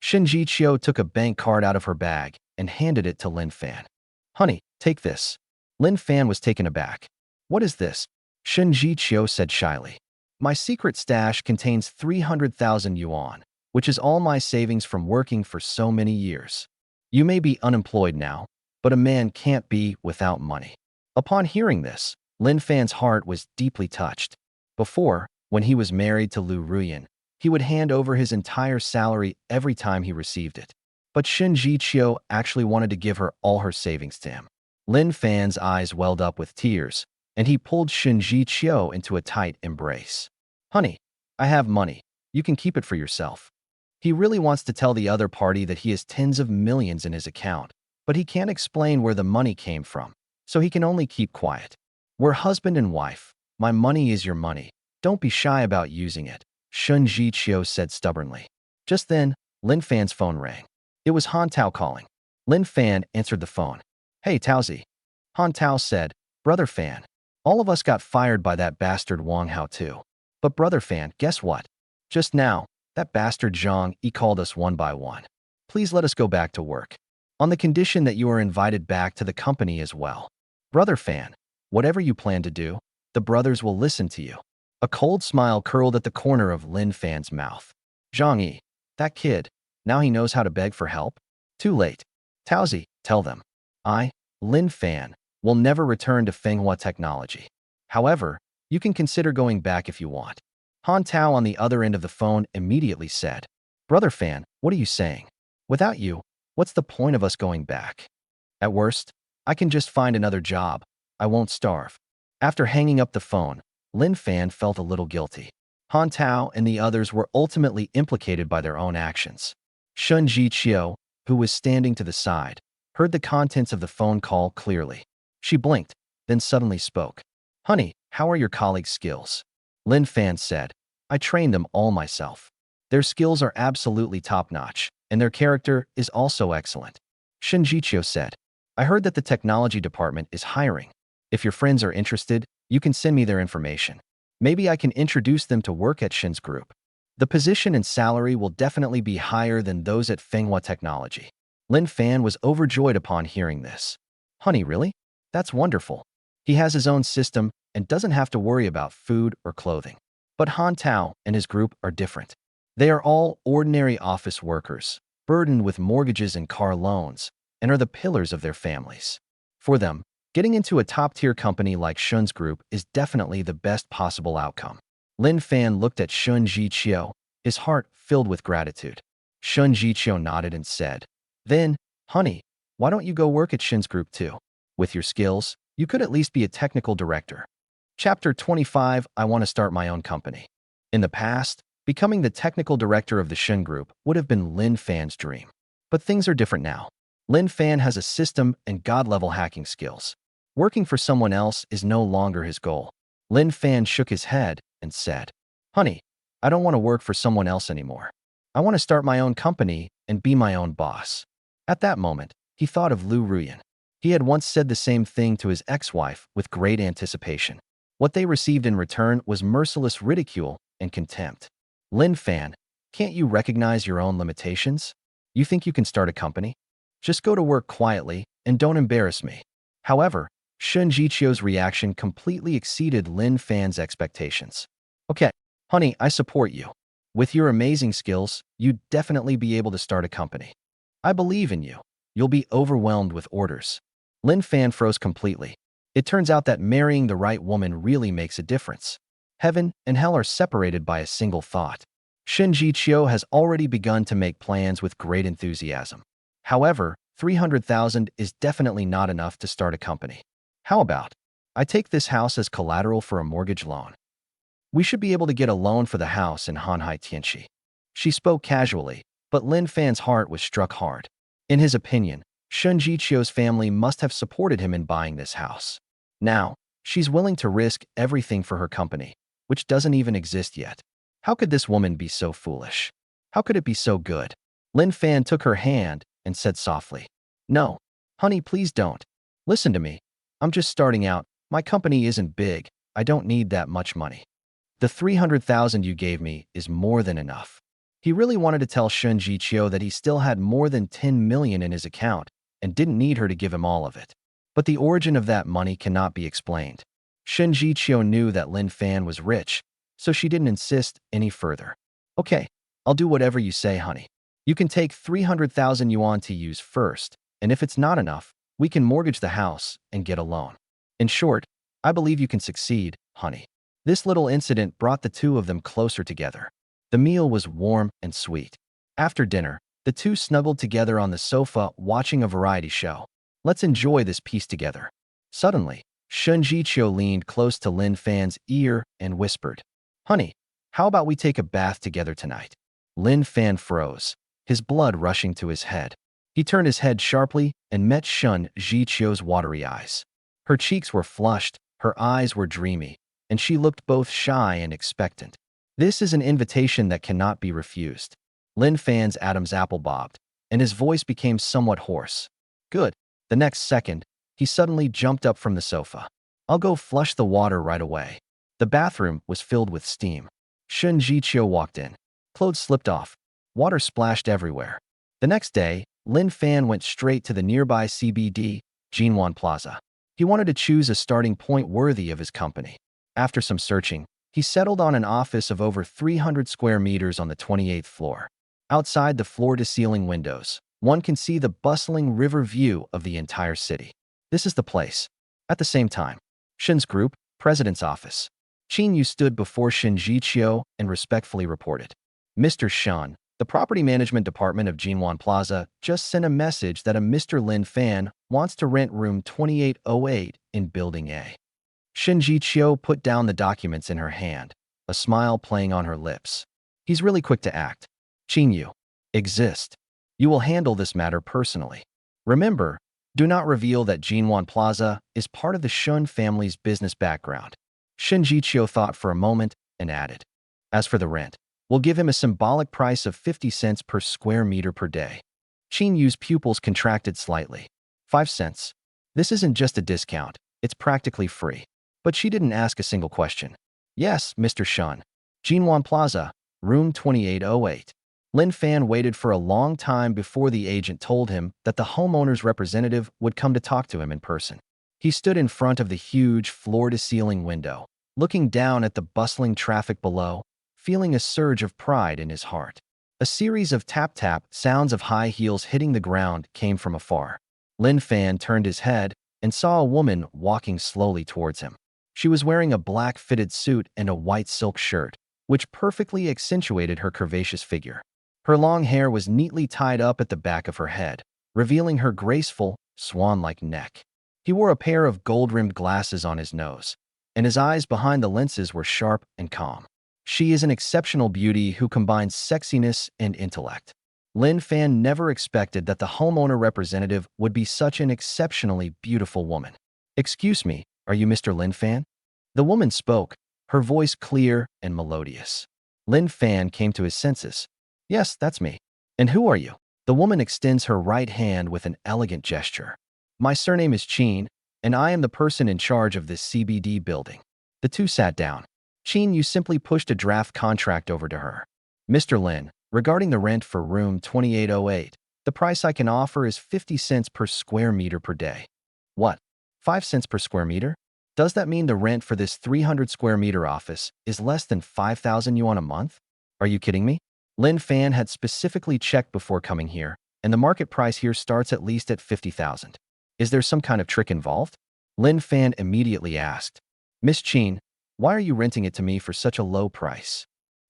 Shen Zhiqiu took a bank card out of her bag and handed it to Lin Fan. Honey, take this. Lin Fan was taken aback. What is this? Shen Zhiqiu said shyly. My secret stash contains 300,000 yuan, which is all my savings from working for so many years. You may be unemployed now, but a man can't be without money. Upon hearing this, Lin Fan's heart was deeply touched. Before, when he was married to Liu Ruyan, he would hand over his entire salary every time he received it. But Shen Zhiqiu actually wanted to give her all her savings to him. Lin Fan's eyes welled up with tears, and he pulled Shen Zhiqiu into a tight embrace. Honey, I have money. You can keep it for yourself. He really wants to tell the other party that he has tens of millions in his account, but he can't explain where the money came from, so he can only keep quiet. We're husband and wife. My money is your money. Don't be shy about using it, Shen Zhiqiu said stubbornly. Just then, Lin Fan's phone rang. It was Han Tao calling. Lin Fan answered the phone. Hey, Taozi. Han Tao said, Brother Fan. All of us got fired by that bastard Wang Hao too. But Brother Fan, guess what? Just now, that bastard Zhang Yi called us one by one. Please let us go back to work. On the condition that you are invited back to the company as well. Brother Fan, whatever you plan to do, the brothers will listen to you. A cold smile curled at the corner of Lin Fan's mouth. Zhang Yi, that kid, now he knows how to beg for help? Too late. Taozi, tell them. I, Lin Fan, will never return to Fenghua Technology. However, you can consider going back if you want. Han Tao on the other end of the phone immediately said, Brother Fan, what are you saying? Without you, what's the point of us going back? At worst, I can just find another job. I won't starve. After hanging up the phone, Lin Fan felt a little guilty. Han Tao and the others were ultimately implicated by their own actions. Shen Zhiqiu, who was standing to the side, heard the contents of the phone call clearly. She blinked, then suddenly spoke. Honey, how are your colleagues' skills? Lin Fan said, I trained them all myself. Their skills are absolutely top-notch, and their character is also excellent. Shen Zhiqiu said, I heard that the technology department is hiring. If your friends are interested, you can send me their information. Maybe I can introduce them to work at Shen's Group. The position and salary will definitely be higher than those at Fenghua Technology. Lin Fan was overjoyed upon hearing this. Honey, really? That's wonderful. He has his own system and doesn't have to worry about food or clothing. But Han Tao and his group are different. They are all ordinary office workers, burdened with mortgages and car loans, and are the pillars of their families. For them, getting into a top-tier company like Shen's Group is definitely the best possible outcome. Lin Fan looked at Shen Zhiqiu, his heart filled with gratitude. Shen Zhiqiu nodded and said, "Then, honey, why don't you go work at Shen's Group too? With your skills, you could at least be a technical director." Chapter 25, I want to start my own company. In the past, becoming the technical director of the Shen Group would have been Lin Fan's dream. But things are different now. Lin Fan has a system and god-level hacking skills. Working for someone else is no longer his goal. Lin Fan shook his head and said, "Honey, I don't want to work for someone else anymore. I want to start my own company and be my own boss." At that moment, he thought of Liu Ruyan. He had once said the same thing to his ex-wife with great anticipation. What they received in return was merciless ridicule and contempt. "Lin Fan, can't you recognize your own limitations? You think you can start a company? Just go to work quietly and don't embarrass me." However, Shen Zhiqiu's reaction completely exceeded Lin Fan's expectations. "Okay, honey, I support you. With your amazing skills, you'd definitely be able to start a company. I believe in you. You'll be overwhelmed with orders." Lin Fan froze completely. It turns out that marrying the right woman really makes a difference. Heaven and hell are separated by a single thought. Shen Zhiqiu has already begun to make plans with great enthusiasm. However, 300,000 is definitely not enough to start a company. "How about, I take this house as collateral for a mortgage loan? We should be able to get a loan for the house in Hanhai Tianxi." She spoke casually, but Lin Fan's heart was struck hard. In his opinion, Shen Zhiqiu's family must have supported him in buying this house. Now, she's willing to risk everything for her company, which doesn't even exist yet. How could this woman be so foolish? How could it be so good? Lin Fan took her hand and said softly, "No, honey, please don't. Listen to me. I'm just starting out. My company isn't big. I don't need that much money. The 300,000 you gave me is more than enough." He really wanted to tell Shen Zhiqiu that he still had more than 10 million in his account and didn't need her to give him all of it. But the origin of that money cannot be explained. Shen Zhiqiu knew that Lin Fan was rich, so she didn't insist any further. "Okay, I'll do whatever you say, honey. You can take 300,000 yuan to use first, and if it's not enough, we can mortgage the house and get a loan. In short, I believe you can succeed, honey." This little incident brought the two of them closer together. The meal was warm and sweet. After dinner, the two snuggled together on the sofa watching a variety show. "Let's enjoy this piece together." Suddenly, Shen Zhiqiu leaned close to Lin Fan's ear and whispered, "Honey, how about we take a bath together tonight?" Lin Fan froze, his blood rushing to his head. He turned his head sharply and met Shen Zhiqiu's watery eyes. Her cheeks were flushed, her eyes were dreamy, and she looked both shy and expectant. This is an invitation that cannot be refused. Lin Fan's Adam's apple bobbed, and his voice became somewhat hoarse. "Good." The next second, he suddenly jumped up from the sofa. "I'll go flush the water right away." The bathroom was filled with steam. Shen Zhiqiu walked in. Clothes slipped off. Water splashed everywhere. The next day, Lin Fan went straight to the nearby CBD, Jinwan Plaza. He wanted to choose a starting point worthy of his company. After some searching, he settled on an office of over 300 square meters on the 28th floor. Outside the floor-to-ceiling windows, one can see the bustling river view of the entire city. This is the place. At the same time, Shen's Group, President's office. Qin Yu stood before Shen Zhiqiu and respectfully reported, "Mr. Shen, the property management department of Jinwan Plaza just sent a message that a Mr. Lin Fan wants to rent room 2808 in Building A." Shen Zhiqiu put down the documents in her hand, a smile playing on her lips. He's really quick to act. "Qin Yu, exist. You will handle this matter personally. Remember, do not reveal that Jinwan Plaza is part of the Shen family's business background." Shen Zhiqiu thought for a moment and added, "As for the rent, we'll give him a symbolic price of 50 cents per square meter per day." Qin Yu's pupils contracted slightly. 5 cents. This isn't just a discount, it's practically free. But she didn't ask a single question. "Yes, Mr. Shen. Jinwan Plaza, room 2808. Lin Fan waited for a long time before the agent told him that the homeowner's representative would come to talk to him in person. He stood in front of the huge floor-to-ceiling window, looking down at the bustling traffic below, feeling a surge of pride in his heart. A series of tap-tap sounds of high heels hitting the ground came from afar. Lin Fan turned his head and saw a woman walking slowly towards him. She was wearing a black fitted suit and a white silk shirt, which perfectly accentuated her curvaceous figure. Her long hair was neatly tied up at the back of her head, revealing her graceful, swan-like neck. He wore a pair of gold-rimmed glasses on his nose, and his eyes behind the lenses were sharp and calm. She is an exceptional beauty who combines sexiness and intellect. Lin Fan never expected that the homeowner representative would be such an exceptionally beautiful woman. "Excuse me, are you Mr. Lin Fan?" The woman spoke, her voice clear and melodious. Lin Fan came to his senses. "Yes, that's me." "And who are you?" The woman extends her right hand with an elegant gesture. "My surname is Qin, and I am the person in charge of this CBD building." The two sat down. Qin Yu simply pushed a draft contract over to her. "Mr. Lin, regarding the rent for room 2808, the price I can offer is 50 cents per square meter per day." "What? 5 cents per square meter? Does that mean the rent for this 300 square meter office is less than 5,000 yuan a month? Are you kidding me?" Lin Fan had specifically checked before coming here, and the market price here starts at least at 50,000. "Is there some kind of trick involved?" Lin Fan immediately asked. "Miss Qin, why are you renting it to me for such a low price?"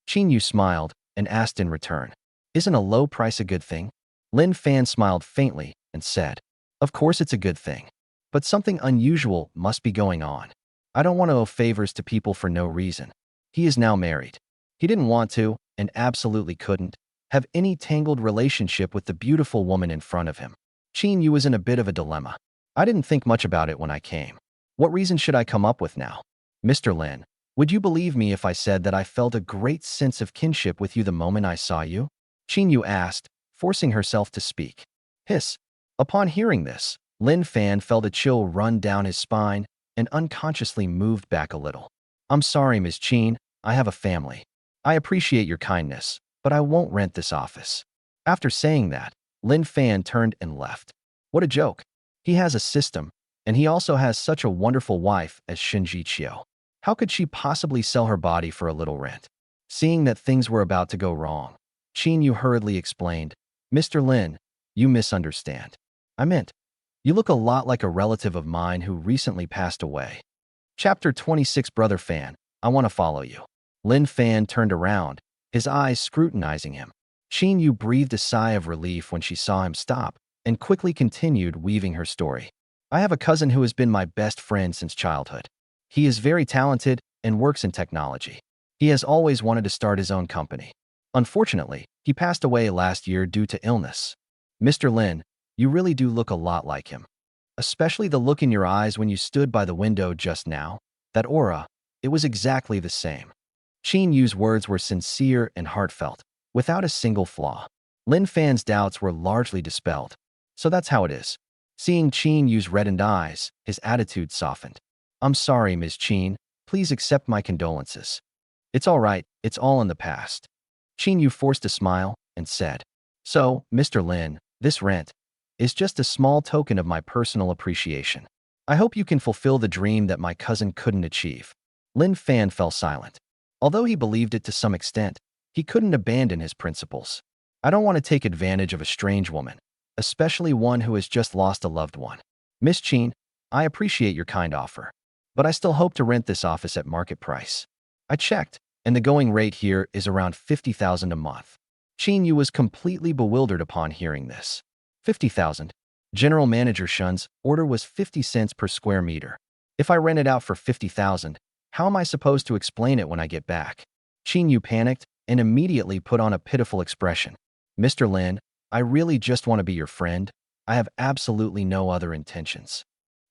Qin Yu smiled and asked in return, "Isn't a low price a good thing?" Lin Fan smiled faintly and said, "Of course it's a good thing. But something unusual must be going on. I don't want to owe favors to people for no reason." He is now married. He didn't want to, and absolutely couldn't, have any tangled relationship with the beautiful woman in front of him. Qin Yu was in a bit of a dilemma. "I didn't think much about it when I came. What reason should I come up with now? Mr. Lin, would you believe me if I said that I felt a great sense of kinship with you the moment I saw you?" Qin Yu asked, forcing herself to speak. Hiss. Upon hearing this, Lin Fan felt a chill run down his spine and unconsciously moved back a little. "I'm sorry, Ms. Qin, I have a family. I appreciate your kindness, but I won't rent this office." After saying that, Lin Fan turned and left. What a joke. He has a system, and he also has such a wonderful wife as Shen Zhiqiu. How could she possibly sell her body for a little rent? Seeing that things were about to go wrong, Qin Yu hurriedly explained, "Mr. Lin, you misunderstand. I meant, you look a lot like a relative of mine who recently passed away." Chapter 26. Brother Fan, I want to follow you. Lin Fan turned around, his eyes scrutinizing him. Qin Yu breathed a sigh of relief when she saw him stop, and quickly continued weaving her story. "I have a cousin who has been my best friend since childhood. He is very talented and works in technology. He has always wanted to start his own company. Unfortunately, he passed away last year due to illness. Mr. Lin, you really do look a lot like him. Especially the look in your eyes when you stood by the window just now. That aura, it was exactly the same." Qin Yu's words were sincere and heartfelt, without a single flaw. Lin Fan's doubts were largely dispelled. "So that's how it is." Seeing Qin Yu's reddened eyes, his attitude softened. "I'm sorry, Ms. Qin. Please accept my condolences." "It's all right. It's all in the past." Qin Yu forced a smile and said, "So, Mr. Lin, this rent is just a small token of my personal appreciation. I hope you can fulfill the dream that my cousin couldn't achieve." Lin Fan fell silent. Although he believed it to some extent, he couldn't abandon his principles. "I don't want to take advantage of a strange woman, especially one who has just lost a loved one. Miss Qin, I appreciate your kind offer, but I still hope to rent this office at market price. I checked, and the going rate here is around 50,000 a month." Qin Yu was completely bewildered upon hearing this. 50,000. General Manager Shen's order was 50 cents per square meter. If I rent it out for 50,000, how am I supposed to explain it when I get back? Qin Yu panicked and immediately put on a pitiful expression. "Mr. Lin, I really just want to be your friend. I have absolutely no other intentions.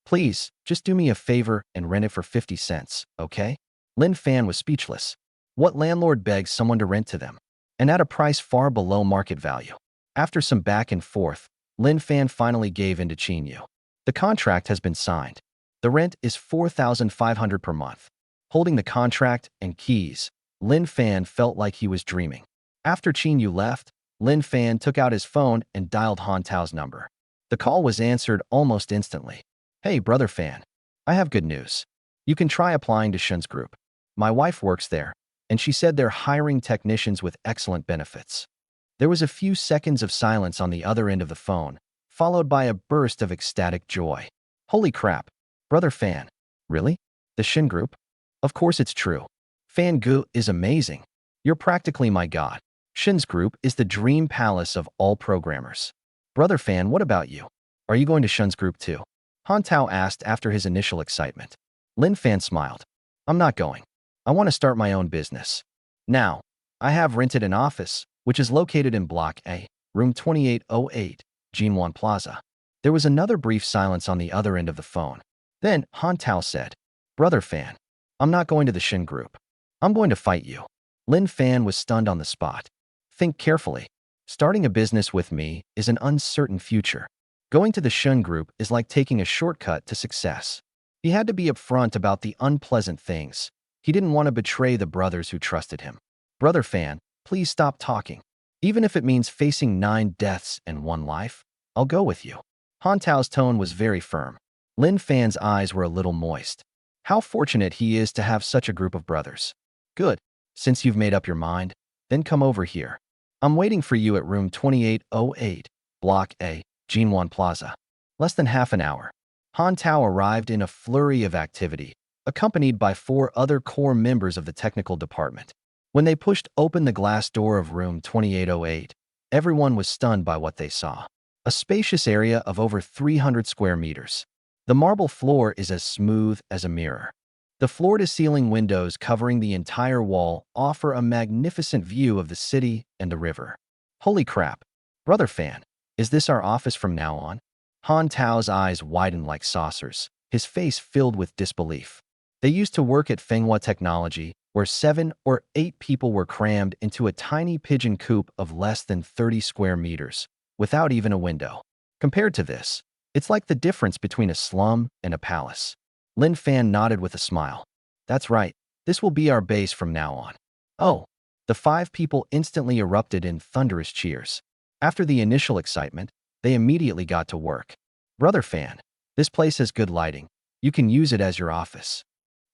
Please, just do me a favor and rent it for 50 cents, okay?" Lin Fan was speechless. What landlord begs someone to rent to them? And at a price far below market value. After some back and forth, Lin Fan finally gave in to Qin Yu. The contract has been signed. The rent is 4,500 per month. Holding the contract and keys, Lin Fan felt like he was dreaming. After Qin Yu left, Lin Fan took out his phone and dialed Han Tao's number. The call was answered almost instantly. "Hey, brother Fan. I have good news. You can try applying to Shen's Group. My wife works there, and she said they're hiring technicians with excellent benefits." There was a few seconds of silence on the other end of the phone, followed by a burst of ecstatic joy. "Holy crap. Brother Fan. Really? The Shen Group? Of course it's true. Fan Gu is amazing. You're practically my god. Shen's Group is the dream palace of all programmers. Brother Fan, what about you? Are you going to Shen's Group too?" Han Tao asked after his initial excitement. Lin Fan smiled. "I'm not going. I want to start my own business. Now, I have rented an office, which is located in Block A, room 2808, Jinwan Plaza." There was another brief silence on the other end of the phone. Then Han Tao said, "Brother Fan, I'm not going to the Shen Group. I'm going to fight you." Lin Fan was stunned on the spot. "Think carefully. Starting a business with me is an uncertain future. Going to the Shen Group is like taking a shortcut to success." He had to be upfront about the unpleasant things. He didn't want to betray the brothers who trusted him. "Brother Fan, please stop talking. Even if it means facing 9 deaths and 1 life, I'll go with you." Han Tao's tone was very firm. Lin Fan's eyes were a little moist. How fortunate he is to have such a group of brothers. "Good. Since you've made up your mind, then come over here. I'm waiting for you at room 2808, Block A, Jinwan Plaza." Less than half an hour. Han Tao arrived in a flurry of activity, accompanied by 4 other core members of the technical department. When they pushed open the glass door of room 2808, everyone was stunned by what they saw. A spacious area of over 300 square meters. The marble floor is as smooth as a mirror. The floor-to-ceiling windows covering the entire wall offer a magnificent view of the city and the river. "Holy crap. Brother Fan, is this our office from now on?" Han Tao's eyes widened like saucers, his face filled with disbelief. They used to work at Fenghua Technology, where 7 or 8 people were crammed into a tiny pigeon coop of less than 30 square meters, without even a window. Compared to this, it's like the difference between a slum and a palace. Lin Fan nodded with a smile. "That's right. This will be our base from now on." "Oh." The 5 people instantly erupted in thunderous cheers. After the initial excitement, they immediately got to work. "Brother Fan, this place has good lighting. You can use it as your office.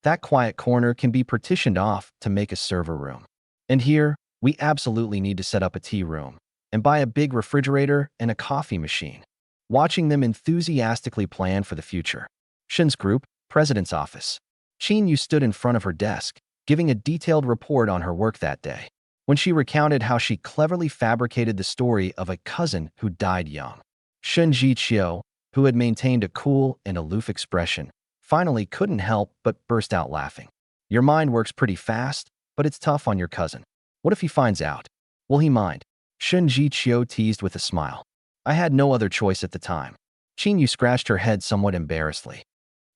That quiet corner can be partitioned off to make a server room. And here, we absolutely need to set up a tea room and buy a big refrigerator and a coffee machine." Watching them enthusiastically plan for the future. Shen's Group, President's Office. Qin Yu stood in front of her desk, giving a detailed report on her work that day. When she recounted how she cleverly fabricated the story of a cousin who died young, Shen Zhiqiu, who had maintained a cool and aloof expression, finally couldn't help but burst out laughing. "Your mind works pretty fast, but it's tough on your cousin. What if he finds out? Will he mind?" Shen Zhiqiu teased with a smile. "I had no other choice at the time." Qin Yu scratched her head somewhat embarrassedly.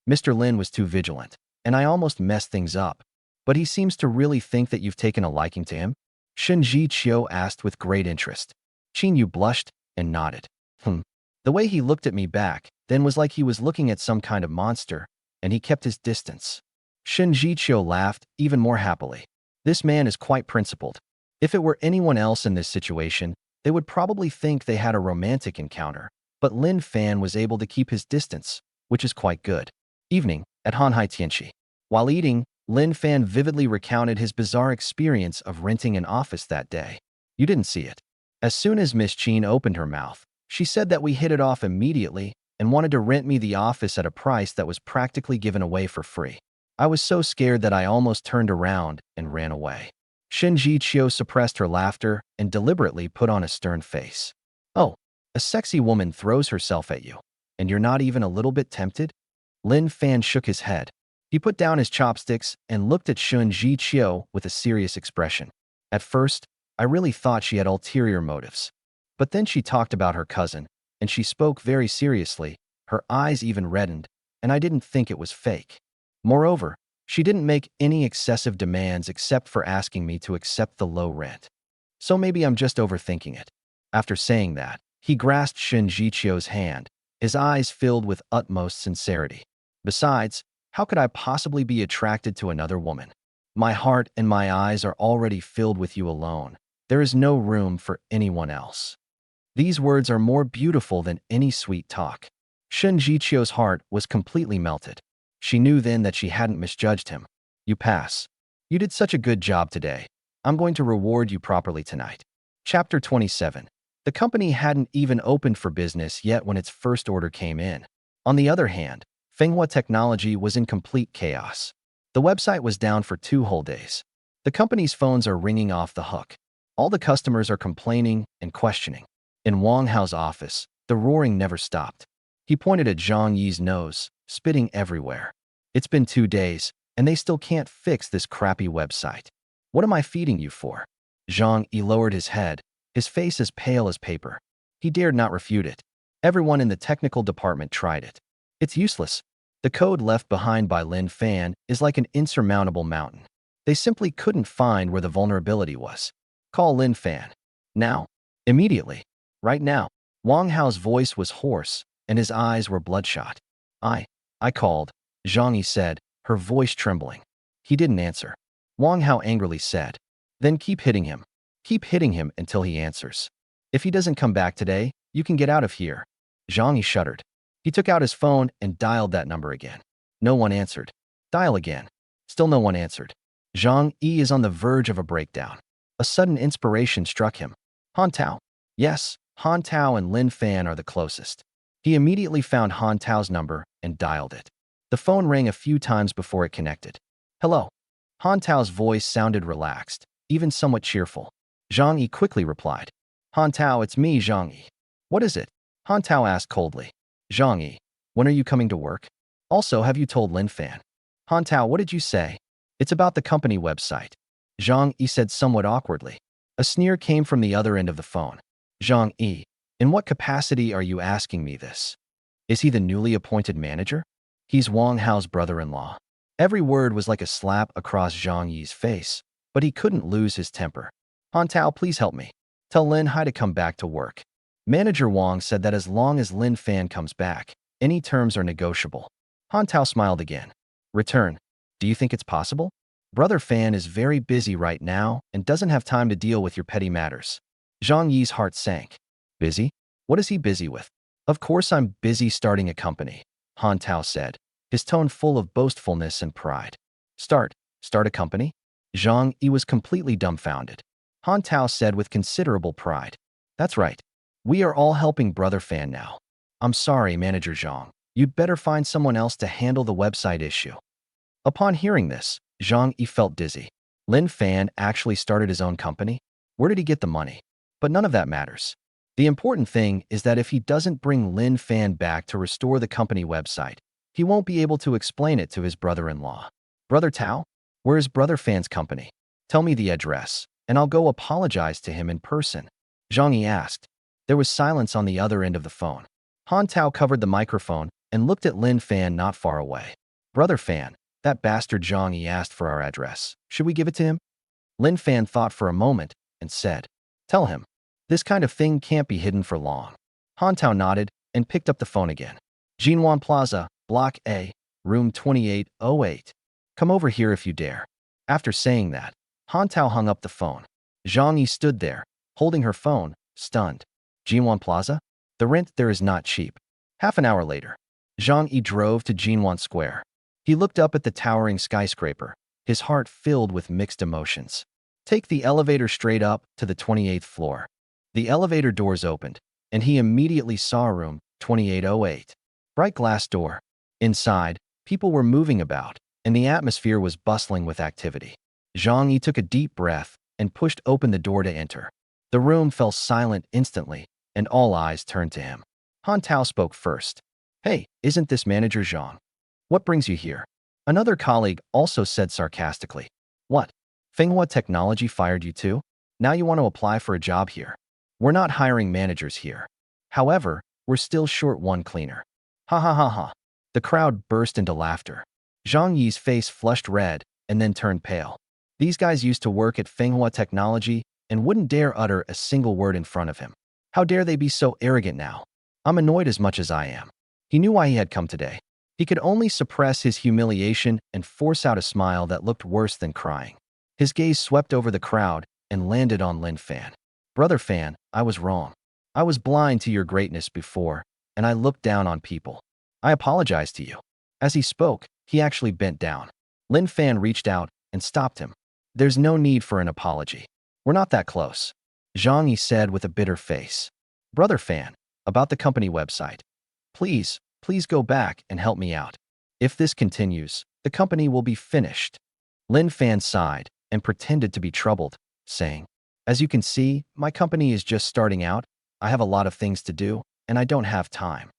"Mr. Lin was too vigilant, and I almost messed things up. But he seems to really think that you've taken a liking to him?" Shen Zhiqiu asked with great interest. Qin Yu blushed and nodded. The way he looked at me back then was like he was looking at some kind of monster, and he kept his distance." Shen Zhiqiu laughed even more happily. "This man is quite principled. If it were anyone else in this situation, they would probably think they had a romantic encounter, but Lin Fan was able to keep his distance, which is quite good." Evening, at Hanhai Tianxi. While eating, Lin Fan vividly recounted his bizarre experience of renting an office that day. "You didn't see it. As soon as Miss Qin opened her mouth, she said that we hit it off immediately and wanted to rent me the office at a price that was practically given away for free. I was so scared that I almost turned around and ran away." Shen Zhiqiu suppressed her laughter and deliberately put on a stern face. "Oh, a sexy woman throws herself at you, and you're not even a little bit tempted?" Lin Fan shook his head. He put down his chopsticks and looked at Shen Zhiqiu with a serious expression. "At first, I really thought she had ulterior motives. But then she talked about her cousin, and she spoke very seriously, her eyes even reddened, and I didn't think it was fake. Moreover, she didn't make any excessive demands except for asking me to accept the low rent. So maybe I'm just overthinking it." After saying that, he grasped Shen Zhiqiu's hand, his eyes filled with utmost sincerity. "Besides, how could I possibly be attracted to another woman? My heart and my eyes are already filled with you alone. There is no room for anyone else. These words are more beautiful than any sweet talk. Shen Zhiqiu's heart was completely melted. She knew then that she hadn't misjudged him. You pass. You did such a good job today. I'm going to reward you properly tonight. Chapter 27. The company hadn't even opened for business yet when its first order came in. On the other hand, Fenghua Technology was in complete chaos. The website was down for 2 whole days. The company's phones are ringing off the hook. All the customers are complaining and questioning. In Wang Hao's office, the roaring never stopped. He pointed at Zhang Yi's nose, spitting everywhere. It's been 2 days, and they still can't fix this crappy website. What am I feeding you for? Zhang Yi lowered his head, his face as pale as paper. He dared not refute it. Everyone in the technical department tried it. It's useless. The code left behind by Lin Fan is like an insurmountable mountain. They simply couldn't find where the vulnerability was. Call Lin Fan. Now. Immediately. Right now. Wang Hao's voice was hoarse, and his eyes were bloodshot. I called, Zhang Yi said, her voice trembling. He didn't answer. Wang Hao angrily said, then keep hitting him. Keep hitting him until he answers. If he doesn't come back today, you can get out of here. Zhang Yi shuddered. He took out his phone and dialed that number again. No one answered. Dial again. Still no one answered. Zhang Yi is on the verge of a breakdown. A sudden inspiration struck him. Han Tao. Yes, Han Tao and Lin Fan are the closest. He immediately found Han Tao's number and dialed it. The phone rang a few times before it connected. Hello. Han Tao's voice sounded relaxed, even somewhat cheerful. Zhang Yi quickly replied. Han Tao, it's me, Zhang Yi. What is it? Han Tao asked coldly. Zhang Yi, when are you coming to work? Also, have you told Lin Fan? Han Tao, what did you say? It's about the company website. Zhang Yi said somewhat awkwardly. A sneer came from the other end of the phone. Zhang Yi, in what capacity are you asking me this? Is he the newly appointed manager? He's Wang Hao's brother-in-law. Every word was like a slap across Zhang Yi's face, but he couldn't lose his temper. Han Tao, please help me. Tell Lin Hai to come back to work. Manager Wang said that as long as Lin Fan comes back, any terms are negotiable. Han Tao smiled again. Return. Do you think it's possible? Brother Fan is very busy right now and doesn't have time to deal with your petty matters. Zhang Yi's heart sank. Busy? What is he busy with? Of course I'm busy starting a company, Han Tao said, his tone full of boastfulness and pride. Start a company? Zhang Yi was completely dumbfounded. Han Tao said with considerable pride. That's right. We are all helping Brother Fan now. I'm sorry, Manager Zhang. You'd better find someone else to handle the website issue. Upon hearing this, Zhang Yi felt dizzy. Lin Fan actually started his own company? Where did he get the money? But none of that matters. The important thing is that if he doesn't bring Lin Fan back to restore the company website, he won't be able to explain it to his brother-in-law. Brother Tao? Where is Brother Fan's company? Tell me the address, and I'll go apologize to him in person. Zhang Yi asked. There was silence on the other end of the phone. Han Tao covered the microphone and looked at Lin Fan not far away. Brother Fan, that bastard Zhang Yi asked for our address. Should we give it to him? Lin Fan thought for a moment and said, Tell him. This kind of thing can't be hidden for long. Han Tao nodded and picked up the phone again. Jinwan Plaza, Block A, Room 2808. Come over here if you dare. After saying that, Han Tao hung up the phone. Zhang Yi stood there, holding her phone, stunned. Jinwan Plaza? The rent there is not cheap. Half an hour later, Zhang Yi drove to Jinwan Square. He looked up at the towering skyscraper, his heart filled with mixed emotions. Take the elevator straight up to the 28th floor. The elevator doors opened, and he immediately saw room 2808. Bright glass door. Inside, people were moving about, and the atmosphere was bustling with activity. Zhang Yi took a deep breath and pushed open the door to enter. The room fell silent instantly, and all eyes turned to him. Han Tao spoke first. Hey, isn't this Manager Zhang? What brings you here? Another colleague also said sarcastically. What? Fenghua Technology fired you too? Now you want to apply for a job here? We're not hiring managers here. However, we're still short one cleaner. Ha ha ha ha. The crowd burst into laughter. Zhang Yi's face flushed red and then turned pale. These guys used to work at Fenghua Technology and wouldn't dare utter a single word in front of him. How dare they be so arrogant now? I'm annoyed as much as I am. He knew why he had come today. He could only suppress his humiliation and force out a smile that looked worse than crying. His gaze swept over the crowd and landed on Lin Fan. Brother Fan, I was wrong. I was blind to your greatness before, and I looked down on people. I apologize to you. As he spoke, he actually bent down. Lin Fan reached out and stopped him. There's no need for an apology. We're not that close. Zhang Yi said with a bitter face. Brother Fan, about the company website. Please go back and help me out. If this continues, the company will be finished. Lin Fan sighed and pretended to be troubled, saying, As you can see, my company is just starting out. I have a lot of things to do, and I don't have time.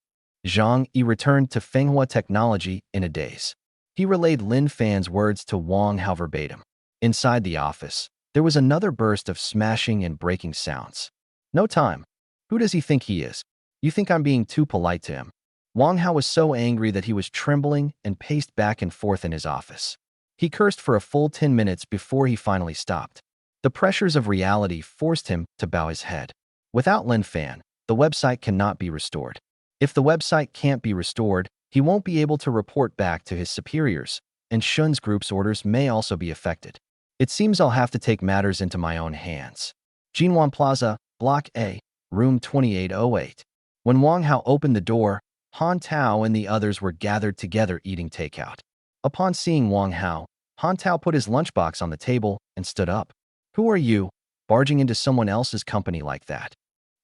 Zhang Yi returned to Manhua Technology in a daze. He relayed Lin Fan's words to Wang Hao verbatim. Inside the office, there was another burst of smashing and breaking sounds. No time. Who does he think he is? You think I'm being too polite to him? Wang Hao was so angry that he was trembling and paced back and forth in his office. He cursed for a full 10 minutes before he finally stopped. The pressures of reality forced him to bow his head. Without Lin Fan, the website cannot be restored. If the website can't be restored, he won't be able to report back to his superiors, and Shen Group's orders may also be affected. It seems I'll have to take matters into my own hands. Jinwan Plaza, Block A, Room 2808. When Wang Hao opened the door, Han Tao and the others were gathered together eating takeout. Upon seeing Wang Hao, Han Tao put his lunchbox on the table and stood up. Who are you, barging into someone else's company like that?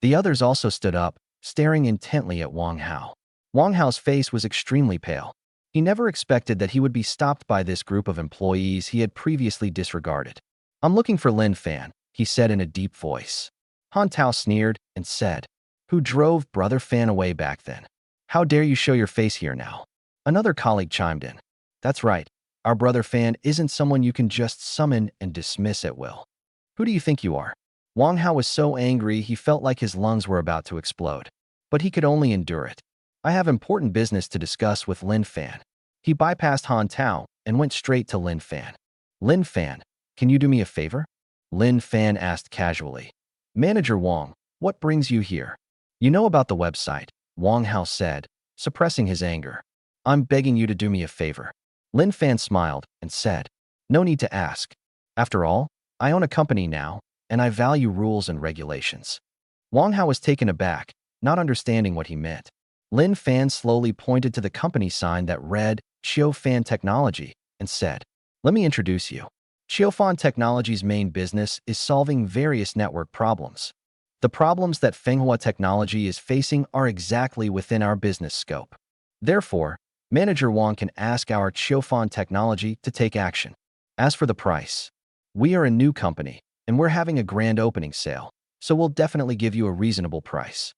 The others also stood up, staring intently at Wang Hao. Wang Hao's face was extremely pale. He never expected that he would be stopped by this group of employees he had previously disregarded. I'm looking for Lin Fan, he said in a deep voice. Han Tao sneered and said, Who drove Brother Fan away back then? How dare you show your face here now? Another colleague chimed in. That's right. Our Brother Fan isn't someone you can just summon and dismiss at will. Who do you think you are? Wang Hao was so angry he felt like his lungs were about to explode. But he could only endure it. I have important business to discuss with Lin Fan. He bypassed Han Tao and went straight to Lin Fan. Lin Fan, can you do me a favor? Lin Fan asked casually. Manager Wang, what brings you here? You know about the website, Wang Hao said, suppressing his anger. I'm begging you to do me a favor. Lin Fan smiled and said, No need to ask. After all, I own a company now, and I value rules and regulations. Wang Hao was taken aback, not understanding what he meant. Lin Fan slowly pointed to the company sign that read Fan Technology and said, Let me introduce you. Fan Technology's main business is solving various network problems. The problems that Manhua Technology is facing are exactly within our business scope. Therefore, Manager Wang can ask our Fan Technology to take action. As for the price, we are a new company, and we're having a grand opening sale, so we'll definitely give you a reasonable price.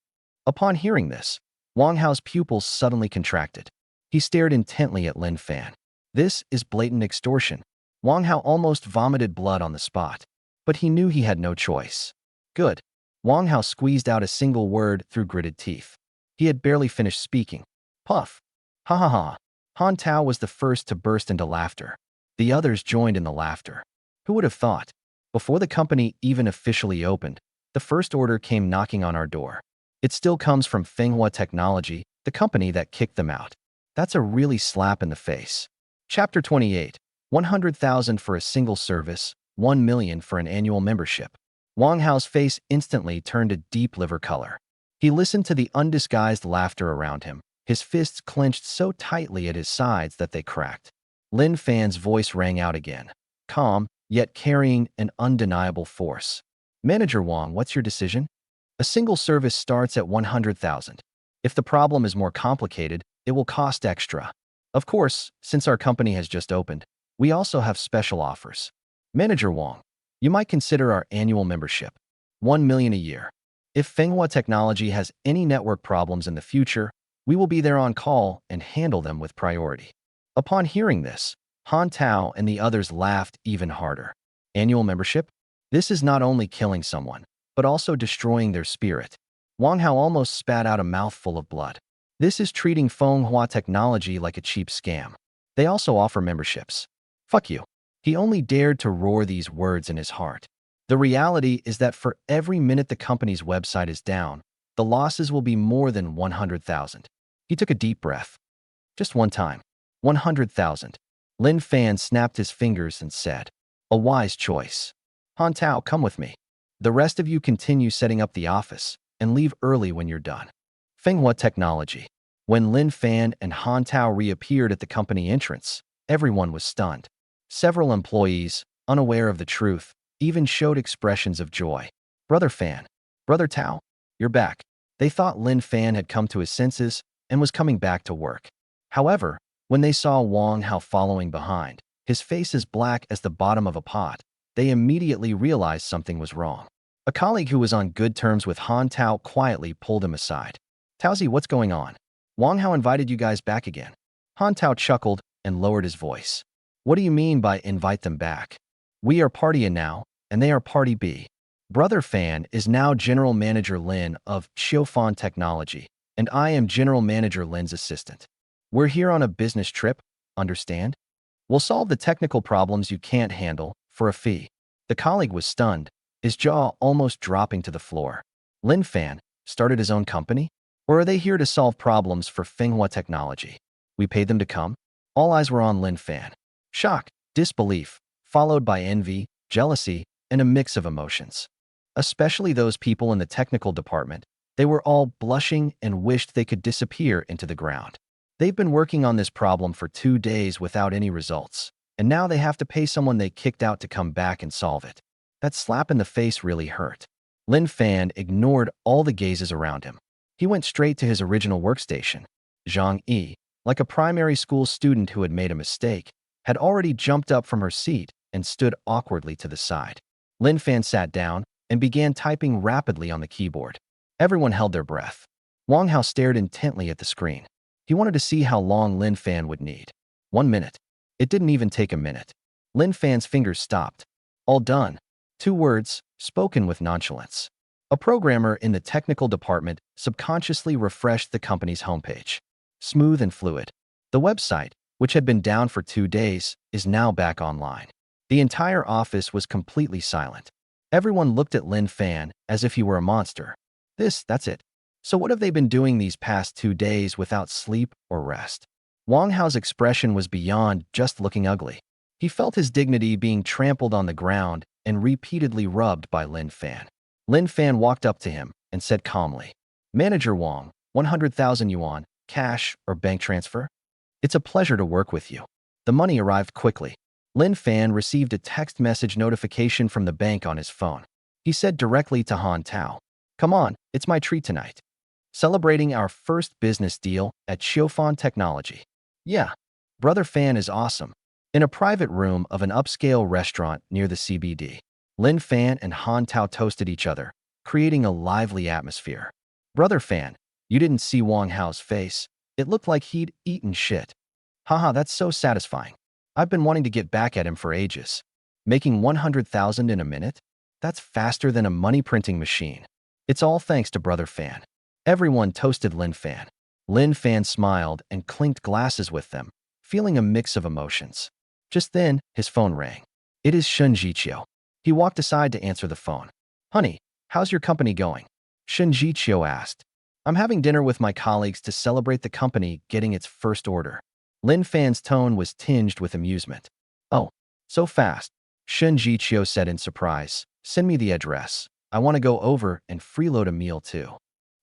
Upon hearing this, Wang Hao's pupils suddenly contracted. He stared intently at Lin Fan. This is blatant extortion. Wang Hao almost vomited blood on the spot, but he knew he had no choice. Good. Wang Hao squeezed out a single word through gritted teeth. He had barely finished speaking. Puff. Ha ha ha. Han Tao was the first to burst into laughter. The others joined in the laughter. Who would have thought? Before the company even officially opened, the first order came knocking on our door. It still comes from Manhua Technology, the company that kicked them out. That's a really slap in the face. Chapter 28. 100,000 for a single service, 1 million for an annual membership. Wang Hao's face instantly turned a deep liver color. He listened to the undisguised laughter around him, his fists clenched so tightly at his sides that they cracked. Lin Fan's voice rang out again, calm, yet carrying an undeniable force. Manager Wang, what's your decision? A single service starts at 100,000. If the problem is more complicated, it will cost extra. Of course, since our company has just opened, we also have special offers. Manager Wang, you might consider our annual membership. 1 million a year. If Manhua Technology has any network problems in the future, we will be there on call and handle them with priority. Upon hearing this, Han Tao and the others laughed even harder. Annual membership? This is not only killing someone, but also destroying their spirit. Wang Hao almost spat out a mouthful of blood. This is treating Manhua Technology like a cheap scam. They also offer memberships. Fuck you. He only dared to roar these words in his heart. The reality is that for every minute the company's website is down, the losses will be more than 100,000. He took a deep breath. Just one time. 100,000. Lin Fan snapped his fingers and said, "A wise choice. Han Tao, come with me. The rest of you continue setting up the office and leave early when you're done." Manhua technology. When Lin Fan and Han Tao reappeared at the company entrance, everyone was stunned. Several employees, unaware of the truth, even showed expressions of joy. "Brother Fan, Brother Tao, you're back." They thought Lin Fan had come to his senses and was coming back to work. However, when they saw Wang Hao following behind, his face as black as the bottom of a pot, they immediately realized something was wrong. A colleague who was on good terms with Han Tao quietly pulled him aside. "Taozi, what's going on? Wang Hao invited you guys back again." Han Tao chuckled and lowered his voice. "What do you mean by invite them back? We are Party A now, and they are Party B. Brother Fan is now General Manager Lin of Xiaofan Technology, and I am General Manager Lin's assistant. We're here on a business trip, understand? We'll solve the technical problems you can't handle for a fee." The colleague was stunned, his jaw almost dropping to the floor. Lin Fan started his own company? Or are they here to solve problems for Manhua technology? We paid them to come? All eyes were on Lin Fan. Shock, disbelief, followed by envy, jealousy, and a mix of emotions. Especially those people in the technical department, they were all blushing and wished they could disappear into the ground. They've been working on this problem for 2 days without any results, and now they have to pay someone they kicked out to come back and solve it. That slap in the face really hurt. Lin Fan ignored all the gazes around him. He went straight to his original workstation. Zhang Yi, like a primary school student who had made a mistake, had already jumped up from her seat and stood awkwardly to the side. Lin Fan sat down and began typing rapidly on the keyboard. Everyone held their breath. Wang Hao stared intently at the screen. He wanted to see how long Lin Fan would need. 1 minute. It didn't even take a minute. Lin Fan's fingers stopped. All done. 2 words, spoken with nonchalance. A programmer in the technical department subconsciously refreshed the company's homepage. Smooth and fluid. The website, which had been down for 2 days, is now back online. The entire office was completely silent. Everyone looked at Lin Fan as if he were a monster. That's it. So what have they been doing these past 2 days without sleep or rest? Wang Hao's expression was beyond just looking ugly. He felt his dignity being trampled on the ground and repeatedly rubbed by Lin Fan. Lin Fan walked up to him and said calmly, "Manager Wang, 100,000 yuan, cash or bank transfer? It's a pleasure to work with you." The money arrived quickly. Lin Fan received a text message notification from the bank on his phone. He said directly to Han Tao, "Come on, it's my treat tonight. Celebrating our first business deal at Xiaofan Technology." "Yeah, Brother Fan is awesome." In a private room of an upscale restaurant near the CBD, Lin Fan and Han Tao toasted each other, creating a lively atmosphere. "Brother Fan, you didn't see Wang Hao's face. It looked like he'd eaten shit." "Haha, that's so satisfying. I've been wanting to get back at him for ages. Making 100,000 in a minute? That's faster than a money printing machine. It's all thanks to Brother Fan." Everyone toasted Lin Fan. Lin Fan smiled and clinked glasses with them, feeling a mix of emotions. Just then, his phone rang. It is Shen Zhiqiu. He walked aside to answer the phone. "Honey, how's your company going?" Shen Zhiqiu asked. "I'm having dinner with my colleagues to celebrate the company getting its first order." Lin Fan's tone was tinged with amusement. "Oh, so fast," Shen Zhiqiu said in surprise. "Send me the address. I want to go over and freeload a meal too."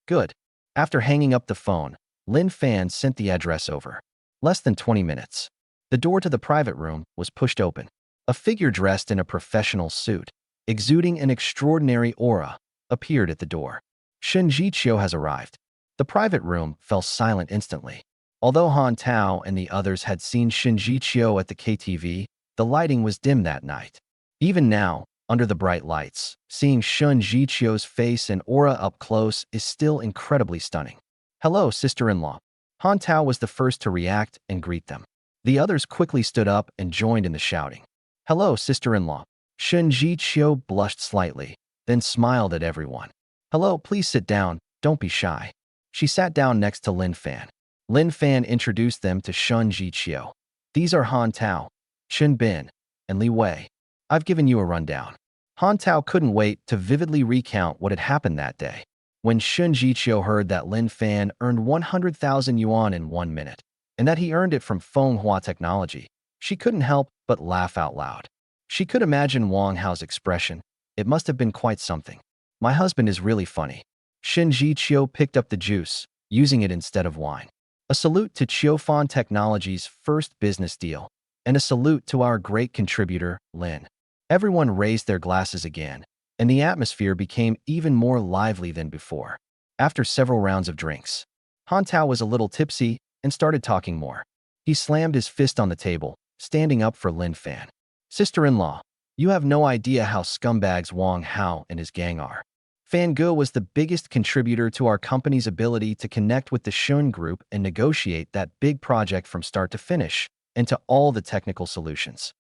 "Good." After hanging up the phone, Lin Fan sent the address over. Less than 20 minutes. The door to the private room was pushed open. A figure dressed in a professional suit, exuding an extraordinary aura, appeared at the door. "Shen Zhiqiu has arrived." The private room fell silent instantly. Although Han Tao and the others had seen Shen Zhiqiu at the KTV, the lighting was dim that night. Even now, under the bright lights, seeing Shen Zhiqiu's face and aura up close is still incredibly stunning. "Hello, sister-in-law." Han Tao was the first to react and greet them. The others quickly stood up and joined in the shouting. "Hello, sister-in-law." Shen Zhiqiu blushed slightly, then smiled at everyone. "Hello, please sit down, don't be shy." She sat down next to Lin Fan. Lin Fan introduced them to Shen Zhiqiu. "These are Han Tao, Chen Bin, and Li Wei. I've given you a rundown." Han Tao couldn't wait to vividly recount what had happened that day. When Shen Zhiqiu heard that Lin Fan earned 100,000 yuan in 1 minute, and that he earned it from Manhua technology, she couldn't help but laugh out loud. She could imagine Wang Hao's expression. It must have been quite something. My husband is really funny. Shen Zhiqiu picked up the juice, using it instead of wine. A salute to Qiufan Technology's first business deal, and a salute to our great contributor, Lin. Everyone raised their glasses again, and the atmosphere became even more lively than before. After several rounds of drinks, Han Tao was a little tipsy and started talking more. He slammed his fist on the table, standing up for Lin Fan. Sister-in-law, you have no idea how scumbags Wang Hao and his gang are. Fan Ge was the biggest contributor to our company's ability to connect with the Shen Group and negotiate that big project from start to finish, and to all the technical solutions.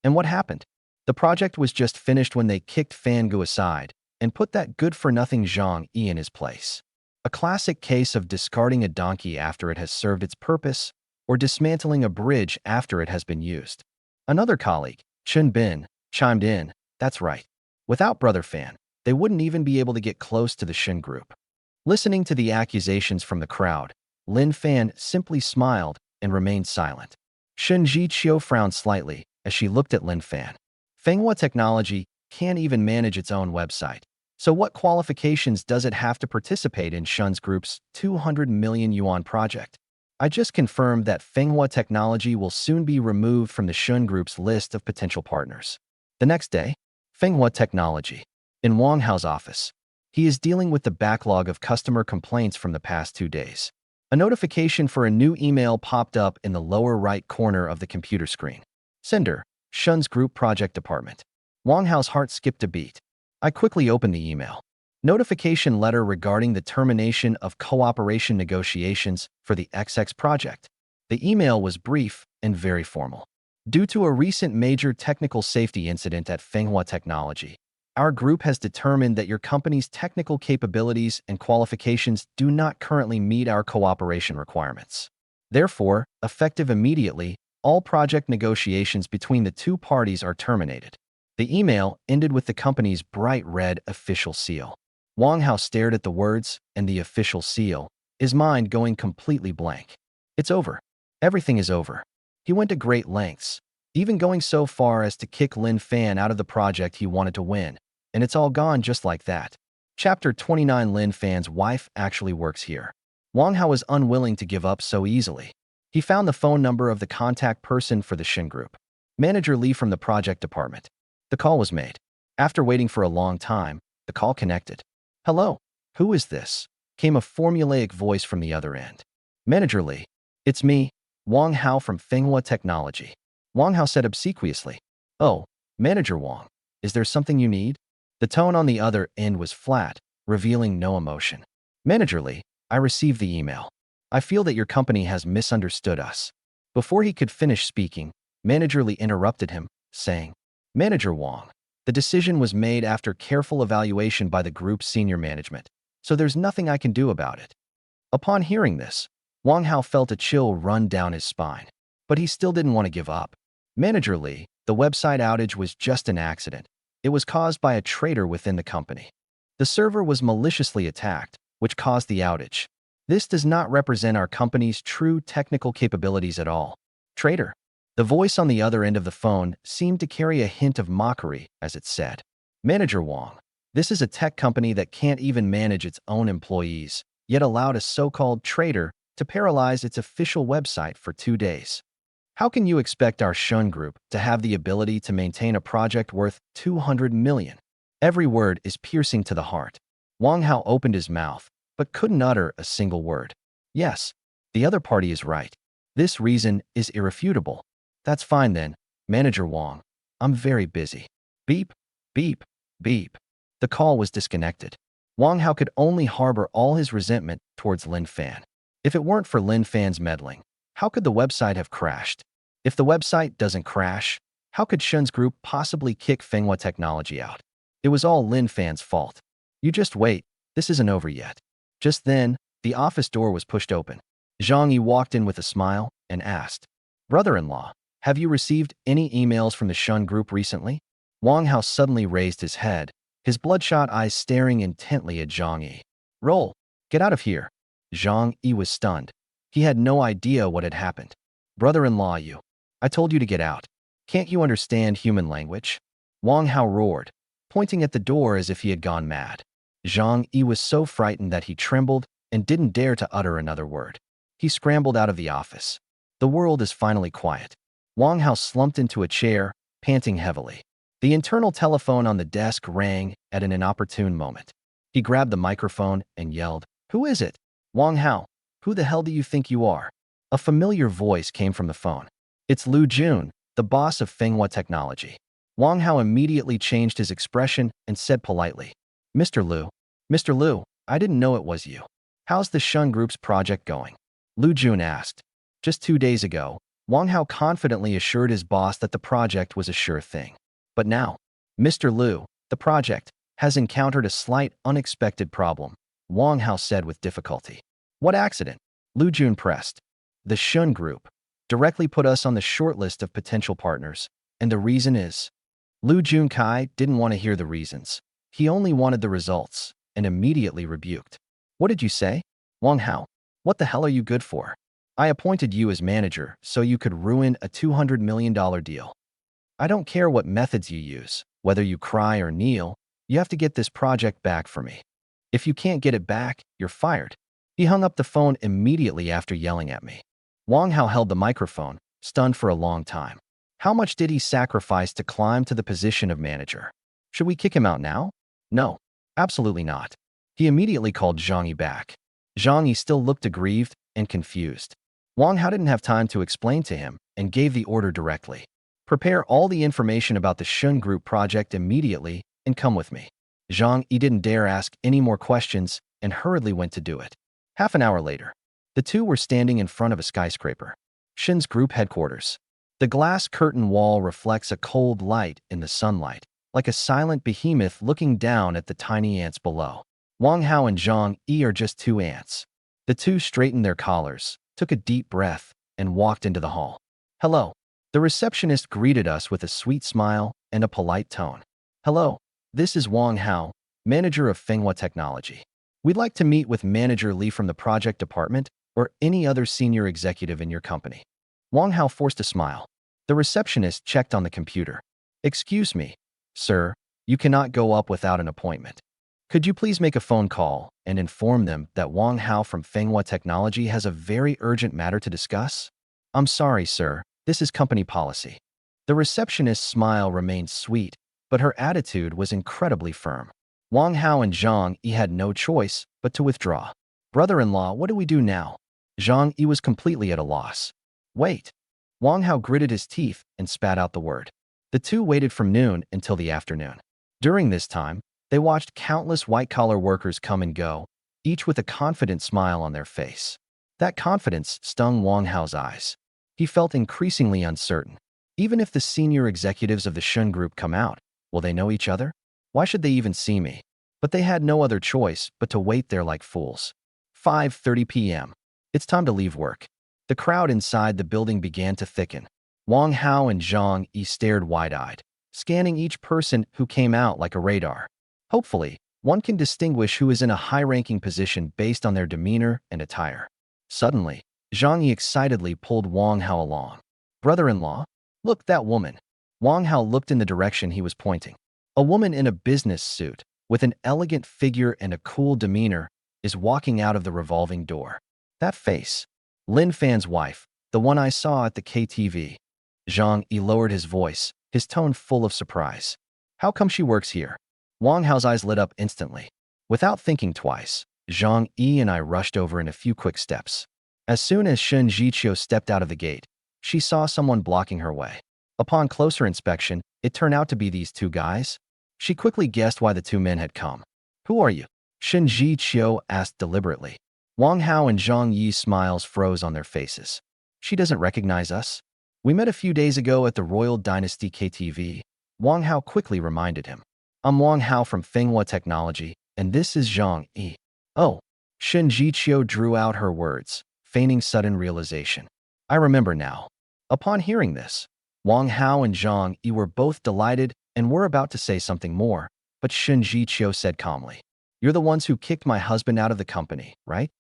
And what happened? The project was just finished when they kicked Fan Ge aside and put that good-for-nothing Zhang Yi in his place. A classic case of discarding a donkey after it has served its purpose, or dismantling a bridge after it has been used. Another colleague, Chen Bin, chimed in, that's right. Without Brother Fan, they wouldn't even be able to get close to the Shen Group. Listening to the accusations from the crowd, Lin Fan simply smiled and remained silent. Shen Zhiqiu frowned slightly as she looked at Lin Fan. Manhua Technology can't even manage its own website. So what qualifications does it have to participate in Shen Group's 200 million yuan project? I just confirmed that Manhua Technology will soon be removed from the Shen Group's list of potential partners. The next day, Manhua Technology. In Wang Hao's office, he is dealing with the backlog of customer complaints from the past 2 days. A notification for a new email popped up in the lower right corner of the computer screen. Sender, Shen's Group Project Department. Wang Hao's heart skipped a beat. I quickly opened the email. Notification letter regarding the termination of cooperation negotiations for the XX project. The email was brief and very formal. Due to a recent major technical safety incident at Manhua Technology, our group has determined that your company's technical capabilities and qualifications do not currently meet our cooperation requirements. Therefore, effective immediately, all project negotiations between the two parties are terminated. The email ended with the company's bright red official seal. Wang Hao stared at the words and the official seal, his mind going completely blank. It's over. Everything is over. He went to great lengths, even going so far as to kick Lin Fan out of the project he wanted to win, and it's all gone just like that. Chapter 29. Lin Fan's wife actually works here. Wang Hao was unwilling to give up so easily. He found the phone number of the contact person for the Shen Group, Manager Li from the project department. The call was made. After waiting for a long time, the call connected. Hello, who is this? Came a formulaic voice from the other end. Manager Li. It's me, Wang Hao from Manhua Technology. Wang Hao said obsequiously. Oh, Manager Wang, is there something you need? The tone on the other end was flat, revealing no emotion. Manager Li, I received the email. I feel that your company has misunderstood us. Before he could finish speaking, Manager Li interrupted him, saying, Manager Wang, the decision was made after careful evaluation by the group's senior management, so there's nothing I can do about it. Upon hearing this, Wang Hao felt a chill run down his spine, but he still didn't want to give up. Manager Li, the website outage was just an accident. It was caused by a traitor within the company. The server was maliciously attacked, which caused the outage. This does not represent our company's true technical capabilities at all. Traitor. The voice on the other end of the phone seemed to carry a hint of mockery as it said, Manager Wang, this is a tech company that can't even manage its own employees, yet allowed a so-called traitor to paralyze its official website for 2 days. How can you expect our Shen Group to have the ability to maintain a project worth 200 million? Every word is piercing to the heart. Wang Hao opened his mouth, but couldn't utter a single word. Yes, the other party is right. This reason is irrefutable. That's fine then, Manager Wang. I'm very busy. Beep, beep, beep. The call was disconnected. Wang Hao could only harbor all his resentment towards Lin Fan. If it weren't for Lin Fan's meddling, how could the website have crashed? If the website doesn't crash, how could Shen's Group possibly kick Manhua Technology out? It was all Lin Fan's fault. You just wait, this isn't over yet. Just then, the office door was pushed open. Zhang Yi walked in with a smile and asked, Brother-in-law, have you received any emails from the Shen Group recently? Wang Hao suddenly raised his head, his bloodshot eyes staring intently at Zhang Yi. Roll! Get out of here! Zhang Yi was stunned. He had no idea what had happened. Brother-in-law, you. I told you to get out. Can't you understand human language? Wang Hao roared, pointing at the door as if he had gone mad. Zhang Yi was so frightened that he trembled and didn't dare to utter another word. He scrambled out of the office. The world is finally quiet. Wang Hao slumped into a chair, panting heavily. The internal telephone on the desk rang at an inopportune moment. He grabbed the microphone and yelled, "Who is it?" "Wang Hao, who the hell do you think you are?" A familiar voice came from the phone. "It's Liu Jun, the boss of Fenghua Technology." Wang Hao immediately changed his expression and said politely, "Mr. Liu, I didn't know it was you. How's the Shen Group's project going?" Liu Jun asked. Just 2 days ago, Wang Hao confidently assured his boss that the project was a sure thing. But now, "Mr. Liu, the project has encountered a slight unexpected problem," Wang Hao said with difficulty. "What accident?" Liu Jun pressed. "The Shen Group directly put us on the short list of potential partners, and the reason is..." Liu Junkai didn't want to hear the reasons. He only wanted the results, and immediately rebuked. "What did you say? Wang Hao, what the hell are you good for? I appointed you as manager so you could ruin a $200 million deal. I don't care what methods you use, whether you cry or kneel, you have to get this project back for me. If you can't get it back, you're fired." He hung up the phone immediately after yelling at me. Wang Hao held the microphone, stunned for a long time. How much did he sacrifice to climb to the position of manager? Should we kick him out now? No, absolutely not. He immediately called Zhang Yi back. Zhang Yi still looked aggrieved and confused. Wang Hao didn't have time to explain to him and gave the order directly. "Prepare all the information about the Shen Group project immediately and come with me." Zhang Yi didn't dare ask any more questions and hurriedly went to do it. Half an hour later, the two were standing in front of a skyscraper. Shen's Group headquarters. The glass curtain wall reflects a cold light in the sunlight, like a silent behemoth looking down at the tiny ants below. Wang Hao and Zhang Yi are just two ants. The two straightened their collars, took a deep breath, and walked into the hall. "Hello." The receptionist greeted us with a sweet smile and a polite tone. "Hello, this is Wang Hao, manager of Fenghua Technology. We'd like to meet with Manager Li from the project department or any other senior executive in your company." Wang Hao forced a smile. The receptionist checked on the computer. "Excuse me, sir, you cannot go up without an appointment. Could you please make a phone call and inform them that Wang Hao from Fenghua Technology has a very urgent matter to discuss?" "I'm sorry, sir. This is company policy." The receptionist's smile remained sweet, but her attitude was incredibly firm. Wang Hao and Zhang Yi had no choice but to withdraw. "Brother-in-law, what do we do now?" Zhang Yi was completely at a loss. "Wait." Wang Hao gritted his teeth and spat out the word. The two waited from noon until the afternoon. During this time, they watched countless white-collar workers come and go, each with a confident smile on their face. That confidence stung Wang Hao's eyes. He felt increasingly uncertain. Even if the senior executives of the Shen Group come out, will they know each other? Why should they even see me? But they had no other choice but to wait there like fools. 5:30 p.m. It's time to leave work. The crowd inside the building began to thicken. Wang Hao and Zhang Yi stared wide-eyed, scanning each person who came out like a radar. Hopefully, one can distinguish who is in a high-ranking position based on their demeanor and attire. Suddenly, Zhang Yi excitedly pulled Wang Hao along. "Brother-in-law, look, that woman." Wang Hao looked in the direction he was pointing. A woman in a business suit, with an elegant figure and a cool demeanor, is walking out of the revolving door. That face. Lin Fan's wife, the one I saw at the KTV. Zhang Yi lowered his voice, his tone full of surprise. "How come she works here?" Wang Hao's eyes lit up instantly. Without thinking twice, Zhang Yi and I rushed over in a few quick steps. As soon as Shen Zhiqiu stepped out of the gate, she saw someone blocking her way. Upon closer inspection, it turned out to be these two guys. She quickly guessed why the two men had come. "Who are you?" Shen Zhiqiu asked deliberately. Wang Hao and Zhang Yi's smiles froze on their faces. "She doesn't recognize us. We met a few days ago at the Royal Dynasty KTV." Wang Hao quickly reminded him. "I'm Wang Hao from Fenghua Technology, and this is Zhang Yi." "Oh." Shen Zhiqiu drew out her words, feigning sudden realization. "I remember now." Upon hearing this, Wang Hao and Zhang Yi were both delighted and were about to say something more, but Shen Zhiqiu said calmly, "You're the ones who kicked my husband out of the company, right?"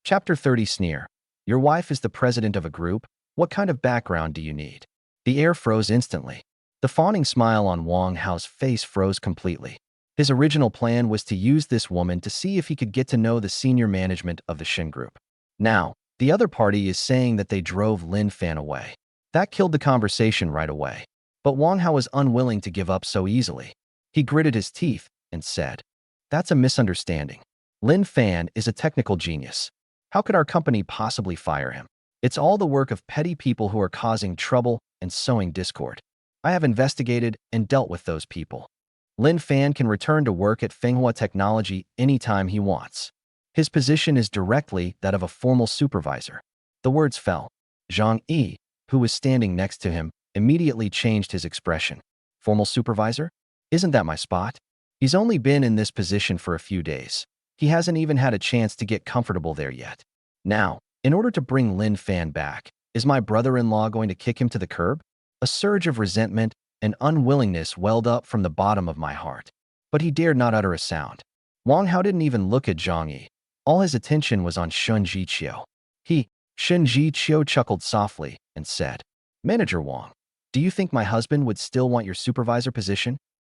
Chapter 30 Sneer. Your wife is the president of a group? What kind of background do you need? The air froze instantly. The fawning smile on Wang Hao's face froze completely. His original plan was to use this woman to see if he could get to know the senior management of the Shen Group. Now, the other party is saying that they drove Lin Fan away. That killed the conversation right away. But Wang Hao was unwilling to give up so easily. He gritted his teeth and said, "That's a misunderstanding. Lin Fan is a technical genius. How could our company possibly fire him? It's all the work of petty people who are causing trouble and sowing discord. I have investigated and dealt with those people. Lin Fan can return to work at Manhua Technology anytime he wants. His position is directly that of a formal supervisor." The words fell. Zhang Yi, who was standing next to him, immediately changed his expression. "Formal supervisor? Isn't that my spot? He's only been in this position for a few days. He hasn't even had a chance to get comfortable there yet. Now, in order to bring Lin Fan back, is my brother-in-law going to kick him to the curb?" A surge of resentment and unwillingness welled up from the bottom of my heart. But he dared not utter a sound. Wang Hao didn't even look at Zhang Yi. All his attention was on Shen Zhiqiu. Shen Zhiqiu chuckled softly and said, "Manager Wang, do you think my husband would still want your supervisor position?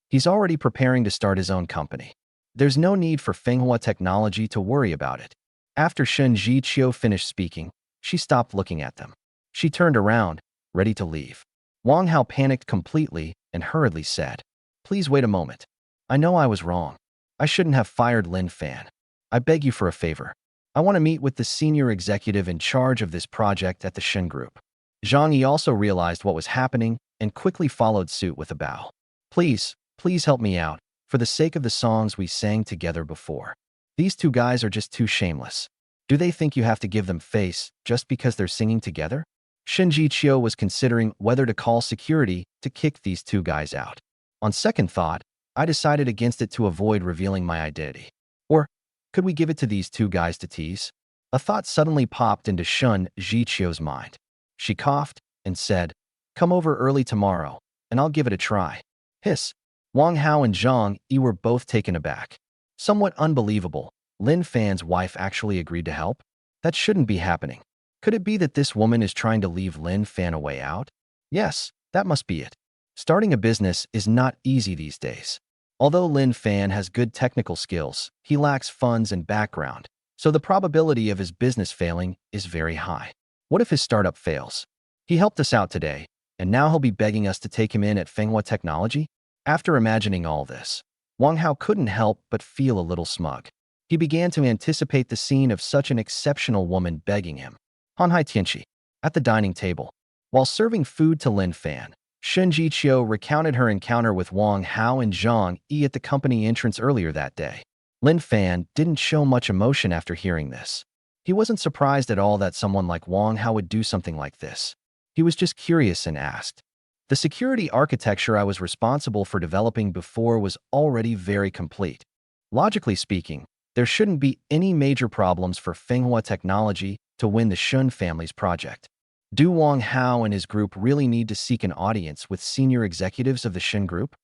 He's already preparing to start his own company. There's no need for Manhua Technology to worry about it." After Shen Zhiqiu finished speaking, she stopped looking at them. She turned around, ready to leave. Wang Hao panicked completely and hurriedly said, "Please wait a moment. I know I was wrong. I shouldn't have fired Lin Fan. I beg you for a favor. I want to meet with the senior executive in charge of this project at the Shen Group." Zhang Yi also realized what was happening and quickly followed suit with a bow. Please help me out, for the sake of the songs we sang together before. These two guys are just too shameless. Do they think you have to give them face just because they're singing together?" Shen Zhiqiu was considering whether to call security to kick these two guys out. On second thought, I decided against it to avoid revealing my identity. Or, could we give it to these two guys to tease? A thought suddenly popped into Shen Zhiqiu's mind. She coughed and said, "Come over early tomorrow, and I'll give it a try." Hiss. Wang Hao and Zhang Yi were both taken aback. Somewhat unbelievable, Lin Fan's wife actually agreed to help? That shouldn't be happening. Could it be that this woman is trying to leave Lin Fan a way out? Yes, that must be it. Starting a business is not easy these days. Although Lin Fan has good technical skills, he lacks funds and background, so the probability of his business failing is very high. What if his startup fails? He helped us out today, and now he'll be begging us to take him in at Manhua Technology? After imagining all this, Wang Hao couldn't help but feel a little smug. He began to anticipate the scene of such an exceptional woman begging him. Hanhai Tianqi. At the dining table, while serving food to Lin Fan, Shen Zhiqiu recounted her encounter with Wang Hao and Zhang Yi at the company entrance earlier that day. Lin Fan didn't show much emotion after hearing this. He wasn't surprised at all that someone like Wang Hao would do something like this. He was just curious and asked, "The security architecture I was responsible for developing before was already very complete. Logically speaking, there shouldn't be any major problems for Manhua Technology to win the Shen family's project. Do Wang Hao and his group really need to seek an audience with senior executives of the Shen Group?"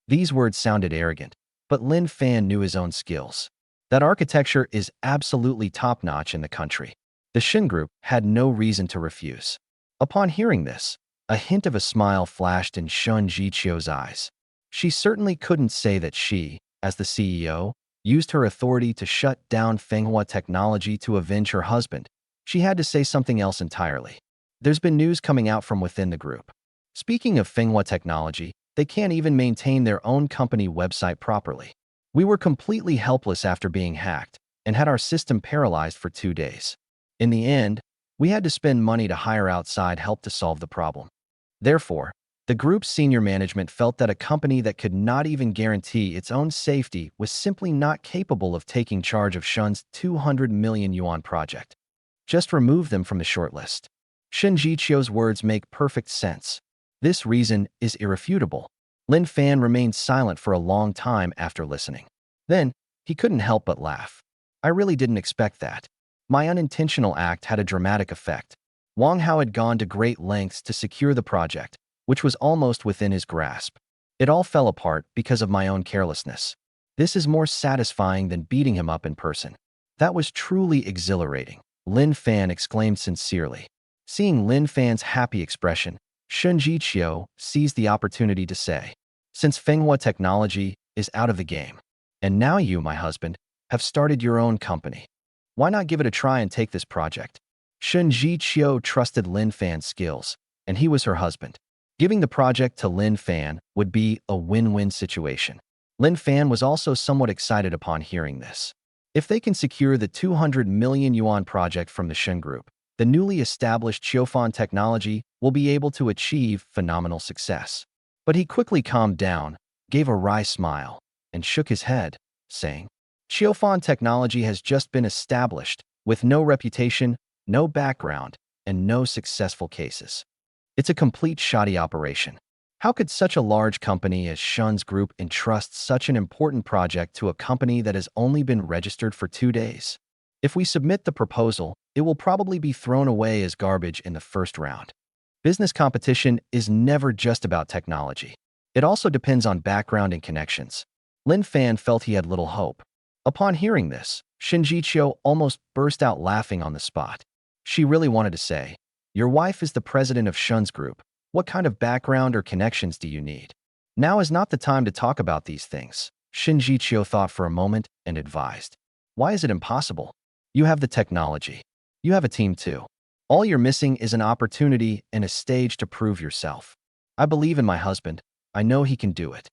These words sounded arrogant, but Lin Fan knew his own skills. That architecture is absolutely top-notch in the country. The Shen Group had no reason to refuse. Upon hearing this, a hint of a smile flashed in Shen Zhiqiu's eyes. She certainly couldn't say that she, as the CEO, used her authority to shut down Manhua Technology to avenge her husband. She had to say something else entirely. There's been news coming out from within the group. Speaking of Manhua Technology, they can't even maintain their own company website properly. We were completely helpless after being hacked and had our system paralyzed for 2 days. In the end, we had to spend money to hire outside help to solve the problem. Therefore, the group's senior management felt that a company that could not even guarantee its own safety was simply not capable of taking charge of Shen's 200 million yuan project. Just remove them from the shortlist. Shen Zhiqiu's words make perfect sense. This reason is irrefutable. Lin Fan remained silent for a long time after listening. Then, he couldn't help but laugh. I really didn't expect that. My unintentional act had a dramatic effect. Wang Hao had gone to great lengths to secure the project, which was almost within his grasp. It all fell apart because of my own carelessness. This is more satisfying than beating him up in person. That was truly exhilarating. Lin Fan exclaimed sincerely. Seeing Lin Fan's happy expression, Shen Zhiqiu seized the opportunity to say, since Fenghua Technology is out of the game, and now you, my husband, have started your own company, why not give it a try and take this project? Shen Zhiqiu trusted Lin Fan's skills, and he was her husband. Giving the project to Lin Fan would be a win-win situation. Lin Fan was also somewhat excited upon hearing this. If they can secure the 200 million yuan project from the Shen Group, the newly established Qiufan Technology will be able to achieve phenomenal success. But he quickly calmed down, gave a wry smile, and shook his head, saying, Qiufan Technology has just been established, with no reputation, no background, and no successful cases. It's a complete shoddy operation. How could such a large company as Shen Group entrust such an important project to a company that has only been registered for 2 days? If we submit the proposal, it will probably be thrown away as garbage in the first round. Business competition is never just about technology. It also depends on background and connections. Lin Fan felt he had little hope. Upon hearing this, Shen Zhiqiu almost burst out laughing on the spot. She really wanted to say, your wife is the president of Shen Group. What kind of background or connections do you need? Now is not the time to talk about these things. Shen Zhiqiu thought for a moment and advised. Why is it impossible? You have the technology. You have a team too. All you're missing is an opportunity and a stage to prove yourself. I believe in my husband. I know he can do it.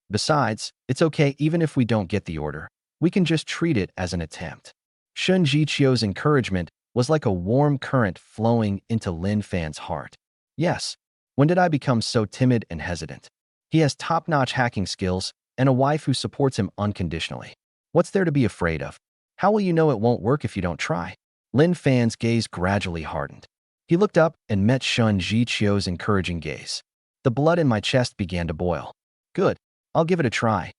Besides, it's okay even if we don't get the order. We can just treat it as an attempt. Shen Zhiqiu's encouragement was like a warm current flowing into Lin Fan's heart. Yes, when did I become so timid and hesitant? He has top-notch hacking skills and a wife who supports him unconditionally. What's there to be afraid of? How will you know it won't work if you don't try? Lin Fan's gaze gradually hardened. He looked up and met Shen Zhiqiu's encouraging gaze. The blood in my chest began to boil. Good, I'll give it a try.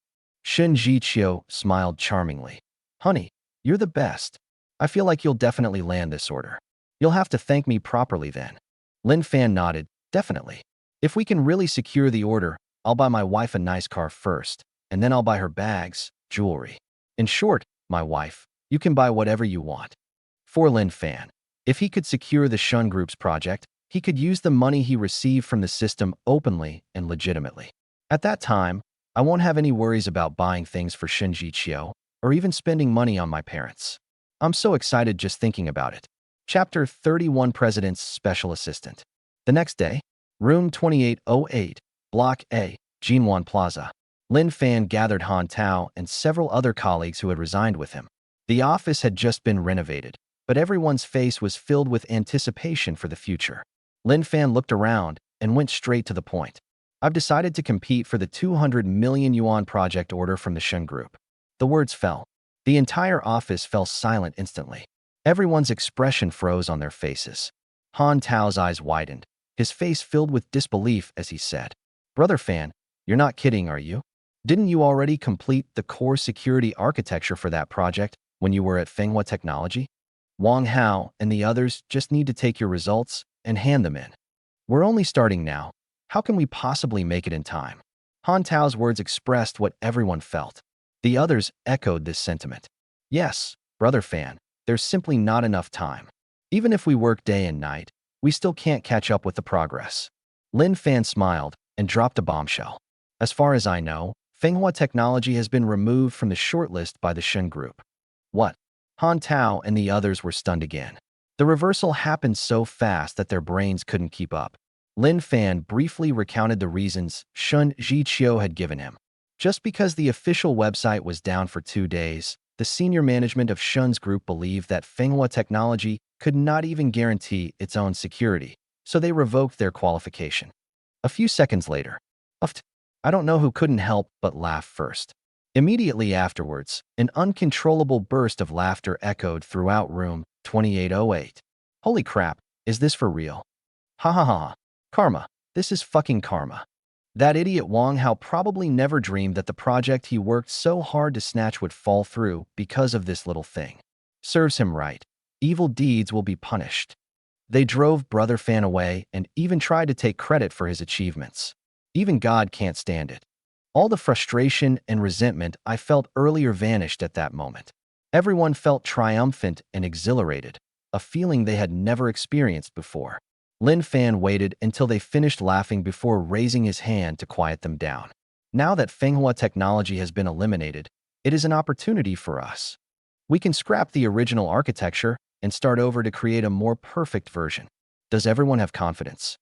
Shen Zhiqiu smiled charmingly. Honey, you're the best. I feel like you'll definitely land this order. You'll have to thank me properly then. Lin Fan nodded. Definitely. If we can really secure the order, I'll buy my wife a nice car first, and then I'll buy her bags, jewelry. In short, my wife, you can buy whatever you want. For Lin Fan, if he could secure the Shen Group's project, he could use the money he received from the system openly and legitimately. At that time, I won't have any worries about buying things for Shen Zhiqiu or even spending money on my parents. I'm so excited just thinking about it. Chapter 31 President's Special Assistant. The next day, room 2808, Block A, Jinwan Plaza. Lin Fan gathered Han Tao and several other colleagues who had resigned with him. The office had just been renovated, but everyone's face was filled with anticipation for the future. Lin Fan looked around and went straight to the point. I've decided to compete for the 200 million yuan project order from the Shen Group. The words fell. The entire office fell silent instantly. Everyone's expression froze on their faces. Han Tao's eyes widened, his face filled with disbelief as he said, Brother Fan, you're not kidding, are you? Didn't you already complete the core security architecture for that project when you were at Fenghua Technology? Wang Hao and the others just need to take your results and hand them in. We're only starting now. How can we possibly make it in time? Han Tao's words expressed what everyone felt. The others echoed this sentiment. Yes, Brother Fan, there's simply not enough time. Even if we work day and night, we still can't catch up with the progress. Lin Fan smiled and dropped a bombshell. As far as I know, Fenghua Technology has been removed from the shortlist by the Shen Group. What? Han Tao and the others were stunned again. The reversal happened so fast that their brains couldn't keep up. Lin Fan briefly recounted the reasons Shen Zhiqiu had given him. Just because the official website was down for 2 days, the senior management of Shen's Group believed that Fenghua Technology could not even guarantee its own security, so they revoked their qualification. A few seconds later, I don't know who couldn't help but laugh first. Immediately afterwards, an uncontrollable burst of laughter echoed throughout room 2808. Holy crap, is this for real? Ha ha ha. Karma. This is fucking karma. That idiot Wang Hao probably never dreamed that the project he worked so hard to snatch would fall through because of this little thing. Serves him right. Evil deeds will be punished. They drove Brother Fan away and even tried to take credit for his achievements. Even God can't stand it. All the frustration and resentment I felt earlier vanished at that moment. Everyone felt triumphant and exhilarated. a feeling they had never experienced before. Lin Fan waited until they finished laughing before raising his hand to quiet them down. Now that Manhua technology has been eliminated, it is an opportunity for us. We can scrap the original architecture and start over to create a more perfect version. Does everyone have confidence?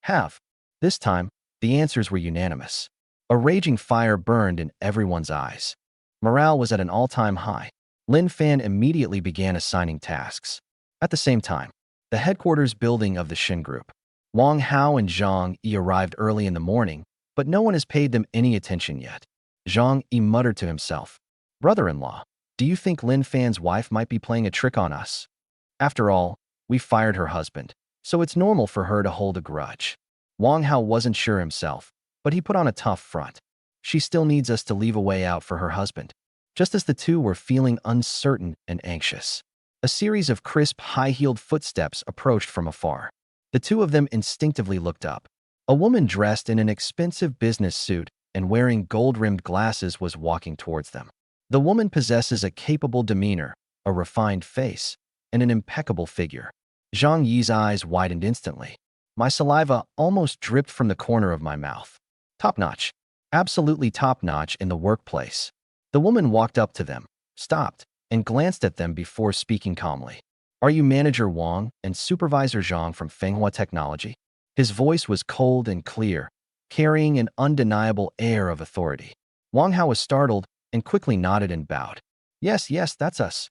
Have. This time, the answers were unanimous. A raging fire burned in everyone's eyes. Morale was at an all-time high. Lin Fan immediately began assigning tasks. At the same time, the headquarters building of the Shen Group. Wang Hao and Zhang Yi arrived early in the morning, but no one has paid them any attention yet. Zhang Yi muttered to himself, "Brother-in-law, do you think Lin Fan's wife might be playing a trick on us? After all, we fired her husband, so it's normal for her to hold a grudge." Wang Hao wasn't sure himself, but he put on a tough front. "She still needs us to leave a way out for her husband." Just as the two were feeling uncertain and anxious, a series of crisp, high-heeled footsteps approached from afar. The two of them instinctively looked up. A woman dressed in an expensive business suit and wearing gold-rimmed glasses was walking towards them. The woman possesses a capable demeanor, a refined face, and an impeccable figure. Zhang Yi's eyes widened instantly. My saliva almost dripped from the corner of my mouth. Top-notch. Absolutely top-notch in the workplace. The woman walked up to them, stopped, and glanced at them before speaking calmly. "Are you Manager Wang and Supervisor Zhang from Manhua Technology?" His voice was cold and clear, carrying an undeniable air of authority. Wang Hao was startled and quickly nodded and bowed. Yes, that's us."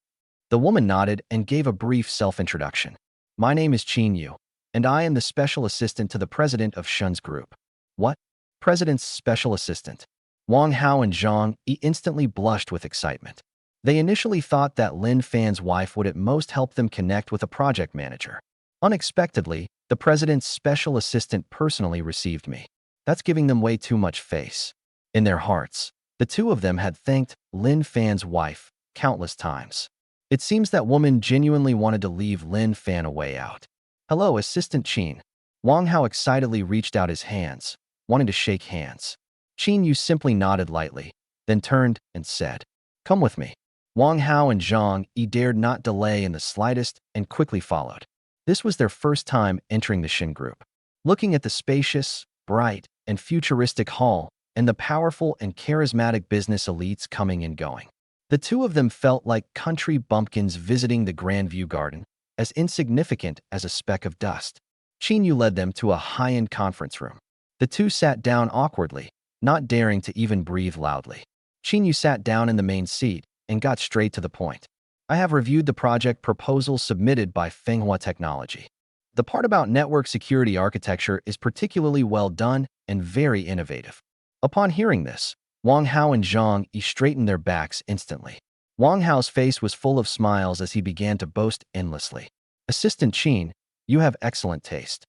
The woman nodded and gave a brief self-introduction. "My name is Qin Yu, and I am the special assistant to the president of Shen's Group." "What? President's special assistant?" Wang Hao and Zhang Yi instantly blushed with excitement. They initially thought that Lin Fan's wife would at most help them connect with a project manager. Unexpectedly, the president's special assistant personally received me. That's giving them way too much face. In their hearts, the two of them had thanked Lin Fan's wife countless times. It seems that woman genuinely wanted to leave Lin Fan a way out. "Hello, Assistant Qin." Wang Hao excitedly reached out his hands, wanting to shake hands. Qin Yu simply nodded lightly, then turned and said, "Come with me." Wang Hao and Zhang Yi dared not delay in the slightest and quickly followed. This was their first time entering the Shen Group. Looking at the spacious, bright, and futuristic hall and the powerful and charismatic business elites coming and going, the two of them felt like country bumpkins visiting the Grand View Garden, as insignificant as a speck of dust. Qin Yu led them to a high-end conference room. The two sat down awkwardly, not daring to even breathe loudly. Qin Yu sat down in the main seat and got straight to the point. "I have reviewed the project proposal submitted by Manhua Technology. The part about network security architecture is particularly well done and very innovative." Upon hearing this, Wang Hao and Zhang Yi straightened their backs instantly. Wang Hao's face was full of smiles as he began to boast endlessly. "Assistant Qin, you have excellent taste.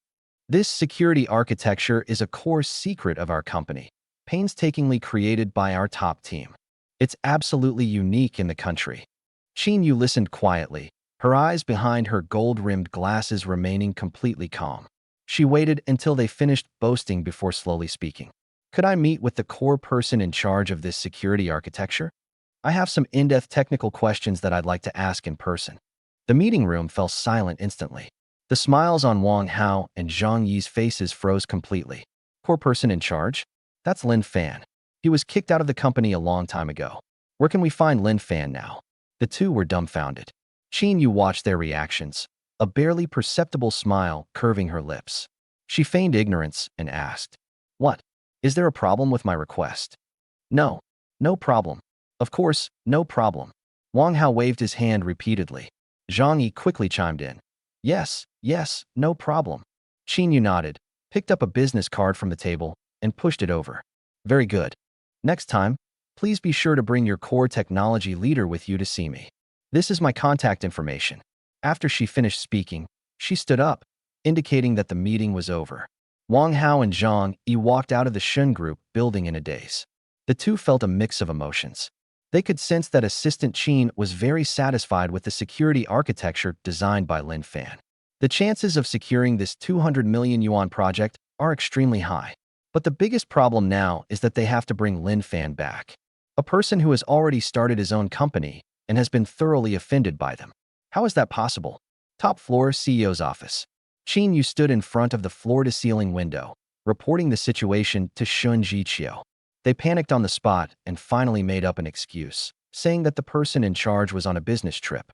This security architecture is a core secret of our company, painstakingly created by our top team. It's absolutely unique in the country." Qin Yu listened quietly, her eyes behind her gold-rimmed glasses remaining completely calm. She waited until they finished boasting before slowly speaking. "Could I meet with the core person in charge of this security architecture? I have some in-depth technical questions that I'd like to ask in person." The meeting room fell silent instantly. The smiles on Wang Hao and Zhang Yi's faces froze completely. "Core person in charge? That's Lin Fan. He was kicked out of the company a long time ago. Where can we find Lin Fan now?" The two were dumbfounded. Qin Yu watched their reactions, a barely perceptible smile curving her lips. She feigned ignorance and asked, "What? Is there a problem with my request?" "No. No problem. Of course, no problem." Wang Hao waved his hand repeatedly. Zhang Yi quickly chimed in. Yes, no problem." Qin Yu nodded, picked up a business card from the table, and pushed it over. "Very good. Next time, please be sure to bring your core technology leader with you to see me. This is my contact information." After she finished speaking, she stood up, indicating that the meeting was over. Wang Hao and Zhang Yi walked out of the Shen Group building in a daze. The two felt a mix of emotions. They could sense that Assistant Qin was very satisfied with the security architecture designed by Lin Fan. The chances of securing this 200 million yuan project are extremely high. But the biggest problem now is that they have to bring Lin Fan back, a person who has already started his own company and has been thoroughly offended by them. How is that possible? Top floor, CEO's office. Shen Yu stood in front of the floor-to-ceiling window, reporting the situation to Shen Zhiqiu. They panicked on the spot and finally made up an excuse, saying that the person in charge was on a business trip.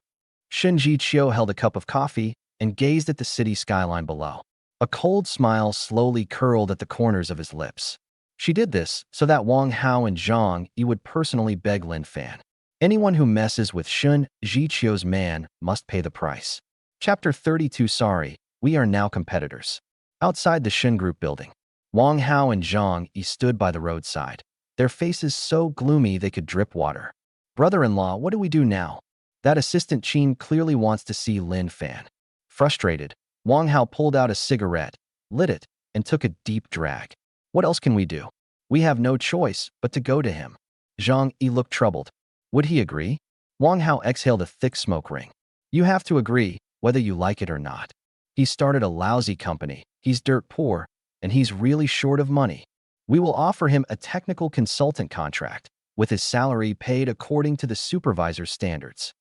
Shen Zhiqiu held a cup of coffee and gazed at the city skyline below. A cold smile slowly curled at the corners of his lips. She did this so that Wang Hao and Zhang Yi would personally beg Lin Fan. Anyone who messes with Shen Zhiqiu's man must pay the price. Chapter 32. Sorry, we are now competitors. Outside the Shen Group building, Wang Hao and Zhang Yi stood by the roadside, their faces so gloomy they could drip water. Brother-in-law, what do we do now? That assistant Qin clearly wants to see Lin Fan. Frustrated, Wang Hao pulled out a cigarette, lit it, and took a deep drag. What else can we do? We have no choice but to go to him. Zhang Yi looked troubled. Would he agree? Wang Hao exhaled a thick smoke ring. You have to agree, whether you like it or not. He started a lousy company, he's dirt poor, and he's really short of money. We will offer him a technical consultant contract, with his salary paid according to the supervisor's standards.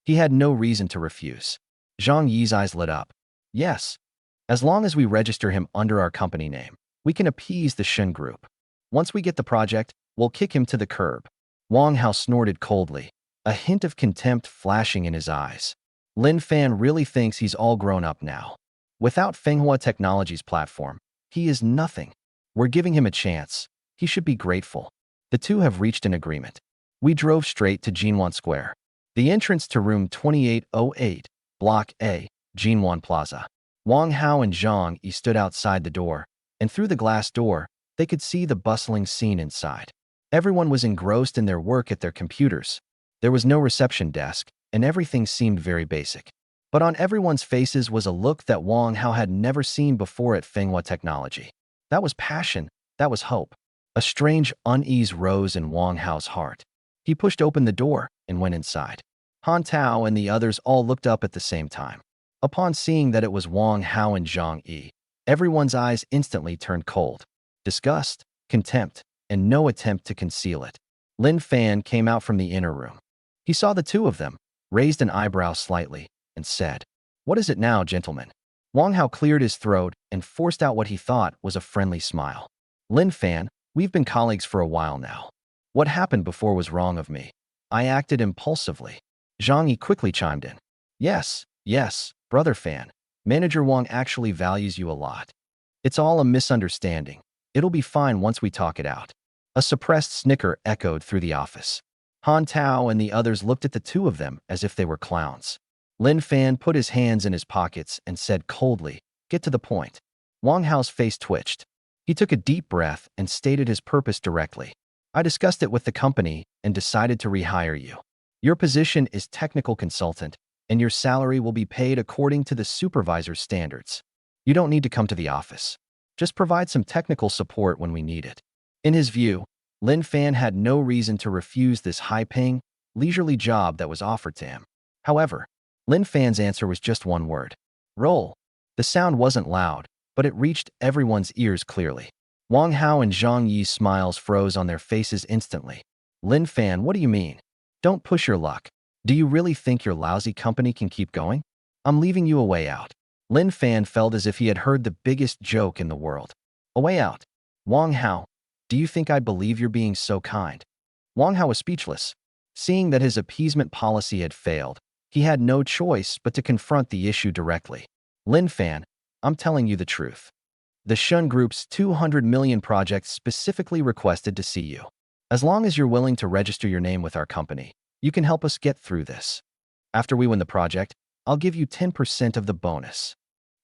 He had no reason to refuse. Zhang Yi's eyes lit up. Yes, as long as we register him under our company name, we can appease the Shen Group. Once we get the project, we'll kick him to the curb. Wang Hao snorted coldly, a hint of contempt flashing in his eyes. Lin Fan really thinks he's all grown up now. Without Manhua Technology's platform, he is nothing. We're giving him a chance. He should be grateful. The two have reached an agreement. We drove straight to Jinwan Square, the entrance to room 2808, Block A, Jinwan Plaza. Wang Hao and Zhang Yi stood outside the door, and through the glass door, they could see the bustling scene inside. Everyone was engrossed in their work at their computers. There was no reception desk, and everything seemed very basic. But on everyone's faces was a look that Wang Hao had never seen before at Manhua Technology. That was passion, that was hope. A strange unease rose in Wang Hao's heart. He pushed open the door and went inside. Han Tao and the others all looked up at the same time. Upon seeing that it was Wang Hao and Zhang Yi, everyone's eyes instantly turned cold. Disgust, contempt, and no attempt to conceal it. Lin Fan came out from the inner room. He saw the two of them, raised an eyebrow slightly, and said, "What is it now, gentlemen?" Wang Hao cleared his throat and forced out what he thought was a friendly smile. Lin Fan, we've been colleagues for a while now. What happened before was wrong of me. I acted impulsively. Zhang Yi quickly chimed in. Yes, Brother Fan. Manager Wang actually values you a lot. It's all a misunderstanding. It'll be fine once we talk it out. A suppressed snicker echoed through the office. Han Tao and the others looked at the two of them as if they were clowns. Lin Fan put his hands in his pockets and said coldly, "Get to the point." Wang Hao's face twitched. He took a deep breath and stated his purpose directly. I discussed it with the company and decided to rehire you. Your position is technical consultant, and your salary will be paid according to the supervisor's standards. You don't need to come to the office. Just provide some technical support when we need it. In his view, Lin Fan had no reason to refuse this high-paying, leisurely job that was offered to him. However, Lin Fan's answer was just one word. Roll. The sound wasn't loud, but it reached everyone's ears clearly. Wang Hao and Zhang Yi's smiles froze on their faces instantly. Lin Fan, what do you mean? Don't push your luck. Do you really think your lousy company can keep going? I'm leaving you a way out. Lin Fan felt as if he had heard the biggest joke in the world. A way out. Wang Hao, do you think I'd believe you're being so kind? Wang Hao was speechless. Seeing that his appeasement policy had failed, he had no choice but to confront the issue directly. Lin Fan, I'm telling you the truth. The Shen Group's 200 million project specifically requested to see you. As long as you're willing to register your name with our company, you can help us get through this. After we win the project, I'll give you 10% of the bonus.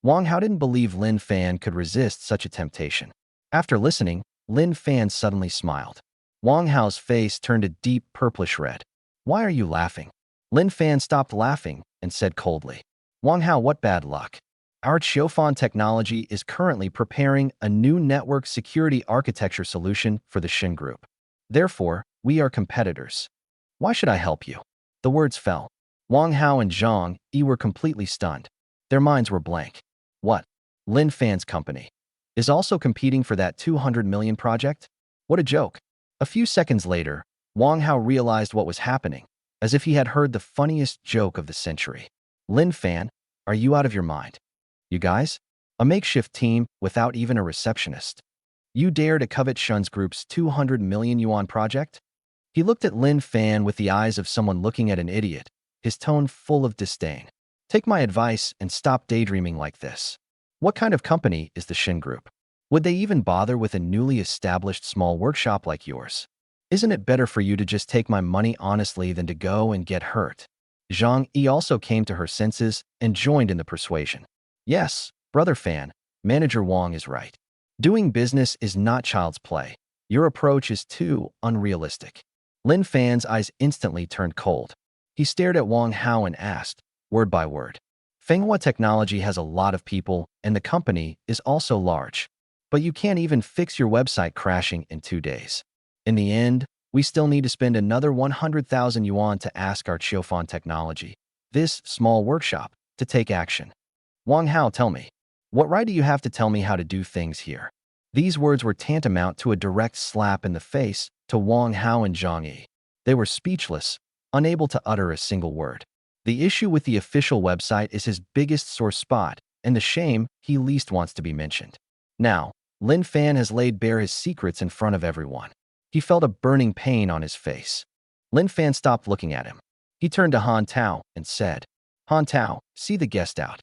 Wang Hao didn't believe Lin Fan could resist such a temptation. After listening, Lin Fan suddenly smiled. Wang Hao's face turned a deep purplish red. Why are you laughing? Lin Fan stopped laughing and said coldly, Wang Hao, what bad luck. Our Qiufan Technology is currently preparing a new network security architecture solution for the Shen Group. Therefore, we are competitors. Why should I help you? The words fell. Wang Hao and Zhang Yi were completely stunned. Their minds were blank. What? Lin Fan's company is also competing for that 200 million project? What a joke. A few seconds later, Wang Hao realized what was happening, as if he had heard the funniest joke of the century. Lin Fan, Are you out of your mind? You guys? A makeshift team without even a receptionist. You dare to covet Shen Group's 200 million yuan project? He looked at Lin Fan with the eyes of someone looking at an idiot, his tone full of disdain. Take my advice and stop daydreaming like this. What kind of company is the Shen Group? Would they even bother with a newly established small workshop like yours? Isn't it better for you to just take my money honestly than to go and get hurt? Zhang Yi also came to her senses and joined in the persuasion. Yes, brother Fan, Manager Wang is right. Doing business is not child's play. Your approach is too unrealistic. Lin Fan's eyes instantly turned cold. He stared at Wang Hao and asked, word by word. Fenghua Technology has a lot of people, and the company is also large. But you can't even fix your website crashing in 2 days. In the end, we still need to spend another 100,000 yuan to ask our Qiufan Technology, this small workshop, to take action. Wang Hao, tell me, what right do you have to tell me how to do things here? These words were tantamount to a direct slap in the face to Wang Hao and Zhang Yi. They were speechless, unable to utter a single word. The issue with the official website is his biggest sore spot and the shame he least wants to be mentioned. Now, Lin Fan has laid bare his secrets in front of everyone. He felt a burning pain on his face. Lin Fan stopped looking at him. He turned to Han Tao and said, Han Tao, see the guest out.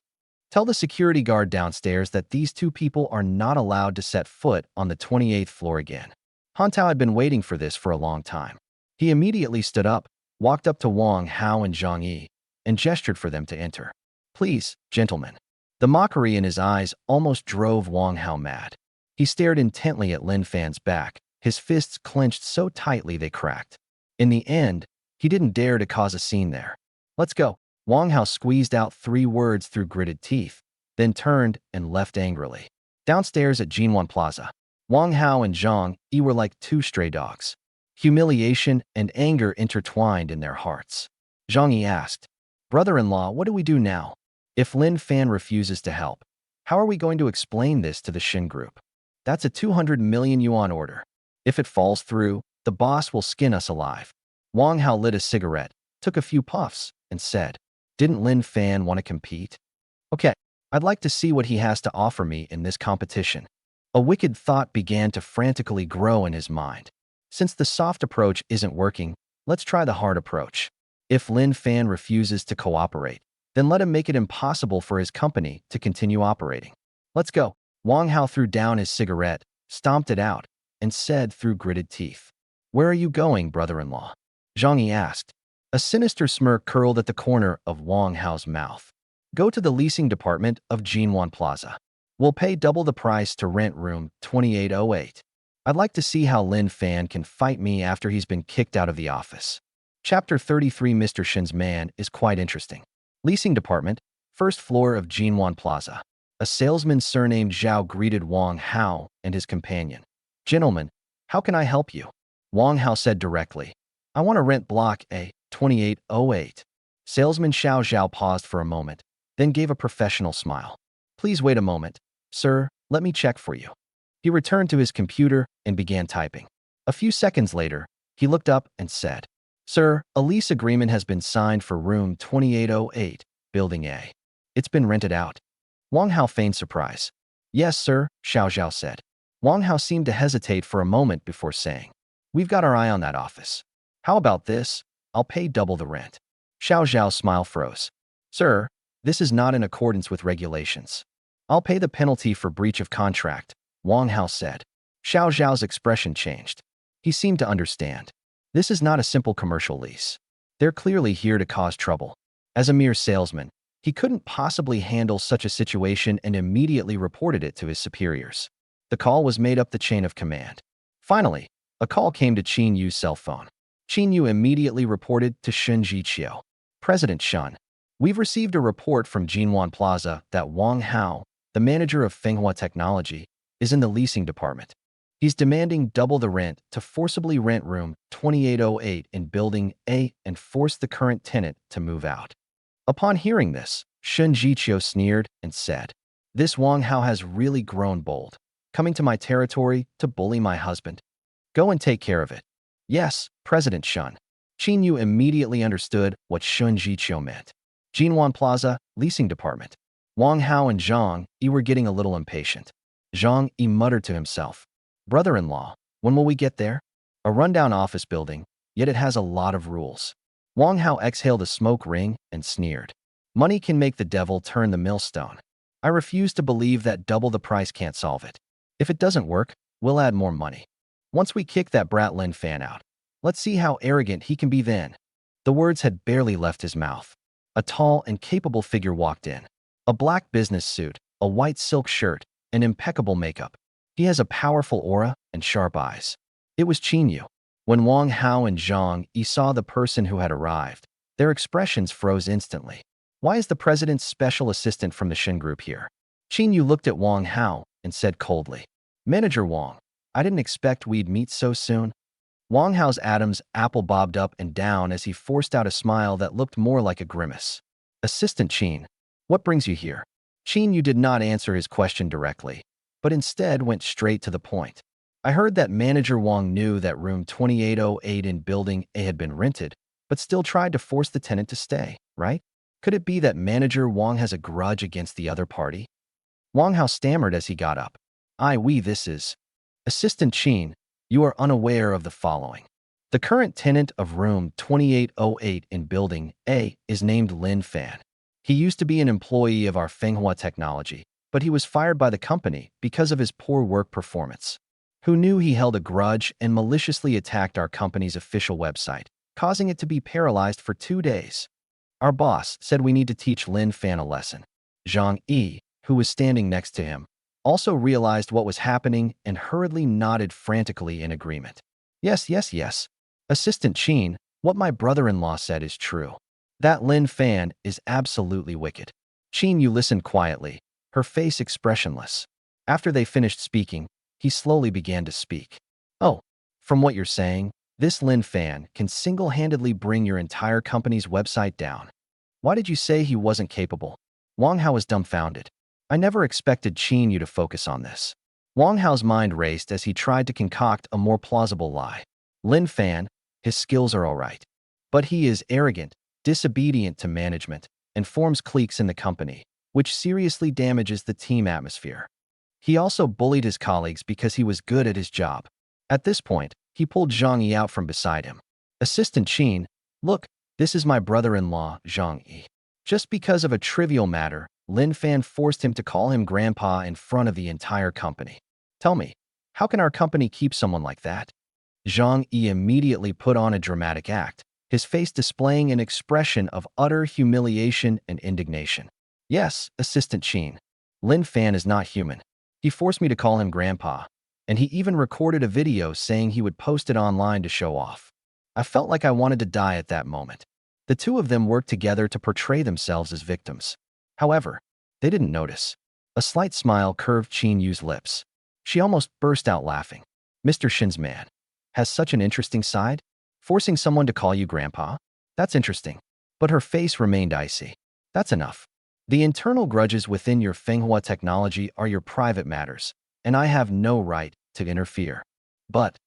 Tell the security guard downstairs that these two people are not allowed to set foot on the 28th floor again. Han Tao had been waiting for this for a long time. He immediately stood up, walked up to Wang Hao and Zhang Yi, and gestured for them to enter. Please, gentlemen. The mockery in his eyes almost drove Wang Hao mad. He stared intently at Lin Fan's back, his fists clenched so tightly they cracked. In the end, he didn't dare to cause a scene there. Let's go. Wang Hao squeezed out 3 words through gritted teeth, then turned and left angrily. Downstairs at Jinwan Plaza, Wang Hao and Zhang Yi were like 2 stray dogs. Humiliation and anger intertwined in their hearts. Zhang Yi asked, brother-in-law, what do we do now? If Lin Fan refuses to help, how are we going to explain this to the Shen Group? That's a 200 million yuan order. If it falls through, the boss will skin us alive. Wang Hao lit a cigarette, took a few puffs, and said, didn't Lin Fan want to compete? Okay, I'd like to see what he has to offer me in this competition. A wicked thought began to frantically grow in his mind. Since the soft approach isn't working, let's try the hard approach. If Lin Fan refuses to cooperate, then let him make it impossible for his company to continue operating. Let's go. Wang Hao threw down his cigarette, stomped it out, and said through gritted teeth, where are you going, brother-in-law? Zhang Yi asked. A sinister smirk curled at the corner of Wang Hao's mouth. Go to the leasing department of Jinwan Plaza. We'll pay double the price to rent room 2808. I'd like to see how Lin Fan can fight me after he's been kicked out of the office. Chapter 33 Mr. Shen's man is quite interesting. Leasing department, 1st floor of Jinwan Plaza. A salesman surnamed Zhao greeted Wang Hao and his companion. Gentlemen, how can I help you? Wang Hao said directly. I want to rent block A, 2808. Salesman Xiao Zhao paused for a moment, then gave a professional smile. Please wait a moment, sir, let me check for you. He returned to his computer and began typing. A few seconds later, he looked up and said, Sir, a lease agreement has been signed for room 2808, building A. It's been rented out. Wang Hao feigned surprise. Yes, sir, Xiao Zhao said. Wang Hao seemed to hesitate for a moment before saying, We've got our eye on that office. How about this? I'll pay double the rent. Xiao Zhao's smile froze. Sir, this is not in accordance with regulations. I'll pay the penalty for breach of contract, Wang Hao said. Xiao Zhao's expression changed. He seemed to understand. This is not a simple commercial lease. They're clearly here to cause trouble. As a mere salesman, he couldn't possibly handle such a situation and immediately reported it to his superiors. The call was made up the chain of command. Finally, a call came to Qin Yu's cell phone. Qin Yu immediately reported to Shen Zhiqiu. President Shen, we've received a report from Jinwan Plaza that Wang Hao, the manager of Fenghua Technology, is in the leasing department. He's demanding double the rent to forcibly rent room 2808 in building A and force the current tenant to move out. Upon hearing this, Shen Zhiqiu sneered and said, This Wang Hao has really grown bold, coming to my territory to bully my husband. Go and take care of it. Yes, President Shen. Qin Yu immediately understood what Shen Zhiqiu meant. Jinwan Plaza, leasing department. Wang Hao and Zhang Yi were getting a little impatient. Zhang Yi muttered to himself, "Brother-in-law, when will we get there?" A rundown office building, yet it has a lot of rules. Wang Hao exhaled a smoke ring and sneered. Money can make the devil turn the millstone. I refuse to believe that double the price can't solve it. If it doesn't work, we'll add more money. Once we kick that brat Lin Fan out, let's see how arrogant he can be then. The words had barely left his mouth. A tall and capable figure walked in. A black business suit, a white silk shirt, and impeccable makeup. He has a powerful aura and sharp eyes. It was Qin Yu. When Wang Hao and Zhang Yi saw the person who had arrived, their expressions froze instantly. Why is the president's special assistant from the Shen Group here? Qin Yu looked at Wang Hao and said coldly, "Manager Wang, I didn't expect we'd meet so soon." Wang Hao's Adam's apple bobbed up and down as he forced out a smile that looked more like a grimace. "Assistant Qin, what brings you here?" Qin Yu did not answer his question directly, but instead went straight to the point. "I heard that Manager Wang knew that room 2808 in Building A had been rented, but still tried to force the tenant to stay, right? Could it be that Manager Wang has a grudge against the other party?" Wang Hao stammered as he got up. This is..." "Assistant Qin, you are unaware of the following. The current tenant of room 2808 in Building A is named Lin Fan. He used to be an employee of our Manhua technology, but he was fired by the company because of his poor work performance. Who knew he held a grudge and maliciously attacked our company's official website, causing it to be paralyzed for 2 days. Our boss said we need to teach Lin Fan a lesson." Zhang Yi, who was standing next to him, also realized what was happening and hurriedly nodded frantically in agreement. Yes, yes, yes. Assistant Qin, what my brother-in-law said is true. That Lin Fan is absolutely wicked." Qin Yu listened quietly, her face expressionless. After they finished speaking, he slowly began to speak. "Oh, from what you're saying, this Lin Fan can single-handedly bring your entire company's website down. Why did you say he wasn't capable?" Wang Hao was dumbfounded. I never expected Qin Yu to focus on this. Wang Hao's mind raced as he tried to concoct a more plausible lie. Lin Fan, his skills are all right, but he is arrogant, disobedient to management, and forms cliques in the company, which seriously damages the team atmosphere. He also bullied his colleagues because he was good at his job. At this point, he pulled Zhang Yi out from beside him. "Assistant Qin, look, this is my brother-in-law, Zhang Yi. Just because of a trivial matter, Lin Fan forced him to call him grandpa in front of the entire company. Tell me, how can our company keep someone like that?" Zhang Yi immediately put on a dramatic act, his face displaying an expression of utter humiliation and indignation. "Yes, Assistant Qin, Lin Fan is not human. He forced me to call him grandpa, and he even recorded a video saying he would post it online to show off. I felt like I wanted to die at that moment." The two of them worked together to portray themselves as victims. However, they didn't notice. A slight smile curved Qin Yu's lips. She almost burst out laughing. "Mr. Shen's man has such an interesting side. Forcing someone to call you grandpa? That's interesting." But her face remained icy. "That's enough. The internal grudges within your Manhua technology are your private matters, and I have no right to interfere." "But,"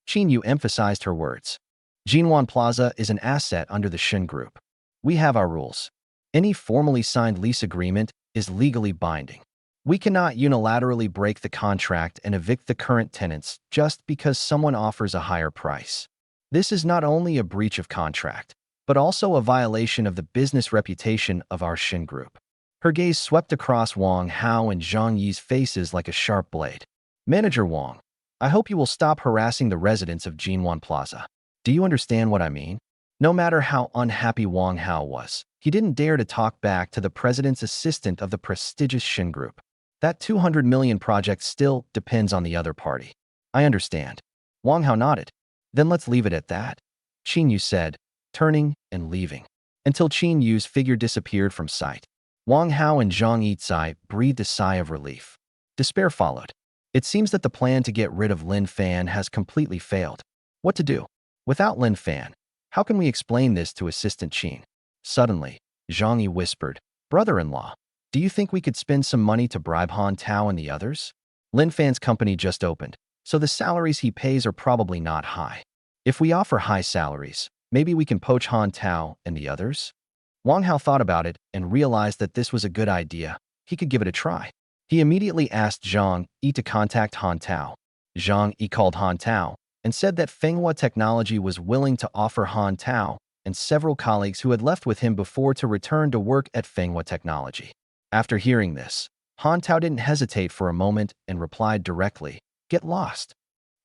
Qin Yu emphasized her words, "Jinwan Plaza is an asset under the Shen Group. We have our rules. Any formally signed lease agreement is legally binding. We cannot unilaterally break the contract and evict the current tenants just because someone offers a higher price. This is not only a breach of contract, but also a violation of the business reputation of our Shen Group." Her gaze swept across Wang Hao and Zhang Yi's faces like a sharp blade. "Manager Wang, I hope you will stop harassing the residents of Jinwan Plaza. Do you understand what I mean?" No matter how unhappy Wang Hao was, he didn't dare to talk back to the president's assistant of the prestigious Shen Group. That 200 million project still depends on the other party. "I understand." Wang Hao nodded. "Then let's leave it at that," Qin Yu said, turning and leaving. Until Qin Yu's figure disappeared from sight, Wang Hao and Zhang Yi breathed a sigh of relief. Despair followed. It seems that the plan to get rid of Lin Fan has completely failed. What to do? Without Lin Fan, how can we explain this to Assistant Qin? Suddenly, Zhang Yi whispered, "Brother-in-law, do you think we could spend some money to bribe Han Tao and the others? Lin Fan's company just opened, so the salaries he pays are probably not high. If we offer high salaries, maybe we can poach Han Tao and the others?" Wang Hao thought about it and realized that this was a good idea. He could give it a try. He immediately asked Zhang Yi to contact Han Tao. Zhang Yi called Han Tao and said that Fenghua Technology was willing to offer Han Tao and several colleagues who had left with him before to return to work at Fenghua Technology. After hearing this, Han Tao didn't hesitate for a moment and replied directly, "Get lost."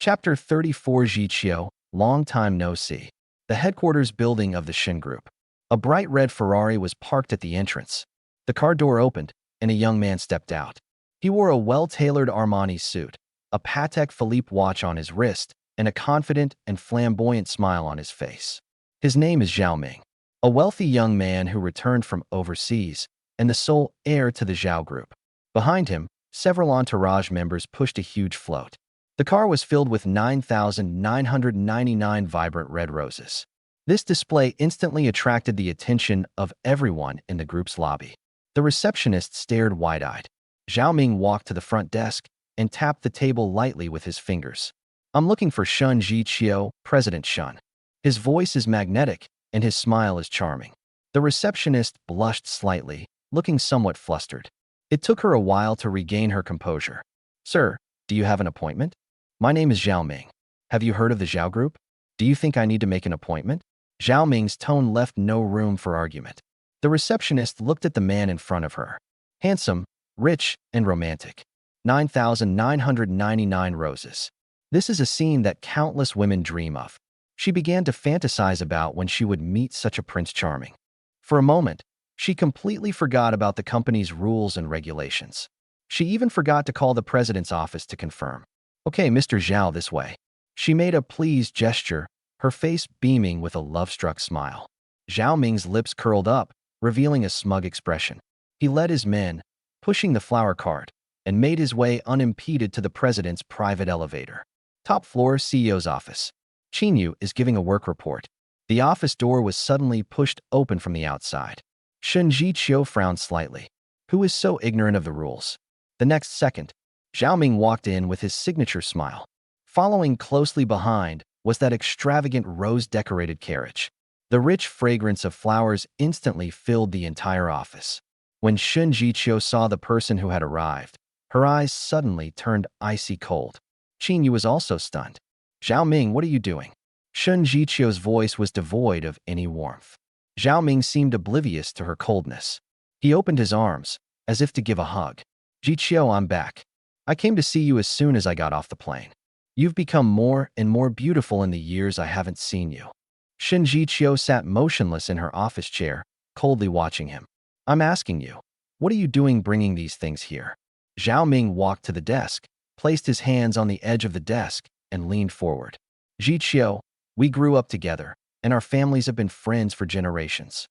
Chapter 34 Zhiqiu, Long Time No See. The headquarters building of the Shen Group. A bright red Ferrari was parked at the entrance. The car door opened, and a young man stepped out. He wore a well-tailored Armani suit, a Patek Philippe watch on his wrist, and a confident and flamboyant smile on his face. His name is Zhao Ming, a wealthy young man who returned from overseas and the sole heir to the Zhao Group. Behind him, several entourage members pushed a huge float. The car was filled with 9,999 vibrant red roses. This display instantly attracted the attention of everyone in the group's lobby. The receptionist stared wide-eyed. Zhao Ming walked to the front desk and tapped the table lightly with his fingers. "I'm looking for Shen Zhiqiu, President Shen." His voice is magnetic and his smile is charming. The receptionist blushed slightly, looking somewhat flustered. It took her a while to regain her composure. "Sir, do you have an appointment? My name is Zhao Ming. Have you heard of the Zhao Group? Do you think I need to make an appointment?" Zhao Ming's tone left no room for argument. The receptionist looked at the man in front of her. Handsome, rich, and romantic. 9,999 roses. This is a scene that countless women dream of. She began to fantasize about when she would meet such a Prince Charming. For a moment, she completely forgot about the company's rules and regulations. She even forgot to call the president's office to confirm. "Okay, Mr. Zhao, this way." She made a pleased gesture, her face beaming with a love-struck smile. Zhao Ming's lips curled up, revealing a smug expression. He led his men, pushing the flower cart, and made his way unimpeded to the president's private elevator. Top floor, CEO's office. Qinyu is giving a work report. The office door was suddenly pushed open from the outside. Shen Zhiqiu frowned slightly. Who is so ignorant of the rules? The next second, Zhao Ming walked in with his signature smile. Following closely behind was that extravagant rose-decorated carriage. The rich fragrance of flowers instantly filled the entire office. When Shen Zhiqiu saw the person who had arrived, her eyes suddenly turned icy cold. Qinyu was also stunned. "Zhao Ming, what are you doing?" Shen Zhiqiu's voice was devoid of any warmth. Zhao Ming seemed oblivious to her coldness. He opened his arms, as if to give a hug. "Zhiqiu, I'm back. I came to see you as soon as I got off the plane. You've become more and more beautiful in the years I haven't seen you." Shen Zhiqiu sat motionless in her office chair, coldly watching him. "I'm asking you, what are you doing bringing these things here?" Zhao Ming walked to the desk, placed his hands on the edge of the desk, and leaned forward. "Zhiqiu, we grew up together, and our families have been friends for generations.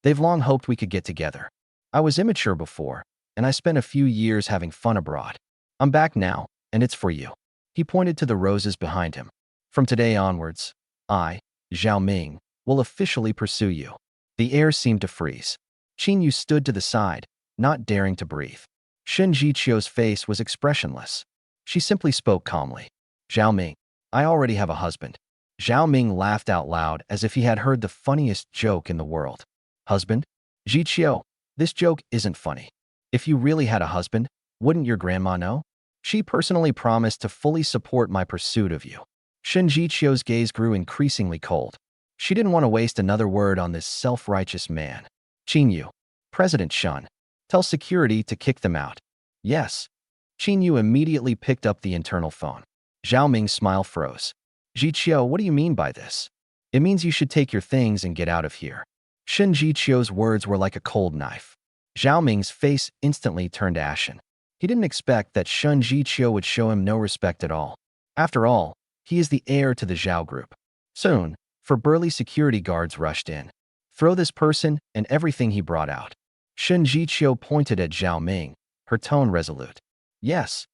They've long hoped we could get together. I was immature before, and I spent a few years having fun abroad. I'm back now, and it's for you." He pointed to the roses behind him. "From today onwards, I, Zhao Ming, will officially pursue you." The air seemed to freeze. Qinyu stood to the side, not daring to breathe. Shen Zhiqiu's face was expressionless. She simply spoke calmly. "Zhao Ming, I already have a husband." Zhao Ming laughed out loud as if he had heard the funniest joke in the world. "Husband? Zhiqiu, this joke isn't funny. If you really had a husband, wouldn't your grandma know? She personally promised to fully support my pursuit of you." Shen Zhiqiu's gaze grew increasingly cold. She didn't want to waste another word on this self-righteous man. "Qinyu, President Shen, tell security to kick them out." "Yes." Qinyu immediately picked up the internal phone. Zhao Ming's smile froze. "Zhiqiu, what do you mean by this?" "It means you should take your things and get out of here." Shen Zhiqiu's words were like a cold knife. Zhao Ming's face instantly turned ashen. He didn't expect that Shen Zhiqiu would show him no respect at all. After all, he is the heir to the Zhao Group. Soon, four burly security guards rushed in. "Throw this person and everything he brought out." Shen Zhiqiu pointed at Zhao Ming, her tone resolute. "Yes."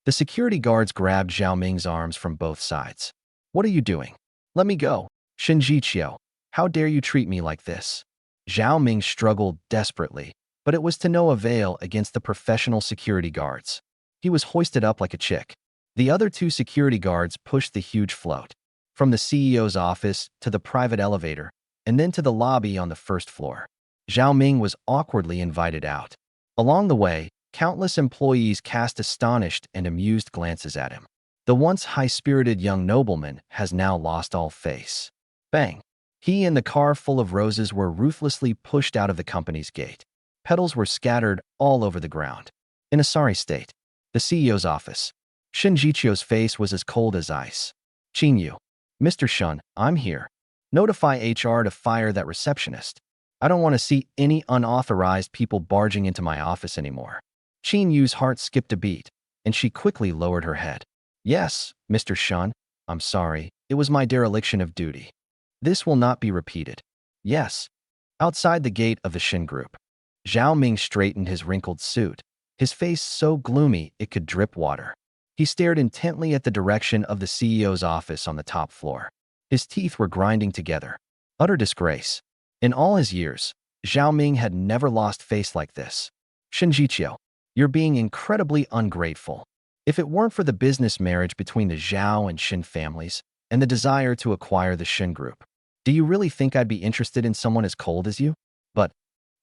The security guards grabbed Zhao Ming's arms from both sides. "What are you doing? Let me go." "Shen Zhiqiu, how dare you treat me like this?" Zhao Ming struggled desperately, but it was to no avail against the professional security guards. He was hoisted up like a chick. The other two security guards pushed the huge float from the CEO's office to the private elevator, and then to the lobby on the first floor. Zhao Ming was awkwardly invited out. Along the way, countless employees cast astonished and amused glances at him. The once high-spirited young nobleman has now lost all face. Bang! He and the car full of roses were ruthlessly pushed out of the company's gate. Petals were scattered all over the ground. In a sorry state, the CEO's office. Shen Zhiqiu's face was as cold as ice. Qin Mr. Shen, I'm here. Notify HR to fire that receptionist. I don't want to see any unauthorized people barging into my office anymore. Qin Yu's heart skipped a beat, and she quickly lowered her head. Yes, Mr. Shen, I'm sorry. It was my dereliction of duty. This will not be repeated. Yes. Outside the gate of the Shen Group, Zhao Ming straightened his wrinkled suit, his face so gloomy it could drip water. He stared intently at the direction of the CEO's office on the top floor. His teeth were grinding together. Utter disgrace. In all his years, Zhao Ming had never lost face like this. Shen Zhiqiu, you're being incredibly ungrateful. If it weren't for the business marriage between the Zhao and Shen families and the desire to acquire the Shen Group, do you really think I'd be interested in someone as cold as you? But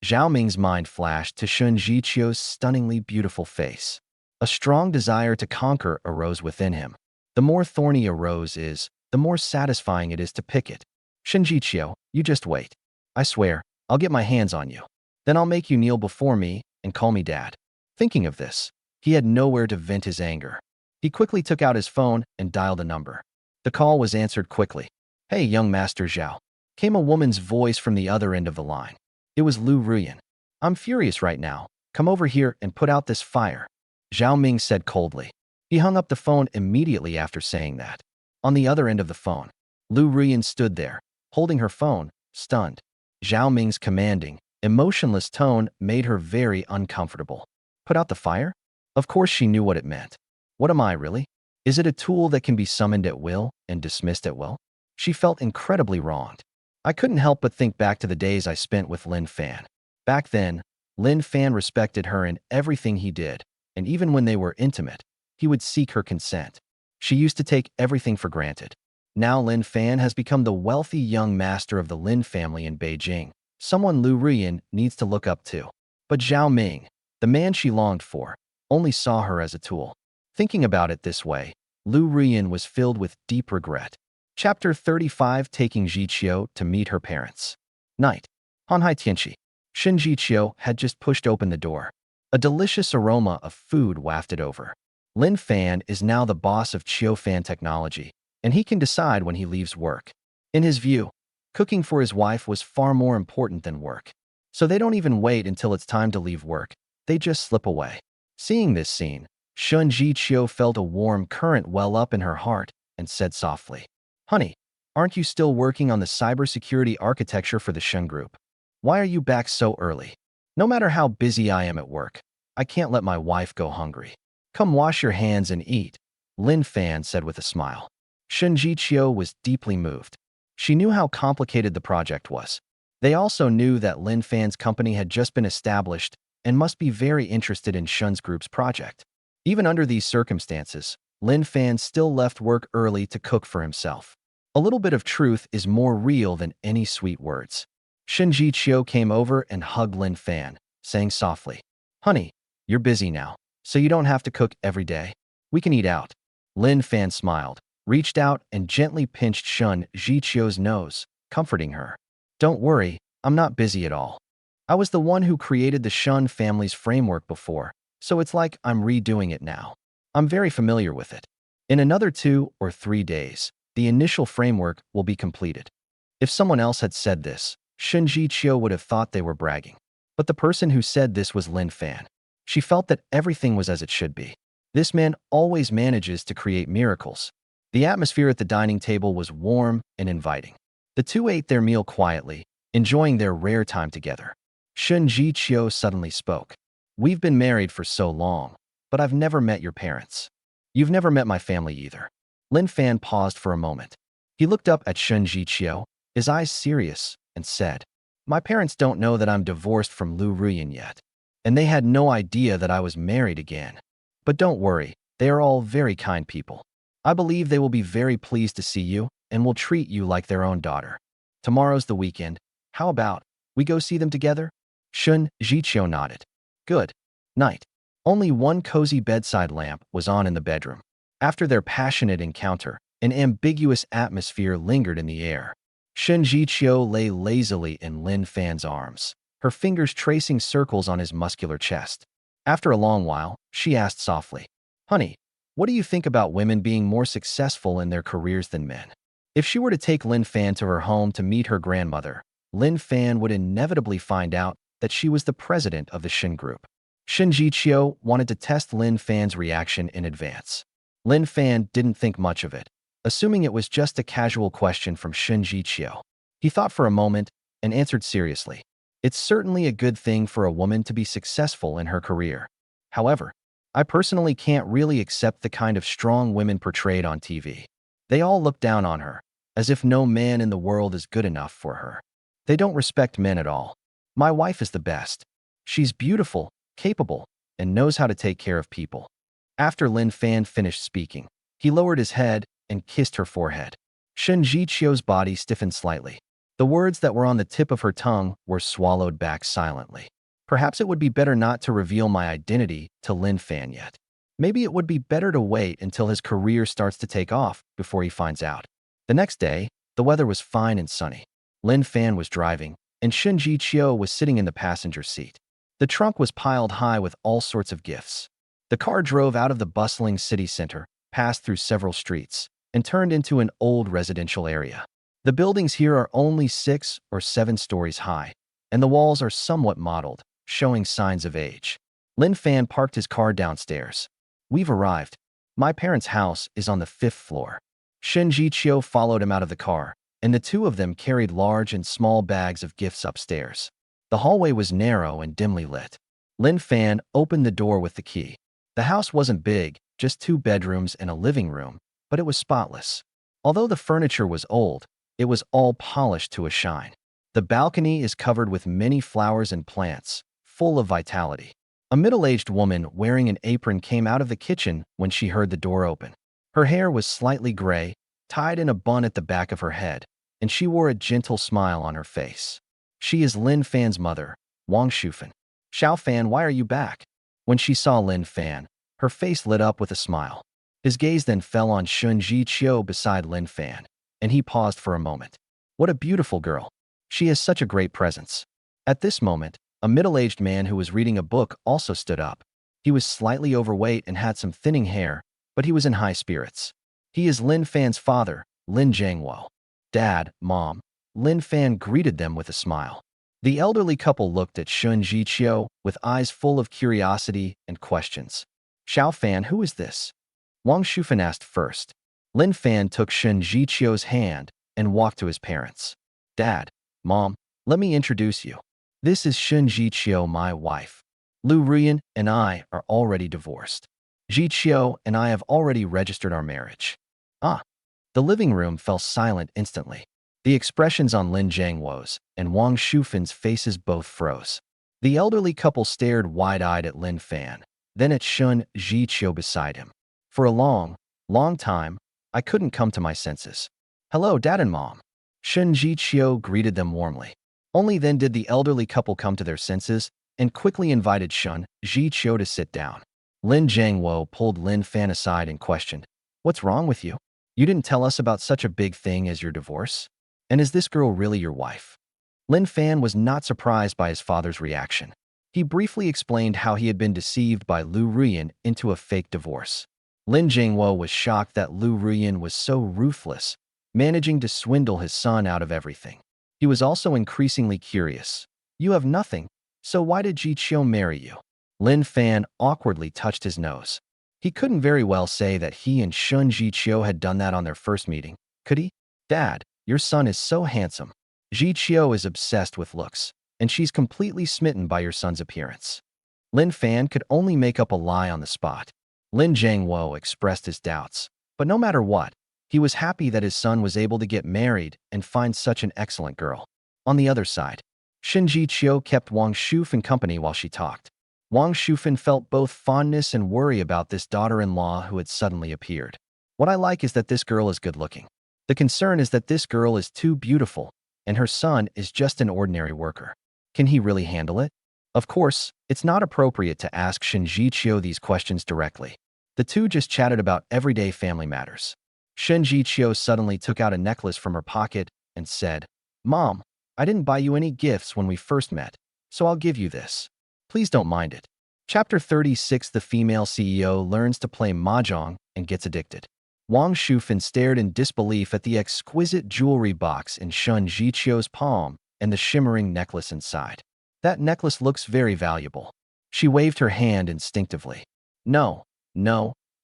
Zhao Ming's mind flashed to Shen Zhiqiu's stunningly beautiful face. A strong desire to conquer arose within him. The more thorny a rose is, the more satisfying it is to pick it. Shen Zhiqiu, you just wait. I swear, I'll get my hands on you. Then I'll make you kneel before me and call me dad. Thinking of this, he had nowhere to vent his anger. He quickly took out his phone and dialed a number. The call was answered quickly. Hey, young Master Zhao, came a woman's voice from the other end of the line. It was Liu Ruyan. I'm furious right now. Come over here and put out this fire. Zhao Ming said coldly. He hung up the phone immediately after saying that. On the other end of the phone, Liu Ruyan stood there, holding her phone, stunned. Zhao Ming's commanding, emotionless tone made her very uncomfortable. Put out the fire? Of course she knew what it meant. What am I, really? Is it a tool that can be summoned at will and dismissed at will? She felt incredibly wronged. I couldn't help but think back to the days I spent with Lin Fan. Back then, Lin Fan respected her in everything he did, and even when they were intimate, he would seek her consent. She used to take everything for granted. Now Lin Fan has become the wealthy young master of the Lin family in Beijing, someone Liu Ruyan needs to look up to. But Zhao Ming, the man she longed for, only saw her as a tool. Thinking about it this way, Liu Ruyan was filled with deep regret. Chapter 35, Taking Zhiqiu to meet her parents. Night. Hanhai Tianqi. Shen Zhiqiu had just pushed open the door. A delicious aroma of food wafted over. Lin Fan is now the boss of Fan Technology, and he can decide when he leaves work. In his view, cooking for his wife was far more important than work. So they don't even wait until it's time to leave work. They just slip away. Seeing this scene, Shen Zhiqiu felt a warm current well up in her heart and said softly, Honey, aren't you still working on the cybersecurity architecture for the Shen Group? Why are you back so early? No matter how busy I am at work, I can't let my wife go hungry. Come wash your hands and eat, Lin Fan said with a smile. Shen Zhiqiu was deeply moved. She knew how complicated the project was. They also knew that Lin Fan's company had just been established and must be very interested in Shen Group's project. Even under these circumstances, Lin Fan still left work early to cook for himself. A little bit of truth is more real than any sweet words. Shen Zhiqiu came over and hugged Lin Fan, saying softly, Honey, you're busy now, so you don't have to cook every day. We can eat out. Lin Fan smiled, reached out and gently pinched Shen Zhiqiu's nose, comforting her. Don't worry, I'm not busy at all. I was the one who created the Shen family's framework before, so it's like I'm redoing it now. I'm very familiar with it. In another 2 or 3 days, the initial framework will be completed. If someone else had said this, Shen Zhiqiu would have thought they were bragging. But the person who said this was Lin Fan. She felt that everything was as it should be. This man always manages to create miracles. The atmosphere at the dining table was warm and inviting. The two ate their meal quietly, enjoying their rare time together. Shen Zhiqiu suddenly spoke. We've been married for so long, but I've never met your parents. You've never met my family either. Lin Fan paused for a moment. He looked up at Shen Zhiqiu, his eyes serious, and said, My parents don't know that I'm divorced from Liu Ruyan yet, and they had no idea that I was married again. But don't worry, they are all very kind people. I believe they will be very pleased to see you and will treat you like their own daughter. Tomorrow's the weekend. How about We go see them together? Shen Zhiqiu nodded. Good night. Only one cozy bedside lamp was on in the bedroom. After their passionate encounter, an ambiguous atmosphere lingered in the air. Shen Zhiqiu lay lazily in Lin Fan's arms, her fingers tracing circles on his muscular chest. After a long while, she asked softly, "Honey, what do you think about women being more successful in their careers than men?" If she were to take Lin Fan to her home to meet her grandmother, Lin Fan would inevitably find out that she was the president of the Shen Group. Shen Zhiqiu wanted to test Lin Fan's reaction in advance. Lin Fan didn't think much of it, assuming it was just a casual question from Shen Zhiqiu. He thought for a moment and answered seriously. It's certainly a good thing for a woman to be successful in her career. However, I personally can't really accept the kind of strong women portrayed on TV. They all look down on her, as if no man in the world is good enough for her. They don't respect men at all. My wife is the best. She's beautiful, capable, and knows how to take care of people. After Lin Fan finished speaking, he lowered his head and kissed her forehead. Shen Zhiqiu's body stiffened slightly. The words that were on the tip of her tongue were swallowed back silently. Perhaps it would be better not to reveal my identity to Lin Fan yet. Maybe it would be better to wait until his career starts to take off before he finds out. The next day, the weather was fine and sunny. Lin Fan was driving, and Shen Zhiqiu was sitting in the passenger seat. The trunk was piled high with all sorts of gifts. The car drove out of the bustling city center, passed through several streets, and turned into an old residential area. The buildings here are only 6 or 7 stories high, and the walls are somewhat mottled, showing signs of age. Lin Fan parked his car downstairs. We've arrived. My parents' house is on the 5th floor. Shen Zhiqiu followed him out of the car, and the two of them carried large and small bags of gifts upstairs. The hallway was narrow and dimly lit. Lin Fan opened the door with the key. The house wasn't big, just 2 bedrooms and a living room, but it was spotless. Although the furniture was old, it was all polished to a shine. The balcony is covered with many flowers and plants, full of vitality. A middle-aged woman wearing an apron came out of the kitchen when she heard the door open. Her hair was slightly gray, tied in a bun at the back of her head, and she wore a gentle smile on her face. She is Lin Fan's mother, Wang Shufan. "Xiao Fan, why are you back?" When she saw Lin Fan, her face lit up with a smile. His gaze then fell on Shen Zhiqiu beside Lin Fan, and he paused for a moment. What a beautiful girl. She has such a great presence. At this moment, a middle-aged man who was reading a book also stood up. He was slightly overweight and had some thinning hair, but he was in high spirits. He is Lin Fan's father, Lin Jiangwo. Dad, Mom. Lin Fan greeted them with a smile. The elderly couple looked at Shen Zhiqiu with eyes full of curiosity and questions. "Xiao Fan, who is this?" Wang Shufan asked first. Lin Fan took Shen Zhiqiu's hand and walked to his parents. "Dad, Mom, let me introduce you. This is Shen Zhiqiu, my wife. Liu Ruyan and I are already divorced. Zhiqiu and I have already registered our marriage." Ah! The living room fell silent instantly. The expressions on Lin Jiangwo's and Wang Shufan's faces both froze. The elderly couple stared wide-eyed at Lin Fan, then at Shen Zhiqiu beside him. For a long time, I couldn't come to my senses. "Hello, Dad and Mom." Shen Zhiqiu greeted them warmly. Only then did the elderly couple come to their senses and quickly invited Shen Zhiqiu to sit down. Lin Jiangwo pulled Lin Fan aside and questioned, "What's wrong with you? You didn't tell us about such a big thing as your divorce? And is this girl really your wife?" Lin Fan was not surprised by his father's reaction. He briefly explained how he had been deceived by Liu Ruyan into a fake divorce. Lin Jiangwo was shocked that Liu Ruyan was so ruthless, managing to swindle his son out of everything. He was also increasingly curious. "You have nothing, so why did Zhiqiu marry you?" Lin Fan awkwardly touched his nose. He couldn't very well say that he and Shen Zhiqiu had done that on their first meeting, could he? "Dad, your son is so handsome. Zhiqiu is obsessed with looks, and she's completely smitten by your son's appearance." Lin Fan could only make up a lie on the spot. Lin Jiangwo expressed his doubts, but no matter what, he was happy that his son was able to get married and find such an excellent girl. On the other side, Shen Zhiqiu kept Wang Shufan company while she talked. Wang Shufan felt both fondness and worry about this daughter-in-law who had suddenly appeared. "What I like is that this girl is good-looking. The concern is that this girl is too beautiful, and her son is just an ordinary worker." Can he really handle it? Of course, it's not appropriate to ask Shen Zhiqiu these questions directly. The two just chatted about everyday family matters. Shen Zhiqiu suddenly took out a necklace from her pocket and said, "Mom, I didn't buy you any gifts when we first met, so I'll give you this. Please don't mind it." Chapter 36. The female CEO learns to play mahjong and gets addicted. Wang Shufan stared in disbelief at the exquisite jewelry box in Shen Zhiqiu's palm and the shimmering necklace inside. "That necklace looks very valuable." She waved her hand instinctively. No,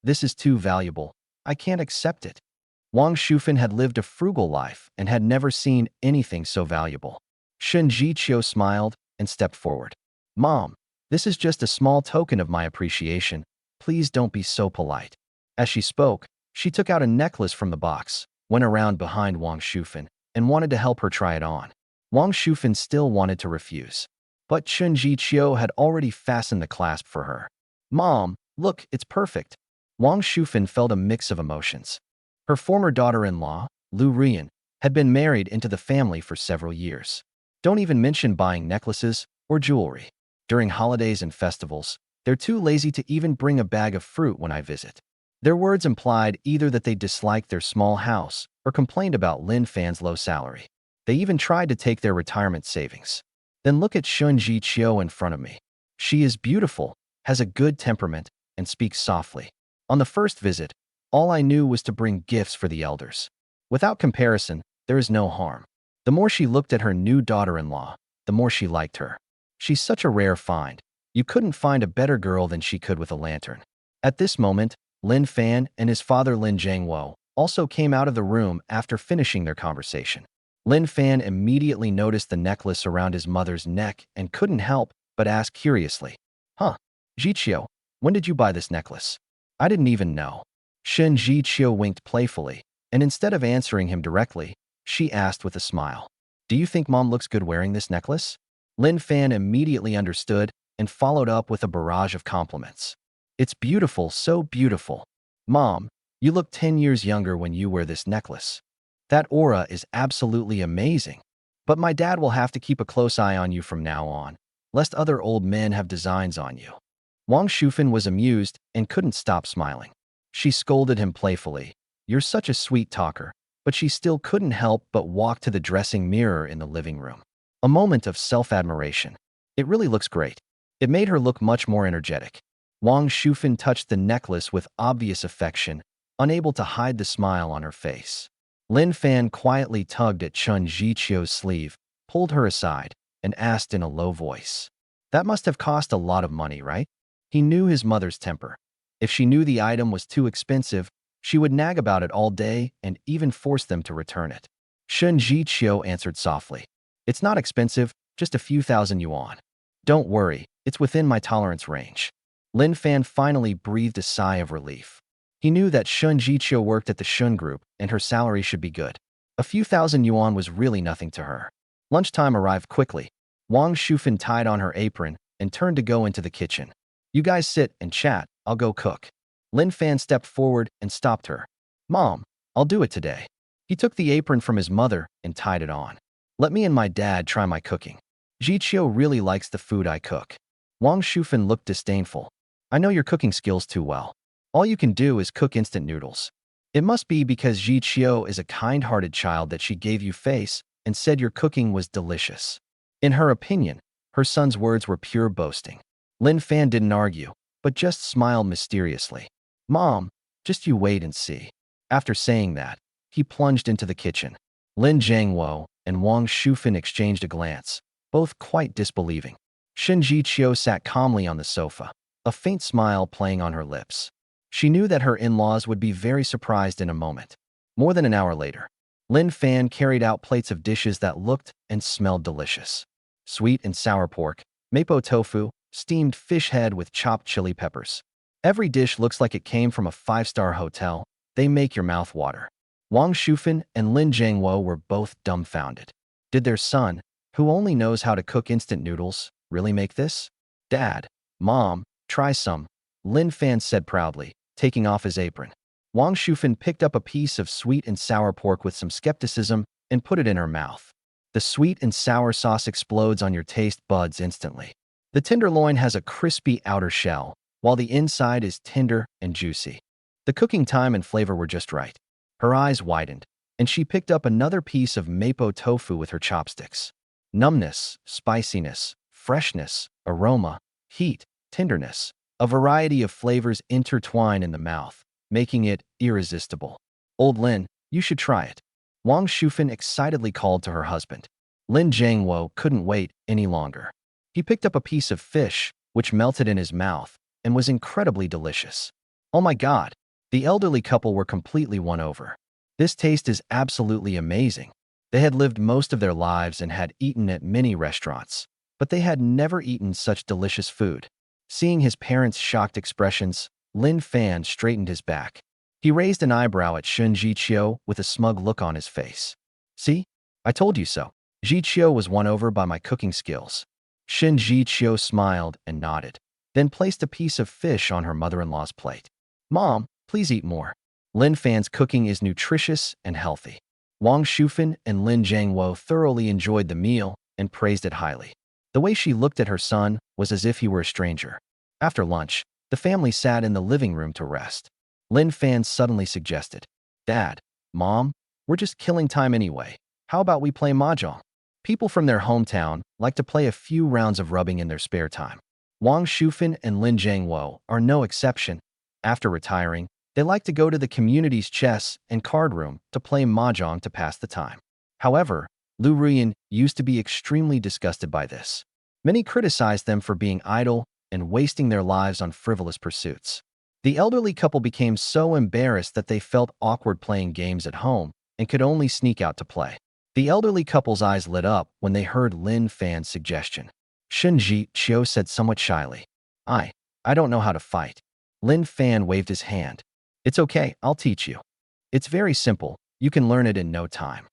this is too valuable. I can't accept it." Wang Shufan had lived a frugal life and had never seen anything so valuable. Shen Zhiqiu smiled and stepped forward. "Mom, this is just a small token of my appreciation. Please don't be so polite." As she spoke, she took out a necklace from the box, went around behind Wang Shufan, and wanted to help her try it on. Wang Shufan still wanted to refuse, but Shen Zhiqiu had already fastened the clasp for her. "Mom, look, it's perfect." Wang Shufan felt a mix of emotions. Her former daughter-in-law, Liu Ruyan, had been married into the family for several years. Don't even mention buying necklaces or jewelry. During holidays and festivals, they're too lazy to even bring a bag of fruit when I visit. Their words implied either that they disliked their small house or complained about Lin Fan's low salary. They even tried to take their retirement savings. Then look at Shen Zhiqiu in front of me. She is beautiful, has a good temperament, and speaks softly. On the first visit, all I knew was to bring gifts for the elders. Without comparison, there is no harm. The more she looked at her new daughter-in-law, the more she liked her. She's such a rare find. You couldn't find a better girl than she could with a lantern. At this moment, Lin Fan and his father Lin Zhangwo also came out of the room after finishing their conversation. Lin Fan immediately noticed the necklace around his mother's neck and couldn't help but ask curiously, "Huh, Zhiqiu, when did you buy this necklace?" "I didn't even know." Shen Zhiqiu winked playfully, and instead of answering him directly, she asked with a smile, "Do you think Mom looks good wearing this necklace?" Lin Fan immediately understood and followed up with a barrage of compliments. "It's beautiful, so beautiful. Mom, you look 10 years younger when you wear this necklace. That aura is absolutely amazing. But my dad will have to keep a close eye on you from now on, lest other old men have designs on you." Wang Shufan was amused and couldn't stop smiling. She scolded him playfully, "You're such a sweet talker," but she still couldn't help but walk to the dressing mirror in the living room. A moment of self-admiration. It really looks great. It made her look much more energetic. Wang Shufan touched the necklace with obvious affection, unable to hide the smile on her face. Lin Fan quietly tugged at Shen Zhiqiu's sleeve, pulled her aside, and asked in a low voice, "That must have cost a lot of money, right?" He knew his mother's temper. If she knew the item was too expensive, she would nag about it all day and even force them to return it. Shen Zhiqiu answered softly, "It's not expensive, just a few thousand yuan. Don't worry, it's within my tolerance range." Lin Fan finally breathed a sigh of relief. He knew that Shen Zhiqiu worked at the Shen Group and her salary should be good. A few thousand yuan was really nothing to her. Lunchtime arrived quickly. Wang Shufan tied on her apron and turned to go into the kitchen. "You guys sit and chat, I'll go cook." Lin Fan stepped forward and stopped her. "Mom, I'll do it today." He took the apron from his mother and tied it on. "Let me and my dad try my cooking. Zhiqiu really likes the food I cook." Wang Shufan looked disdainful. "I know your cooking skills too well. All you can do is cook instant noodles. It must be because Zhiqiu is a kind-hearted child that she gave you face and said your cooking was delicious." In her opinion, her son's words were pure boasting. Lin Fan didn't argue, but just smiled mysteriously. "Mom, just you wait and see." After saying that, he plunged into the kitchen. Lin Zhangwo and Wang Shufan exchanged a glance, both quite disbelieving. Shen Zhiqiu sat calmly on the sofa, a faint smile playing on her lips. She knew that her in-laws would be very surprised in a moment. More than an hour later, Lin Fan carried out plates of dishes that looked and smelled delicious. Sweet and sour pork, mapo tofu, steamed fish head with chopped chili peppers. Every dish looks like it came from a five-star hotel. They make your mouth water. Wang Shufan and Lin Zhangwo were both dumbfounded. Did their son, who only knows how to cook instant noodles, really make this? "Dad, Mom, try some," Lin Fan said proudly, taking off his apron. Wang Shufan picked up a piece of sweet and sour pork with some skepticism and put it in her mouth. The sweet and sour sauce explodes on your taste buds instantly. The tenderloin has a crispy outer shell, while the inside is tender and juicy. The cooking time and flavor were just right. Her eyes widened, and she picked up another piece of mapo tofu with her chopsticks. Numbness, spiciness, freshness, aroma, heat, tenderness. A variety of flavors intertwine in the mouth, making it irresistible. Old Lin, you should try it. Wang Shufan excitedly called to her husband. Lin Jiangwo couldn't wait any longer. He picked up a piece of fish, which melted in his mouth, and was incredibly delicious. Oh my God! The elderly couple were completely won over. This taste is absolutely amazing. They had lived most of their lives and had eaten at many restaurants, but they had never eaten such delicious food. Seeing his parents' shocked expressions, Lin Fan straightened his back. He raised an eyebrow at Shen Zhiqiu with a smug look on his face. See? I told you so. Zhiqiu was won over by my cooking skills. Shen Zhiqiu smiled and nodded, then placed a piece of fish on her mother-in-law's plate. Mom, please eat more. Lin Fan's cooking is nutritious and healthy. Wang Shufan and Lin Jiangwo thoroughly enjoyed the meal and praised it highly. The way she looked at her son was as if he were a stranger. After lunch, the family sat in the living room to rest. Lin Fan suddenly suggested, Dad, Mom, we're just killing time anyway. How about we play mahjong? People from their hometown like to play a few rounds of rubbing in their spare time. Wang Shufan and Lin Jiangwo are no exception. After retiring, they like to go to the community's chess and card room to play mahjong to pass the time. However, Liu Ruyan used to be extremely disgusted by this. Many criticized them for being idle and wasting their lives on frivolous pursuits. The elderly couple became so embarrassed that they felt awkward playing games at home and could only sneak out to play. The elderly couple's eyes lit up when they heard Lin Fan's suggestion. Shen Zhiqiu said somewhat shyly, I don't know how to fight. Lin Fan waved his hand. It's okay, I'll teach you. It's very simple, you can learn it in no time.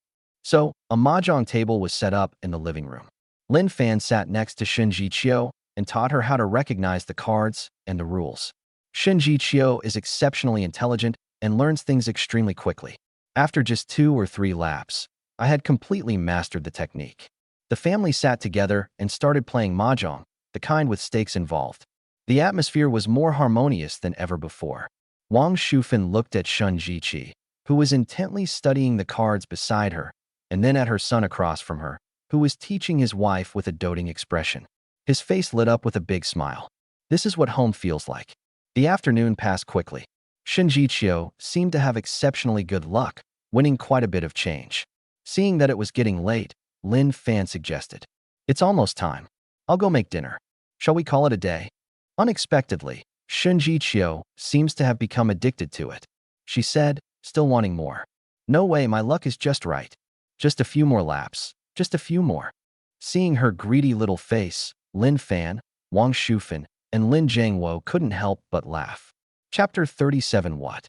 So, a mahjong table was set up in the living room. Lin Fan sat next to Shen Zhiqiu and taught her how to recognize the cards and the rules. Shen Zhiqiu is exceptionally intelligent and learns things extremely quickly. After just 2 or 3 laps, I had completely mastered the technique. The family sat together and started playing mahjong, the kind with stakes involved. The atmosphere was more harmonious than ever before. Wang Shufan looked at Shen Zhiqiu, who was intently studying the cards beside her, and then at her son across from her, who was teaching his wife with a doting expression. His face lit up with a big smile. This is what home feels like. The afternoon passed quickly. Shen Zhiqiu seemed to have exceptionally good luck, winning quite a bit of change. Seeing that it was getting late, Lin Fan suggested, It's almost time. I'll go make dinner. Shall we call it a day? Unexpectedly, Shen Zhiqiu seems to have become addicted to it. She said, still wanting more. No way, my luck is just right. Just a few more laps. Just a few more. Seeing her greedy little face, Lin Fan, Wang Shufan, and Lin Jiangwo couldn't help but laugh. Chapter 37 What?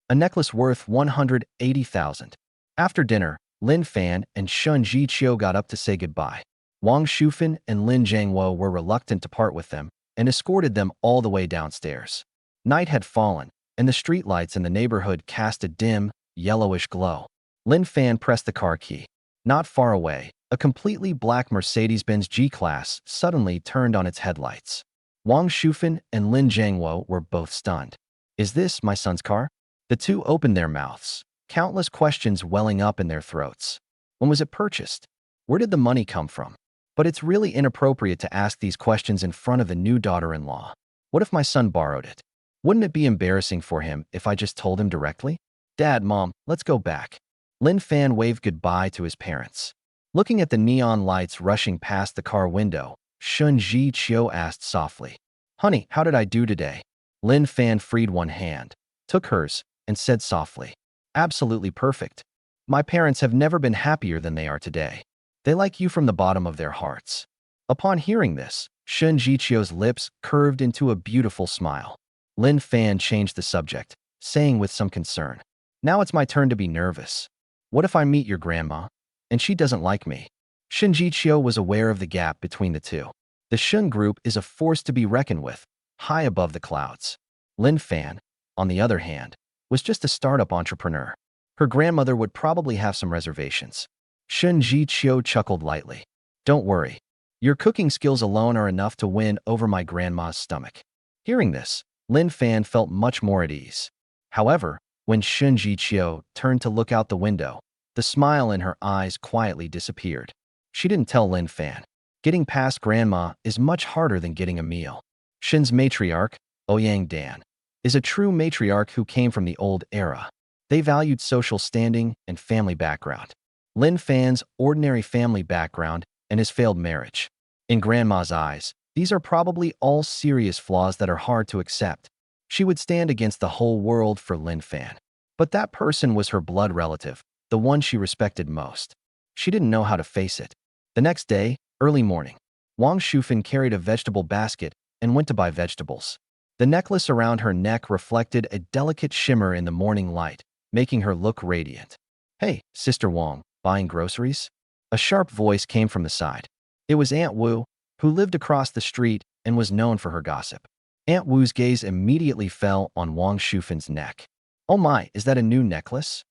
A necklace worth 180,000. After dinner, Lin Fan and Shen Zhiqiu got up to say goodbye. Wang Shufan and Lin Jiangwo were reluctant to part with them and escorted them all the way downstairs. Night had fallen, and the streetlights in the neighborhood cast a dim, yellowish glow. Lin Fan pressed the car key. Not far away, a completely black Mercedes-Benz G-Class suddenly turned on its headlights. Wang Shufan and Lin Jiangwo were both stunned. Is this my son's car? The two opened their mouths, countless questions welling up in their throats. When was it purchased? Where did the money come from? But it's really inappropriate to ask these questions in front of the new daughter-in-law. What if my son borrowed it? Wouldn't it be embarrassing for him if I just told him directly? Dad, Mom, let's go back. Lin Fan waved goodbye to his parents. Looking at the neon lights rushing past the car window, Shen Zhiqiu asked softly, Honey, how did I do today? Lin Fan freed one hand, took hers, and said softly, Absolutely perfect. My parents have never been happier than they are today. They like you from the bottom of their hearts. Upon hearing this, Shen Zhiqiu's lips curved into a beautiful smile. Lin Fan changed the subject, saying with some concern, Now it's my turn to be nervous. What if I meet your grandma, and she doesn't like me? Shen Zhiqiu was aware of the gap between the two. The Shen Group is a force to be reckoned with, high above the clouds. Lin Fan, on the other hand, was just a startup entrepreneur. Her grandmother would probably have some reservations. Shen Zhiqiu chuckled lightly. Don't worry. Your cooking skills alone are enough to win over my grandma's stomach. Hearing this, Lin Fan felt much more at ease. However, when Shen Zhiqiu turned to look out the window, the smile in her eyes quietly disappeared. She didn't tell Lin Fan. Getting past grandma is much harder than getting a meal. Shen's matriarch, Ouyang Dan, is a true matriarch who came from the old era. They valued social standing and family background. Lin Fan's ordinary family background and his failed marriage. In grandma's eyes, these are probably all serious flaws that are hard to accept. She would stand against the whole world for Lin Fan. But that person was her blood relative, the one she respected most. She didn't know how to face it. The next day, early morning, Wang Shufan carried a vegetable basket and went to buy vegetables. The necklace around her neck reflected a delicate shimmer in the morning light, making her look radiant. Hey, Sister Wang, buying groceries? A sharp voice came from the side. It was Aunt Wu, who lived across the street and was known for her gossip. Aunt Wu's gaze immediately fell on Wang Shufan's neck. Oh my, is that a new necklace?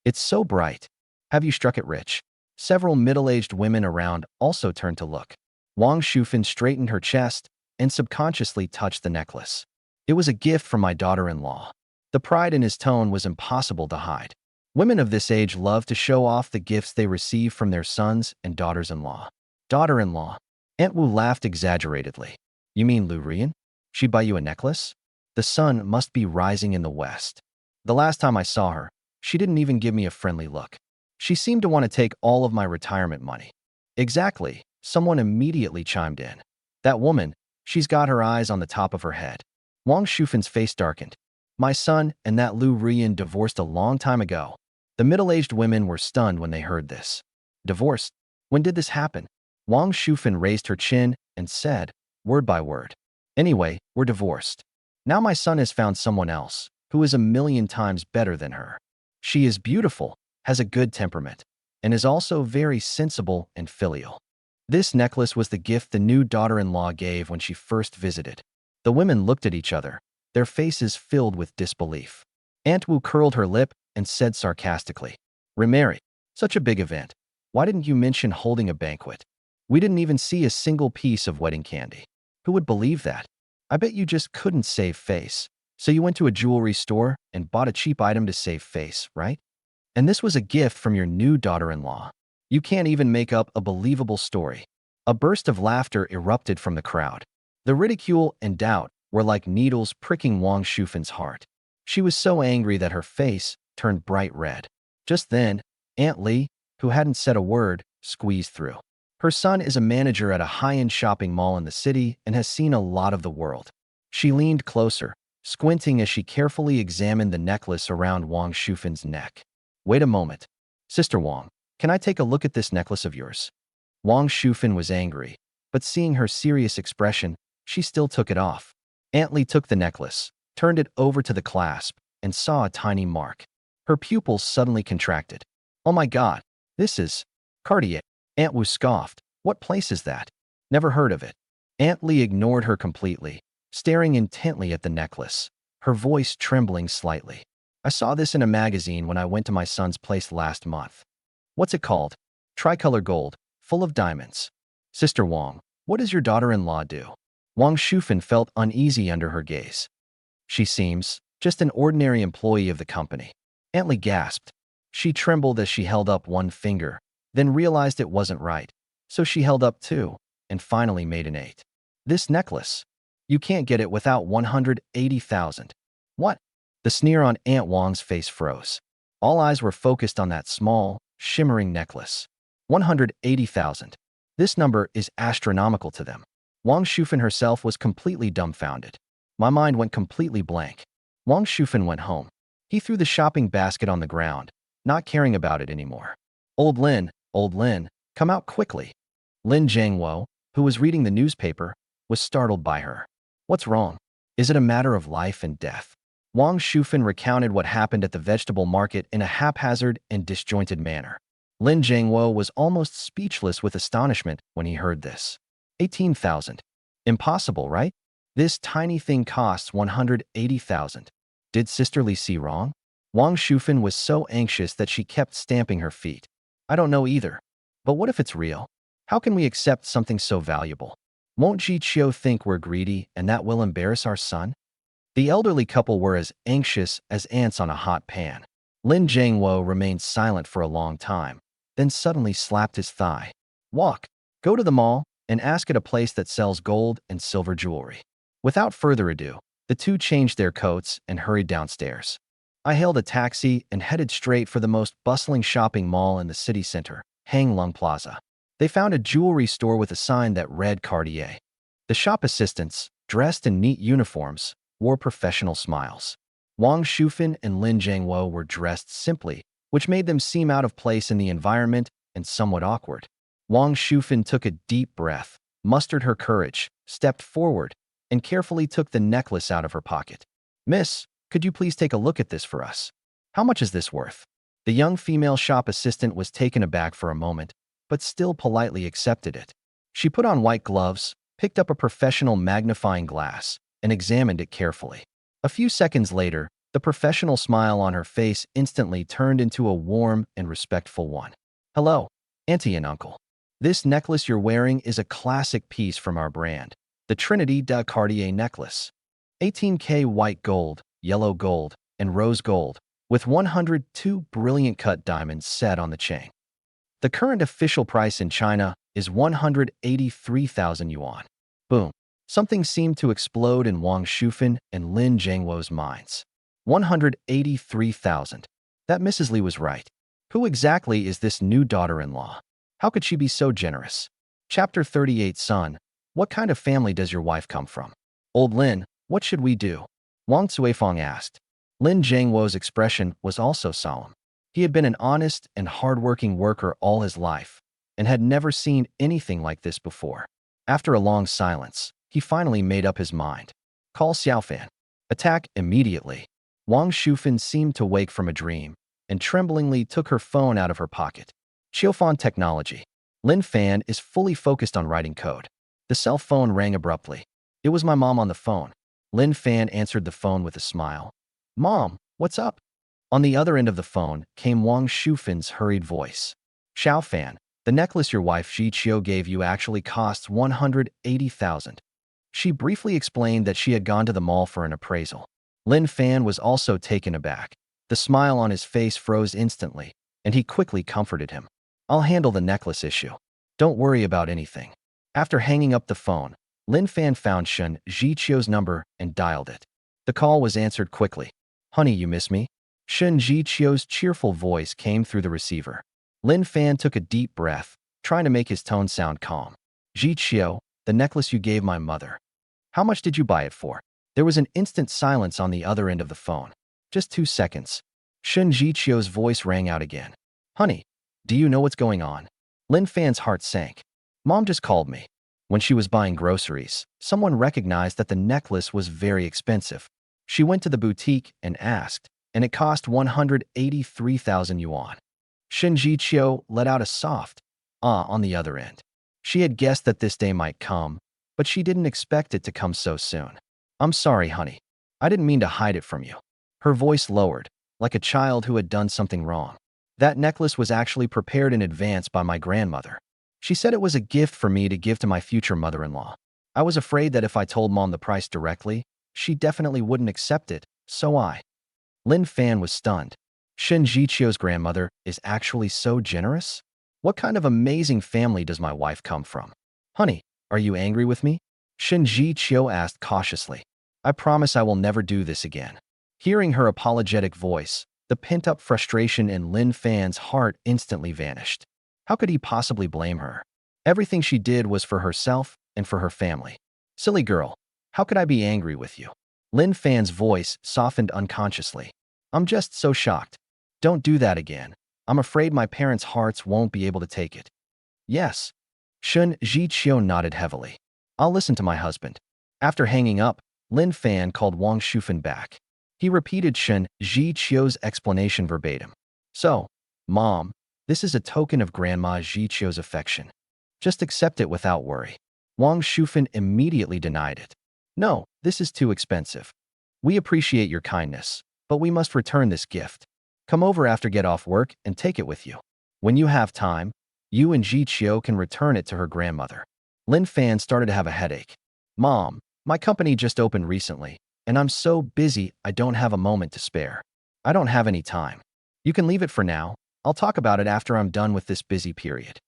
It's so bright. Have you struck it rich? Several middle-aged women around also turned to look. Wang Shufan straightened her chest and subconsciously touched the necklace. It was a gift from my daughter-in-law. The pride in his tone was impossible to hide. Women of this age love to show off the gifts they receive from their sons and daughters-in-law. Daughter-in-law. Aunt Wu laughed exaggeratedly. You mean Liu Ruyan? She buy you a necklace? The sun must be rising in the west. The last time I saw her, she didn't even give me a friendly look. She seemed to want to take all of my retirement money. Exactly, someone immediately chimed in. That woman, she's got her eyes on the top of her head. Wang Shufan's face darkened. My son and that Liu Ruyan divorced a long time ago. The middle-aged women were stunned when they heard this. Divorced? When did this happen? Wang Shufan raised her chin and said, word by word. Anyway, we're divorced. Now my son has found someone else, who is a million times better than her. She is beautiful, has a good temperament, and is also very sensible and filial. This necklace was the gift the new daughter-in-law gave when she first visited. The women looked at each other, their faces filled with disbelief. Aunt Wu curled her lip and said sarcastically, Remarry, such a big event. Why didn't you mention holding a banquet? We didn't even see a single piece of wedding candy. Who would believe that? I bet you just couldn't save face. So you went to a jewelry store and bought a cheap item to save face, right? And this was a gift from your new daughter-in-law. You can't even make up a believable story. A burst of laughter erupted from the crowd. The ridicule and doubt were like needles pricking Wang Shufan's heart. She was so angry that her face turned bright red. Just then, Aunt Li, who hadn't said a word, squeezed through. Her son is a manager at a high-end shopping mall in the city and has seen a lot of the world. She leaned closer, squinting as she carefully examined the necklace around Wang Shufan's neck. Wait a moment. Sister Wang, can I take a look at this necklace of yours? Wang Shufan was angry, but seeing her serious expression, she still took it off. Aunt Li took the necklace, turned it over to the clasp, and saw a tiny mark. Her pupils suddenly contracted. Oh my God, this is Cartier. Aunt Wu scoffed. What place is that? Never heard of it. Aunt Li ignored her completely, staring intently at the necklace, her voice trembling slightly. I saw this in a magazine when I went to my son's place last month. What's it called? Tricolor gold, full of diamonds. Sister Wang, what does your daughter-in-law do? Wang Shufan felt uneasy under her gaze. She seems just an ordinary employee of the company. Aunt Li gasped. She trembled as she held up one finger, then realized it wasn't right, so she held up two, and finally made an 8. This necklace. You can't get it without 180,000. What? The sneer on Aunt Wang's face froze. All eyes were focused on that small, shimmering necklace. 180,000. This number is astronomical to them. Wang Shufan herself was completely dumbfounded. My mind went completely blank. Wang Shufan went home. He threw the shopping basket on the ground, not caring about it anymore. Old Lin, come out quickly. Lin Jiangwo, who was reading the newspaper, was startled by her. What's wrong? Is it a matter of life and death? Wang Shufan recounted what happened at the vegetable market in a haphazard and disjointed manner. Lin Jiangwo was almost speechless with astonishment when he heard this. 18,000. Impossible, right? This tiny thing costs 180,000. Did Sister Li see wrong? Wang Shufan was so anxious that she kept stamping her feet. I don't know either. But what if it's real? How can we accept something so valuable? Won't Zhiqiu think we're greedy and that will embarrass our son? The elderly couple were as anxious as ants on a hot pan. Lin Jiangwo remained silent for a long time, then suddenly slapped his thigh. Walk, go to the mall, and ask at a place that sells gold and silver jewelry. Without further ado, the two changed their coats and hurried downstairs. I hailed a taxi and headed straight for the most bustling shopping mall in the city center, Hang Lung Plaza. They found a jewelry store with a sign that read Cartier. The shop assistants, dressed in neat uniforms, wore professional smiles. Wang Shufan and Lin Jiangwo were dressed simply, which made them seem out of place in the environment and somewhat awkward. Wang Shufan took a deep breath, mustered her courage, stepped forward, and carefully took the necklace out of her pocket. Miss, could you please take a look at this for us? How much is this worth? The young female shop assistant was taken aback for a moment, but still politely accepted it. She put on white gloves, picked up a professional magnifying glass, and examined it carefully. A few seconds later, the professional smile on her face instantly turned into a warm and respectful one. Hello, Auntie and Uncle. This necklace you're wearing is a classic piece from our brand, the Trinity de Cartier necklace. 18K white gold, yellow gold, and rose gold, with 102 brilliant cut diamonds set on the chain. The current official price in China is 183,000 yuan. Boom. Something seemed to explode in Wang Shufan and Lin Jiangwo's minds. 183,000. That Mrs. Li was right. Who exactly is this new daughter-in-law? How could she be so generous? Chapter 38. Son, what kind of family does your wife come from? Old Lin, what should we do? Wang Cuifeng asked. Lin Jiangwo's expression was also solemn. He had been an honest and hard-working worker all his life, and had never seen anything like this before. After a long silence, he finally made up his mind. Call Xiaofan. Attack immediately. Wang Shufan seemed to wake from a dream, and tremblingly took her phone out of her pocket. Xiaofan technology. Lin Fan is fully focused on writing code. The cell phone rang abruptly. It was my mom on the phone. Lin Fan answered the phone with a smile. Mom, what's up? On the other end of the phone came Wang Shufan's hurried voice. Xiaofan, the necklace your wife Zhiqiu gave you actually costs 180,000. She briefly explained that she had gone to the mall for an appraisal. Lin Fan was also taken aback. The smile on his face froze instantly, and he quickly comforted him. I'll handle the necklace issue. Don't worry about anything. After hanging up the phone, Lin Fan found Shen Zhiqiu's number and dialed it. The call was answered quickly. Honey, you miss me? Shen Zhiqiu's cheerful voice came through the receiver. Lin Fan took a deep breath, trying to make his tone sound calm. Zhiqiu, the necklace you gave my mother. How much did you buy it for? There was an instant silence on the other end of the phone. Just 2 seconds. Shen Zhiqiu's voice rang out again. Honey, do you know what's going on? Lin Fan's heart sank. Mom just called me. When she was buying groceries, someone recognized that the necklace was very expensive. She went to the boutique and asked, and it cost 183,000 yuan. Shen Zhiqiu let out a soft ah on the other end. She had guessed that this day might come, but she didn't expect it to come so soon. I'm sorry, honey. I didn't mean to hide it from you. Her voice lowered, like a child who had done something wrong. That necklace was actually prepared in advance by my grandmother. She said it was a gift for me to give to my future mother-in-law. I was afraid that if I told Mom the price directly, she definitely wouldn't accept it, so Lin Fan was stunned. Shen Zhiqiu's grandmother is actually so generous? What kind of amazing family does my wife come from? Honey, are you angry with me? Shen Zhiqiu asked cautiously. I promise I will never do this again. Hearing her apologetic voice, the pent-up frustration in Lin Fan's heart instantly vanished. How could he possibly blame her? Everything she did was for herself and for her family. Silly girl, how could I be angry with you? Lin Fan's voice softened unconsciously. I'm just so shocked. Don't do that again. I'm afraid my parents' hearts won't be able to take it. Yes. Shen Zhiqiu nodded heavily. I'll listen to my husband. After hanging up, Lin Fan called Wang Shufan back. He repeated Shen Zhiqiu's explanation verbatim. So, Mom, this is a token of Grandma Zhiqiu's affection. Just accept it without worry. Wang Shufan immediately denied it. No, this is too expensive. We appreciate your kindness, but we must return this gift. Come over after get off work and take it with you. When you have time, you and Zhiqiu can return it to her grandmother. Lin Fan started to have a headache. Mom, my company just opened recently, and I'm so busy I don't have a moment to spare. I don't have any time. You can leave it for now. I'll talk about it after I'm done with this busy period.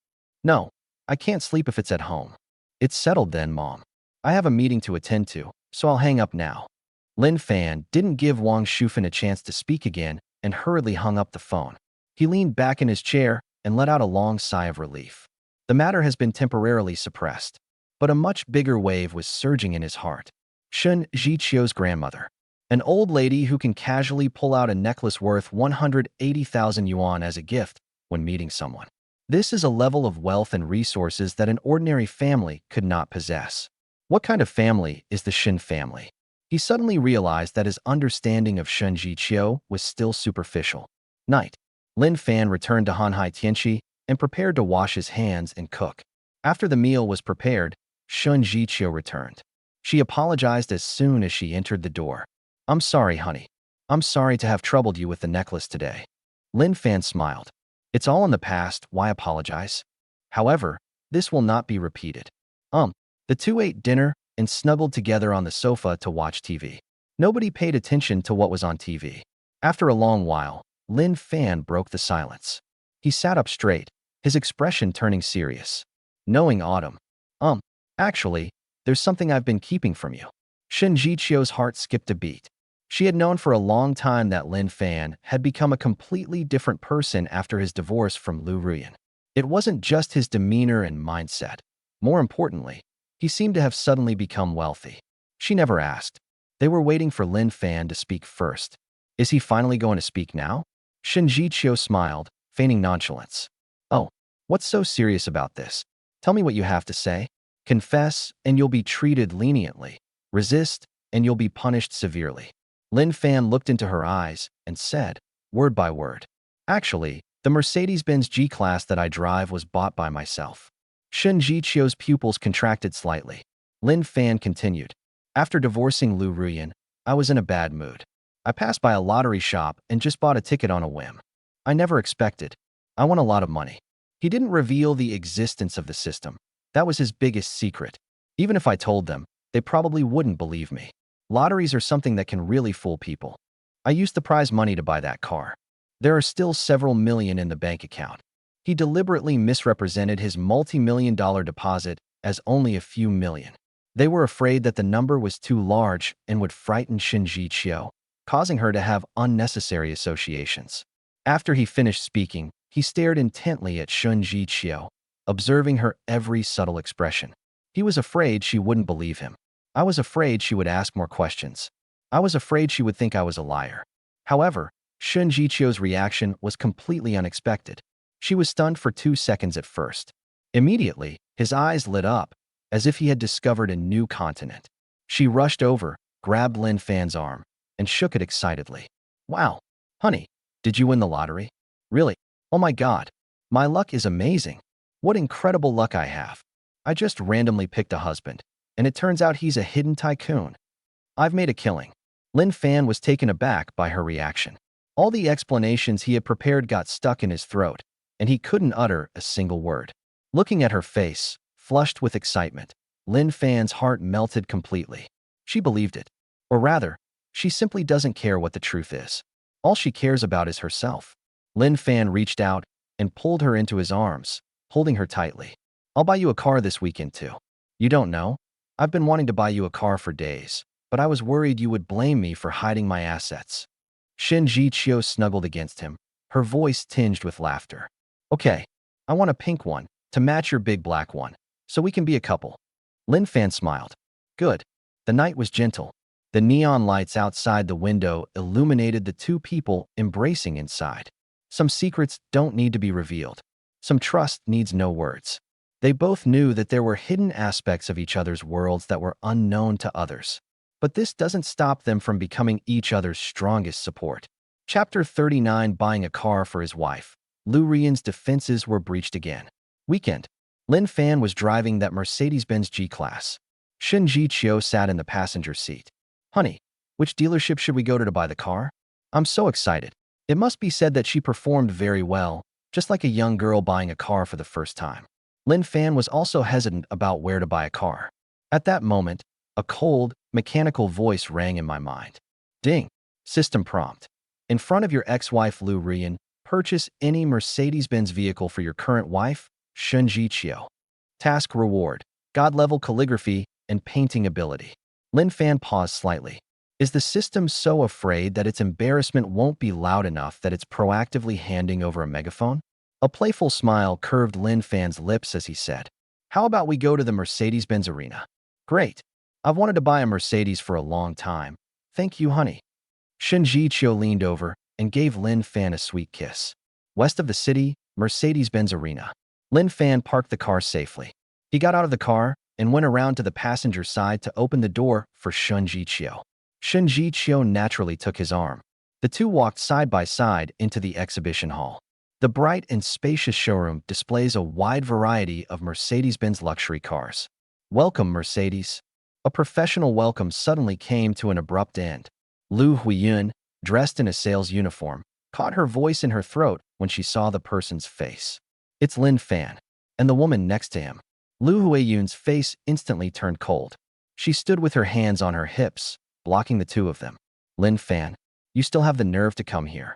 No, I can't sleep if it's at home. It's settled then, Mom. I have a meeting to attend to, so I'll hang up now. Lin Fan didn't give Wang Shufan a chance to speak again and hurriedly hung up the phone. He leaned back in his chair and let out a long sigh of relief. The matter has been temporarily suppressed, but a much bigger wave was surging in his heart. Shen Zhiqiu's grandmother, an old lady who can casually pull out a necklace worth 180,000 yuan as a gift when meeting someone. This is a level of wealth and resources that an ordinary family could not possess. What kind of family is the Shen family? He suddenly realized that his understanding of Shen Zhiqiu was still superficial. Night. Lin Fan returned to Hanhai Tianxi and prepared to wash his hands and cook. After the meal was prepared, Shen Zhiqiu returned. She apologized as soon as she entered the door. I'm sorry, honey. I'm sorry to have troubled you with the necklace today. Lin Fan smiled. It's all in the past, why apologize? However, this will not be repeated. The two ate dinner and snuggled together on the sofa to watch TV. Nobody paid attention to what was on TV. After a long while, Lin Fan broke the silence. He sat up straight, his expression turning serious. Knowing Autumn. Actually, there's something I've been keeping from you. Shen Zhiqiu's heart skipped a beat. She had known for a long time that Lin Fan had become a completely different person after his divorce from Liu Ruyan. It wasn't just his demeanor and mindset. More importantly, he seemed to have suddenly become wealthy. She never asked. They were waiting for Lin Fan to speak first. Is he finally going to speak now? Shen Zhiqiu smiled, feigning nonchalance. Oh, what's so serious about this? Tell me what you have to say. Confess, and you'll be treated leniently. Resist, and you'll be punished severely. Lin Fan looked into her eyes and said, word by word. Actually, the Mercedes-Benz G-Class that I drive was bought by myself. Shen Zhiqiu's pupils contracted slightly. Lin Fan continued. After divorcing Liu Ruyan, I was in a bad mood. I passed by a lottery shop and just bought a ticket on a whim. I never expected. I won a lot of money. He didn't reveal the existence of the system. That was his biggest secret. Even if I told them, they probably wouldn't believe me. Lotteries are something that can really fool people. I used the prize money to buy that car. There are still several million in the bank account. He deliberately misrepresented his multi-million-dollar deposit as only a few million. They were afraid that the number was too large and would frighten Shen Zhiqiu, causing her to have unnecessary associations. After he finished speaking, he stared intently at Shen Zhiqiu, observing her every subtle expression. He was afraid she wouldn't believe him. I was afraid she would ask more questions. I was afraid she would think I was a liar. However, Shen Zhiqiu's reaction was completely unexpected. She was stunned for 2 seconds at first. Immediately, his eyes lit up, as if he had discovered a new continent. She rushed over, grabbed Lin Fan's arm, and shook it excitedly. Wow, honey, did you win the lottery? Really? Oh my God, my luck is amazing. What incredible luck I have. I just randomly picked a husband, and it turns out he's a hidden tycoon. I've made a killing. Lin Fan was taken aback by her reaction. All the explanations he had prepared got stuck in his throat, and he couldn't utter a single word. Looking at her face, flushed with excitement, Lin Fan's heart melted completely. She believed it. Or rather, she simply doesn't care what the truth is. All she cares about is herself. Lin Fan reached out and pulled her into his arms, holding her tightly. I'll buy you a car this weekend too. You don't know? I've been wanting to buy you a car for days, but I was worried you would blame me for hiding my assets. Shen Zhiqiu snuggled against him, her voice tinged with laughter. Okay, I want a pink one, to match your big black one, so we can be a couple. Lin Fan smiled. Good. The night was gentle. The neon lights outside the window illuminated the two people embracing inside. Some secrets don't need to be revealed. Some trust needs no words. They both knew that there were hidden aspects of each other's worlds that were unknown to others. But this doesn't stop them from becoming each other's strongest support. Chapter 39. Buying a car for his wife. Liu Ruyan's defenses were breached again. Weekend. Lin Fan was driving that Mercedes-Benz G-Class. Shen Zhiqiu sat in the passenger seat. Honey, which dealership should we go to buy the car? I'm so excited. It must be said that she performed very well, just like a young girl buying a car for the first time. Lin Fan was also hesitant about where to buy a car. At that moment, a cold, mechanical voice rang in my mind. Ding! System prompt. In front of your ex-wife Liu Ruyan, purchase any Mercedes-Benz vehicle for your current wife, Shen Zhiqiu. Task reward: God-level calligraphy and painting ability. Lin Fan paused slightly. Is the system so afraid that its embarrassment won't be loud enough that it's proactively handing over a megaphone? A playful smile curved Lin Fan's lips as he said, "How about we go to the Mercedes-Benz arena?" "Great. I've wanted to buy a Mercedes for a long time. Thank you, honey." Shen Zhiqiu leaned over and gave Lin Fan a sweet kiss. West of the city, Mercedes-Benz arena. Lin Fan parked the car safely. He got out of the car and went around to the passenger side to open the door for Shen Zhiqiu. Shen Zhiqiu naturally took his arm. The two walked side by side into the exhibition hall. The bright and spacious showroom displays a wide variety of Mercedes-Benz luxury cars. "Welcome, Mercedes." A professional welcome suddenly came to an abrupt end. Liu Ruyan, dressed in a sales uniform, caught her voice in her throat when she saw the person's face. It's Lin Fan, and the woman next to him. Liu Ruyan's face instantly turned cold. She stood with her hands on her hips, blocking the two of them. "Lin Fan, you still have the nerve to come here."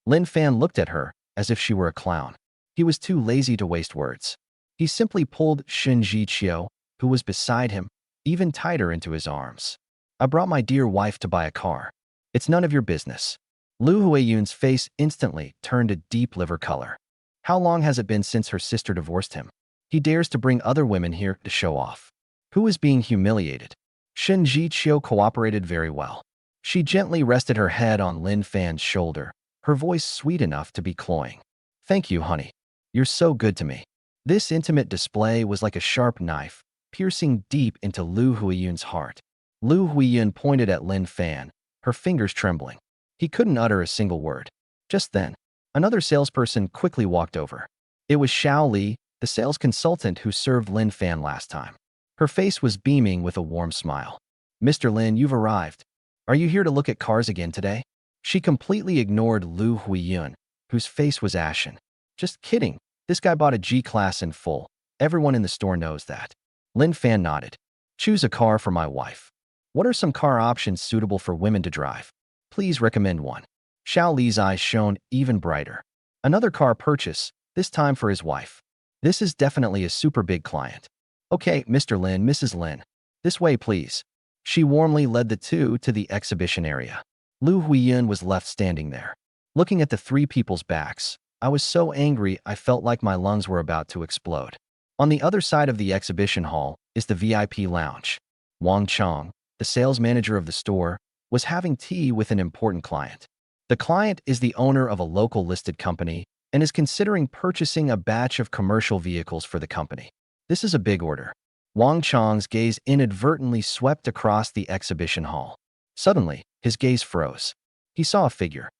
Lin Fan looked at her as if she were a clown. He was too lazy to waste words. He simply pulled Shen Zhiqiu, who was beside him, even tighter into his arms. "I brought my dear wife to buy a car. It's none of your business." Liu Ruyan's face instantly turned a deep liver color. How long has it been since her sister divorced him? He dares to bring other women here to show off. Who is being humiliated? Shen Zhiqiu cooperated very well. She gently rested her head on Lin Fan's shoulder, her voice sweet enough to be cloying. "Thank you, honey. You're so good to me." This intimate display was like a sharp knife, piercing deep into Liu Ruyan's heart. Liu Ruyan pointed at Lin Fan, her fingers trembling. He couldn't utter a single word. Just then, another salesperson quickly walked over. It was Xiao Li, the sales consultant who served Lin Fan last time. Her face was beaming with a warm smile. "Mr. Lin, you've arrived. Are you here to look at cars again today?" She completely ignored Liu Ruyan, whose face was ashen. "Just kidding. This guy bought a G-Class in full. Everyone in the store knows that." Lin Fan nodded. "Choose a car for my wife. What are some car options suitable for women to drive? Please recommend one." Xiao Li's eyes shone even brighter. Another car purchase, this time for his wife. This is definitely a super big client. "Okay, Mr. Lin, Mrs. Lin. This way, please." She warmly led the two to the exhibition area. Liu Ruyan was left standing there. Looking at the three people's backs, I was so angry I felt like my lungs were about to explode. On the other side of the exhibition hall is the VIP lounge. Wang Chong, the sales manager of the store, was having tea with an important client. The client is the owner of a local listed company and is considering purchasing a batch of commercial vehicles for the company. This is a big order. Wang Chong's gaze inadvertently swept across the exhibition hall. Suddenly, his gaze froze. He saw a figure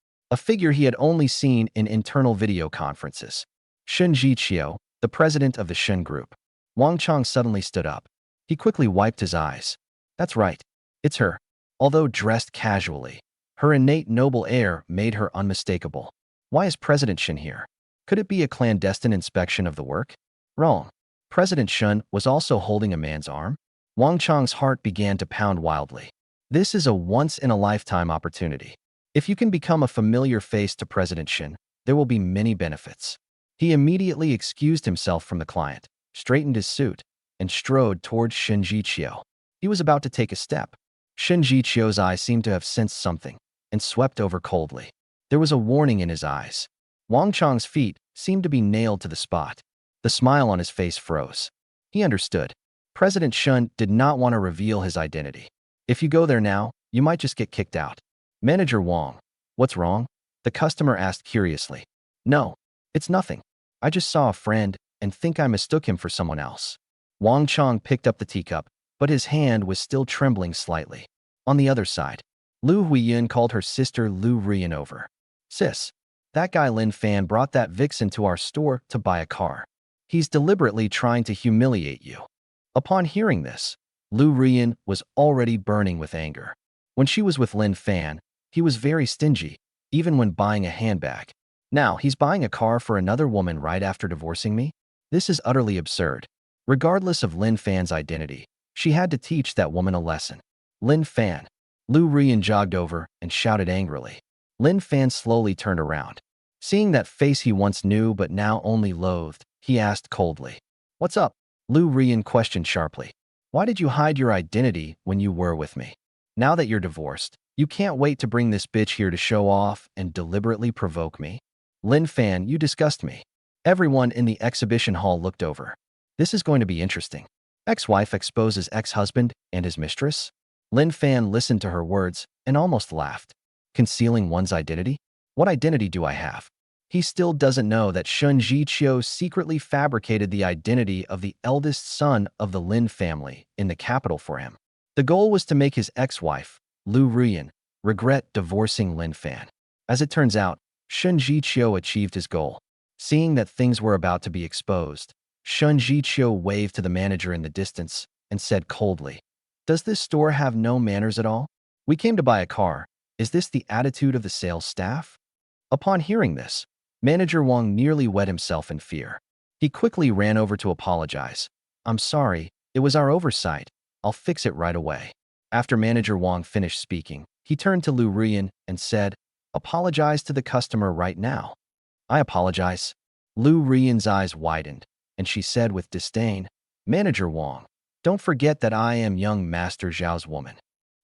he had only seen in internal video conferences. Shen Zhiqiu, the president of the Shen Group. Wang Chong suddenly stood up. He quickly wiped his eyes. That's right. It's her. Although dressed casually, her innate noble air made her unmistakable. Why is President Shen here? Could it be a clandestine inspection of the work? Wrong. President Shen was also holding a man's arm. Wang Chong's heart began to pound wildly. This is a once-in-a-lifetime opportunity. If you can become a familiar face to President Shen, there will be many benefits. He immediately excused himself from the client, straightened his suit, and strode towards Shen Zhiqiu. He was about to take a step. Shen Zhiqiu's eyes seemed to have sensed something and swept over coldly. There was a warning in his eyes. Wang Chong's feet seemed to be nailed to the spot. The smile on his face froze. He understood. President Shen did not want to reveal his identity. If you go there now, you might just get kicked out. Manager Wang, what's wrong? The customer asked curiously. No, it's nothing. I just saw a friend and think I mistook him for someone else. Wang Chong picked up the teacup, but his hand was still trembling slightly. On the other side, Liu Ruyan called her sister Liu Ruyan over. Sis, that guy Lin Fan brought that vixen to our store to buy a car. He's deliberately trying to humiliate you. Upon hearing this, Liu Ruyan was already burning with anger. When she was with Lin Fan, he was very stingy, even when buying a handbag. Now, he's buying a car for another woman right after divorcing me? This is utterly absurd. Regardless of Lin Fan's identity, she had to teach that woman a lesson. Lin Fan. Liu Ruyan jogged over and shouted angrily. Lin Fan slowly turned around. Seeing that face he once knew but now only loathed, he asked coldly, "What's up?" Liu Ruyan questioned sharply. "Why did you hide your identity when you were with me? Now that you're divorced, you can't wait to bring this bitch here to show off and deliberately provoke me? Lin Fan, you disgust me." Everyone in the exhibition hall looked over. This is going to be interesting. Ex-wife exposes ex-husband and his mistress? Lin Fan listened to her words and almost laughed. Concealing one's identity? What identity do I have? He still doesn't know that Shen Zhiqiu secretly fabricated the identity of the eldest son of the Lin family in the capital for him. The goal was to make his ex-wife, Liu Ruyan, regret divorcing Lin Fan. As it turns out, Shen Zhiqiu achieved his goal. Seeing that things were about to be exposed, Shen Zhiqiu waved to the manager in the distance and said coldly, "Does this store have no manners at all? We came to buy a car. Is this the attitude of the sales staff?" Upon hearing this, Manager Wang nearly wet himself in fear. He quickly ran over to apologize. "I'm sorry, it was our oversight. I'll fix it right away." After Manager Wang finished speaking, he turned to Liu Ruyan and said, "Apologize to the customer right now." "I apologize." Liu Ruyan's eyes widened, and she said with disdain, "Manager Wang, don't forget that I am young Master Zhao's woman."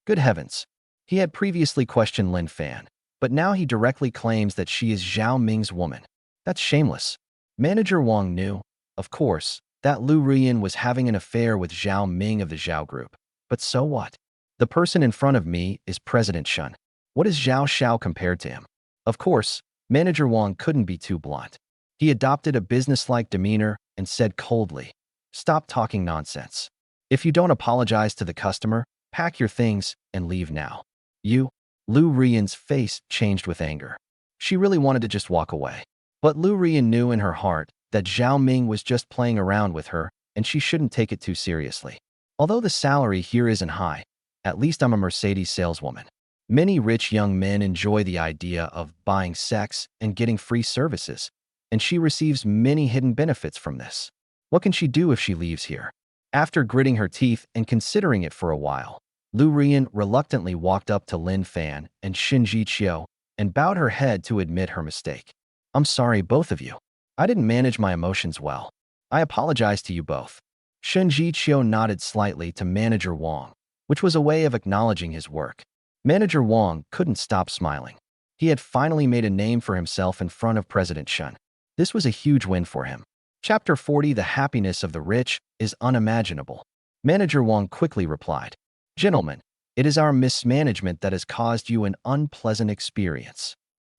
Good heavens. He had previously questioned Lin Fan, but now he directly claims that she is Zhao Ming's woman. That's shameless. Manager Wang knew, of course, that Liu Ruyan was having an affair with Zhao Ming of the Zhao Group. But so what? The person in front of me is President Shen. What is Zhao Shao compared to him? Of course, Manager Wang couldn't be too blunt. He adopted a businesslike demeanor and said coldly, "Stop talking nonsense. If you don't apologize to the customer, pack your things and leave now." "You?" Liu Ruyan's face changed with anger. She really wanted to just walk away. But Liu Ruyan knew in her heart that Zhao Ming was just playing around with her and she shouldn't take it too seriously. Although the salary here isn't high, at least I'm a Mercedes saleswoman. Many rich young men enjoy the idea of buying sex and getting free services, and she receives many hidden benefits from this. What can she do if she leaves here? After gritting her teeth and considering it for a while, Liu Ruyan reluctantly walked up to Lin Fan and Shen Zhiqiu and bowed her head to admit her mistake. "I'm sorry, both of you. I didn't manage my emotions well. I apologize to you both." Shen Zhiqiu nodded slightly to Manager Wang, which was a way of acknowledging his work. Manager Wang couldn't stop smiling. He had finally made a name for himself in front of President Shen. This was a huge win for him. Chapter 40: The happiness of the rich is unimaginable. Manager Wang quickly replied, "Gentlemen, it is our mismanagement that has caused you an unpleasant experience.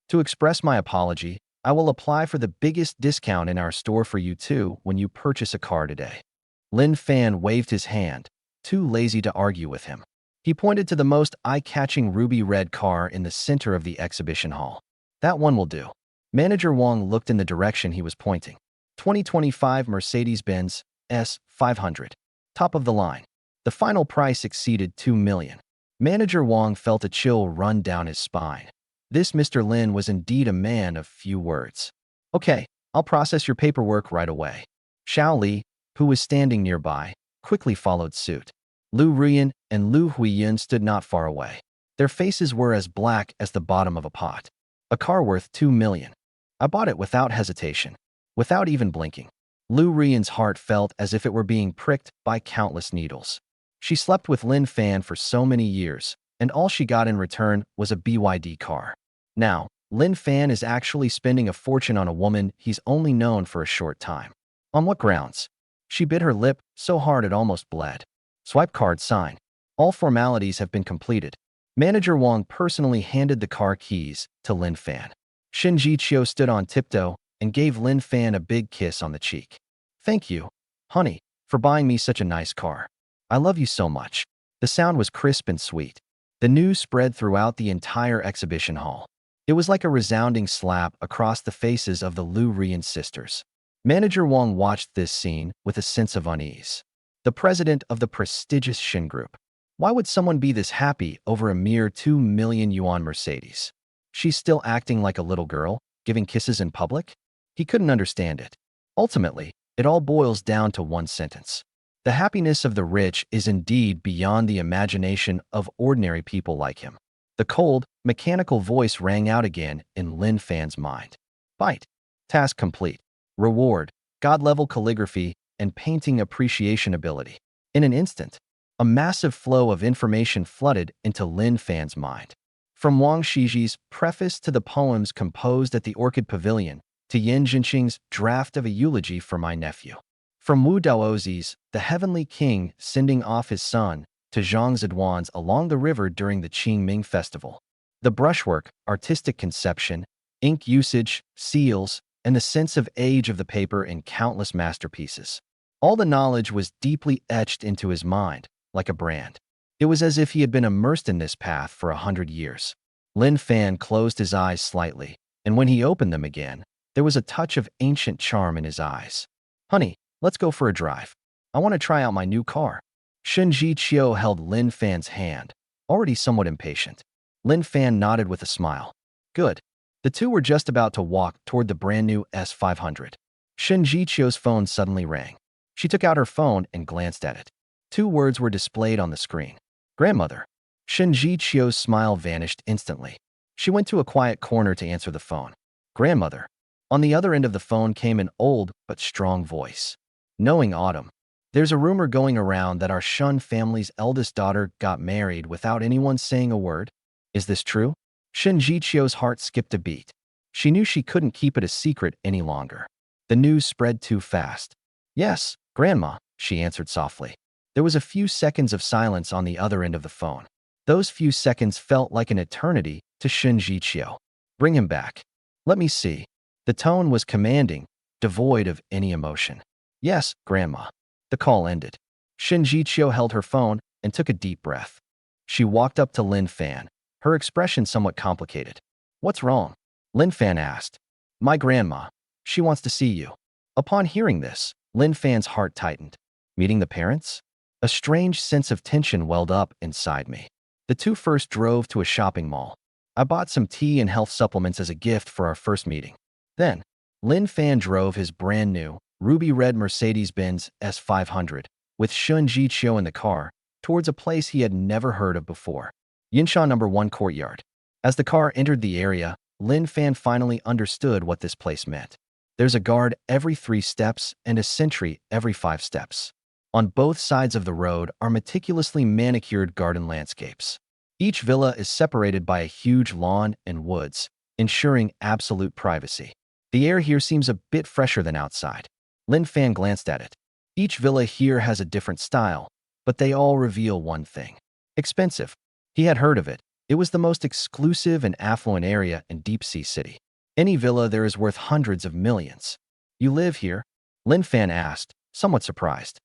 To express my apology, I will apply for the biggest discount in our store for you too when you purchase a car today." Lin Fan waved his hand, too lazy to argue with him. He pointed to the most eye-catching ruby-red car in the center of the exhibition hall. "That one will do." Manager Wang looked in the direction he was pointing. 2025 Mercedes-Benz S500. Top of the line. The final price exceeded 2 million. Manager Wang felt a chill run down his spine. This Mr. Lin was indeed a man of few words. "Okay, I'll process your paperwork right away." Xiao Li, who was standing nearby, quickly followed suit. Liu Ruyan and Liu Huiyun stood not far away. Their faces were as black as the bottom of a pot. "A car worth 2 million. I bought it without hesitation, without even blinking." Liu Ruyan's heart felt as if it were being pricked by countless needles. She slept with Lin Fan for so many years, and all she got in return was a BYD car. Now, Lin Fan is actually spending a fortune on a woman he's only known for a short time. On what grounds? She bit her lip so hard it almost bled. Swipe card sign. All formalities have been completed. Manager Wang personally handed the car keys to Lin Fan. Shen Zhiqiu stood on tiptoe and gave Lin Fan a big kiss on the cheek. "Thank you, honey, for buying me such a nice car. I love you so much." The sound was crisp and sweet. The news spread throughout the entire exhibition hall. It was like a resounding slap across the faces of the Liu Ruyan sisters. Manager Wang watched this scene with a sense of unease. The president of the prestigious Shen Group. Why would someone be this happy over a mere 2 million yuan Mercedes? She's still acting like a little girl. giving kisses in public? He couldn't understand it. Ultimately, it all boils down to one sentence. The happiness of the rich is indeed beyond the imagination of ordinary people like him. The cold, mechanical voice rang out again in Lin Fan's mind. Bite. Task complete. Reward. God-level calligraphy and painting appreciation ability. In an instant, a massive flow of information flooded into Lin Fan's mind. From Wang Shiji's preface to the poems composed at the Orchid Pavilion, to Yin Jinqing's draft of a eulogy for my nephew. From Wu Daozi's The Heavenly King sending off his son, to Zhang Ziduan's Along the River during the Qingming Festival. The brushwork, artistic conception, ink usage, seals, and the sense of age of the paper in countless masterpieces. All the knowledge was deeply etched into his mind, like a brand. It was as if he had been immersed in this path for 100 years. Lin Fan closed his eyes slightly, and when he opened them again, there was a touch of ancient charm in his eyes. Honey, let's go for a drive. I want to try out my new car. Shen Zhiqiu held Lin Fan's hand, already somewhat impatient. Lin Fan nodded with a smile. Good. The two were just about to walk toward the brand-new S500. Shen Zhiqiu's phone suddenly rang. She took out her phone and glanced at it. Two words were displayed on the screen. Grandmother. Shen Zhiqiu's smile vanished instantly. She went to a quiet corner to answer the phone. Grandmother. On the other end of the phone came an old but strong voice. Knowing Autumn. There's a rumor going around that our Shen family's eldest daughter got married without anyone saying a word. Is this true? Shen Zhiqiu's heart skipped a beat. She knew she couldn't keep it a secret any longer. The news spread too fast. Yes, Grandma, she answered softly. There was a few seconds of silence on the other end of the phone. Those few seconds felt like an eternity to Shen Zhiqiu. Bring him back. Let me see. The tone was commanding, devoid of any emotion. Yes, Grandma. The call ended. Shen Zhiqiu held her phone and took a deep breath. She walked up to Lin Fan, her expression somewhat complicated. What's wrong? Lin Fan asked. My grandma. She wants to see you. Upon hearing this, Lin Fan's heart tightened. Meeting the parents? A strange sense of tension welled up inside me. The two first drove to a shopping mall. I bought some tea and health supplements as a gift for our first meeting. Then, Lin Fan drove his brand new, ruby red Mercedes-Benz S500, with Shen Zhiqiu in the car, towards a place he had never heard of before. Yinsha No. 1 Courtyard. As the car entered the area, Lin Fan finally understood what this place meant. There's a guard every 3 steps and a sentry every 5 steps. On both sides of the road are meticulously manicured garden landscapes. Each villa is separated by a huge lawn and woods, ensuring absolute privacy. The air here seems a bit fresher than outside. Lin Fan glanced at it. Each villa here has a different style, but they all reveal one thing. Expensive. He had heard of it. It was the most exclusive and affluent area in Deep Sea City. Any villa there is worth hundreds of millions. You live here? Lin Fan asked, somewhat surprised.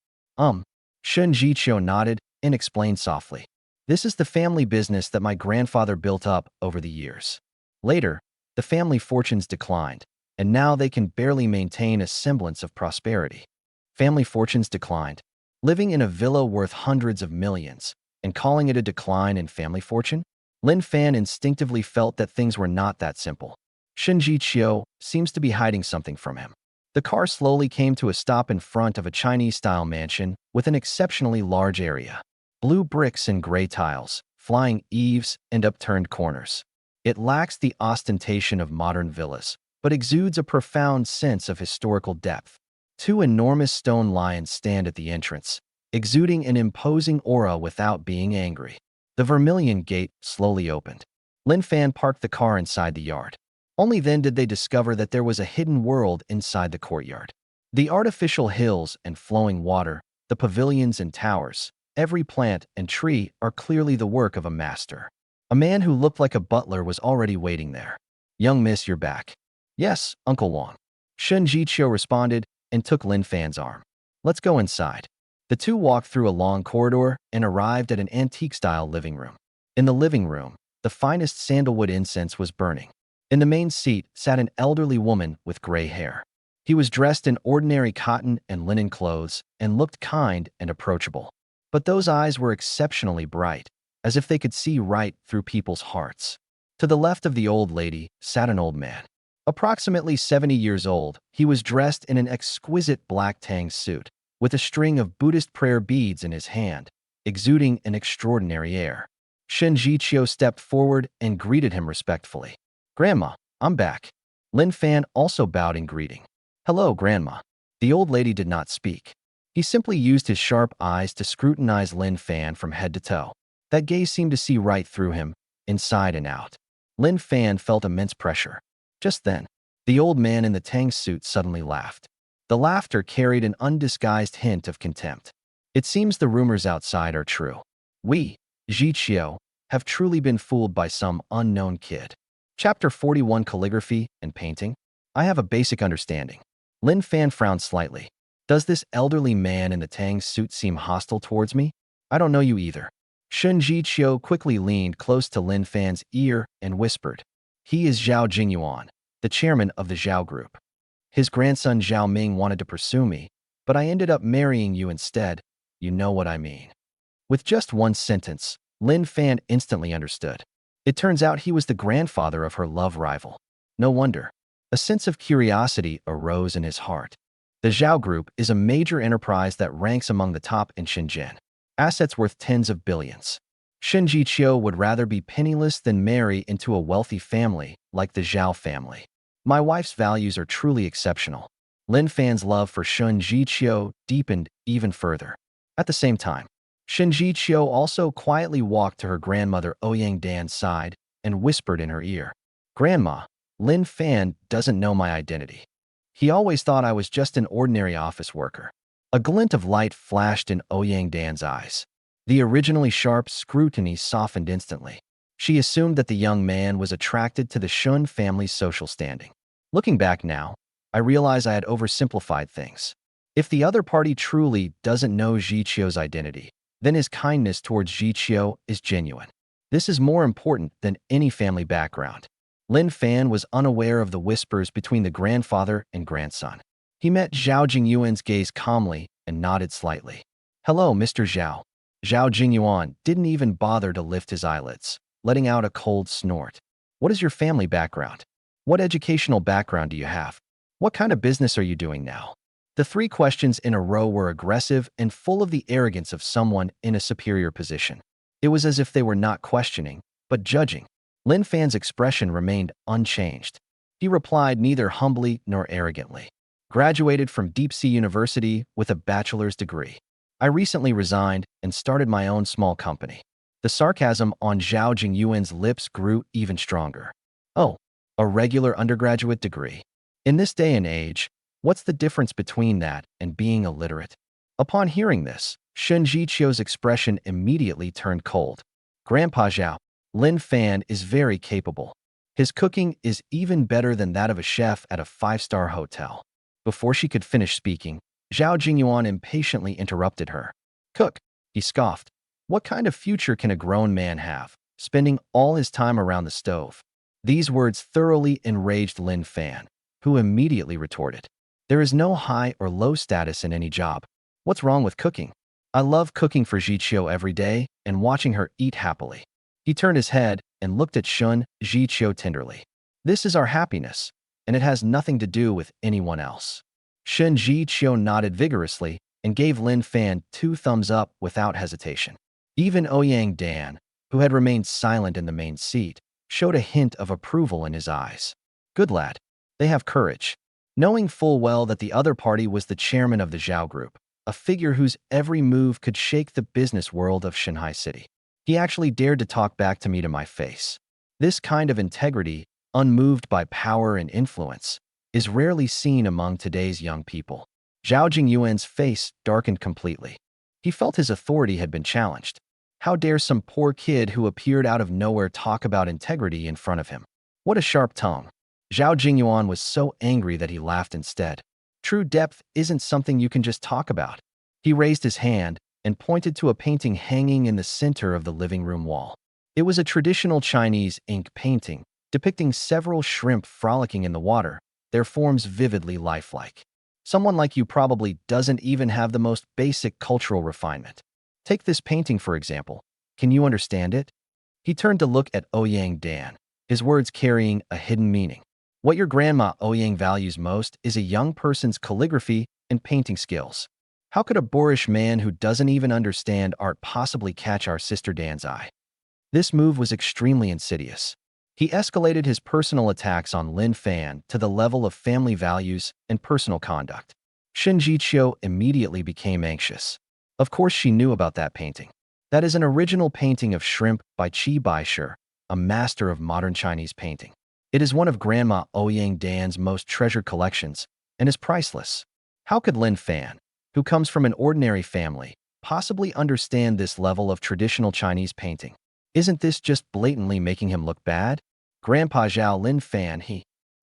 Shen Zhiqiu nodded and explained softly. This is the family business that my grandfather built up over the years. Later, the family fortunes declined, and now they can barely maintain a semblance of prosperity. Family fortunes declined. Living in a villa worth hundreds of millions, and calling it a decline in family fortune? Lin Fan instinctively felt that things were not that simple. Shen Zhiqiu seems to be hiding something from him. The car slowly came to a stop in front of a Chinese-style mansion with an exceptionally large area. Blue bricks and gray tiles, flying eaves, and upturned corners. It lacks the ostentation of modern villas, but exudes a profound sense of historical depth. 2 enormous stone lions stand at the entrance, exuding an imposing aura without being angry. The vermilion gate slowly opened. Lin Fan parked the car inside the yard. Only then did they discover that there was a hidden world inside the courtyard. The artificial hills and flowing water, the pavilions and towers, every plant and tree are clearly the work of a master. A man who looked like a butler was already waiting there. Young miss, you're back. Yes, Uncle Wang. Shen Zhiqiu responded and took Lin Fan's arm. Let's go inside. The two walked through a long corridor and arrived at an antique-style living room. In the living room, the finest sandalwood incense was burning. In the main seat sat an elderly woman with gray hair. He was dressed in ordinary cotton and linen clothes and looked kind and approachable. But those eyes were exceptionally bright, as if they could see right through people's hearts. To the left of the old lady sat an old man. Approximately 70 years old, he was dressed in an exquisite black tang suit, with a string of Buddhist prayer beads in his hand, exuding an extraordinary air. Shen Zhiqiu stepped forward and greeted him respectfully. "Grandma, I'm back." Lin Fan also bowed in greeting. "Hello, Grandma." The old lady did not speak. He simply used his sharp eyes to scrutinize Lin Fan from head to toe. That gaze seemed to see right through him, inside and out. Lin Fan felt immense pressure. Just then, the old man in the tang suit suddenly laughed. The laughter carried an undisguised hint of contempt. "It seems the rumors outside are true. We, Zhiqiu, have truly been fooled by some unknown kid." Chapter 41, Calligraphy and Painting. I have a basic understanding. Lin Fan frowned slightly. Does this elderly man in the tang suit seem hostile towards me? I don't know you either. Shen Zhiqiu quickly leaned close to Lin Fan's ear and whispered, "He is Zhao Jingyuan, the chairman of the Zhao Group. His grandson Zhao Ming wanted to pursue me, but I ended up marrying you instead. You know what I mean." With just one sentence, Lin Fan instantly understood. It turns out he was the grandfather of her love rival. No wonder. A sense of curiosity arose in his heart. The Zhao Group is a major enterprise that ranks among the top in Shenzhen. Assets worth tens of billions. Shen Zhiqiu would rather be penniless than marry into a wealthy family like the Zhao family. My wife's values are truly exceptional. Lin Fan's love for Shen Zhiqiu deepened even further. At the same time, Shen Zhiqiu also quietly walked to her grandmother Ouyang Dan's side and whispered in her ear, "Grandma, Lin Fan doesn't know my identity. He always thought I was just an ordinary office worker." A glint of light flashed in Ouyang Dan's eyes. The originally sharp scrutiny softened instantly. She assumed that the young man was attracted to the Shun family's social standing. Looking back now, I realize I had oversimplified things. If the other party truly doesn't know Zhiqiu's identity, then his kindness towards Zhiqiu is genuine. This is more important than any family background. Lin Fan was unaware of the whispers between the grandfather and grandson. He met Zhao Jingyuan's gaze calmly and nodded slightly. "Hello, Mr. Zhao." Zhao Jingyuan didn't even bother to lift his eyelids, letting out a cold snort. "What is your family background? What educational background do you have? What kind of business are you doing now?" The three questions in a row were aggressive and full of the arrogance of someone in a superior position. It was as if they were not questioning, but judging. Lin Fan's expression remained unchanged. He replied neither humbly nor arrogantly. "Graduated from Deep Sea University with a bachelor's degree. I recently resigned and started my own small company." The sarcasm on Zhao Jingyuan's lips grew even stronger. "Oh, a regular undergraduate degree. In this day and age, what's the difference between that and being illiterate?" Upon hearing this, Shen Zhiqiu's expression immediately turned cold. "Grandpa Zhao, Lin Fan is very capable. His cooking is even better than that of a chef at a five-star hotel." Before she could finish speaking, Zhao Jingyuan impatiently interrupted her. "Cook," he scoffed. "What kind of future can a grown man have, spending all his time around the stove?" These words thoroughly enraged Lin Fan, who immediately retorted, "There is no high or low status in any job. What's wrong with cooking? I love cooking for Zhiqiu every day and watching her eat happily." He turned his head and looked at Shen Zhiqiu tenderly. "This is our happiness, and it has nothing to do with anyone else." Shen Zhiqiu nodded vigorously and gave Lin Fan 2 thumbs up without hesitation. Even Ouyang Dan, who had remained silent in the main seat, showed a hint of approval in his eyes. "Good lad. They have courage." Knowing full well that the other party was the chairman of the Zhao Group, a figure whose every move could shake the business world of Shanghai City, he actually dared to talk back to me to my face. This kind of integrity, unmoved by power and influence, is rarely seen among today's young people. Zhao Jingyuan's face darkened completely. He felt his authority had been challenged. How dare some poor kid who appeared out of nowhere talk about integrity in front of him? What a sharp tongue. Zhao Jingyuan was so angry that he laughed instead. True depth isn't something you can just talk about. He raised his hand and pointed to a painting hanging in the center of the living room wall. It was a traditional Chinese ink painting, depicting several shrimp frolicking in the water, their forms vividly lifelike. Someone like you probably doesn't even have the most basic cultural refinement. Take this painting, for example. Can you understand it? He turned to look at Ouyang Dan, his words carrying a hidden meaning. What your grandma Ouyang values most is a young person's calligraphy and painting skills. How could a boorish man who doesn't even understand art possibly catch our sister Dan's eye? This move was extremely insidious. He escalated his personal attacks on Lin Fan to the level of family values and personal conduct. Shen Zhiqiu immediately became anxious. Of course she knew about that painting. That is an original painting of shrimp by Qi Baishe, a master of modern Chinese painting. It is one of Grandma Ouyang Dan's most treasured collections and is priceless. How could Lin Fan, who comes from an ordinary family, possibly understand this level of traditional Chinese painting? Isn't this just blatantly making him look bad? Grandpa Zhao Lin Fan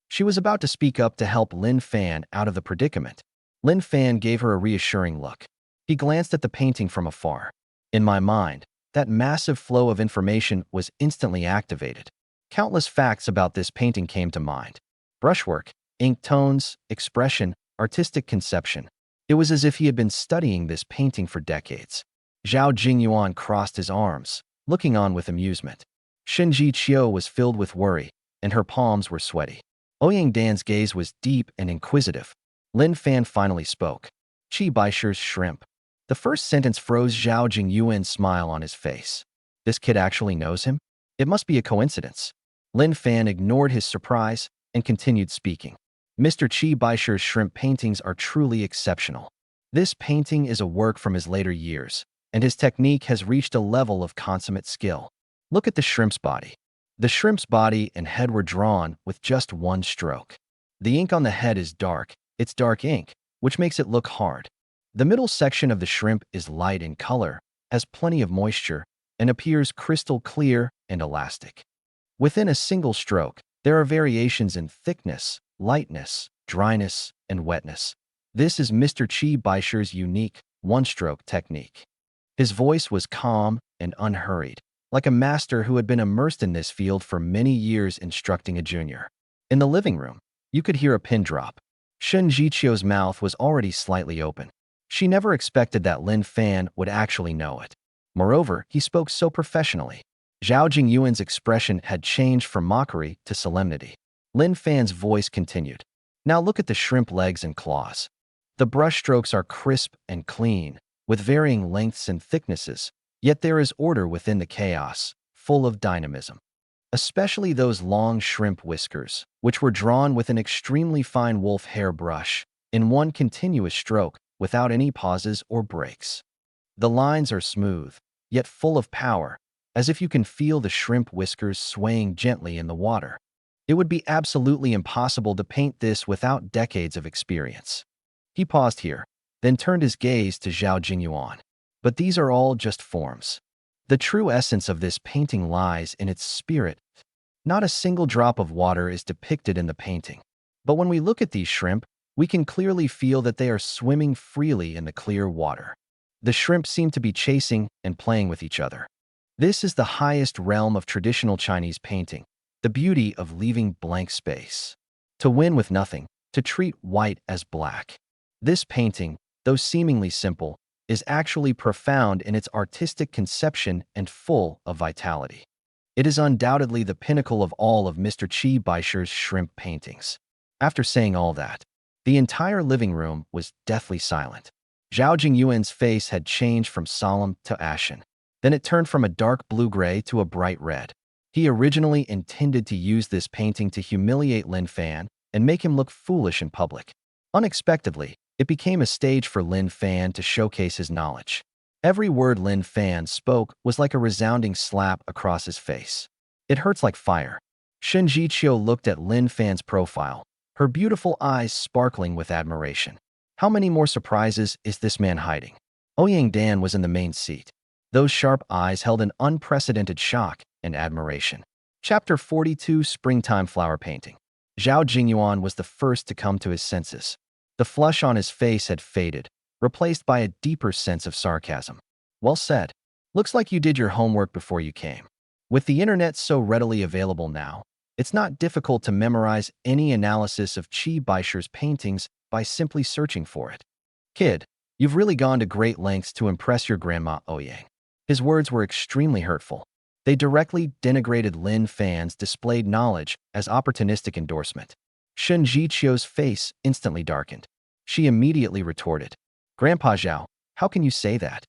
She was about to speak up to help Lin Fan out of the predicament. Lin Fan gave her a reassuring look. He glanced at the painting from afar. In my mind, that massive flow of information was instantly activated. Countless facts about this painting came to mind. Brushwork, ink tones, expression, artistic conception. It was as if he had been studying this painting for decades. Zhao Jingyuan crossed his arms, looking on with amusement. Shen Zhiqiu was filled with worry, and her palms were sweaty. Ouyang Dan's gaze was deep and inquisitive. Lin Fan finally spoke. Qi Baishe's shrimp. The first sentence froze Zhao Jingyuan's smile on his face. This kid actually knows him? It must be a coincidence. Lin Fan ignored his surprise and continued speaking. Mr. Qi Baishe's shrimp paintings are truly exceptional. This painting is a work from his later years, and his technique has reached a level of consummate skill. Look at the shrimp's body. The shrimp's body and head were drawn with just one stroke. The ink on the head is dark. It's dark ink, which makes it look hard. The middle section of the shrimp is light in color, has plenty of moisture, and appears crystal clear and elastic. Within a single stroke, there are variations in thickness, lightness, dryness, and wetness. This is Mr. Qi Baishe's unique one-stroke technique. His voice was calm and unhurried, like a master who had been immersed in this field for many years instructing a junior. In the living room, you could hear a pin drop. Shen Zhiqiu's mouth was already slightly open. She never expected that Lin Fan would actually know it. Moreover, he spoke so professionally. Zhao Jingyuan's expression had changed from mockery to solemnity. Lin Fan's voice continued. Now look at the shrimp legs and claws. The brushstrokes are crisp and clean, with varying lengths and thicknesses, yet there is order within the chaos, full of dynamism. Especially those long shrimp whiskers, which were drawn with an extremely fine wolf hair brush, in one continuous stroke, without any pauses or breaks. The lines are smooth, yet full of power, as if you can feel the shrimp whiskers swaying gently in the water. It would be absolutely impossible to paint this without decades of experience. He paused here, then turned his gaze to Zhao Jingyuan. But these are all just forms. The true essence of this painting lies in its spirit. Not a single drop of water is depicted in the painting. But when we look at these shrimp, we can clearly feel that they are swimming freely in the clear water. The shrimp seem to be chasing and playing with each other. This is the highest realm of traditional Chinese painting, the beauty of leaving blank space. To win with nothing, to treat white as black. This painting, though seemingly simple, is actually profound in its artistic conception and full of vitality. It is undoubtedly the pinnacle of all of Mr. Qi Baishe's shrimp paintings. After saying all that, the entire living room was deathly silent. Zhao Jingyuan's face had changed from solemn to ashen. Then it turned from a dark blue-gray to a bright red. He originally intended to use this painting to humiliate Lin Fan and make him look foolish in public. Unexpectedly, it became a stage for Lin Fan to showcase his knowledge. Every word Lin Fan spoke was like a resounding slap across his face. It hurts like fire. Shen Zhiqiu looked at Lin Fan's profile, her beautiful eyes sparkling with admiration. How many more surprises is this man hiding? Ouyang Dan was in the main seat. Those sharp eyes held an unprecedented shock and admiration. Chapter 42, Springtime Flower Painting. Zhao Jingyuan was the first to come to his senses. The flush on his face had faded, replaced by a deeper sense of sarcasm. Well said. Looks like you did your homework before you came. With the internet so readily available now, it's not difficult to memorize any analysis of Qi Baishe's paintings by simply searching for it. Kid, you've really gone to great lengths to impress your grandma Ouyang. His words were extremely hurtful. They directly denigrated Lin Fan's displayed knowledge as opportunistic endorsement. Shen Zhiqiu's face instantly darkened. She immediately retorted, "Grandpa Zhao, how can you say that?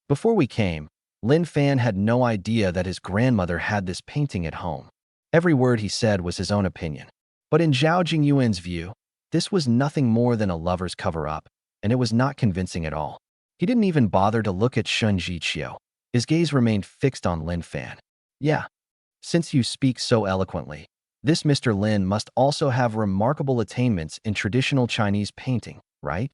Before we came, Lin Fan had no idea that his grandmother had this painting at home. Every word he said was his own opinion. But in Zhao Jingyuan's view, this was nothing more than a lover's cover-up, and it was not convincing at all. He didn't even bother to look at Shen Zhiqiu. His gaze remained fixed on Lin Fan. Yeah, since you speak so eloquently, this Mr. Lin must also have remarkable attainments in traditional Chinese painting, right?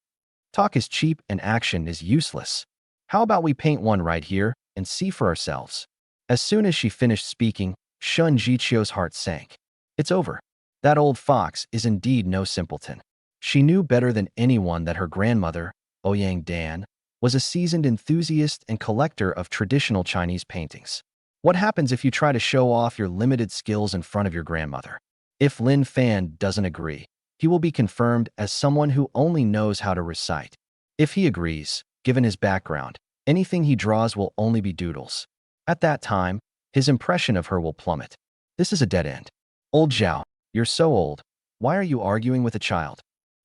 Talk is cheap and action is useless. How about we paint one right here and see for ourselves?" As soon as she finished speaking, Shen Zhiqiu's heart sank. It's over. That old fox is indeed no simpleton. She knew better than anyone that her grandmother, Ouyang Dan, was a seasoned enthusiast and collector of traditional Chinese paintings. What happens if you try to show off your limited skills in front of your grandmother? If Lin Fan doesn't agree, he will be confirmed as someone who only knows how to recite. If he agrees, given his background, anything he draws will only be doodles. At that time, his impression of her will plummet. This is a dead end. Old Zhao, you're so old. Why are you arguing with a child?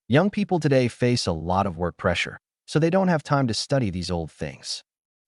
Young people today face a lot of work pressure, so they don't have time to study these old things.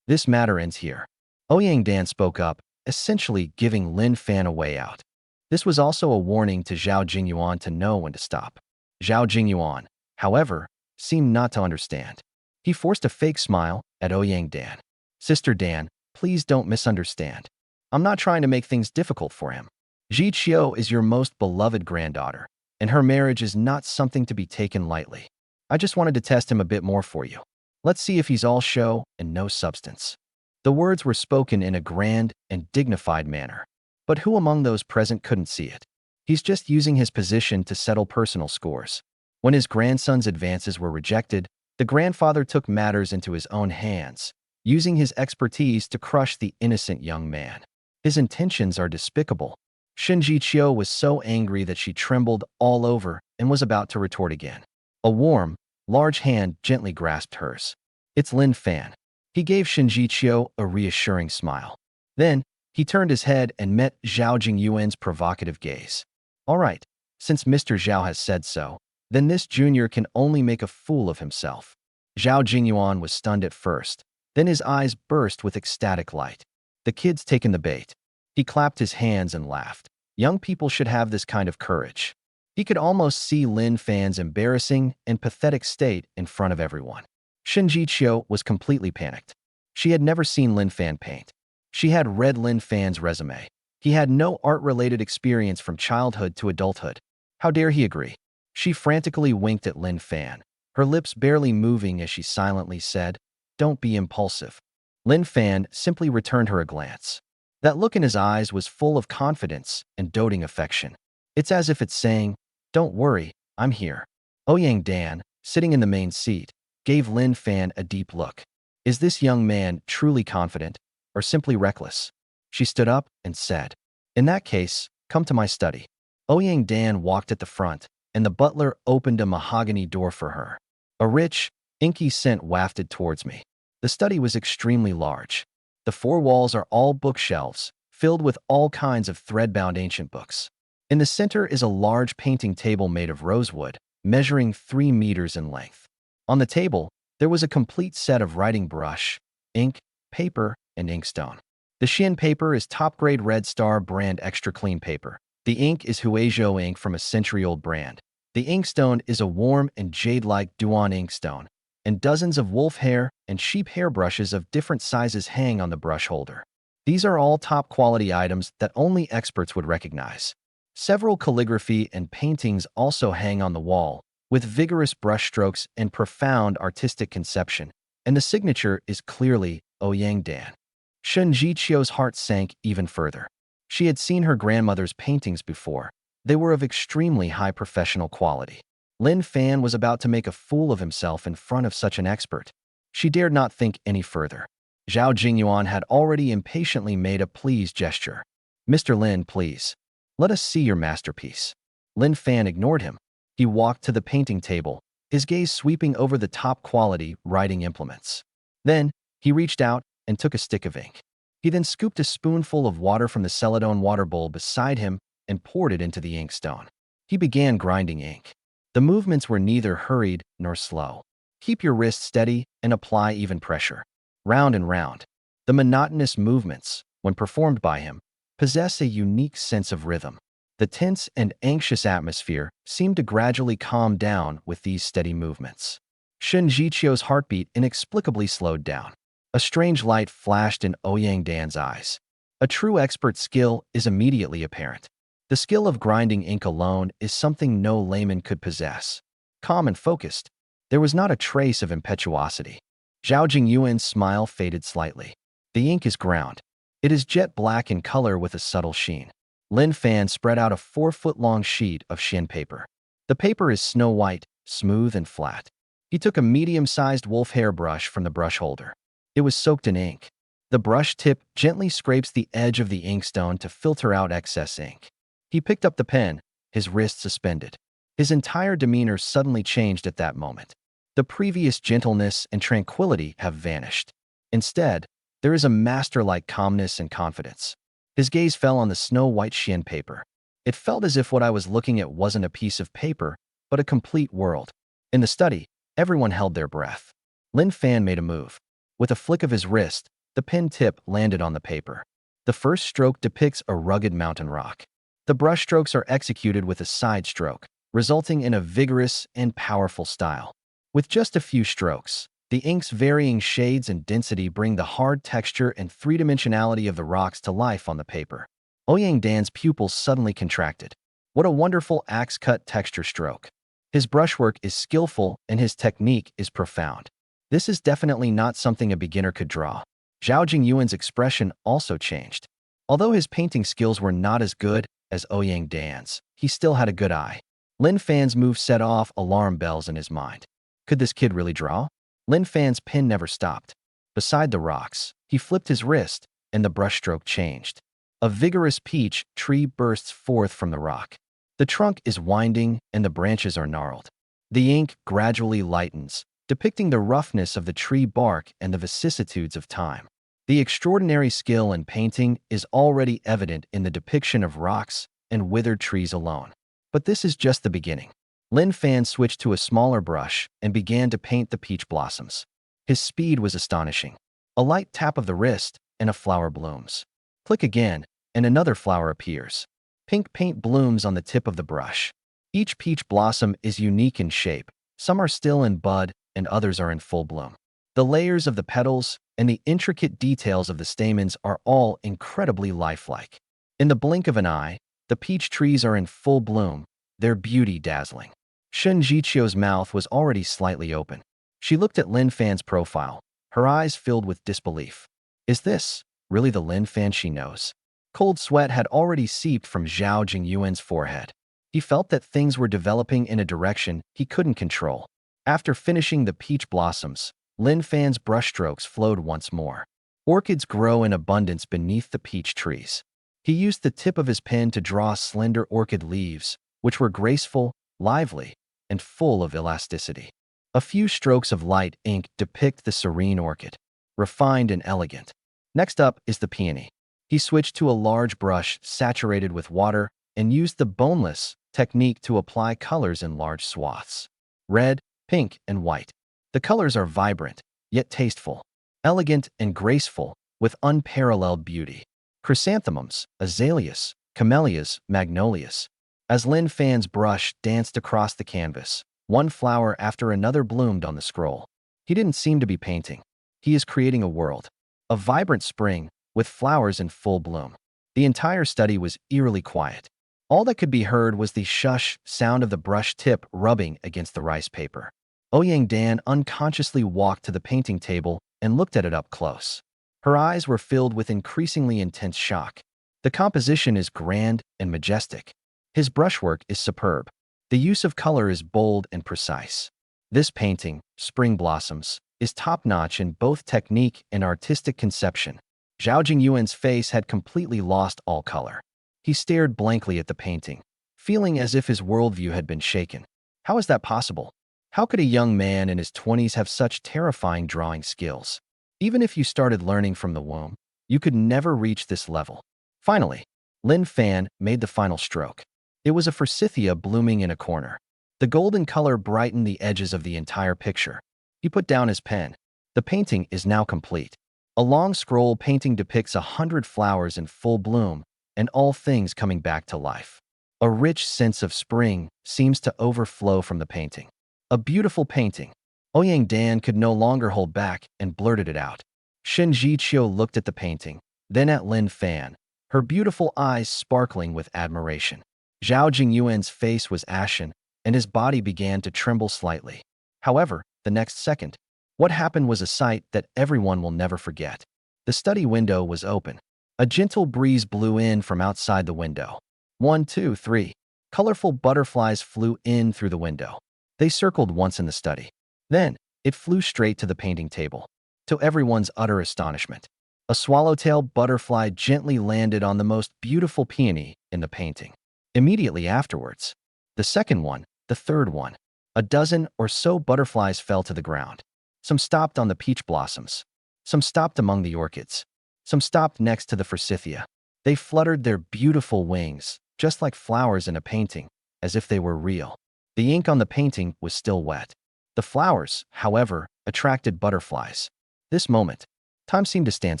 This matter ends here. Ouyang Dan spoke up, essentially giving Lin Fan a way out. This was also a warning to Zhao Jingyuan to know when to stop. Zhao Jingyuan, however, seemed not to understand. He forced a fake smile at Ouyang Dan. "Sister Dan, please don't misunderstand. I'm not trying to make things difficult for him. Zhiqiu is your most beloved granddaughter, and her marriage is not something to be taken lightly. I just wanted to test him a bit more for you. Let's see if he's all show and no substance." The words were spoken in a grand and dignified manner. But who among those present couldn't see it? He's just using his position to settle personal scores. When his grandson's advances were rejected, the grandfather took matters into his own hands, using his expertise to crush the innocent young man. His intentions are despicable. Shen Zhiqiu was so angry that she trembled all over and was about to retort again. A warm, large hand gently grasped hers. "It's Lin Fan." He gave Shen Zhiqiu a reassuring smile. Then, he turned his head and met Zhao Jingyuan's provocative gaze. "All right, since Mr. Zhao has said so, then this junior can only make a fool of himself." Zhao Jingyuan was stunned at first, then his eyes burst with ecstatic light. The kid's taken the bait. He clapped his hands and laughed. Young people should have this kind of courage. He could almost see Lin Fan's embarrassing and pathetic state in front of everyone. Shen Zhiqiu was completely panicked. She had never seen Lin Fan paint. She had read Lin Fan's resume. He had no art-related experience from childhood to adulthood. How dare he agree? She frantically winked at Lin Fan, her lips barely moving as she silently said, "Don't be impulsive." Lin Fan simply returned her a glance. That look in his eyes was full of confidence and doting affection. It's as if it's saying, "Don't worry, I'm here." Ouyang Dan, sitting in the main seat, gave Lin Fan a deep look. Is this young man truly confident, or simply reckless? She stood up and said, "In that case, come to my study." Ouyang Dan walked at the front, and the butler opened a mahogany door for her. A rich, inky scent wafted towards me. The study was extremely large. The four walls are all bookshelves, filled with all kinds of thread-bound ancient books. In the center is a large painting table made of rosewood, measuring 3 meters in length. On the table, there was a complete set of writing brush, ink, paper, and inkstone. The Xian paper is top-grade Red Star brand extra clean paper. The ink is Huizhou ink from a century-old brand. The inkstone is a warm and jade-like Duan inkstone, and dozens of wolf hair and sheep hair brushes of different sizes hang on the brush holder. These are all top-quality items that only experts would recognize. Several calligraphy and paintings also hang on the wall, with vigorous brushstrokes and profound artistic conception, and the signature is clearly Ouyang Dan. Shen Zhiqiu's heart sank even further. She had seen her grandmother's paintings before. They were of extremely high professional quality. Lin Fan was about to make a fool of himself in front of such an expert. She dared not think any further. Zhao Jingyuan had already impatiently made a please gesture. "Mr. Lin, please. Let us see your masterpiece." Lin Fan ignored him. He walked to the painting table, his gaze sweeping over the top-quality writing implements. Then, he reached out and took a stick of ink. He then scooped a spoonful of water from the celadone water bowl beside him and poured it into the inkstone. He began grinding ink. The movements were neither hurried nor slow. Keep your wrist steady and apply even pressure. Round and round. The monotonous movements, when performed by him, possess a unique sense of rhythm. The tense and anxious atmosphere seemed to gradually calm down with these steady movements. Shen Zhiqiu's heartbeat inexplicably slowed down. A strange light flashed in Ouyang Dan's eyes. A true expert's skill is immediately apparent. The skill of grinding ink alone is something no layman could possess. Calm and focused, there was not a trace of impetuosity. Zhao Jingyuan's smile faded slightly. The ink is ground. It is jet black in color with a subtle sheen. Lin Fan spread out a 4-foot-long sheet of Shen paper. The paper is snow white, smooth and flat. He took a medium-sized wolf hair brush from the brush holder. It was soaked in ink. The brush tip gently scrapes the edge of the inkstone to filter out excess ink. He picked up the pen, his wrist suspended. His entire demeanor suddenly changed at that moment. The previous gentleness and tranquility have vanished. Instead, there is a master-like calmness and confidence. His gaze fell on the snow-white Shen paper. It felt as if what I was looking at wasn't a piece of paper, but a complete world. In the study, everyone held their breath. Lin Fan made a move. With a flick of his wrist, the pen tip landed on the paper. The first stroke depicts a rugged mountain rock. The brush strokes are executed with a side stroke, resulting in a vigorous and powerful style. With just a few strokes, the ink's varying shades and density bring the hard texture and three-dimensionality of the rocks to life on the paper. Ouyang Dan's pupils suddenly contracted. What a wonderful axe-cut texture stroke. His brushwork is skillful and his technique is profound. This is definitely not something a beginner could draw. Zhao Jingyuan's expression also changed. Although his painting skills were not as good as Ouyang Dan's, he still had a good eye. Lin Fan's move set off alarm bells in his mind. Could this kid really draw? Lin Fan's pen never stopped. Beside the rocks, he flipped his wrist, and the brushstroke changed. A vigorous peach tree bursts forth from the rock. The trunk is winding, and the branches are gnarled. The ink gradually lightens, depicting the roughness of the tree bark and the vicissitudes of time. The extraordinary skill in painting is already evident in the depiction of rocks and withered trees alone. But this is just the beginning. Lin Fan switched to a smaller brush and began to paint the peach blossoms. His speed was astonishing. A light tap of the wrist, and a flower blooms. Click again, and another flower appears. Pink paint blooms on the tip of the brush. Each peach blossom is unique in shape. Some are still in bud, and others are in full bloom. The layers of the petals and the intricate details of the stamens are all incredibly lifelike. In the blink of an eye, the peach trees are in full bloom, their beauty dazzling. Shen Zhiqiu's mouth was already slightly open. She looked at Lin Fan's profile, her eyes filled with disbelief. Is this really the Lin Fan she knows? Cold sweat had already seeped from Zhao Jingyuan's forehead. He felt that things were developing in a direction he couldn't control. After finishing the peach blossoms, Lin Fan's brushstrokes flowed once more. Orchids grow in abundance beneath the peach trees. He used the tip of his pen to draw slender orchid leaves, which were graceful, lively, and full of elasticity. A few strokes of light ink depict the serene orchid, refined and elegant. Next up is the peony. He switched to a large brush saturated with water and used the boneless technique to apply colors in large swaths. Red, pink, and white. The colors are vibrant, yet tasteful, elegant and graceful, with unparalleled beauty. Chrysanthemums, azaleas, camellias, magnolias. As Lin Fan's brush danced across the canvas, one flower after another bloomed on the scroll. He didn't seem to be painting. He is creating a world. A vibrant spring, with flowers in full bloom. The entire study was eerily quiet. All that could be heard was the shush sound of the brush tip rubbing against the rice paper. Ouyang Dan unconsciously walked to the painting table and looked at it up close. Her eyes were filled with increasingly intense shock. The composition is grand and majestic. His brushwork is superb. The use of color is bold and precise. This painting, Spring Blossoms, is top-notch in both technique and artistic conception. Zhao Jingyuan's face had completely lost all color. He stared blankly at the painting, feeling as if his worldview had been shaken. How is that possible? How could a young man in his 20s have such terrifying drawing skills? Even if you started learning from the womb, you could never reach this level. Finally, Lin Fan made the final stroke. It was a forsythia blooming in a corner. The golden color brightened the edges of the entire picture. He put down his pen. The painting is now complete. A long scroll painting depicts 100 flowers in full bloom and all things coming back to life. A rich sense of spring seems to overflow from the painting. A beautiful painting. Ouyang Dan could no longer hold back and blurted it out. Shen Zhiqiu looked at the painting, then at Lin Fan, her beautiful eyes sparkling with admiration. Zhao Jingyuan's face was ashen, and his body began to tremble slightly. However, the next second, what happened was a sight that everyone will never forget. The study window was open. A gentle breeze blew in from outside the window. 1, 2, 3. Colorful butterflies flew in through the window. They circled once in the study. Then, it flew straight to the painting table. To everyone's utter astonishment, a swallowtail butterfly gently landed on the most beautiful peony in the painting. Immediately afterwards, the second one, the third one, a dozen or so butterflies fell to the ground. Some stopped on the peach blossoms. Some stopped among the orchids. Some stopped next to the forsythia. They fluttered their beautiful wings, just like flowers in a painting, as if they were real. The ink on the painting was still wet. The flowers, however, attracted butterflies. This moment, time seemed to stand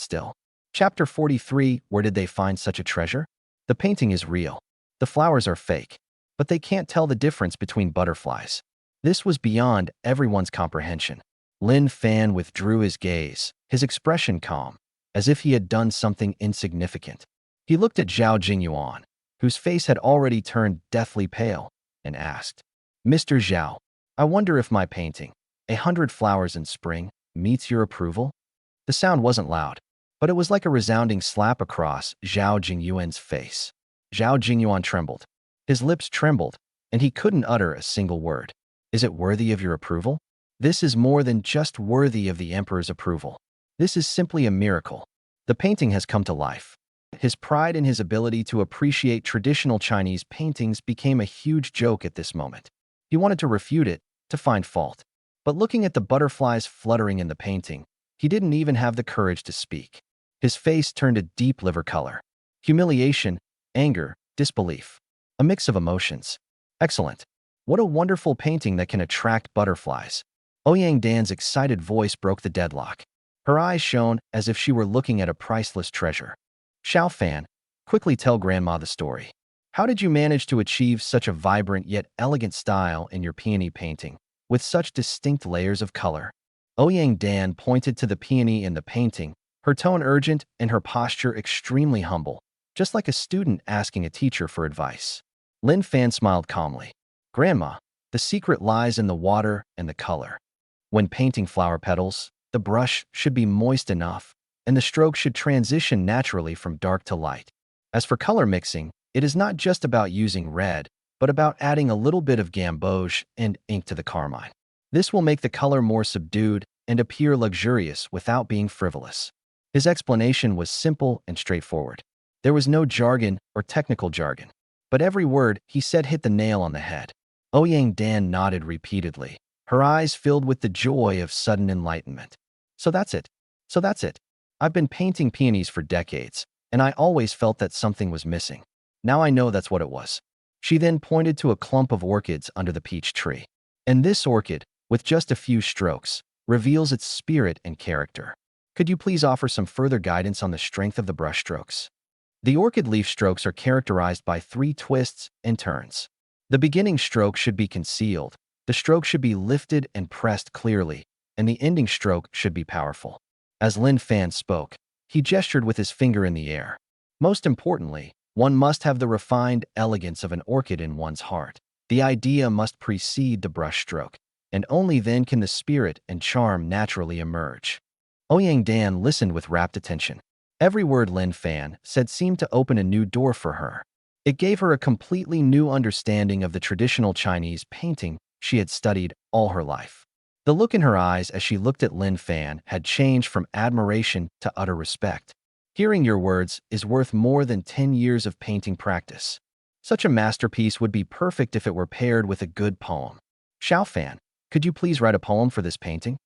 still. Chapter 43. Where did they find such a treasure? The painting is real. The flowers are fake, but they can't tell the difference between butterflies. This was beyond everyone's comprehension. Lin Fan withdrew his gaze, his expression calm, as if he had done something insignificant. He looked at Zhao Jingyuan, whose face had already turned deathly pale, and asked, "Mr. Zhao, I wonder if my painting, 100 Flowers in Spring, meets your approval?" The sound wasn't loud, but it was like a resounding slap across Zhao Jingyuan's face. Zhao Jingyuan trembled. His lips trembled, and he couldn't utter a single word. "Is it worthy of your approval?" "This is more than just worthy of the emperor's approval. This is simply a miracle. The painting has come to life." His pride in his ability to appreciate traditional Chinese paintings became a huge joke at this moment. He wanted to refute it, to find fault. But looking at the butterflies fluttering in the painting, he didn't even have the courage to speak. His face turned a deep liver color. Humiliation, anger, disbelief. A mix of emotions. Excellent. What a wonderful painting that can attract butterflies. Ouyang Dan's excited voice broke the deadlock. Her eyes shone as if she were looking at a priceless treasure. "Xiao Fan, quickly tell Grandma the story. How did you manage to achieve such a vibrant yet elegant style in your peony painting, with such distinct layers of color?" Ouyang Dan pointed to the peony in the painting, her tone urgent and her posture extremely humble, just like a student asking a teacher for advice. Lin Fan smiled calmly. "Grandma, the secret lies in the water and the color. When painting flower petals, the brush should be moist enough, and the stroke should transition naturally from dark to light. As for color mixing, it is not just about using red, but about adding a little bit of gamboge and ink to the carmine. This will make the color more subdued and appear luxurious without being frivolous." His explanation was simple and straightforward. There was no jargon or technical jargon, but every word he said hit the nail on the head. Ouyang Dan nodded repeatedly, her eyes filled with the joy of sudden enlightenment. So that's it. I've been painting peonies for decades, and I always felt that something was missing. Now I know that's what it was." She then pointed to a clump of orchids under the peach tree. "And this orchid, with just a few strokes, reveals its spirit and character. Could you please offer some further guidance on the strength of the brush strokes?" The orchid leaf strokes are characterized by 3 twists and turns. The beginning stroke should be concealed, the stroke should be lifted and pressed clearly, and the ending stroke should be powerful. As Lin Fan spoke, he gestured with his finger in the air. Most importantly, one must have the refined elegance of an orchid in one's heart. The idea must precede the brush stroke, and only then can the spirit and charm naturally emerge. Ouyang Dan listened with rapt attention. Every word Lin Fan said seemed to open a new door for her. It gave her a completely new understanding of the traditional Chinese painting she had studied all her life. The look in her eyes as she looked at Lin Fan had changed from admiration to utter respect. "Hearing your words is worth more than 10 years of painting practice. Such a masterpiece would be perfect if it were paired with a good poem. Xiao Fan, could you please write a poem for this painting?"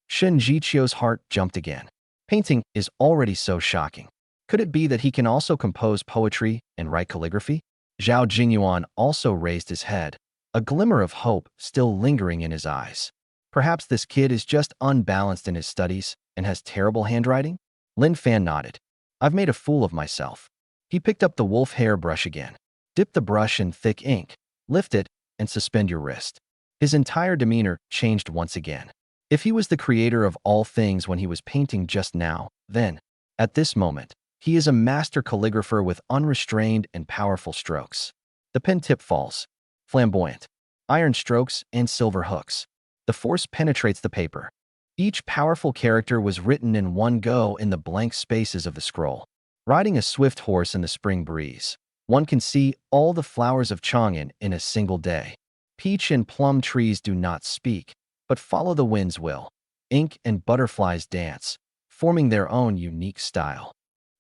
Shen Zhiqiu's heart jumped again. Painting is already so shocking. Could it be that he can also compose poetry and write calligraphy? Zhao Jingyuan also raised his head, a glimmer of hope still lingering in his eyes. Perhaps this kid is just unbalanced in his studies and has terrible handwriting? Lin Fan nodded. I've made a fool of myself. He picked up the wolf hair brush again. Dip the brush in thick ink, lift it, and suspend your wrist. His entire demeanor changed once again. If he was the creator of all things when he was painting just now, then, at this moment, he is a master calligrapher with unrestrained and powerful strokes. The pen tip falls, flamboyant, iron strokes and silver hooks. The force penetrates the paper. Each powerful character was written in one go in the blank spaces of the scroll. Riding a swift horse in the spring breeze, one can see all the flowers of Chang'an in a single day. Peach and plum trees do not speak, but follow the wind's will. Ink and butterflies dance, forming their own unique style.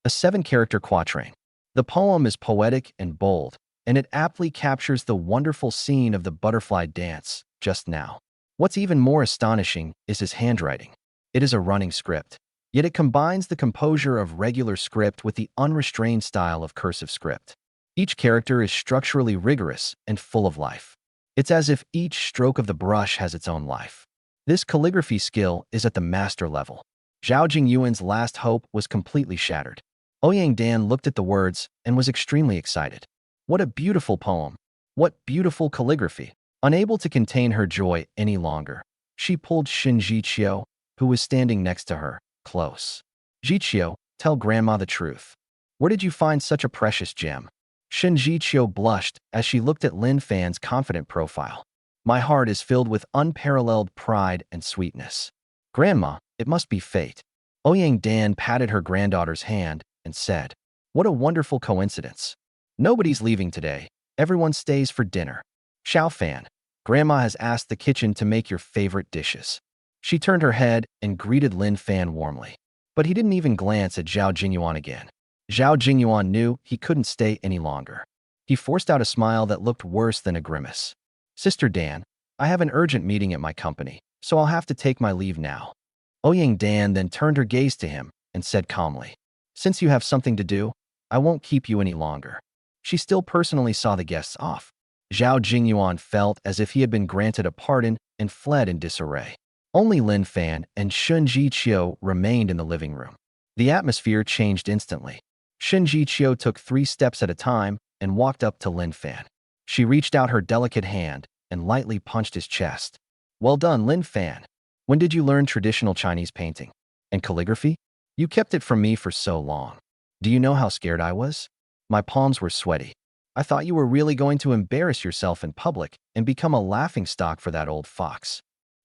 A 7-character quatrain. The poem is poetic and bold, and it aptly captures the wonderful scene of the butterfly dance just now. What's even more astonishing is his handwriting. It is a running script, yet it combines the composure of regular script with the unrestrained style of cursive script. Each character is structurally rigorous and full of life. It's as if each stroke of the brush has its own life. This calligraphy skill is at the master level. Zhao Jingyuan's last hope was completely shattered. Ouyang Dan looked at the words and was extremely excited. What a beautiful poem! What beautiful calligraphy! Unable to contain her joy any longer, she pulled Shen Zhiqiu, who was standing next to her, close. Zhiqiu, tell Grandma the truth. Where did you find such a precious gem? Shen Zhiqiu blushed as she looked at Lin Fan's confident profile. My heart is filled with unparalleled pride and sweetness. Grandma, it must be fate. Ouyang Dan patted her granddaughter's hand and said, what a wonderful coincidence. Nobody's leaving today. Everyone stays for dinner. Xiao Fan, Grandma has asked the kitchen to make your favorite dishes. She turned her head and greeted Lin Fan warmly. But he didn't even glance at Zhao Jingyuan again. Zhao Jingyuan knew he couldn't stay any longer. He forced out a smile that looked worse than a grimace. Sister Dan, I have an urgent meeting at my company, so I'll have to take my leave now. Ouyang Dan then turned her gaze to him and said calmly, since you have something to do, I won't keep you any longer. She still personally saw the guests off. Zhao Jingyuan felt as if he had been granted a pardon and fled in disarray. Only Lin Fan and Shen Zhiqiu remained in the living room. The atmosphere changed instantly. Shen Zhiqiu took 3 steps at a time and walked up to Lin Fan. She reached out her delicate hand and lightly punched his chest. Well done, Lin Fan. When did you learn traditional Chinese painting? And calligraphy? You kept it from me for so long. Do you know how scared I was? My palms were sweaty. I thought you were really going to embarrass yourself in public and become a laughingstock for that old fox.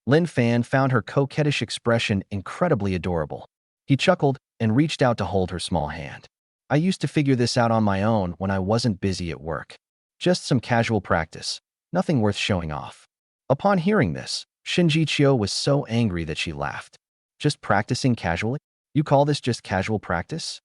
Lin Fan found her coquettish expression incredibly adorable. He chuckled and reached out to hold her small hand. I used to figure this out on my own when I wasn't busy at work. Just some casual practice, nothing worth showing off. Upon hearing this, Shen Zhiqiu was so angry that she laughed. Just practicing casually? You call this just casual practice?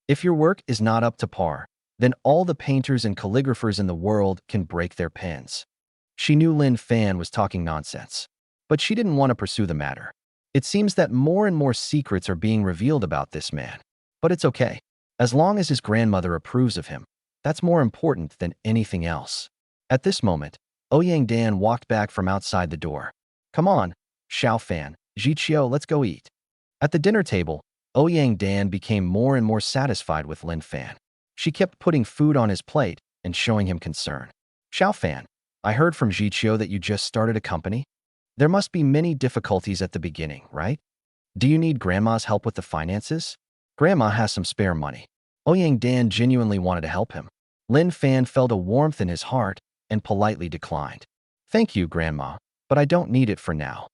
If your work is not up to par, then all the painters and calligraphers in the world can break their pens. She knew Lin Fan was talking nonsense, but she didn't want to pursue the matter. It seems that more and more secrets are being revealed about this man. But it's okay. As long as his grandmother approves of him, that's more important than anything else. At this moment, Ouyang Dan walked back from outside the door. Come on, Xiao Fan, Zhiqiu, let's go eat. At the dinner table, Ouyang Dan became more and more satisfied with Lin Fan. She kept putting food on his plate and showing him concern. Xiao Fan, I heard from Zhiqiu that you just started a company. There must be many difficulties at the beginning, right? Do you need Grandma's help with the finances? Grandma has some spare money. Ouyang Dan genuinely wanted to help him. Lin Fan felt a warmth in his heart and politely declined. Thank you, Grandma, but I don't need it for now.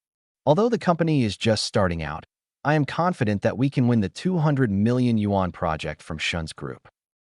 Although the company is just starting out, I am confident that we can win the 200 million yuan project from Shen Group.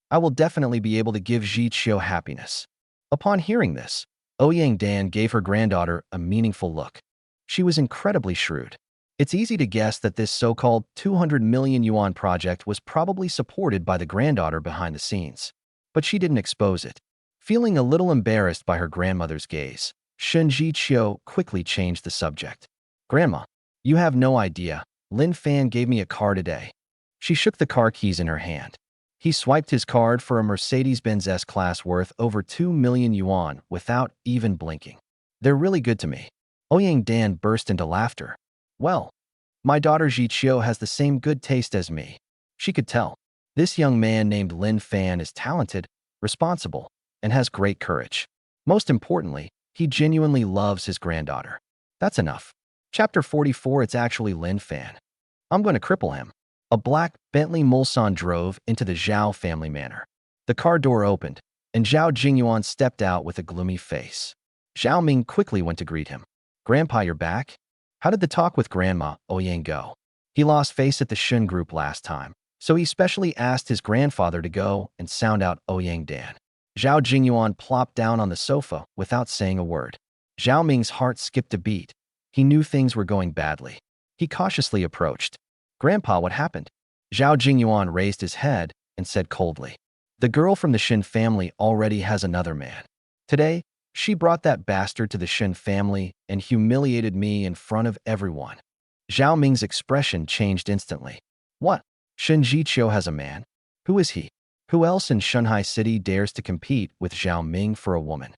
I will definitely be able to give Zhiqiu happiness. Upon hearing this, Ouyang Dan gave her granddaughter a meaningful look. She was incredibly shrewd. It's easy to guess that this so-called 200 million yuan project was probably supported by the granddaughter behind the scenes. But she didn't expose it. Feeling a little embarrassed by her grandmother's gaze, Shen Zhiqiu quickly changed the subject. Grandma, you have no idea. Lin Fan gave me a car today. She shook the car keys in her hand. He swiped his card for a Mercedes-Benz S-Class worth over 2 million yuan without even blinking. They're really good to me. Ouyang Dan burst into laughter. Well, my daughter Zhiqiu has the same good taste as me. She could tell. This young man named Lin Fan is talented, responsible, and has great courage. Most importantly, he genuinely loves his granddaughter. That's enough. Chapter 44. It's actually Lin Fan. I'm going to cripple him. A black Bentley Mulsanne drove into the Zhao family manor. The car door opened, and Zhao Jingyuan stepped out with a gloomy face. Zhao Ming quickly went to greet him. Grandpa, you're back? How did the talk with Grandma Ouyang go? He lost face at the Shen Group last time, so he specially asked his grandfather to go and sound out Ouyang Dan. Zhao Jingyuan plopped down on the sofa without saying a word. Zhao Ming's heart skipped a beat. He knew things were going badly. He cautiously approached. Grandpa, what happened? Zhao Jingyuan raised his head and said coldly, the girl from the Shen family already has another man. Today, she brought that bastard to the Shen family and humiliated me in front of everyone. Zhao Ming's expression changed instantly. What? Shen Zhiqiu has a man? Who is he? Who else in Shanghai City dares to compete with Zhao Ming for a woman?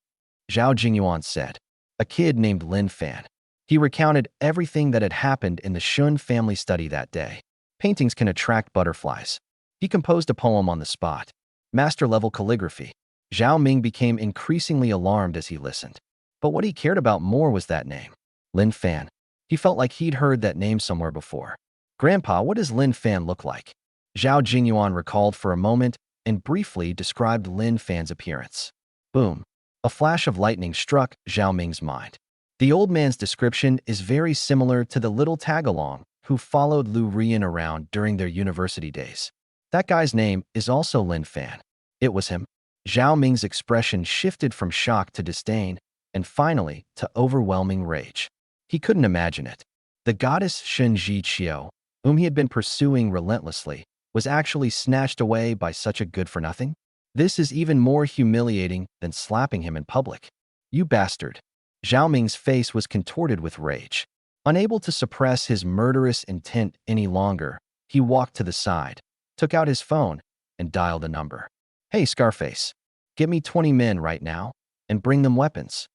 Zhao Jingyuan said. A kid named Lin Fan. He recounted everything that had happened in the Shen family study that day. Paintings can attract butterflies. He composed a poem on the spot. Master-level calligraphy. Zhao Ming became increasingly alarmed as he listened. But what he cared about more was that name. Lin Fan. He felt like he'd heard that name somewhere before. Grandpa, what does Lin Fan look like? Zhao Jingyuan recalled for a moment and briefly described Lin Fan's appearance. Boom. A flash of lightning struck Zhao Ming's mind. The old man's description is very similar to the little tag-along who followed Liu Ruyan around during their university days. That guy's name is also Lin Fan. It was him. Zhao Ming's expression shifted from shock to disdain, and finally to overwhelming rage. He couldn't imagine it. The goddess Shen Zhiqiu, whom he had been pursuing relentlessly, was actually snatched away by such a good-for-nothing? This is even more humiliating than slapping him in public. You bastard. Zhao Ming's face was contorted with rage. Unable to suppress his murderous intent any longer, he walked to the side, took out his phone, and dialed a number. Hey, Scarface. Get me 20 men right now, and bring them weapons.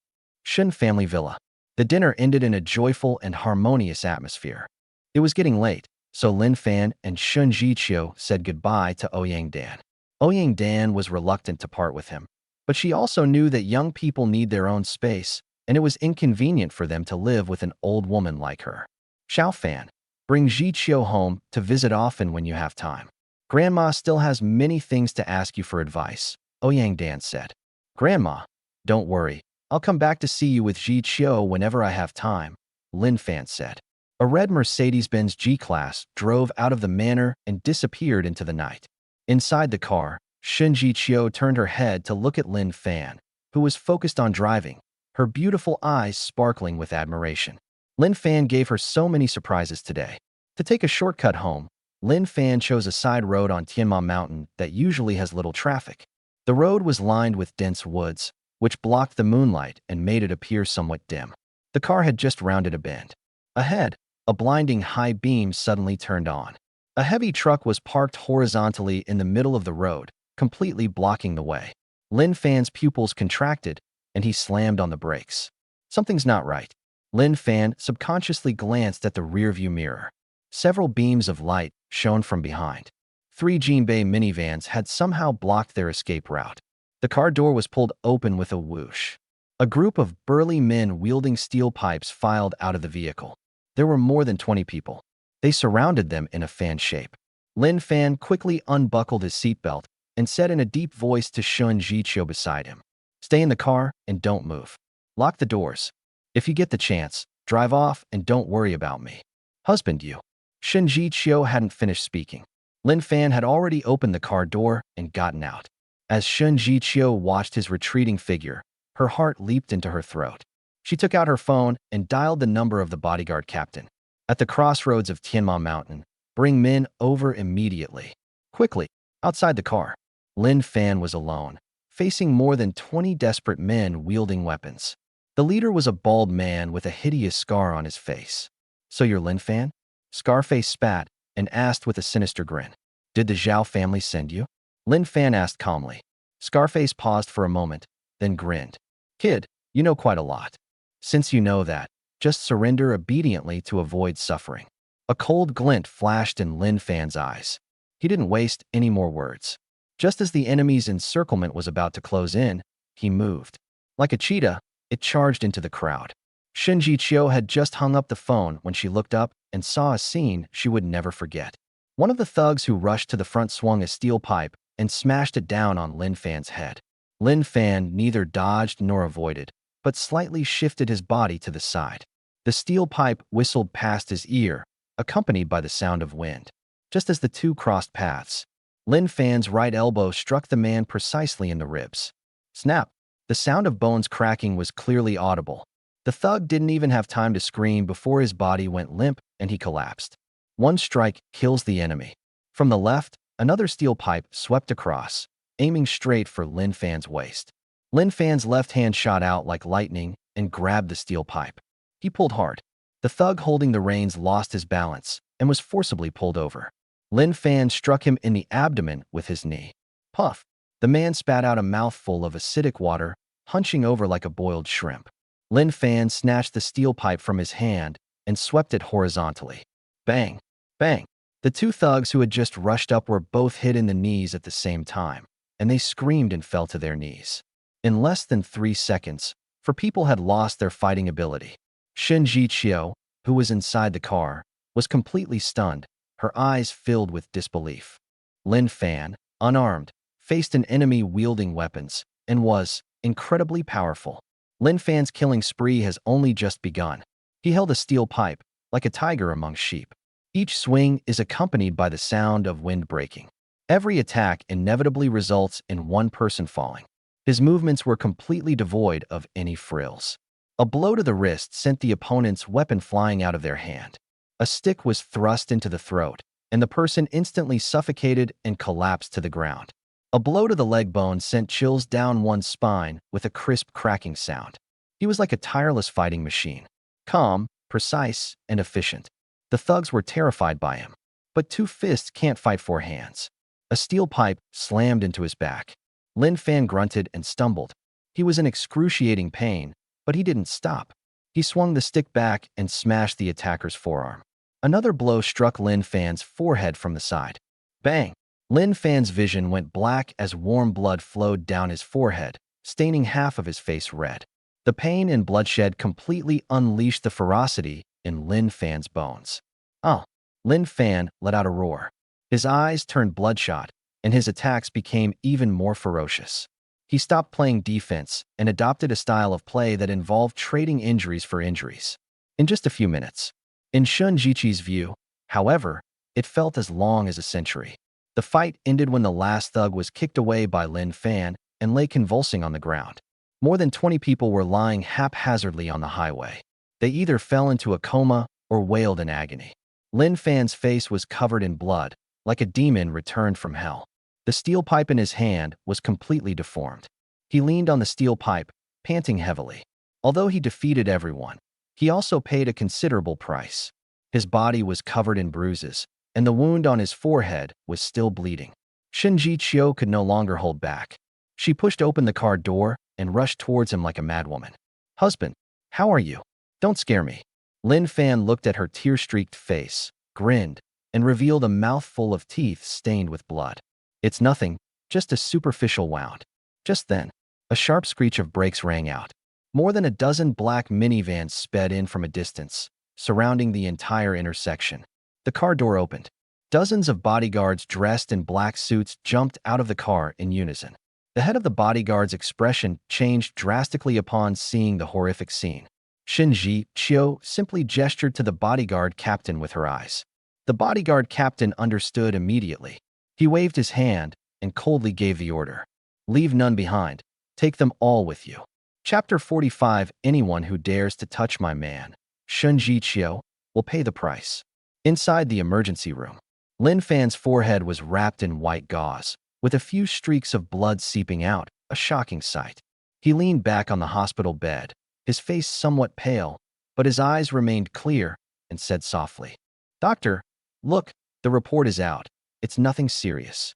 Shen family villa. The dinner ended in a joyful and harmonious atmosphere. It was getting late, so Lin Fan and Shen Zhiqiu said goodbye to Ouyang Dan. Ouyang Dan was reluctant to part with him, but she also knew that young people need their own space, and it was inconvenient for them to live with an old woman like her. Xiao Fan, bring Zhiqiu home to visit often when you have time. Grandma still has many things to ask you for advice, Ouyang Dan said. Grandma, don't worry, I'll come back to see you with Zhiqiu whenever I have time, Lin Fan said. A red Mercedes-Benz G-Class drove out of the manor and disappeared into the night. Inside the car, Shen Zhiqiu turned her head to look at Lin Fan, who was focused on driving, her beautiful eyes sparkling with admiration. Lin Fan gave her so many surprises today. To take a shortcut home, Lin Fan chose a side road on Tianma Mountain that usually has little traffic. The road was lined with dense woods, which blocked the moonlight and made it appear somewhat dim. The car had just rounded a bend. Ahead, a blinding high beam suddenly turned on. A heavy truck was parked horizontally in the middle of the road, completely blocking the way. Lin Fan's pupils contracted, and he slammed on the brakes. Something's not right. Lin Fan subconsciously glanced at the rearview mirror. Several beams of light shone from behind. 3 Jinbei minivans had somehow blocked their escape route. The car door was pulled open with a whoosh. A group of burly men wielding steel pipes filed out of the vehicle. There were more than 20 people. They surrounded them in a fan shape. Lin Fan quickly unbuckled his seatbelt and said in a deep voice to Shen Zhiqiu beside him, "Stay in the car and don't move. Lock the doors. If you get the chance, drive off and don't worry about me. Husband you." Shen Zhiqiu hadn't finished speaking. Lin Fan had already opened the car door and gotten out. As Shen Zhiqiu watched his retreating figure, her heart leaped into her throat. She took out her phone and dialed the number of the bodyguard captain. At the crossroads of Tianma Mountain, bring men over immediately. Quickly, outside the car. Lin Fan was alone, facing more than 20 desperate men wielding weapons. The leader was a bald man with a hideous scar on his face. "So you're Lin Fan?" Scarface spat and asked with a sinister grin. "Did the Zhao family send you?" Lin Fan asked calmly. Scarface paused for a moment, then grinned. Kid, you know quite a lot. Since you know that, just surrender obediently to avoid suffering. A cold glint flashed in Lin Fan's eyes. He didn't waste any more words. Just as the enemy's encirclement was about to close in, he moved. Like a cheetah, it charged into the crowd. Shen Zhiqiu had just hung up the phone when she looked up and saw a scene she would never forget. One of the thugs who rushed to the front swung a steel pipe and smashed it down on Lin Fan's head. Lin Fan neither dodged nor avoided, but slightly shifted his body to the side. The steel pipe whistled past his ear, accompanied by the sound of wind. Just as the two crossed paths, Lin Fan's right elbow struck the man precisely in the ribs. Snap! The sound of bones cracking was clearly audible. The thug didn't even have time to scream before his body went limp and he collapsed. One strike kills the enemy. From the left, another steel pipe swept across, aiming straight for Lin Fan's waist. Lin Fan's left hand shot out like lightning and grabbed the steel pipe. He pulled hard. The thug holding the reins lost his balance and was forcibly pulled over. Lin Fan struck him in the abdomen with his knee. Puff! The man spat out a mouthful of acidic water, hunching over like a boiled shrimp. Lin Fan snatched the steel pipe from his hand and swept it horizontally. Bang! Bang! The two thugs who had just rushed up were both hit in the knees at the same time, and they screamed and fell to their knees. In less than 3 seconds, four people had lost their fighting ability. Shen Zhiqiu, who was inside the car, was completely stunned, her eyes filled with disbelief. Lin Fan, unarmed, faced an enemy wielding weapons and was incredibly powerful. Lin Fan's killing spree has only just begun. He held a steel pipe, like a tiger among sheep. Each swing is accompanied by the sound of wind breaking. Every attack inevitably results in one person falling. His movements were completely devoid of any frills. A blow to the wrist sent the opponent's weapon flying out of their hand. A stick was thrust into the throat, and the person instantly suffocated and collapsed to the ground. A blow to the leg bone sent chills down one's spine with a crisp cracking sound. He was like a tireless fighting machine. Calm, precise, and efficient. The thugs were terrified by him. But two fists can't fight four hands. A steel pipe slammed into his back. Lin Fan grunted and stumbled. He was in excruciating pain, but he didn't stop. He swung the stick back and smashed the attacker's forearm. Another blow struck Lin Fan's forehead from the side. Bang! Lin Fan's vision went black as warm blood flowed down his forehead, staining half of his face red. The pain and bloodshed completely unleashed the ferocity in Lin Fan's bones. Oh! Lin Fan let out a roar. His eyes turned bloodshot, and his attacks became even more ferocious. He stopped playing defense and adopted a style of play that involved trading injuries for injuries. In just a few minutes. In Shen Zhiqiu's view, however, it felt as long as a century. The fight ended when the last thug was kicked away by Lin Fan and lay convulsing on the ground. More than 20 people were lying haphazardly on the highway. They either fell into a coma or wailed in agony. Lin Fan's face was covered in blood, like a demon returned from hell. The steel pipe in his hand was completely deformed. He leaned on the steel pipe, panting heavily. Although he defeated everyone, he also paid a considerable price. His body was covered in bruises, and the wound on his forehead was still bleeding. Shen Zhiqiu could no longer hold back. She pushed open the car door and rushed towards him like a madwoman. Husband, how are you? Don't scare me. Lin Fan looked at her tear-streaked face, grinned, and revealed a mouthful of teeth stained with blood. It's nothing, just a superficial wound. Just then, a sharp screech of brakes rang out. More than a dozen black minivans sped in from a distance, surrounding the entire intersection. The car door opened. Dozens of bodyguards dressed in black suits jumped out of the car in unison. The head of the bodyguard's expression changed drastically upon seeing the horrific scene. Shen Zhiqiu simply gestured to the bodyguard captain with her eyes. The bodyguard captain understood immediately. He waved his hand and coldly gave the order. Leave none behind. Take them all with you. Chapter 45. Anyone who dares to touch my man, Shen Zhiqiu, will pay the price. Inside the emergency room, Lin Fan's forehead was wrapped in white gauze, with a few streaks of blood seeping out, a shocking sight. He leaned back on the hospital bed, his face somewhat pale, but his eyes remained clear, and said softly, Doctor, look, the report is out. It's nothing serious.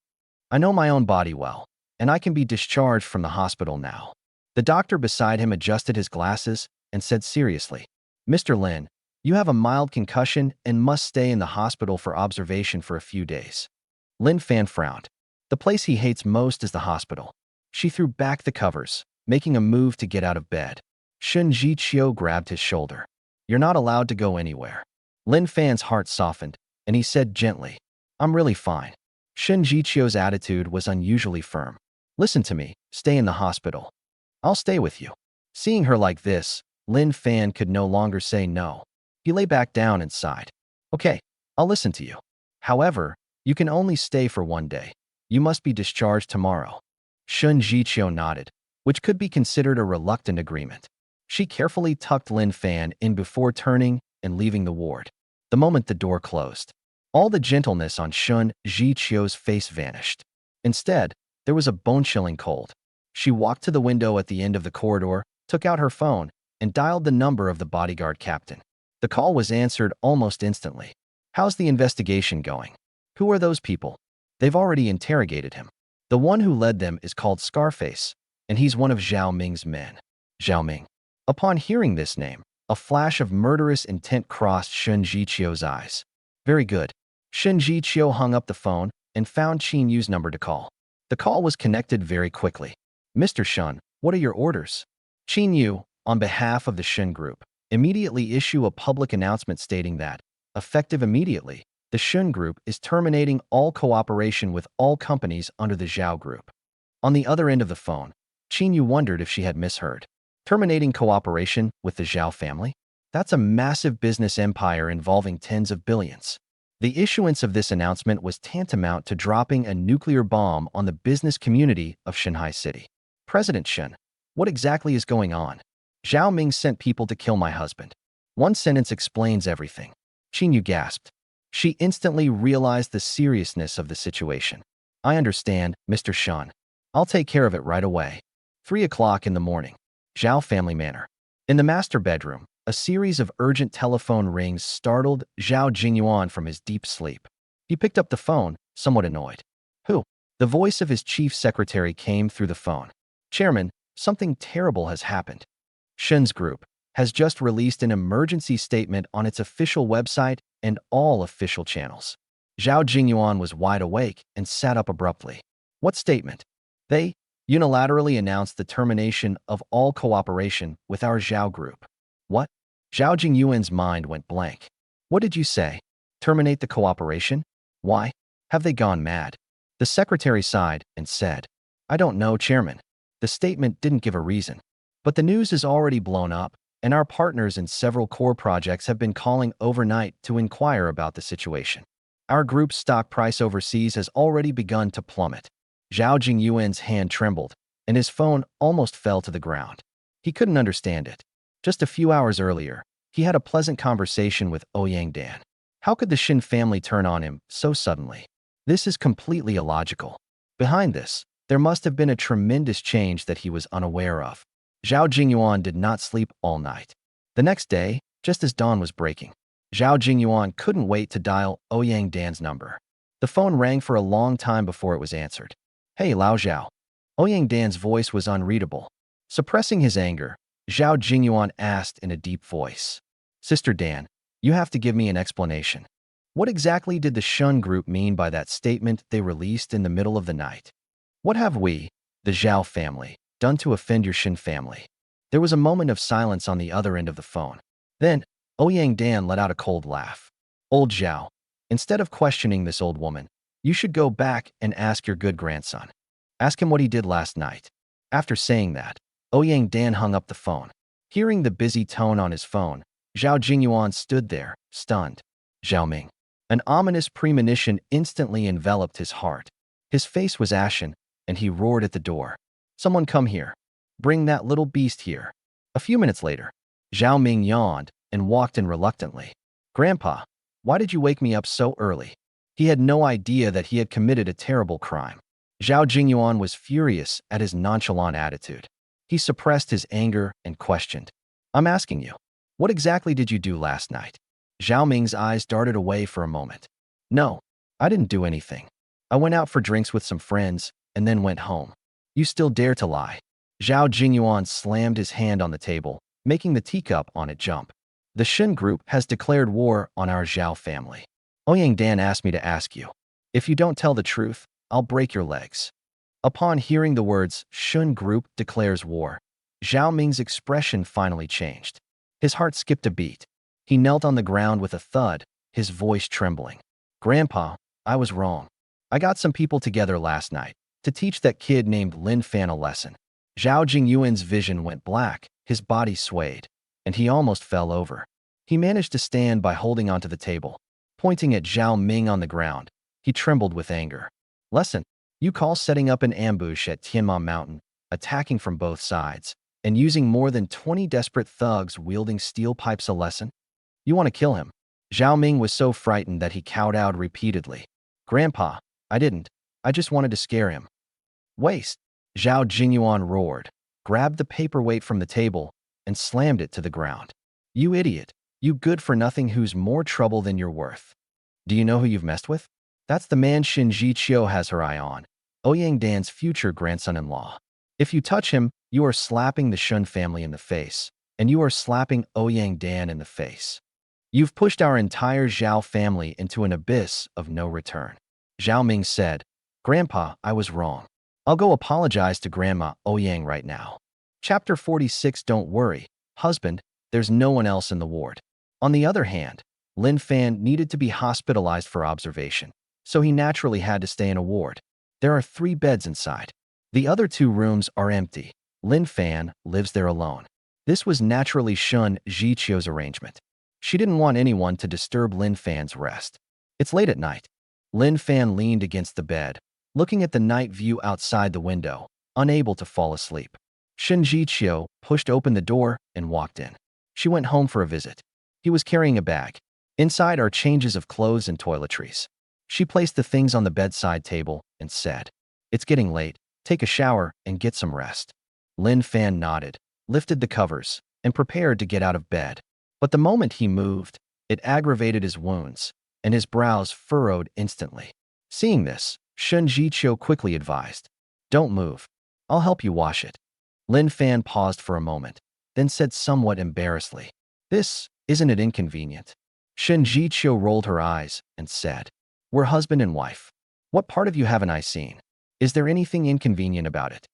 I know my own body well, and I can be discharged from the hospital now. The doctor beside him adjusted his glasses and said seriously, Mr. Lin, you have a mild concussion and must stay in the hospital for observation for a few days. Lin Fan frowned. The place he hates most is the hospital. She threw back the covers, making a move to get out of bed. Shen Zhiqiu grabbed his shoulder. You're not allowed to go anywhere. Lin Fan's heart softened, and he said gently, I'm really fine. Shen Zhiqiu's attitude was unusually firm. Listen to me, stay in the hospital. I'll stay with you. Seeing her like this, Lin Fan could no longer say no. He lay back down and sighed. Okay, I'll listen to you. However, you can only stay for one day. You must be discharged tomorrow. Shen Zhiqiu nodded, which could be considered a reluctant agreement. She carefully tucked Lin Fan in before turning and leaving the ward. The moment the door closed, all the gentleness on Shen Zhiqiu's face vanished. Instead, there was a bone-chilling cold. She walked to the window at the end of the corridor, took out her phone, and dialed the number of the bodyguard captain. The call was answered almost instantly. How's the investigation going? Who are those people? They've already interrogated him. The one who led them is called Scarface, and he's one of Zhao Ming's men. Zhao Ming. Upon hearing this name, a flash of murderous intent crossed Shen Zhiqiu's eyes. Very good. Shen Zhiqiu hung up the phone and found Qin Yu's number to call. The call was connected very quickly. Mr. Shen, what are your orders? Qin Yu, on behalf of the Shen Group, immediately issue a public announcement stating that, effective immediately, the Shen Group is terminating all cooperation with all companies under the Zhao Group. On the other end of the phone, Qin Yu wondered if she had misheard. Terminating cooperation with the Zhao family? That's a massive business empire involving tens of billions. The issuance of this announcement was tantamount to dropping a nuclear bomb on the business community of Shanghai City. President Shen, what exactly is going on? Zhao Ming sent people to kill my husband. One sentence explains everything. Qin Yu gasped. She instantly realized the seriousness of the situation. I understand, Mr. Shen. I'll take care of it right away. 3 o'clock in the morning. Zhao family manor. In the master bedroom, a series of urgent telephone rings startled Zhao Jingyuan from his deep sleep. He picked up the phone, somewhat annoyed. Who? The voice of his chief secretary came through the phone. Chairman, something terrible has happened. Shen's Group has just released an emergency statement on its official website and all official channels. Zhao Jingyuan was wide awake and sat up abruptly. What statement? They unilaterally announced the termination of all cooperation with our Zhao Group. What? Zhao Jingyuan's mind went blank. What did you say? Terminate the cooperation? Why? Have they gone mad? The secretary sighed and said, I don't know, Chairman. The statement didn't give a reason. But the news is already blown up, and our partners in several core projects have been calling overnight to inquire about the situation. Our group's stock price overseas has already begun to plummet. Zhao Jingyuan's hand trembled, and his phone almost fell to the ground. He couldn't understand it. Just a few hours earlier, he had a pleasant conversation with Ouyang Dan. How could the Shen family turn on him so suddenly? This is completely illogical. Behind this, there must have been a tremendous change that he was unaware of. Zhao Jingyuan did not sleep all night. The next day, just as dawn was breaking, Zhao Jingyuan couldn't wait to dial Ouyang Dan's number. The phone rang for a long time before it was answered. Hey, Lao Zhao. Ouyang Dan's voice was unreadable. Suppressing his anger, Zhao Jingyuan asked in a deep voice. Sister Dan, you have to give me an explanation. What exactly did the Shen Group mean by that statement they released in the middle of the night? What have we, the Zhao family, done to offend your Shen family? There was a moment of silence on the other end of the phone. Then, Ouyang Dan let out a cold laugh. Old Zhao, instead of questioning this old woman, you should go back and ask your good grandson. Ask him what he did last night. After saying that, Ouyang Dan hung up the phone. Hearing the busy tone on his phone, Zhao Jingyuan stood there, stunned. Zhao Ming. An ominous premonition instantly enveloped his heart. His face was ashen, and he roared at the door. Someone come here. Bring that little beast here. A few minutes later, Zhao Ming yawned and walked in reluctantly. Grandpa, why did you wake me up so early? He had no idea that he had committed a terrible crime. Zhao Jingyuan was furious at his nonchalant attitude. He suppressed his anger and questioned. I'm asking you, what exactly did you do last night? Zhao Ming's eyes darted away for a moment. No, I didn't do anything. I went out for drinks with some friends and then went home. You still dare to lie? Zhao Jingyuan slammed his hand on the table, making the teacup on it jump. The Shen Group has declared war on our Zhao family. Ouyang Dan asked me to ask you. If you don't tell the truth, I'll break your legs. Upon hearing the words, Shen Group declares war, Zhao Ming's expression finally changed. His heart skipped a beat. He knelt on the ground with a thud, his voice trembling. Grandpa, I was wrong. I got some people together last night to teach that kid named Lin Fan a lesson. Zhao Jingyuan's vision went black, his body swayed, and he almost fell over. He managed to stand by holding onto the table. Pointing at Zhao Ming on the ground, he trembled with anger. Lesson? You call setting up an ambush at Tianma Mountain, attacking from both sides, and using more than 20 desperate thugs wielding steel pipes a lesson? You want to kill him? Zhao Ming was so frightened that he kowtowed repeatedly. Grandpa, I didn't. I just wanted to scare him. Waste! Zhao Jingyuan roared, grabbed the paperweight from the table, and slammed it to the ground. You idiot! You good-for-nothing who's more trouble than you're worth. Do you know who you've messed with? That's the man Shen Zhiqiu has her eye on, Ouyang Dan's future grandson-in-law. If you touch him, you are slapping the Shen family in the face, and you are slapping Ouyang Dan in the face. You've pushed our entire Zhao family into an abyss of no return. Zhao Ming said, Grandpa, I was wrong. I'll go apologize to Grandma Ouyang right now. Chapter 46. Don't worry, husband, there's no one else in the ward. On the other hand, Lin Fan needed to be hospitalized for observation, so he naturally had to stay in a ward. There are 3 beds inside. The other 2 rooms are empty. Lin Fan lives there alone. This was naturally Shen Zhiqiu's arrangement. She didn't want anyone to disturb Lin Fan's rest. It's late at night. Lin Fan leaned against the bed, looking at the night view outside the window, unable to fall asleep. Shen Zhiqiu pushed open the door and walked in. She went home for a visit. He was carrying a bag. Inside are changes of clothes and toiletries. She placed the things on the bedside table and said, It's getting late. Take a shower and get some rest. Lin Fan nodded, lifted the covers, and prepared to get out of bed. But the moment he moved, it aggravated his wounds, and his brows furrowed instantly. Seeing this, Shen Zhiqiu quickly advised, Don't move. I'll help you wash it. Lin Fan paused for a moment, then said somewhat embarrassedly, Isn't it inconvenient? Shen Zhiqiu rolled her eyes and said, We're husband and wife. What part of you haven't I seen? Is there anything inconvenient about it?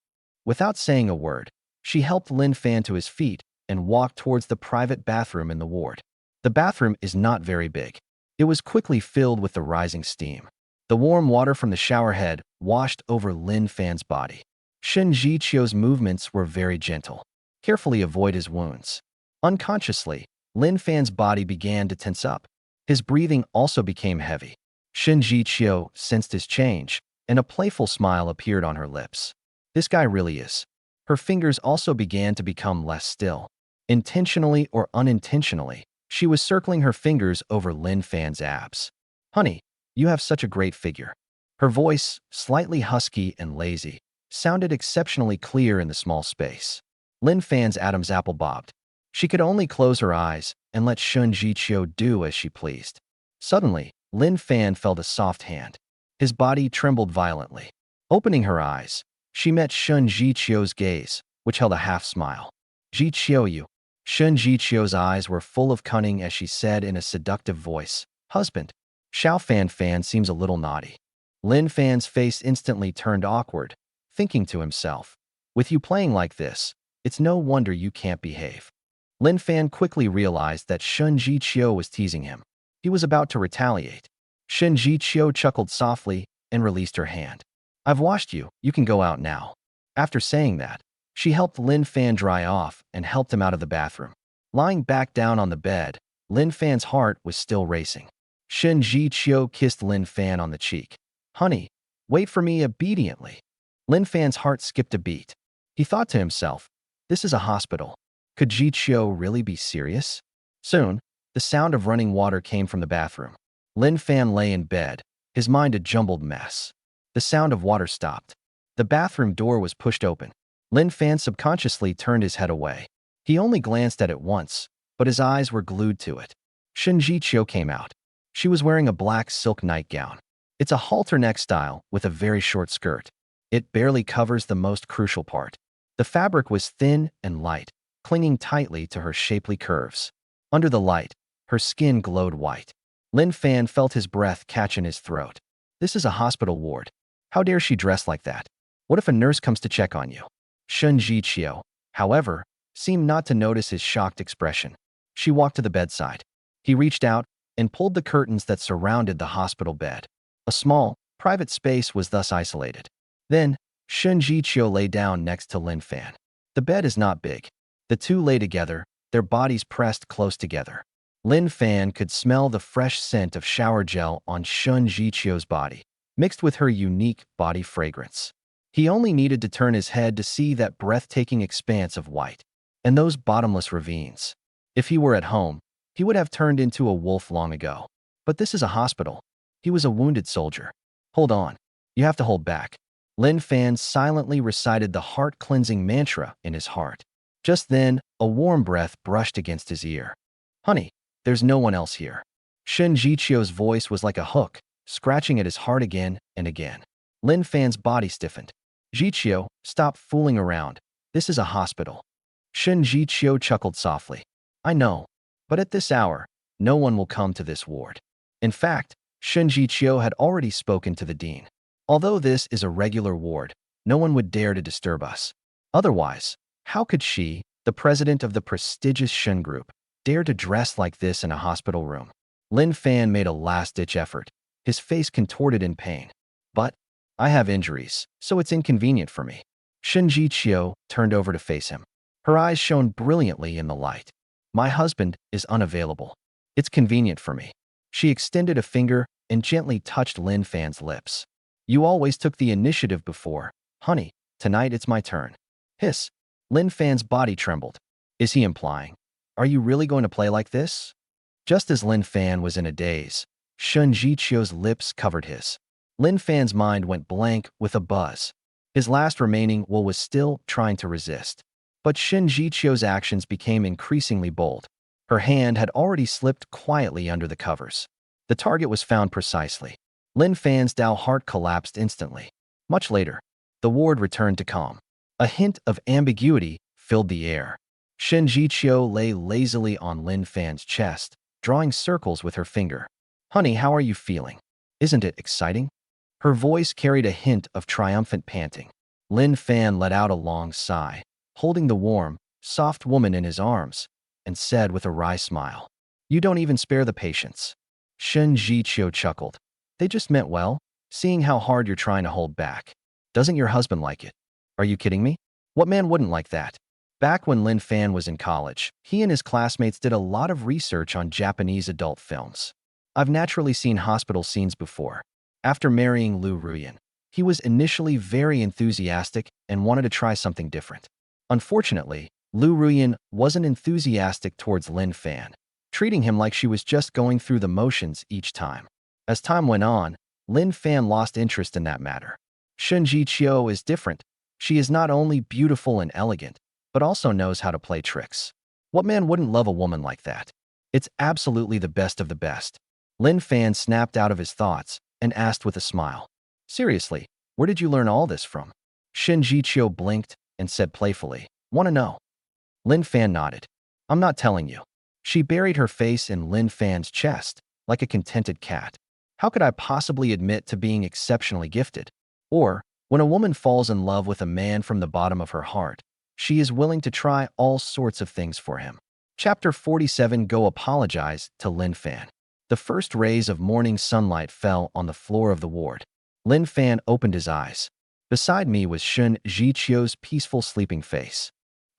Without saying a word, she helped Lin Fan to his feet and walked towards the private bathroom in the ward. The bathroom is not very big. It was quickly filled with the rising steam. The warm water from the shower head washed over Lin Fan's body. Shen Zhiqiu's movements were very gentle. Carefully avoid his wounds. Unconsciously, Lin Fan's body began to tense up. His breathing also became heavy. Shen Zhiqiu sensed his change, and a playful smile appeared on her lips. This guy really is. Her fingers also began to become less still. Intentionally or unintentionally, she was circling her fingers over Lin Fan's abs. Honey, you have such a great figure. Her voice, slightly husky and lazy, sounded exceptionally clear in the small space. Lin Fan's Adam's apple bobbed. She could only close her eyes and let Shen Zhiqiu do as she pleased. Suddenly, Lin Fan felt a soft hand. His body trembled violently. Opening her eyes, she met Shen Zhiqiu's gaze, which held a half-smile. Zhiqiu, you. Shen Zhiqiu's eyes were full of cunning as she said in a seductive voice, Husband, Xiao Fan seems a little naughty. Lin Fan's face instantly turned awkward, thinking to himself, With you playing like this, it's no wonder you can't behave. Lin Fan quickly realized that Shen Zhiqiu was teasing him. He was about to retaliate. Shen Zhiqiu chuckled softly and released her hand. I've washed you, you can go out now. After saying that, she helped Lin Fan dry off and helped him out of the bathroom. Lying back down on the bed, Lin Fan's heart was still racing. Shen Zhiqiu kissed Lin Fan on the cheek. Honey, wait for me obediently. Lin Fan's heart skipped a beat. He thought to himself, this is a hospital. Could Zhiqiu really be serious? Soon, the sound of running water came from the bathroom. Lin Fan lay in bed, his mind a jumbled mess. The sound of water stopped. The bathroom door was pushed open. Lin Fan subconsciously turned his head away. He only glanced at it once, but his eyes were glued to it. Shen Zhiqiu came out. She was wearing a black silk nightgown. It's a halter neck style with a very short skirt. It barely covers the most crucial part. The fabric was thin and light, clinging tightly to her shapely curves. Under the light, her skin glowed white. Lin Fan felt his breath catch in his throat. This is a hospital ward. How dare she dress like that? What if a nurse comes to check on you? Shen Zhiqiu, however, seemed not to notice his shocked expression. She walked to the bedside. He reached out and pulled the curtains that surrounded the hospital bed. A small, private space was thus isolated. Then, Shen Zhiqiu lay down next to Lin Fan. The bed is not big. The two lay together, their bodies pressed close together. Lin Fan could smell the fresh scent of shower gel on Shen Zhiqiu's body, mixed with her unique body fragrance. He only needed to turn his head to see that breathtaking expanse of white, and those bottomless ravines. If he were at home, he would have turned into a wolf long ago. But this is a hospital. He was a wounded soldier. Hold on. You have to hold back. Lin Fan silently recited the heart-cleansing mantra in his heart. Just then, a warm breath brushed against his ear. Honey, there's no one else here. Shen Zhiqiu's voice was like a hook, scratching at his heart again and again. Lin Fan's body stiffened. Zhiqiu, stop fooling around. This is a hospital. Shen Zhiqiu chuckled softly. I know, but at this hour, no one will come to this ward. In fact, Shen Zhiqiu had already spoken to the dean. Although this is a regular ward, no one would dare to disturb us. Otherwise, how could she, the president of the prestigious Shen Group, dare to dress like this in a hospital room? Lin Fan made a last-ditch effort, his face contorted in pain. But I have injuries, so it's inconvenient for me. Shen Zhiqiu turned over to face him. Her eyes shone brilliantly in the light. My husband is unavailable. It's convenient for me. She extended a finger and gently touched Lin Fan's lips. You always took the initiative before. Honey, tonight it's my turn. Hiss. Lin Fan's body trembled. Is he implying? Are you really going to play like this? Just as Lin Fan was in a daze, Shen Zhiqiu's lips covered his. Lin Fan's mind went blank with a buzz. His last remaining will was still trying to resist. But Shen Zhiqiu's actions became increasingly bold. Her hand had already slipped quietly under the covers. The target was found precisely. Lin Fan's heart collapsed instantly. Much later, the ward returned to calm. A hint of ambiguity filled the air. Shen Zhiqiu lay lazily on Lin Fan's chest, drawing circles with her finger. Honey, how are you feeling? Isn't it exciting? Her voice carried a hint of triumphant panting. Lin Fan let out a long sigh, holding the warm, soft woman in his arms, and said with a wry smile, You don't even spare the patients. Shen Zhiqiu chuckled. They just meant well, seeing how hard you're trying to hold back. Doesn't your husband like it? Are you kidding me? What man wouldn't like that? Back when Lin Fan was in college, he and his classmates did a lot of research on Japanese adult films. I've naturally seen hospital scenes before. After marrying Liu Ruyan, he was initially very enthusiastic and wanted to try something different. Unfortunately, Liu Ruyan wasn't enthusiastic towards Lin Fan, treating him like she was just going through the motions each time. As time went on, Lin Fan lost interest in that matter. Shen Zhiqiu is different. She is not only beautiful and elegant, but also knows how to play tricks. What man wouldn't love a woman like that? It's absolutely the best of the best. Lin Fan snapped out of his thoughts and asked with a smile. Seriously, where did you learn all this from? Shen Zhiqiu blinked and said playfully, Want to know? Lin Fan nodded. I'm not telling you. She buried her face in Lin Fan's chest, like a contented cat. How could I possibly admit to being exceptionally gifted? Or, when a woman falls in love with a man from the bottom of her heart, she is willing to try all sorts of things for him. Chapter 47 Go apologize to Lin Fan. The first rays of morning sunlight fell on the floor of the ward. Lin Fan opened his eyes. Beside me was Shen Zhiqiu's peaceful sleeping face.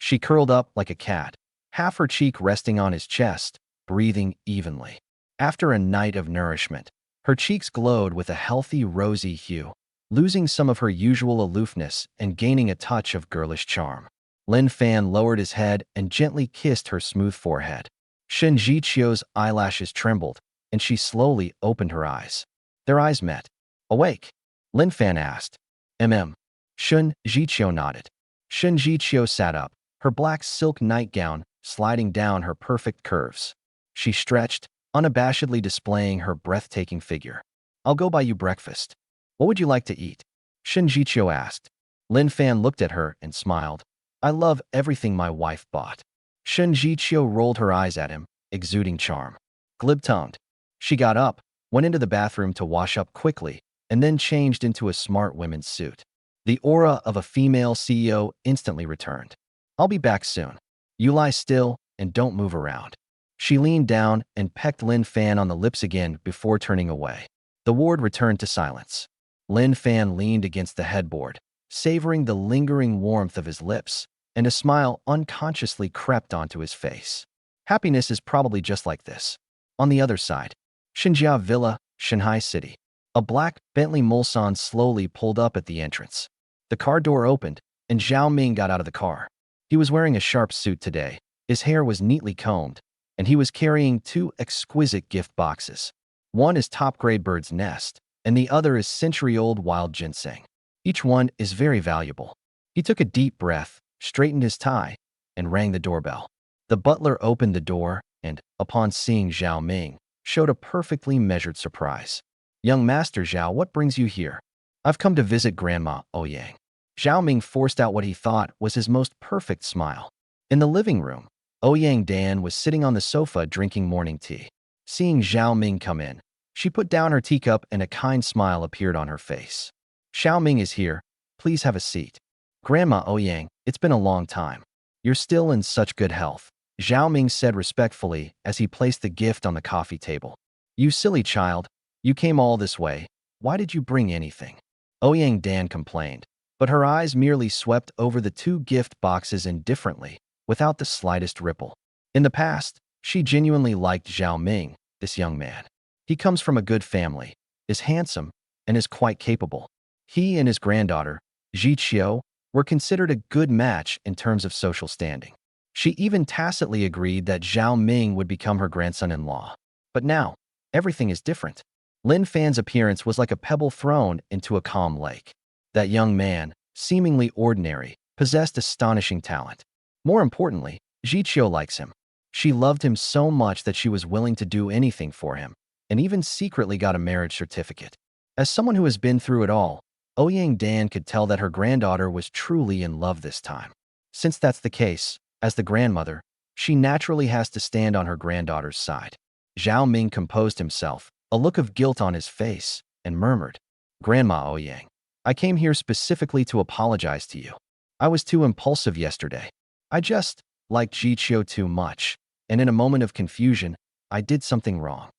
She curled up like a cat, half her cheek resting on his chest, breathing evenly. After a night of nourishment, her cheeks glowed with a healthy rosy hue, losing some of her usual aloofness and gaining a touch of girlish charm. Lin Fan lowered his head and gently kissed her smooth forehead. Shen Zhiqiu's eyelashes trembled, and she slowly opened her eyes. Their eyes met. Awake? Lin Fan asked. Shen Zhiqiu nodded. Shen Zhiqiu sat up, her black silk nightgown sliding down her perfect curves. She stretched, unabashedly displaying her breathtaking figure. I'll go buy you breakfast. What would you like to eat? Shen Zhiqiu asked. Lin Fan looked at her and smiled. I love everything my wife bought. Shen Zhiqiu rolled her eyes at him, exuding charm. Glib-tongued. She got up, went into the bathroom to wash up quickly, and then changed into a smart women's suit. The aura of a female CEO instantly returned. I'll be back soon. You lie still and don't move around. She leaned down and pecked Lin Fan on the lips again before turning away. The ward returned to silence. Lin Fan leaned against the headboard, savoring the lingering warmth of his lips, and a smile unconsciously crept onto his face. Happiness is probably just like this. On the other side, Xinjia Villa, Shanghai City. A black Bentley Mulsanne slowly pulled up at the entrance. The car door opened, and Zhao Ming got out of the car. He was wearing a sharp suit today, his hair was neatly combed, and he was carrying two exquisite gift boxes. One is top-grade bird's nest, and the other is century-old wild ginseng. Each one is very valuable. He took a deep breath, straightened his tie, and rang the doorbell. The butler opened the door and, upon seeing Zhao Ming, showed a perfectly measured surprise. Young Master Zhao, what brings you here? I've come to visit Grandma Ouyang. Zhao Ming forced out what he thought was his most perfect smile. In the living room, Ouyang Dan was sitting on the sofa drinking morning tea. Seeing Zhao Ming come in, she put down her teacup and a kind smile appeared on her face. Zhao Ming is here. Please have a seat. Grandma Ouyang, it's been a long time. You're still in such good health, Zhao Ming said respectfully as he placed the gift on the coffee table. You silly child. You came all this way. Why did you bring anything? Ouyang Dan complained, but her eyes merely swept over the two gift boxes indifferently, without the slightest ripple. In the past, she genuinely liked Zhao Ming, this young man. He comes from a good family, is handsome, and is quite capable. He and his granddaughter, Zhiqiu, were considered a good match in terms of social standing. She even tacitly agreed that Zhao Ming would become her grandson-in-law. But now, everything is different. Lin Fan's appearance was like a pebble thrown into a calm lake. That young man, seemingly ordinary, possessed astonishing talent. More importantly, Zhiqiu likes him. She loved him so much that she was willing to do anything for him, and even secretly got a marriage certificate. As someone who has been through it all, Ouyang Dan could tell that her granddaughter was truly in love this time. Since that's the case, as the grandmother, she naturally has to stand on her granddaughter's side. Zhao Ming composed himself, a look of guilt on his face, and murmured, Grandma Ouyang, I came here specifically to apologize to you. I was too impulsive yesterday. I just liked Zhiqiu too much, and in a moment of confusion, I did something wrong.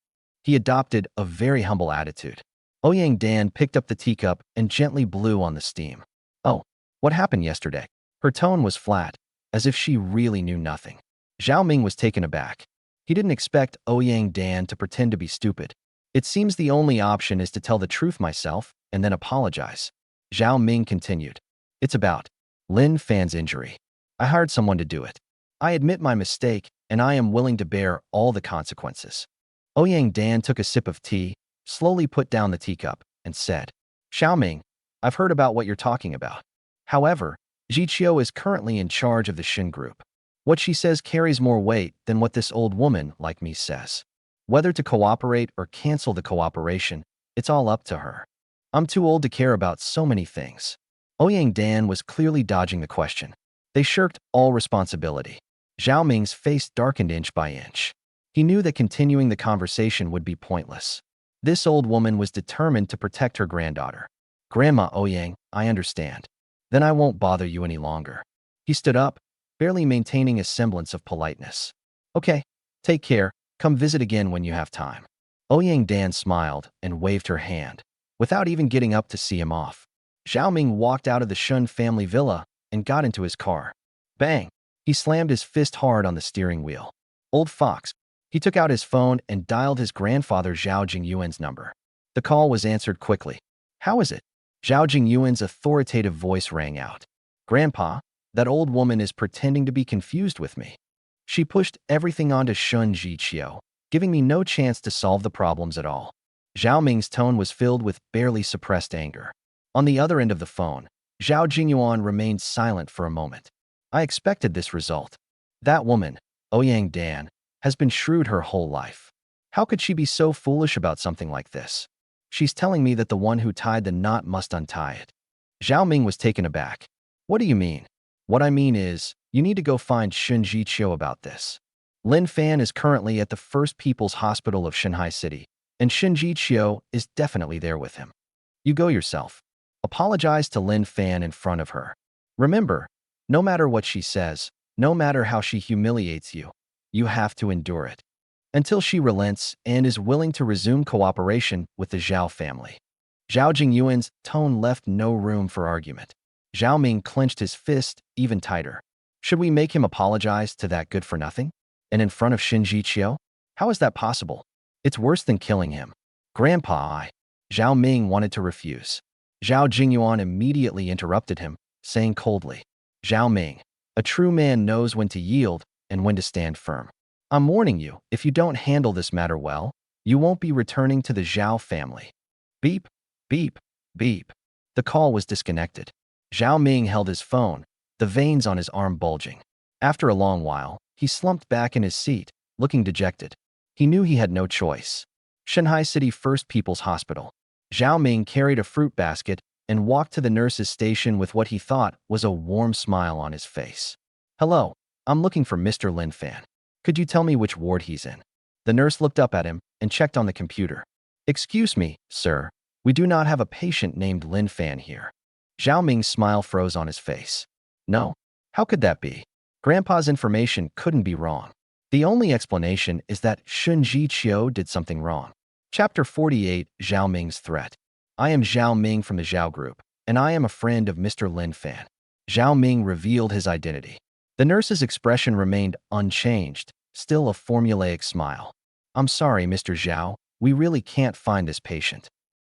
He adopted a very humble attitude. Ouyang Dan picked up the teacup and gently blew on the steam. Oh, what happened yesterday? Her tone was flat, as if she really knew nothing. Zhao Ming was taken aback. He didn't expect Ouyang Dan to pretend to be stupid. It seems the only option is to tell the truth myself and then apologize. Zhao Ming continued. It's about Lin Fan's injury. I hired someone to do it. I admit my mistake, and I am willing to bear all the consequences. Ouyang Dan took a sip of tea, slowly put down the teacup, and said, Zhao Ming, I've heard about what you're talking about. However, Zhiqiu is currently in charge of the Shen Group. What she says carries more weight than what this old woman like me says. Whether to cooperate or cancel the cooperation, it's all up to her. I'm too old to care about so many things. Ouyang Dan was clearly dodging the question. They shirked all responsibility. Zhao Ming's face darkened inch by inch. He knew that continuing the conversation would be pointless. This old woman was determined to protect her granddaughter. Grandma Ouyang, I understand. Then I won't bother you any longer. He stood up, barely maintaining a semblance of politeness. Okay, take care. Come visit again when you have time. Ouyang Dan smiled and waved her hand, without even getting up to see him off. Zhao Ming walked out of the Shen family villa and got into his car. Bang! He slammed his fist hard on the steering wheel. Old fox. He took out his phone and dialed his grandfather Zhao Jingyuan's number. The call was answered quickly. How is it? Zhao Jingyuan's authoritative voice rang out. Grandpa, that old woman is pretending to be confused with me. She pushed everything onto Shen Zhiqiu, giving me no chance to solve the problems at all. Zhao Ming's tone was filled with barely suppressed anger. On the other end of the phone, Zhao Jingyuan remained silent for a moment. I expected this result. That woman, Ouyang Dan, has been shrewd her whole life. How could she be so foolish about something like this? She's telling me that the one who tied the knot must untie it. Zhao Ming was taken aback. What do you mean? What I mean is, you need to go find Shen Zhiqiu about this. Lin Fan is currently at the First People's Hospital of Shanghai City, and Shen Zhiqiu is definitely there with him. You go yourself. Apologize to Lin Fan in front of her. Remember, no matter what she says, no matter how she humiliates you, you have to endure it. Until she relents and is willing to resume cooperation with the Zhao family. Zhao Jingyuan's tone left no room for argument. Zhao Ming clenched his fist even tighter. Should we make him apologize to that good-for-nothing? And in front of Shen Zhiqiu? How is that possible? It's worse than killing him. Grandpa, Zhao Ming wanted to refuse. Zhao Jingyuan immediately interrupted him, saying coldly, Zhao Ming, a true man knows when to yield and when to stand firm. I'm warning you, if you don't handle this matter well, you won't be returning to the Zhao family. Beep, beep, beep. The call was disconnected. Zhao Ming held his phone, the veins on his arm bulging. After a long while, he slumped back in his seat, looking dejected. He knew he had no choice. Shanghai City First People's Hospital. Zhao Ming carried a fruit basket and walked to the nurse's station with what he thought was a warm smile on his face. Hello, I'm looking for Mr. Lin Fan. Could you tell me which ward he's in? The nurse looked up at him and checked on the computer. Excuse me, sir. We do not have a patient named Lin Fan here. Zhao Ming's smile froze on his face. No. How could that be? Grandpa's information couldn't be wrong. The only explanation is that Shen Zhiqiu did something wrong. Chapter 48, Zhao Ming's Threat. I am Zhao Ming from the Shen Group, and I am a friend of Mr. Lin Fan. Zhao Ming revealed his identity. The nurse's expression remained unchanged, still a formulaic smile. I'm sorry, Mr. Zhao, we really can't find this patient.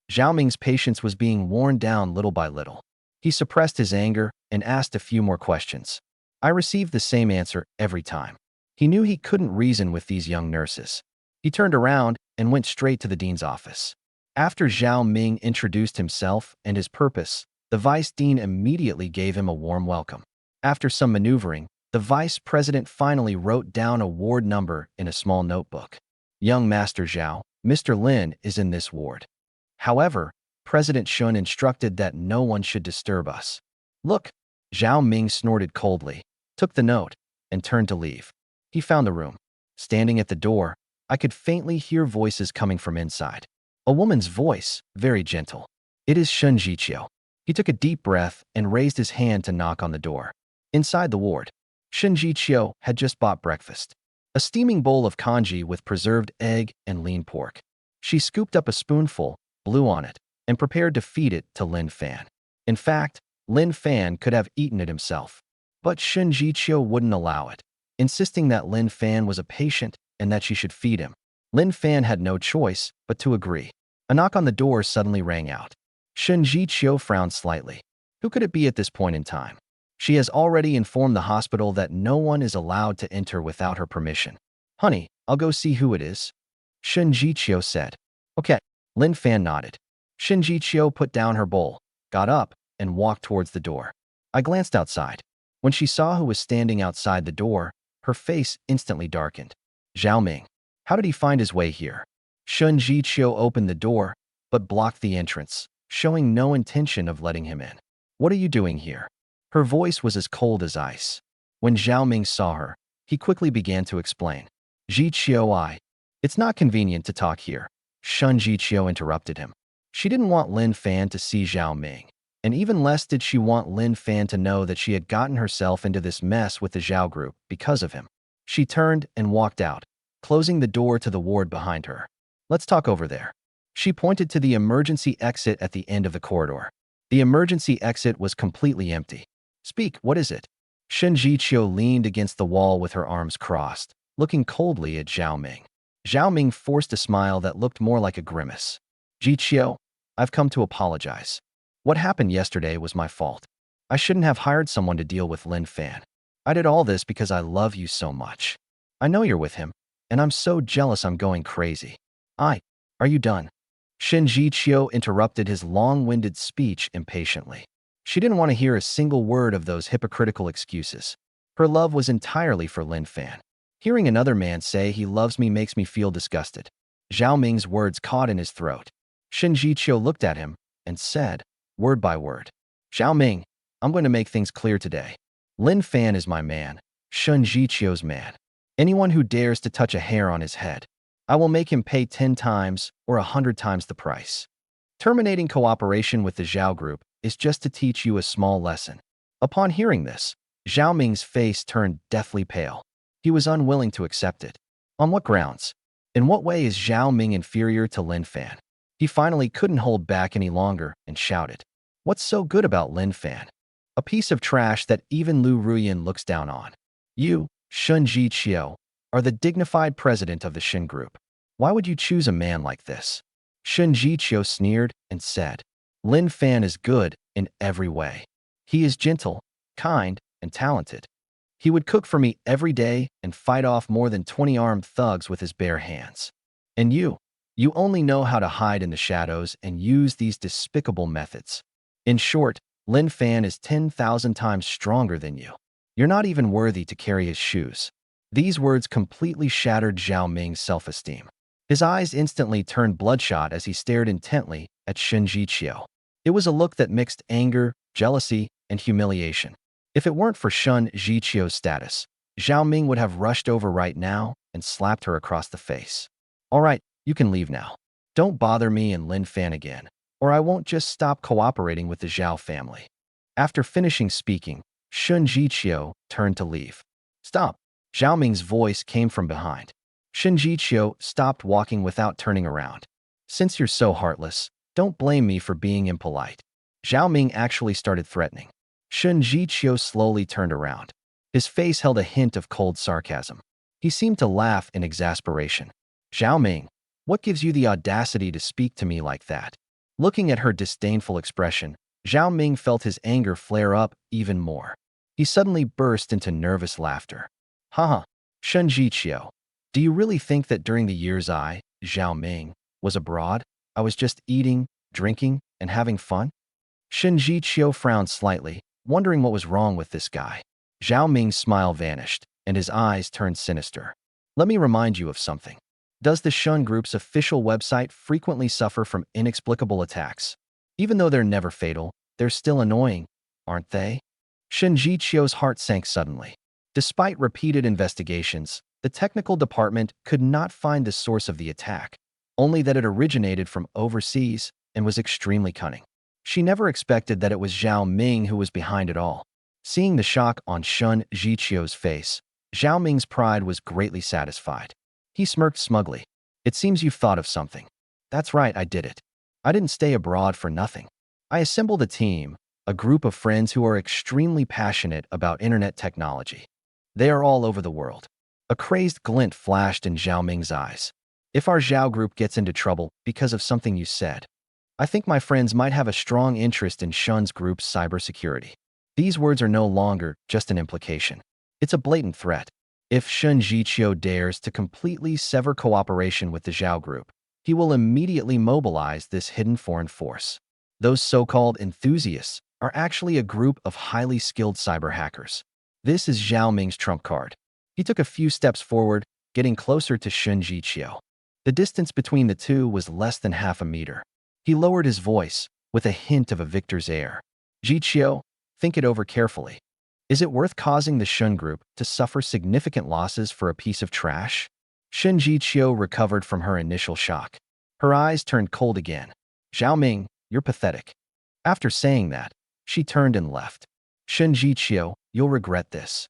Zhao Ming's patience was being worn down little by little. He suppressed his anger and asked a few more questions. I received the same answer every time. He knew he couldn't reason with these young nurses. He turned around and went straight to the dean's office. After Zhao Ming introduced himself and his purpose, the vice dean immediately gave him a warm welcome. After some maneuvering, the vice president finally wrote down a ward number in a small notebook. Young Master Zhao, Mr. Lin is in this ward. However, President Shun instructed that no one should disturb us. Look, Zhao Ming snorted coldly, took the note, and turned to leave. He found the room. Standing at the door, I could faintly hear voices coming from inside. A woman's voice, very gentle. It is Shen Zhiqiu. He took a deep breath and raised his hand to knock on the door. Inside the ward, Shen Zhiqiu had just bought breakfast. A steaming bowl of congee with preserved egg and lean pork. She scooped up a spoonful, blew on it, and prepared to feed it to Lin Fan. In fact, Lin Fan could have eaten it himself. But Shen Zhiqiu wouldn't allow it, insisting that Lin Fan was a patient and that she should feed him. Lin Fan had no choice but to agree. A knock on the door suddenly rang out. Shen Zhiqiu frowned slightly. Who could it be at this point in time? She has already informed the hospital that no one is allowed to enter without her permission. Honey, I'll go see who it is. Shen Zhiqiu said. Okay. Lin Fan nodded. Shen Zhiqiu put down her bowl, got up, and walked towards the door. I glanced outside. When she saw who was standing outside the door, her face instantly darkened. Zhao Ming. How did he find his way here? Shen Zhiqiu opened the door, but blocked the entrance, showing no intention of letting him in. What are you doing here? Her voice was as cold as ice. When Zhao Ming saw her, he quickly began to explain. Zhiqiu, it's not convenient to talk here. Shen Zhiqiu interrupted him. She didn't want Lin Fan to see Zhao Ming, and even less did she want Lin Fan to know that she had gotten herself into this mess with the Shen Group because of him. She turned and walked out, closing the door to the ward behind her. Let's talk over there. She pointed to the emergency exit at the end of the corridor. The emergency exit was completely empty. Speak, what is it? Shen Zhiqiu leaned against the wall with her arms crossed, looking coldly at Zhao Ming. Zhao Ming forced a smile that looked more like a grimace. Zhiqiu, I've come to apologize. What happened yesterday was my fault. I shouldn't have hired someone to deal with Lin Fan. I did all this because I love you so much. I know you're with him, and I'm so jealous I'm going crazy. Are you done? Shen Zhiqiu interrupted his long-winded speech impatiently. She didn't want to hear a single word of those hypocritical excuses. Her love was entirely for Lin Fan. Hearing another man say he loves me makes me feel disgusted. Zhao Ming's words caught in his throat. Shen Zhiqiu looked at him and said, word by word, Zhao Ming, I'm going to make things clear today. Lin Fan is my man, Shen Zhiqiu's man. Anyone who dares to touch a hair on his head, I will make him pay 10 times or 100 times the price. Terminating cooperation with the Zhao Group is just to teach you a small lesson. Upon hearing this, Zhao Ming's face turned deathly pale. He was unwilling to accept it. On what grounds? In what way is Zhao Ming inferior to Lin Fan? He finally couldn't hold back any longer and shouted, what's so good about Lin Fan? A piece of trash that even Liu Ruyan looks down on. You, Shen Zhiqiu, are the dignified president of the Shen Group. Why would you choose a man like this? Shen Zhiqiu sneered and said, Lin Fan is good in every way. He is gentle, kind, and talented. He would cook for me every day and fight off more than 20 armed thugs with his bare hands. And you only know how to hide in the shadows and use these despicable methods. In short, Lin Fan is 10,000 times stronger than you. You're not even worthy to carry his shoes. These words completely shattered Zhao Ming's self-esteem. His eyes instantly turned bloodshot as he stared intently at Shen Zhiqiu. It was a look that mixed anger, jealousy, and humiliation. If it weren't for Shen Zhiqiu's status, Zhao Ming would have rushed over right now and slapped her across the face. All right, you can leave now. Don't bother me and Lin Fan again, or I won't just stop cooperating with the Zhao family. After finishing speaking, Shen Zhiqiu turned to leave. Stop! Zhao Ming's voice came from behind. Shen Zhiqiu stopped walking without turning around. Since you're so heartless, don't blame me for being impolite. Zhao Ming actually started threatening. Shen Zhiqiu slowly turned around. His face held a hint of cold sarcasm. He seemed to laugh in exasperation. Zhao Ming, what gives you the audacity to speak to me like that? Looking at her disdainful expression, Zhao Ming felt his anger flare up even more. He suddenly burst into nervous laughter. Haha, Shen Zhiqiu, do you really think that during the years I, Zhao Ming, was abroad, I was just eating, drinking, and having fun? Shen Zhiqiu frowned slightly, wondering what was wrong with this guy. Zhao Ming's smile vanished, and his eyes turned sinister. Let me remind you of something. Does the Shen Group's official website frequently suffer from inexplicable attacks? Even though they're never fatal, they're still annoying, aren't they? Shen Zhiqiu's heart sank suddenly. Despite repeated investigations, the technical department could not find the source of the attack, only that it originated from overseas and was extremely cunning. She never expected that it was Zhao Ming who was behind it all. Seeing the shock on Shen Zhiqiu's face, Zhao Ming's pride was greatly satisfied. He smirked smugly. It seems you've thought of something. That's right, I did it. I didn't stay abroad for nothing. I assembled a team, a group of friends who are extremely passionate about internet technology. They are all over the world. A crazed glint flashed in Zhao Ming's eyes. If our Zhao Group gets into trouble because of something you said, I think my friends might have a strong interest in Shen's Group's cybersecurity. These words are no longer just an implication. It's a blatant threat. If Shen Zhiqiu dares to completely sever cooperation with the Zhao Group, he will immediately mobilize this hidden foreign force. Those so-called enthusiasts are actually a group of highly skilled cyber hackers. This is Zhao Ming's trump card. He took a few steps forward, getting closer to Shen Zhiqiu. The distance between the two was less than half a meter. He lowered his voice, with a hint of a victor's air. Zhiqiu, think it over carefully. Is it worth causing the Shen Group to suffer significant losses for a piece of trash? Shen Zhiqiu recovered from her initial shock. Her eyes turned cold again. Zhao Ming, you're pathetic. After saying that, she turned and left. Shen Zhiqiu, you'll regret this.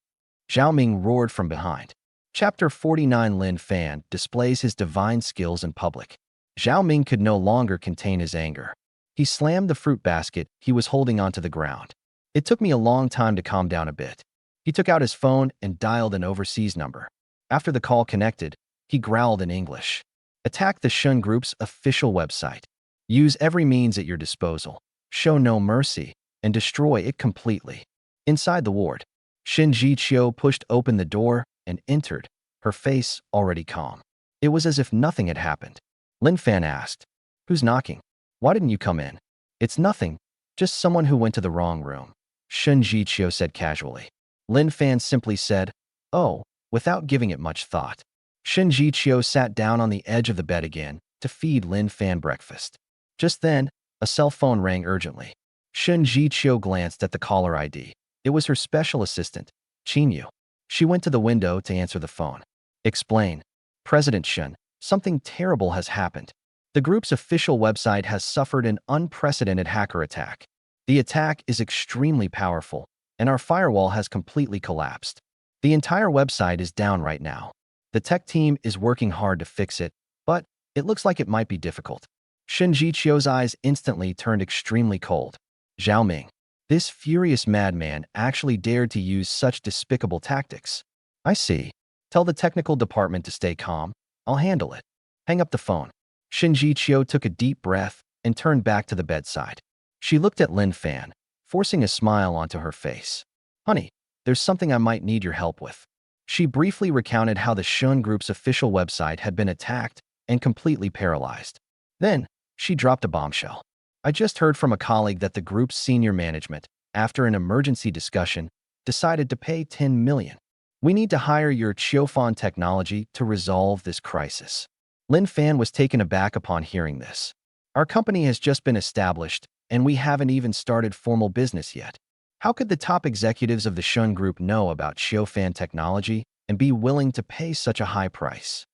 Zhao Ming roared from behind. Chapter 49. Lin Fan displays his divine skills in public. Zhao Ming could no longer contain his anger. He slammed the fruit basket he was holding onto the ground. It took me a long time to calm down a bit. He took out his phone and dialed an overseas number. After the call connected, he growled in English. Attack the Shen Group's official website. Use every means at your disposal. Show no mercy, and destroy it completely. Inside the ward, Shen Zhiqiu pushed open the door and entered, her face already calm. It was as if nothing had happened. Lin Fan asked, "Who's knocking? Why didn't you come in?" "It's nothing, just someone who went to the wrong room," Shen Zhiqiu said casually. Lin Fan simply said, "Oh," without giving it much thought. Shen Zhiqiu sat down on the edge of the bed again to feed Lin Fan breakfast. Just then, a cell phone rang urgently. Shen Zhiqiu glanced at the caller ID. It was her special assistant, Qin Yu. She went to the window to answer the phone. Explain. President Shen, something terrible has happened. The group's official website has suffered an unprecedented hacker attack. The attack is extremely powerful, and our firewall has completely collapsed. The entire website is down right now. The tech team is working hard to fix it, but it looks like it might be difficult. Shen Zhiqiu's eyes instantly turned extremely cold. Zhao Ming. This furious madman actually dared to use such despicable tactics. I see. Tell the technical department to stay calm. I'll handle it. Hang up the phone. Shen Zhiqiu took a deep breath and turned back to the bedside. She looked at Lin Fan, forcing a smile onto her face. Honey, there's something I might need your help with. She briefly recounted how the Shen Group's official website had been attacked and completely paralyzed. Then, she dropped a bombshell. I just heard from a colleague that the group's senior management, after an emergency discussion, decided to pay 10 million. We need to hire your Qiufan technology to resolve this crisis. Lin Fan was taken aback upon hearing this. Our company has just been established, and we haven't even started formal business yet. How could the top executives of the Shen Group know about Qiufan technology and be willing to pay such a high price?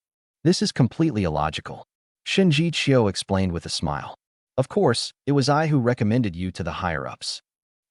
This is completely illogical. Shen Zhiqiu explained with a smile. Of course, it was I who recommended you to the higher-ups.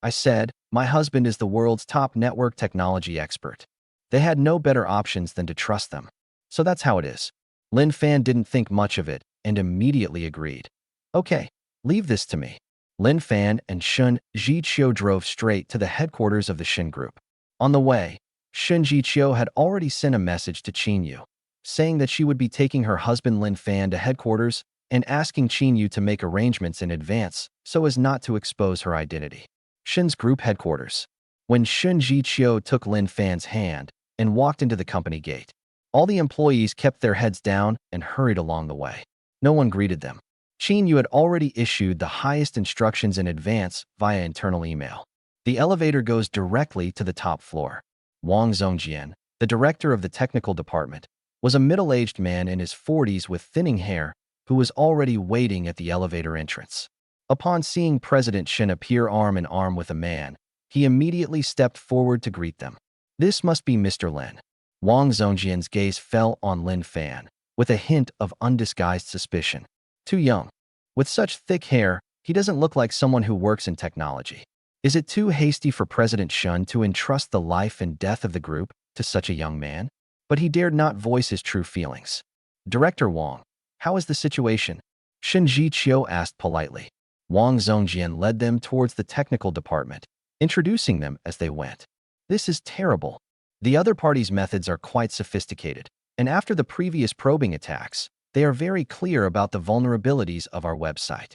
I said, my husband is the world's top network technology expert. They had no better options than to trust them. So that's how it is. Lin Fan didn't think much of it and immediately agreed. Okay, leave this to me. Lin Fan and Shen Zhiqiu drove straight to the headquarters of the Shen Group. On the way, Shen Zhiqiu had already sent a message to Qin Yu, saying that she would be taking her husband Lin Fan to headquarters and asking Qin Yu to make arrangements in advance so as not to expose her identity. Shen's Group headquarters. When Shen Zhiqiu took Lin Fan's hand and walked into the company gate, all the employees kept their heads down and hurried along the way. No one greeted them. Qin Yu had already issued the highest instructions in advance via internal email. The elevator goes directly to the top floor. Wang Zongjian, the director of the technical department, was a middle-aged man in his 40s with thinning hair who was already waiting at the elevator entrance. Upon seeing President Shen appear arm in arm with a man, he immediately stepped forward to greet them. This must be Mr. Lin. Wang Zongjian's gaze fell on Lin Fan, with a hint of undisguised suspicion. Too young. With such thick hair, he doesn't look like someone who works in technology. Is it too hasty for President Shen to entrust the life and death of the group to such a young man? But he dared not voice his true feelings. Director Wang, how is the situation? Shen Zhiqiu asked politely. Wang Zongjian led them towards the technical department, introducing them as they went. This is terrible. The other party's methods are quite sophisticated, and after the previous probing attacks, they are very clear about the vulnerabilities of our website.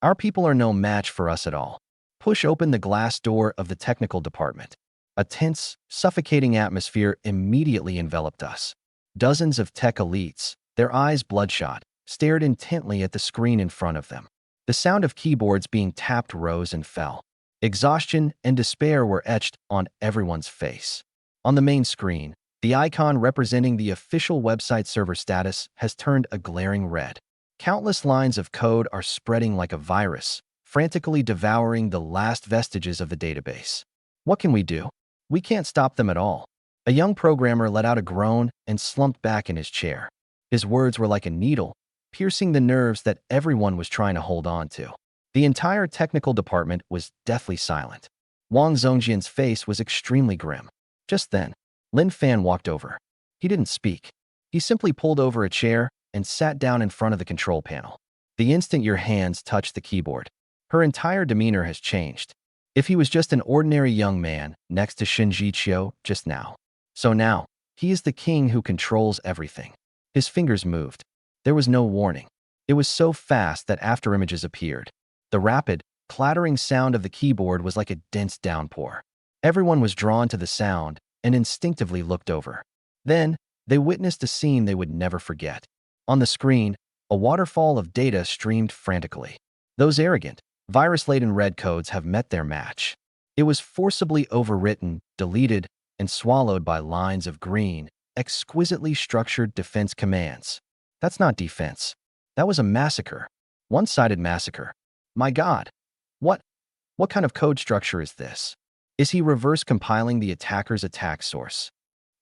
Our people are no match for us at all. Push open the glass door of the technical department. A tense, suffocating atmosphere immediately enveloped us. Dozens of tech elites, their eyes bloodshot, stared intently at the screen in front of them. The sound of keyboards being tapped rose and fell. Exhaustion and despair were etched on everyone's face. On the main screen, the icon representing the official website server status has turned a glaring red. Countless lines of code are spreading like a virus, frantically devouring the last vestiges of the database. What can we do? We can't stop them at all. A young programmer let out a groan and slumped back in his chair. His words were like a needle, piercing the nerves that everyone was trying to hold on to. The entire technical department was deathly silent. Wang Zongjian's face was extremely grim. Just then, Lin Fan walked over. He didn't speak. He simply pulled over a chair and sat down in front of the control panel. The instant your hands touched the keyboard, her entire demeanor has changed. If he was just an ordinary young man next to Shen Zhiqiu just now. So now, he is the king who controls everything. His fingers moved. There was no warning. It was so fast that after images appeared, the rapid, clattering sound of the keyboard was like a dense downpour. Everyone was drawn to the sound and instinctively looked over. Then, they witnessed a scene they would never forget. On the screen, a waterfall of data streamed frantically. Those arrogant, virus-laden red codes have met their match. It was forcibly overwritten, deleted, and swallowed by lines of green, exquisitely structured defense commands. That's not defense. That was a massacre. One-sided massacre. My God. What? What kind of code structure is this? Is he reverse compiling the attacker's attack source?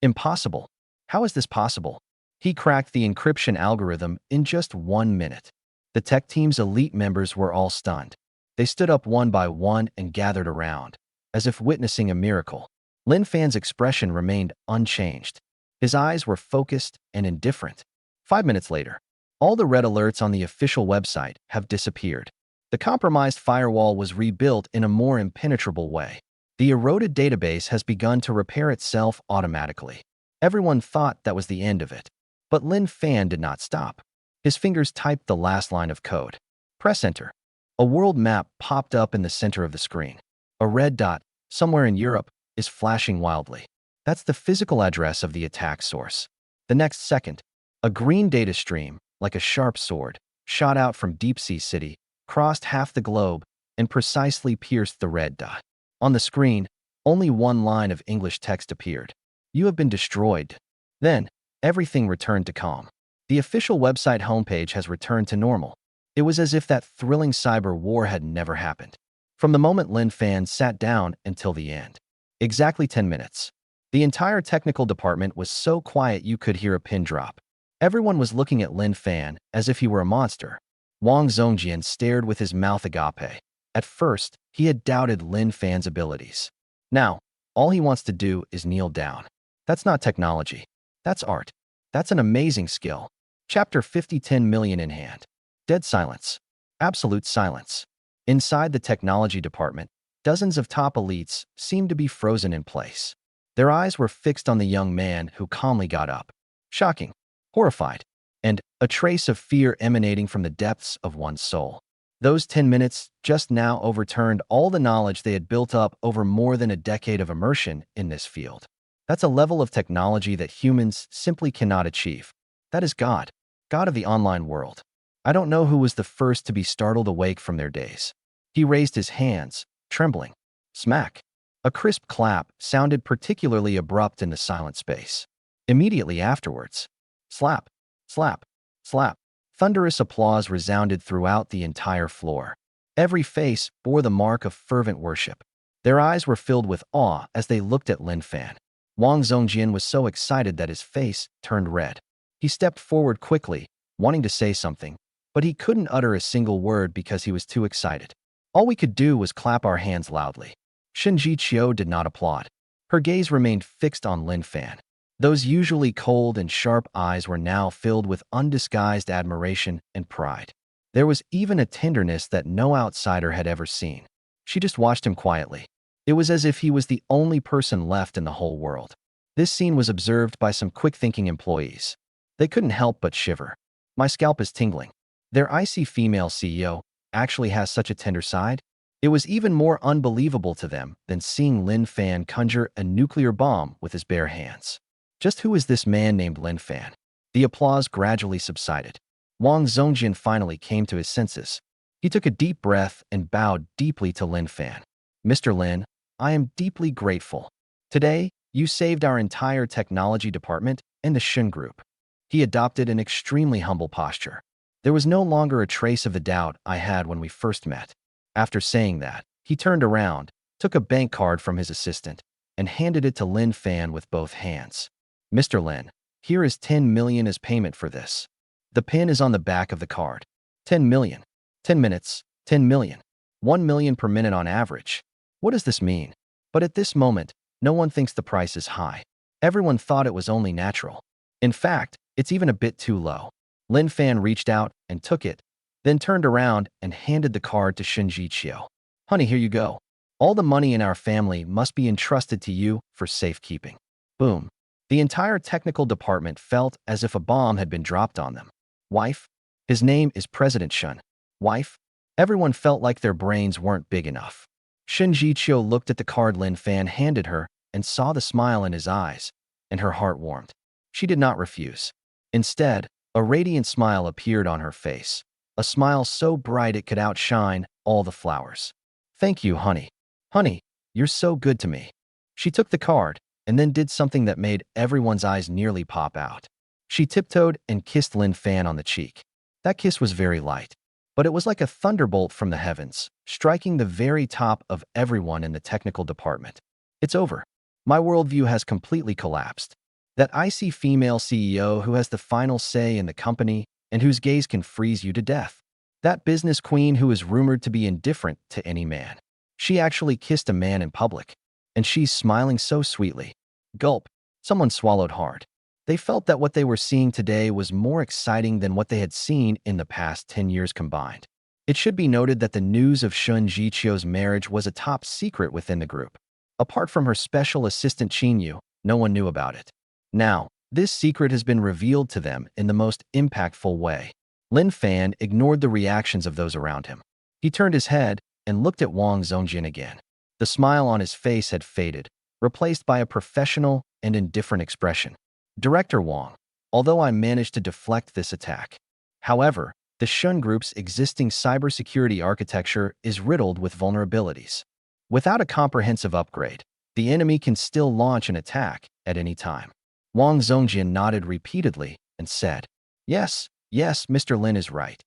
Impossible. How is this possible? He cracked the encryption algorithm in just 1 minute. The tech team's elite members were all stunned. They stood up one by one and gathered around, as if witnessing a miracle. Lin Fan's expression remained unchanged. His eyes were focused and indifferent. 5 minutes later, all the red alerts on the official website have disappeared. The compromised firewall was rebuilt in a more impenetrable way. The eroded database has begun to repair itself automatically. Everyone thought that was the end of it. But Lin Fan did not stop. His fingers typed the last line of code. Press enter. A world map popped up in the center of the screen. A red dot, somewhere in Europe, is flashing wildly. That's the physical address of the attack source. The next second, a green data stream, like a sharp sword, shot out from Deep Sea City, crossed half the globe, and precisely pierced the red dot. On the screen, only one line of English text appeared. You have been destroyed. Then, everything returned to calm. The official website homepage has returned to normal. It was as if that thrilling cyber war had never happened. From the moment Lin Fan sat down until the end. Exactly 10 minutes. The entire technical department was so quiet you could hear a pin drop. Everyone was looking at Lin Fan as if he were a monster. Wang Zhongjian stared with his mouth agape. At first, he had doubted Lin Fan's abilities. Now, all he wants to do is kneel down. That's not technology. That's art. That's an amazing skill. Chapter 50, 10 million in hand. Dead silence. Absolute silence. Inside the technology department, dozens of top elites seemed to be frozen in place. Their eyes were fixed on the young man who calmly got up. Shocking, horrified, and a trace of fear emanating from the depths of one's soul. Those 10 minutes just now overturned all the knowledge they had built up over more than a decade of immersion in this field. That's a level of technology that humans simply cannot achieve. That is God, God of the online world. I don't know who was the first to be startled awake from their daze. He raised his hands, trembling. Smack. A crisp clap sounded particularly abrupt in the silent space. Immediately afterwards, slap, slap, slap. Thunderous applause resounded throughout the entire floor. Every face bore the mark of fervent worship. Their eyes were filled with awe as they looked at Lin Fan. Wang Zhongjian was so excited that his face turned red. He stepped forward quickly, wanting to say something, but he couldn't utter a single word because he was too excited. All we could do was clap our hands loudly. Shen Zhiqiu did not applaud. Her gaze remained fixed on Lin Fan. Those usually cold and sharp eyes were now filled with undisguised admiration and pride. There was even a tenderness that no outsider had ever seen. She just watched him quietly. It was as if he was the only person left in the whole world. This scene was observed by some quick-thinking employees. They couldn't help but shiver. My scalp is tingling. Their icy female CEO actually has such a tender side? It was even more unbelievable to them than seeing Lin Fan conjure a nuclear bomb with his bare hands. Just who is this man named Lin Fan? The applause gradually subsided. Wang Zhongjian finally came to his senses. He took a deep breath and bowed deeply to Lin Fan. Mr. Lin, I am deeply grateful. Today, you saved our entire technology department and the Shen Group. He adopted an extremely humble posture. There was no longer a trace of the doubt I had when we first met. After saying that, he turned around, took a bank card from his assistant, and handed it to Lin Fan with both hands. Mr. Lin, here is 10 million as payment for this. The pin is on the back of the card. 10 million. 10 minutes. 10 million. 1 million per minute on average. What does this mean? But at this moment, no one thinks the price is high. Everyone thought it was only natural. In fact, it's even a bit too low. Lin Fan reached out and took it, then turned around and handed the card to Shen Zhiqiu. Honey, here you go. All the money in our family must be entrusted to you for safekeeping. Boom. The entire technical department felt as if a bomb had been dropped on them. Wife? His name is President Shen. Wife? Everyone felt like their brains weren't big enough. Shen Zhiqiu looked at the card Lin Fan handed her and saw the smile in his eyes, and her heart warmed. She did not refuse. Instead, a radiant smile appeared on her face, a smile so bright it could outshine all the flowers. Thank you, honey. Honey, you're so good to me. She took the card and then did something that made everyone's eyes nearly pop out. She tiptoed and kissed Lin Fan on the cheek. That kiss was very light, but it was like a thunderbolt from the heavens, striking the very top of everyone in the technical department. It's over. My worldview has completely collapsed. That icy female CEO who has the final say in the company and whose gaze can freeze you to death. That business queen who is rumored to be indifferent to any man. She actually kissed a man in public, and she's smiling so sweetly. Gulp. Someone swallowed hard. They felt that what they were seeing today was more exciting than what they had seen in the past 10 years combined. It should be noted that the news of Shen Zhiqiu's marriage was a top secret within the group. Apart from her special assistant Qin, no one knew about it. Now, this secret has been revealed to them in the most impactful way. Lin Fan ignored the reactions of those around him. He turned his head and looked at Wang Zongjin again. The smile on his face had faded, replaced by a professional and indifferent expression. Director Wang, although I managed to deflect this attack. However, the Shen Group's existing cybersecurity architecture is riddled with vulnerabilities. Without a comprehensive upgrade, the enemy can still launch an attack at any time. Wang Zongjin nodded repeatedly and said, Yes, Mr. Lin is right.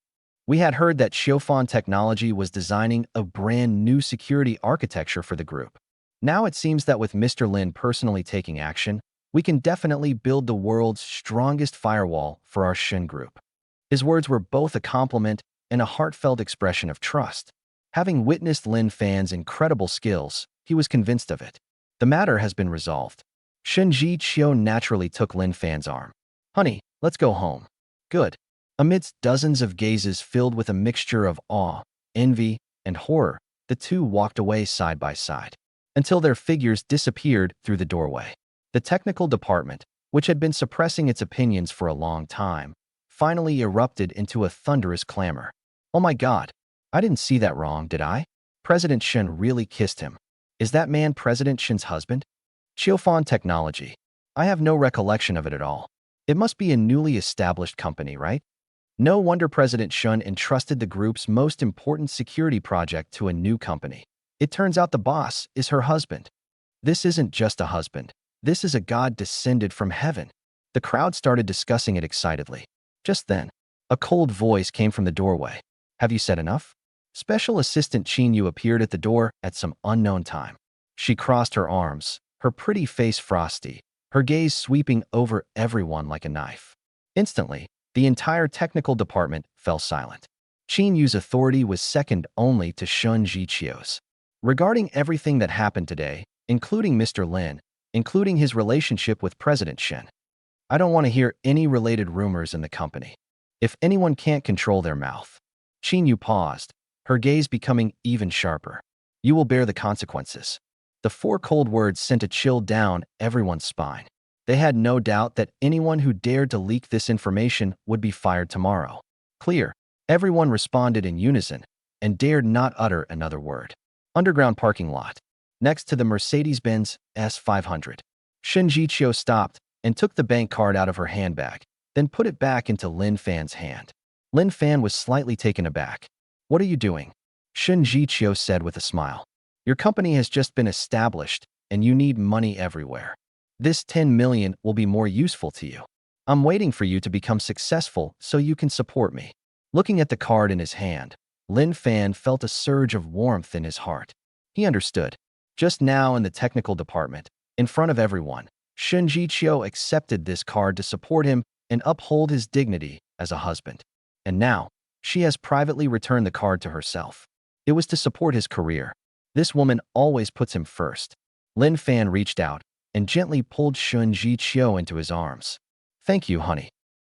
We had heard that Xiaofan Technology was designing a brand new security architecture for the group. Now it seems that with Mr. Lin personally taking action, we can definitely build the world's strongest firewall for our Shen Group. His words were both a compliment and a heartfelt expression of trust. Having witnessed Lin Fan's incredible skills, he was convinced of it. The matter has been resolved. Shen Zhiqiu naturally took Lin Fan's arm. Honey, let's go home. Good. Amidst dozens of gazes filled with a mixture of awe, envy, and horror, the two walked away side by side, until their figures disappeared through the doorway. The technical department, which had been suppressing its opinions for a long time, finally erupted into a thunderous clamor. Oh my God, I didn't see that wrong, did I? President Shen really kissed him. Is that man President Shen's husband? Xiaofan Technology. I have no recollection of it at all. It must be a newly established company, right? No wonder President Shen entrusted the group's most important security project to a new company. It turns out the boss is her husband. This isn't just a husband. This is a god descended from heaven. The crowd started discussing it excitedly. Just then, a cold voice came from the doorway. Have you said enough? Special Assistant Qin appeared at the door at some unknown time. She crossed her arms, her pretty face frosty, her gaze sweeping over everyone like a knife. Instantly, the entire technical department fell silent. Qin authority was second only to Shen Zhiqiu's. Regarding everything that happened today, including Mr. Lin, including his relationship with President Shen, I don't want to hear any related rumors in the company. If anyone can't control their mouth. Qin paused, her gaze becoming even sharper. You will bear the consequences. The four cold words sent a chill down everyone's spine. They had no doubt that anyone who dared to leak this information would be fired tomorrow. Clear. Everyone responded in unison and dared not utter another word. Underground parking lot. Next to the Mercedes-Benz S500. Shen Zhiqiu stopped and took the bank card out of her handbag, then put it back into Lin Fan's hand. Lin Fan was slightly taken aback. What are you doing? Shen Zhiqiu said with a smile. Your company has just been established, and you need money everywhere. This 10 million will be more useful to you. I'm waiting for you to become successful so you can support me. Looking at the card in his hand, Lin Fan felt a surge of warmth in his heart. He understood. Just now in the technical department, in front of everyone, Shen Zhiqiu accepted this card to support him and uphold his dignity as a husband. And now, she has privately returned the card to herself. It was to support his career. This woman always puts him first. Lin Fan reached out and gently pulled Shen Zhiqiu into his arms. Thank you, honey.